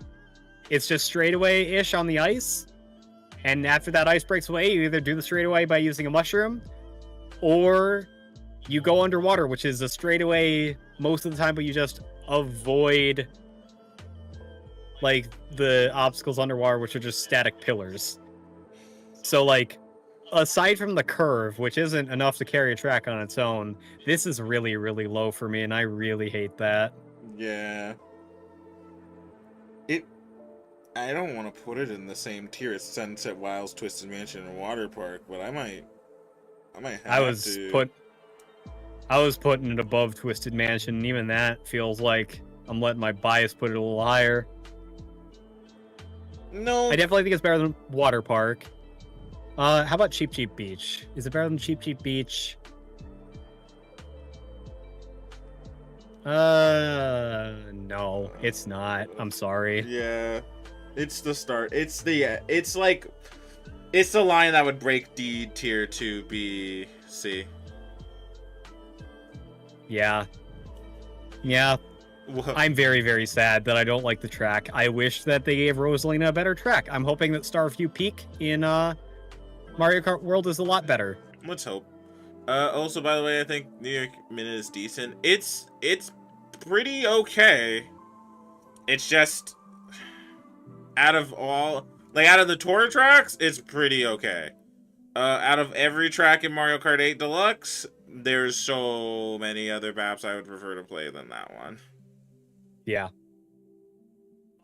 it's just straightaway-ish on the ice. And after that ice breaks away, you either do the straightaway by using a mushroom, or you go underwater, which is a straightaway most of the time, but you just avoid like the obstacles underwater, which are just static pillars. So like, aside from the curve, which isn't enough to carry a track on its own, this is really, really low for me, and I really hate that. Yeah. I don't want to put it in the same tier as Sunset Wilds, Twisted Mansion, and Water Park, but I might have to. I was putting it above Twisted Mansion, and even that feels like I'm letting my bias put it a little higher. No. I definitely think it's better than Water Park. How about Cheap Cheap Beach? Is it better than Cheap Cheap Beach? No, it's not. I'm sorry. Yeah. It's the start. It's like, it's the line that would break D tier to B, C. Yeah. Yeah. Whoa. I'm very, very sad that I don't like the track. I wish that they gave Rosalina a better track. I'm hoping that Starview Peak in Mario Kart World is a lot better. Let's hope. Also, by the way, I think New York Minute is decent. It's pretty okay. It's just, out of the tour tracks, it's pretty okay. Out of every track in Mario Kart 8 Deluxe, there's so many other maps I would prefer to play than that one. Yeah.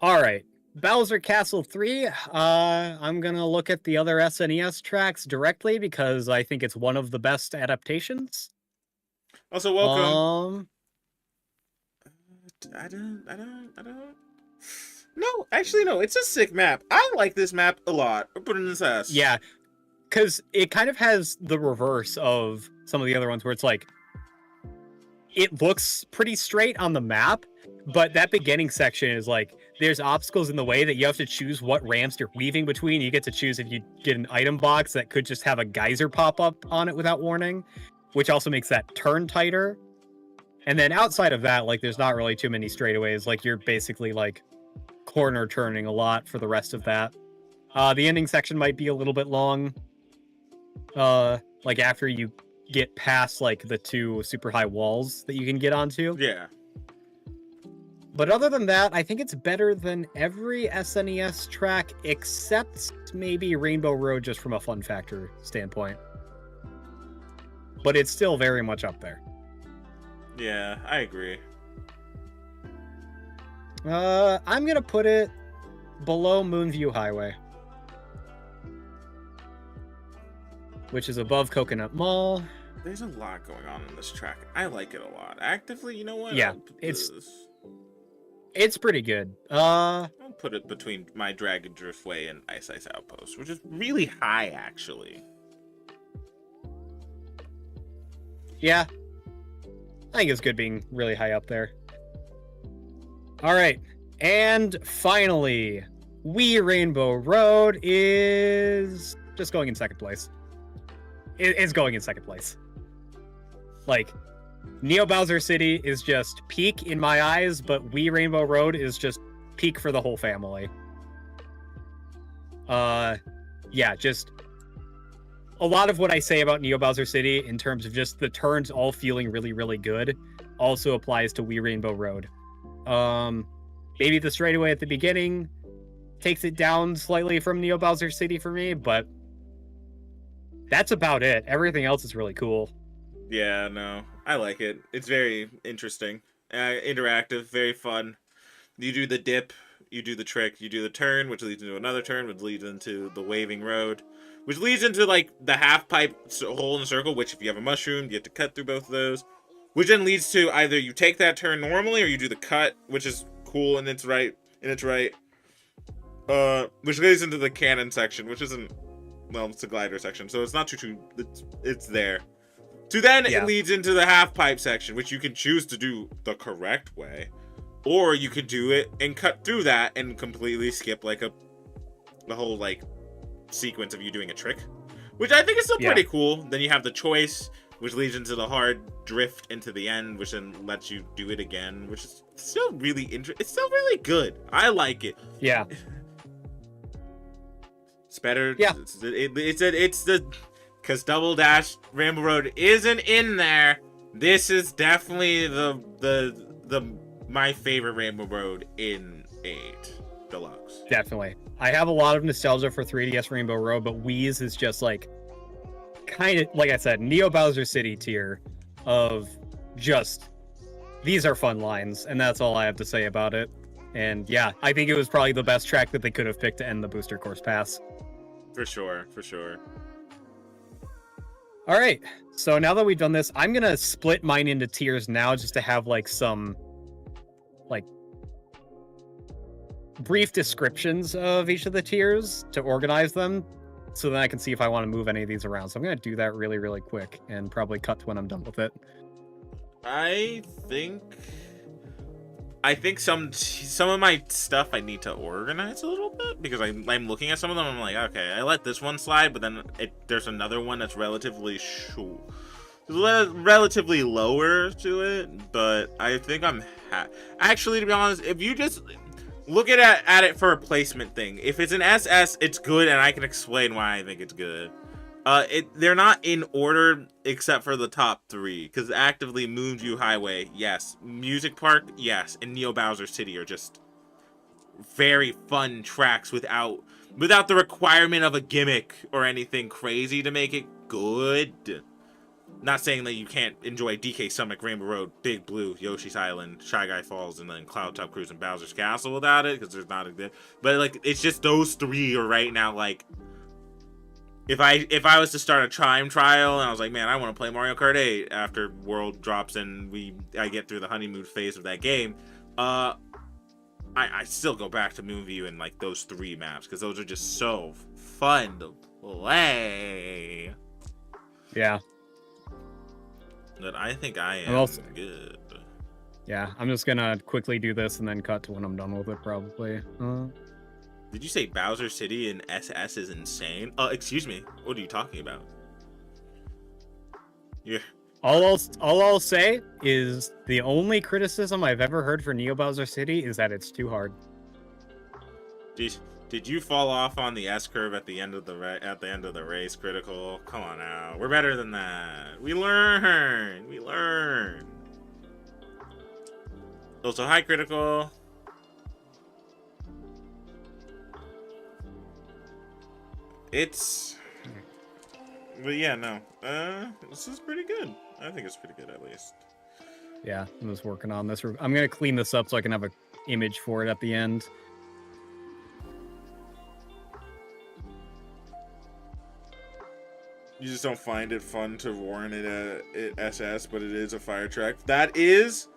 All right. Bowser Castle 3. I'm going to look at the other SNES tracks directly because I think it's one of the best adaptations. Also, welcome. I don't. No, actually, no. It's a sick map. I like this map a lot. I'll put it in this ass. Yeah, because it kind of has the reverse of some of the other ones where it's like, it looks pretty straight on the map, but that beginning section is like, there's obstacles in the way that you have to choose what ramps you're weaving between. You get to choose if you get an item box that could just have a geyser pop up on it without warning, which also makes that turn tighter. And then outside of that, like, there's not really too many straightaways. Like, you're basically like corner turning a lot for the rest of that. The ending section might be a little bit long. Like after you get past like the two super high walls that you can get onto. Yeah. But other than that, I think it's better than every SNES track except maybe Rainbow Road, just from a fun factor standpoint. But it's still very much up there. Yeah, I agree. I'm gonna put it below Moonview Highway, which is above Coconut Mall. There's a lot going on in this track. I like it a lot. Actively, you know what? Yeah, it's pretty good. I'll put it between my Dragon Driftway and Ice Ice Outpost, which is really high, actually. Yeah, I think it's good being really high up there. All right, and finally, Wii Rainbow Road is just going in second place. It's going in second place. Like, Neo Bowser City is just peak in my eyes, but Wii Rainbow Road is just peak for the whole family. Yeah, just a lot of what I say about Neo Bowser City in terms of just the turns all feeling really, really good also applies to Wii Rainbow Road. Maybe the straightaway at the beginning takes it down slightly from Neo Bowser City for me, but that's about it. Everything else is really cool. Yeah, no, I like it. It's very interesting, interactive, very fun. You do the dip, you do the trick, you do the turn, which leads into another turn, which leads into the waving road, which leads into like the half pipe hole in the circle, which if you have a mushroom, you have to cut through both of those, which then leads to either you take that turn normally or you do the cut, which is cool and it's right, which leads into the cannon section, which isn't, well, it's the glider section, so it's not too it's there. So then it leads into the half pipe section, which you can choose to do the correct way, Or you could do it and cut through that and completely skip like the whole like sequence of you doing a trick, which I think is still pretty cool. Then you have the choice, which leads into the hard drift into the end, which then lets you do it again, which is still really interesting. It's still really good. I like it. Yeah. It's better. Yeah. It's the because Double Dash Rainbow Road isn't in there. This is definitely the my favorite Rainbow Road in 8 Deluxe. Definitely. I have a lot of nostalgia for 3DS Rainbow Road, but Wii's is just like kind of, like I said, Neo Bowser City tier of just, these are fun lines, and that's all I have to say about it. And yeah, I think it was probably the best track that they could have picked to end the Booster Course Pass. For sure, for sure. All right, so now that we've done this, I'm gonna split mine into tiers now just to have like some like brief descriptions of each of the tiers to organize them, so then I can see if I want to move any of these around. So I'm gonna do that really, really quick and probably cut when I'm done with it. I think some of my stuff I need to organize a little bit because I'm looking at some of them. I'm like, okay, I let this one slide, but then there's another one that's relatively relatively lower to it. But I think I'm actually, to be honest, if you just look at it for a placement thing, if it's an SS, it's good, and I can explain why I think it's good. They're not in order except for the top 3, because actively Moonview Highway, yes. Music Park, yes. And Neo Bowser City are just very fun tracks without the requirement of a gimmick or anything crazy to make it good. Not saying that you can't enjoy DK Summit, Rainbow Road, Big Blue, Yoshi's Island, Shy Guy Falls, and then Cloud Top Cruise and Bowser's Castle without it, because there's not a good. But like, it's just those 3 are right now like. If I was to start a time trial and I was like, man, I want to play Mario Kart 8 after World drops and I get through the honeymoon phase of that game, I still go back to Moonview and like those 3 maps because those are just so fun to play. Yeah. But I think I am good. Yeah, I'm just gonna quickly do this and then cut to when I'm done with it, probably. Did you say Bowser City and SS is insane? Excuse me. What are you talking about? Yeah. All I'll say is the only criticism I've ever heard for Neo Bowser City is that it's too hard. Did you fall off on the S curve at the end of the race, Critical? Come on now. We're better than that. We learn. Also, hi, Critical. But yeah, no. This is pretty good. I think it's pretty good, at least. Yeah, I'm just working on this. I'm gonna clean this up so I can have an image for it at the end. You just don't find it fun to warn it at SS, but it is a fire track. That is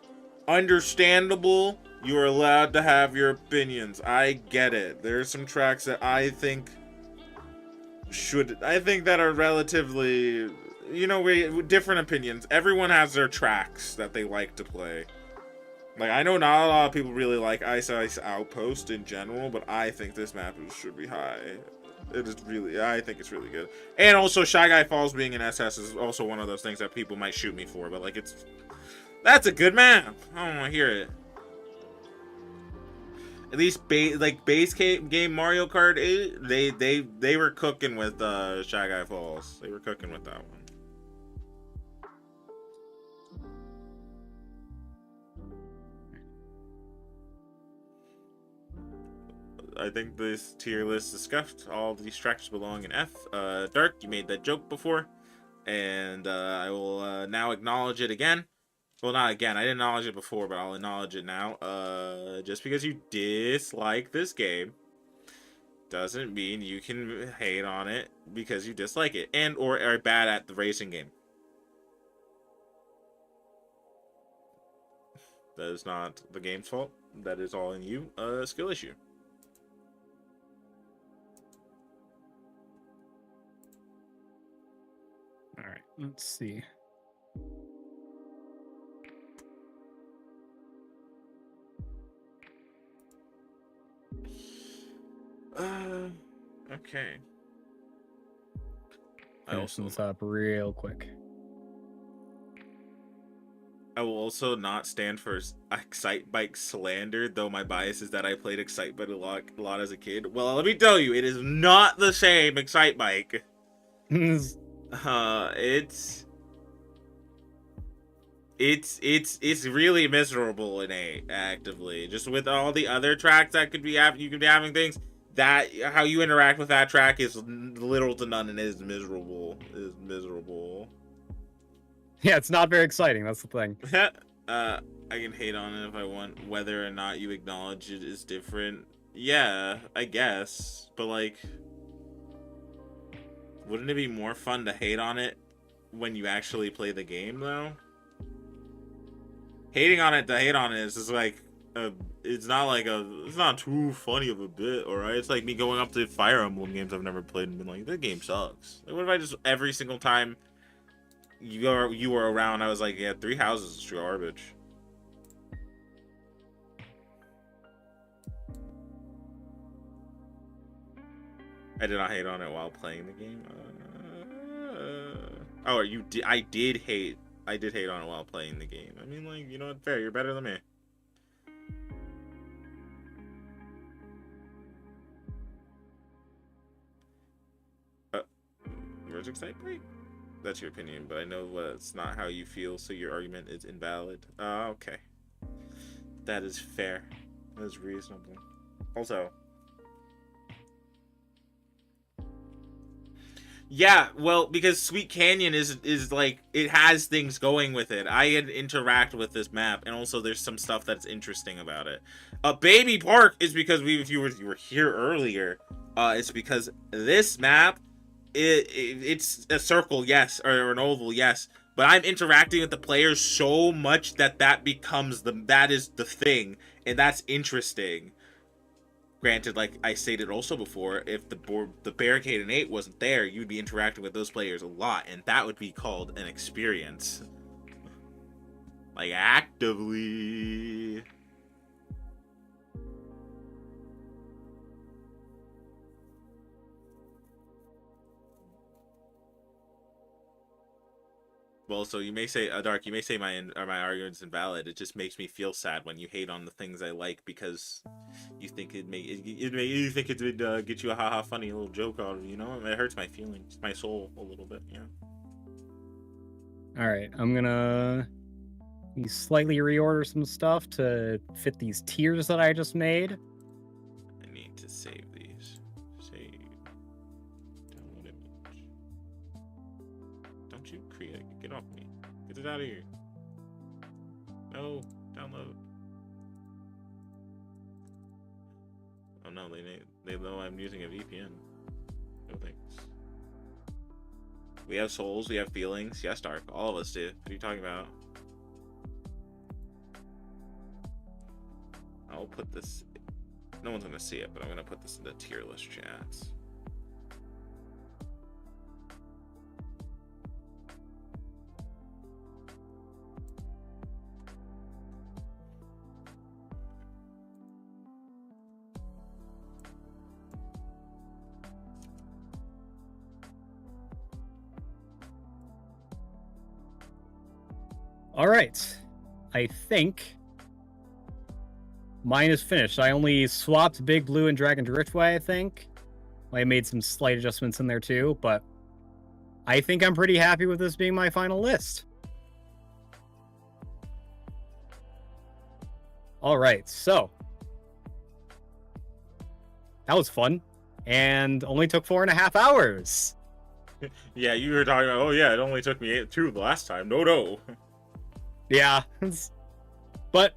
understandable. You are allowed to have your opinions. I get it. There are some tracks that I think that are relatively, different opinions. Everyone has their tracks that they like to play. Like, I know not a lot of people really like Ice Ice Outpost in general, but I think this map should be high. I think it's really good. And also, Shy Guy Falls being an SS is also one of those things that people might shoot me for, but like, that's a good map. I don't want to hear it. At least base game Mario Kart 8, they were cooking with Shy Guy Falls. They were cooking with that one. I think this tier list is scuffed. All these tracks belong in F. Dark, you made that joke before, and I will now acknowledge it again. Well, not again. I didn't acknowledge it before, but I'll acknowledge it now. Just because you dislike this game doesn't mean you can hate on it because you dislike it and or are bad at the racing game. That is not the game's fault. That is all in you. Skill issue. All right, let's see. Okay. Finish this up real quick. I will also not stand for Excite Bike slander, though my bias is that I played Excite Bike a lot as a kid. Well, let me tell you, it is not the same Excite Bike. It's really miserable in 8 actively. Just with all the other tracks that could be you could be having things that how you interact with that track is little to none and it is miserable. It is miserable. Yeah, it's not very exciting. That's the thing. I can hate on it if I want. Whether or not you acknowledge it is different, yeah, I guess. But like, wouldn't it be more fun to hate on it when you actually play the game, though? Hating on it to hate on it is just like it's not too funny of a bit, alright? It's like me going up to Fire Emblem games I've never played and being like, that game sucks. Like, what if I just every single time you were around, I was like, yeah, 3 houses is garbage. I did not hate on it while playing the game. Oh, you did? I did hate on it while playing the game. I mean, like, you know what? Fair. You're better than me. Where's Excite Break? That's your opinion, but I know it's not how you feel, so your argument is invalid. Okay. That is fair. That is reasonable. Also, yeah, well, because Sweet Canyon is like, it has things going with it. I interact with this map, and also there's some stuff that's interesting about it. Baby Park is because if you were here earlier, it's because this map, it's a circle, yes, or an oval, yes, but I'm interacting with the players so much that becomes that is the thing, and that's interesting. Granted, like I stated also before, if the barricade in 8 wasn't there, you'd be interacting with those players a lot, and that would be called an experience. Like, actively. Well, so you may say, Dark, you may say my argument's invalid. It just makes me feel sad when you hate on the things I like because you think you think it would get you a haha funny little joke out of, you know? It hurts my feelings, my soul a little bit, yeah. All right, I'm gonna slightly reorder some stuff to fit these tiers that I just made. I need to save these. Save. Download image. Don't you create? Get off me. Get it out of here. No, download. Oh no, they know I'm using a VPN. No thanks. We have souls, we have feelings. Yes, Dark. All of us do. What are you talking about? I'll put this. No one's gonna see it, but I'm gonna put this in the tier list chats. All right, I think mine is finished. I only swapped Big Blue and Dragon Driftway, I think. I made some slight adjustments in there too, but I think I'm pretty happy with this being my final list. All right, so that was fun and only took 4.5 hours. Yeah, you were talking about, oh yeah, it only took me 2 the last time. No. Yeah, but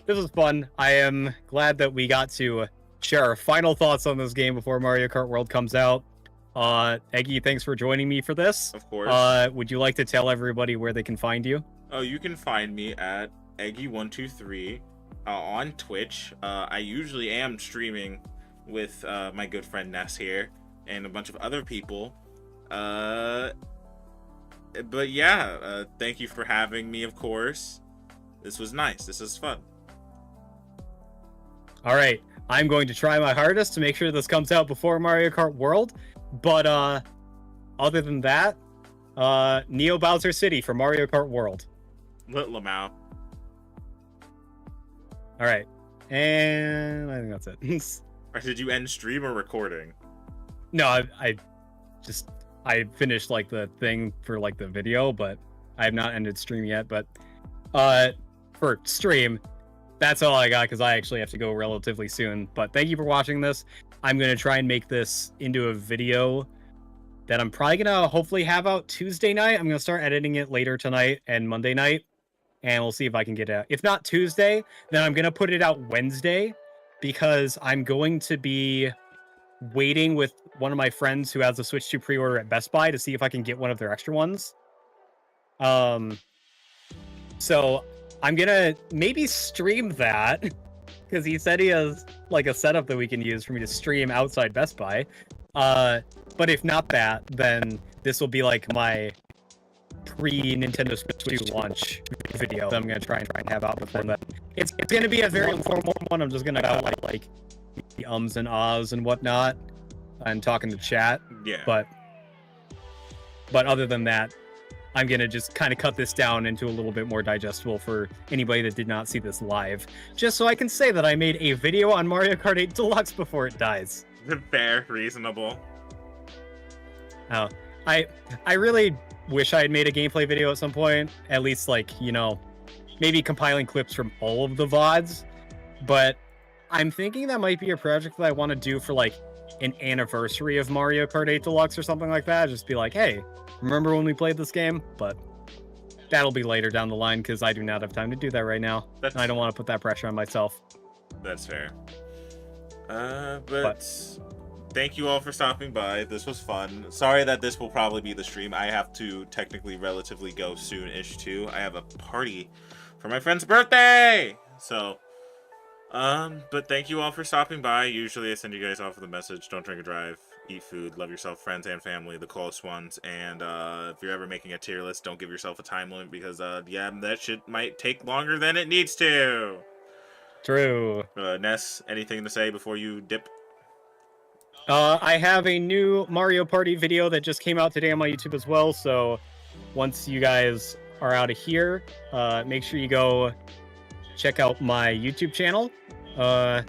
this was fun. I am glad that we got to share our final thoughts on this game before Mario Kart World comes out. Eggy, thanks for joining me for this. Of course. Would you like to tell everybody where they can find you? Oh, you can find me at Eggy123 on Twitch. I usually am streaming with my good friend Ness here and a bunch of other people. But yeah, thank you for having me, of course. This was nice. This is fun. All right. I'm going to try my hardest to make sure this comes out before Mario Kart World. But other than that, Neo Bowser City for Mario Kart World. Lit Lamau. All right, and I think that's it. Or did you end stream or recording? No, I finished like the thing for like the video, but I have not ended stream yet. But for stream, that's all I got because I actually have to go relatively soon. But thank you for watching this. I'm gonna try and make this into a video that I'm probably gonna hopefully have out Tuesday night. I'm gonna start editing it later tonight and Monday night, and we'll see if I can get it out. If not Tuesday, then I'm gonna put it out Wednesday because I'm going to be waiting with one of my friends who has a Switch 2 pre-order at Best Buy to see if I can get one of their extra ones. So I'm gonna maybe stream that because he said he has like a setup that we can use for me to stream outside Best Buy. But if not that, then this will be like my pre-Nintendo Switch 2 launch video that I'm gonna try and have out before that. It's gonna be a very informal one. I'm just gonna go like the ums and ahs and whatnot and talking to chat. Yeah. But other than that, I'm gonna just kind of cut this down into a little bit more digestible for anybody that did not see this live, just so I can say that I made a video on Mario Kart 8 Deluxe before it dies. Fair, reasonable. Oh, I really wish I had made a gameplay video at some point, at least like, you know, maybe compiling clips from all of the VODs, but I'm thinking that might be a project that I want to do for like an anniversary of Mario Kart 8 Deluxe or something like that. Just be like, hey, remember when we played this game? But that'll be later down the line because I do not have time to do that right now. I don't want to put that pressure on myself. That's fair. But thank you all for stopping by. This was fun. Sorry that this will probably be the stream. I have to technically relatively go soon-ish too. I have a party for my friend's birthday! So, but thank you all for stopping by. Usually I send you guys off with a message. Don't drink and drive. Eat food. Love yourself, friends and family, the close ones. And if you're ever making a tier list, don't give yourself a time limit because, yeah, that shit might take longer than it needs to. True. Ness, anything to say before you dip? I have a new Mario Party video that just came out today on my YouTube as well, so once you guys are out of here, make sure you go check out my YouTube channel. Yeah,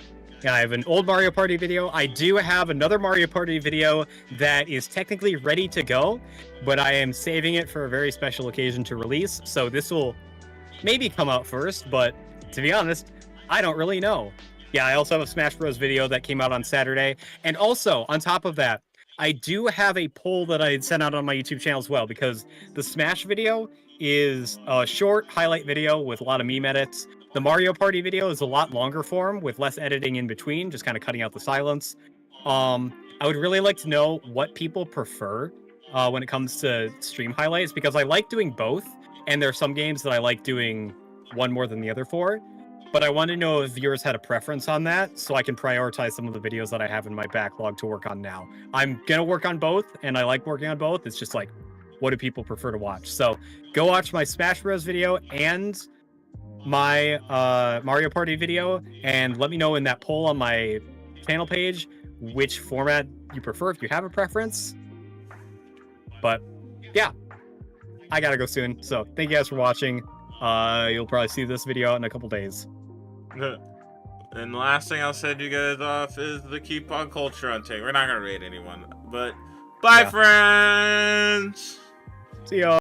I have an old Mario Party video. I do have another Mario Party video that is technically ready to go, but I am saving it for a very special occasion to release, so this will maybe come out first, but to be honest, I don't really know. Yeah, I also have a Smash Bros. Video that came out on Saturday. And also, on top of that, I do have a poll that I sent out on my YouTube channel as well, because the Smash video is a short highlight video with a lot of meme edits. The Mario Party video is a lot longer form with less editing in between, just kind of cutting out the silence. I would really like to know what people prefer when it comes to stream highlights, because I like doing both, and there are some games that I like doing one more than the other for. But I want to know if viewers had a preference on that, so I can prioritize some of the videos that I have in my backlog to work on now. I'm going to work on both, and I like working on both. It's just like, what do people prefer to watch? So go watch my Smash Bros. Video and my Mario Party video, and let me know in that poll on my channel page which format you prefer, if you have a preference. But yeah, I got to go soon. So thank you guys for watching. You'll probably see this video out in a couple days. And the last thing I'll send you guys off is the keep on culture hunting. We're not gonna raid anyone, but bye, friends. See y'all.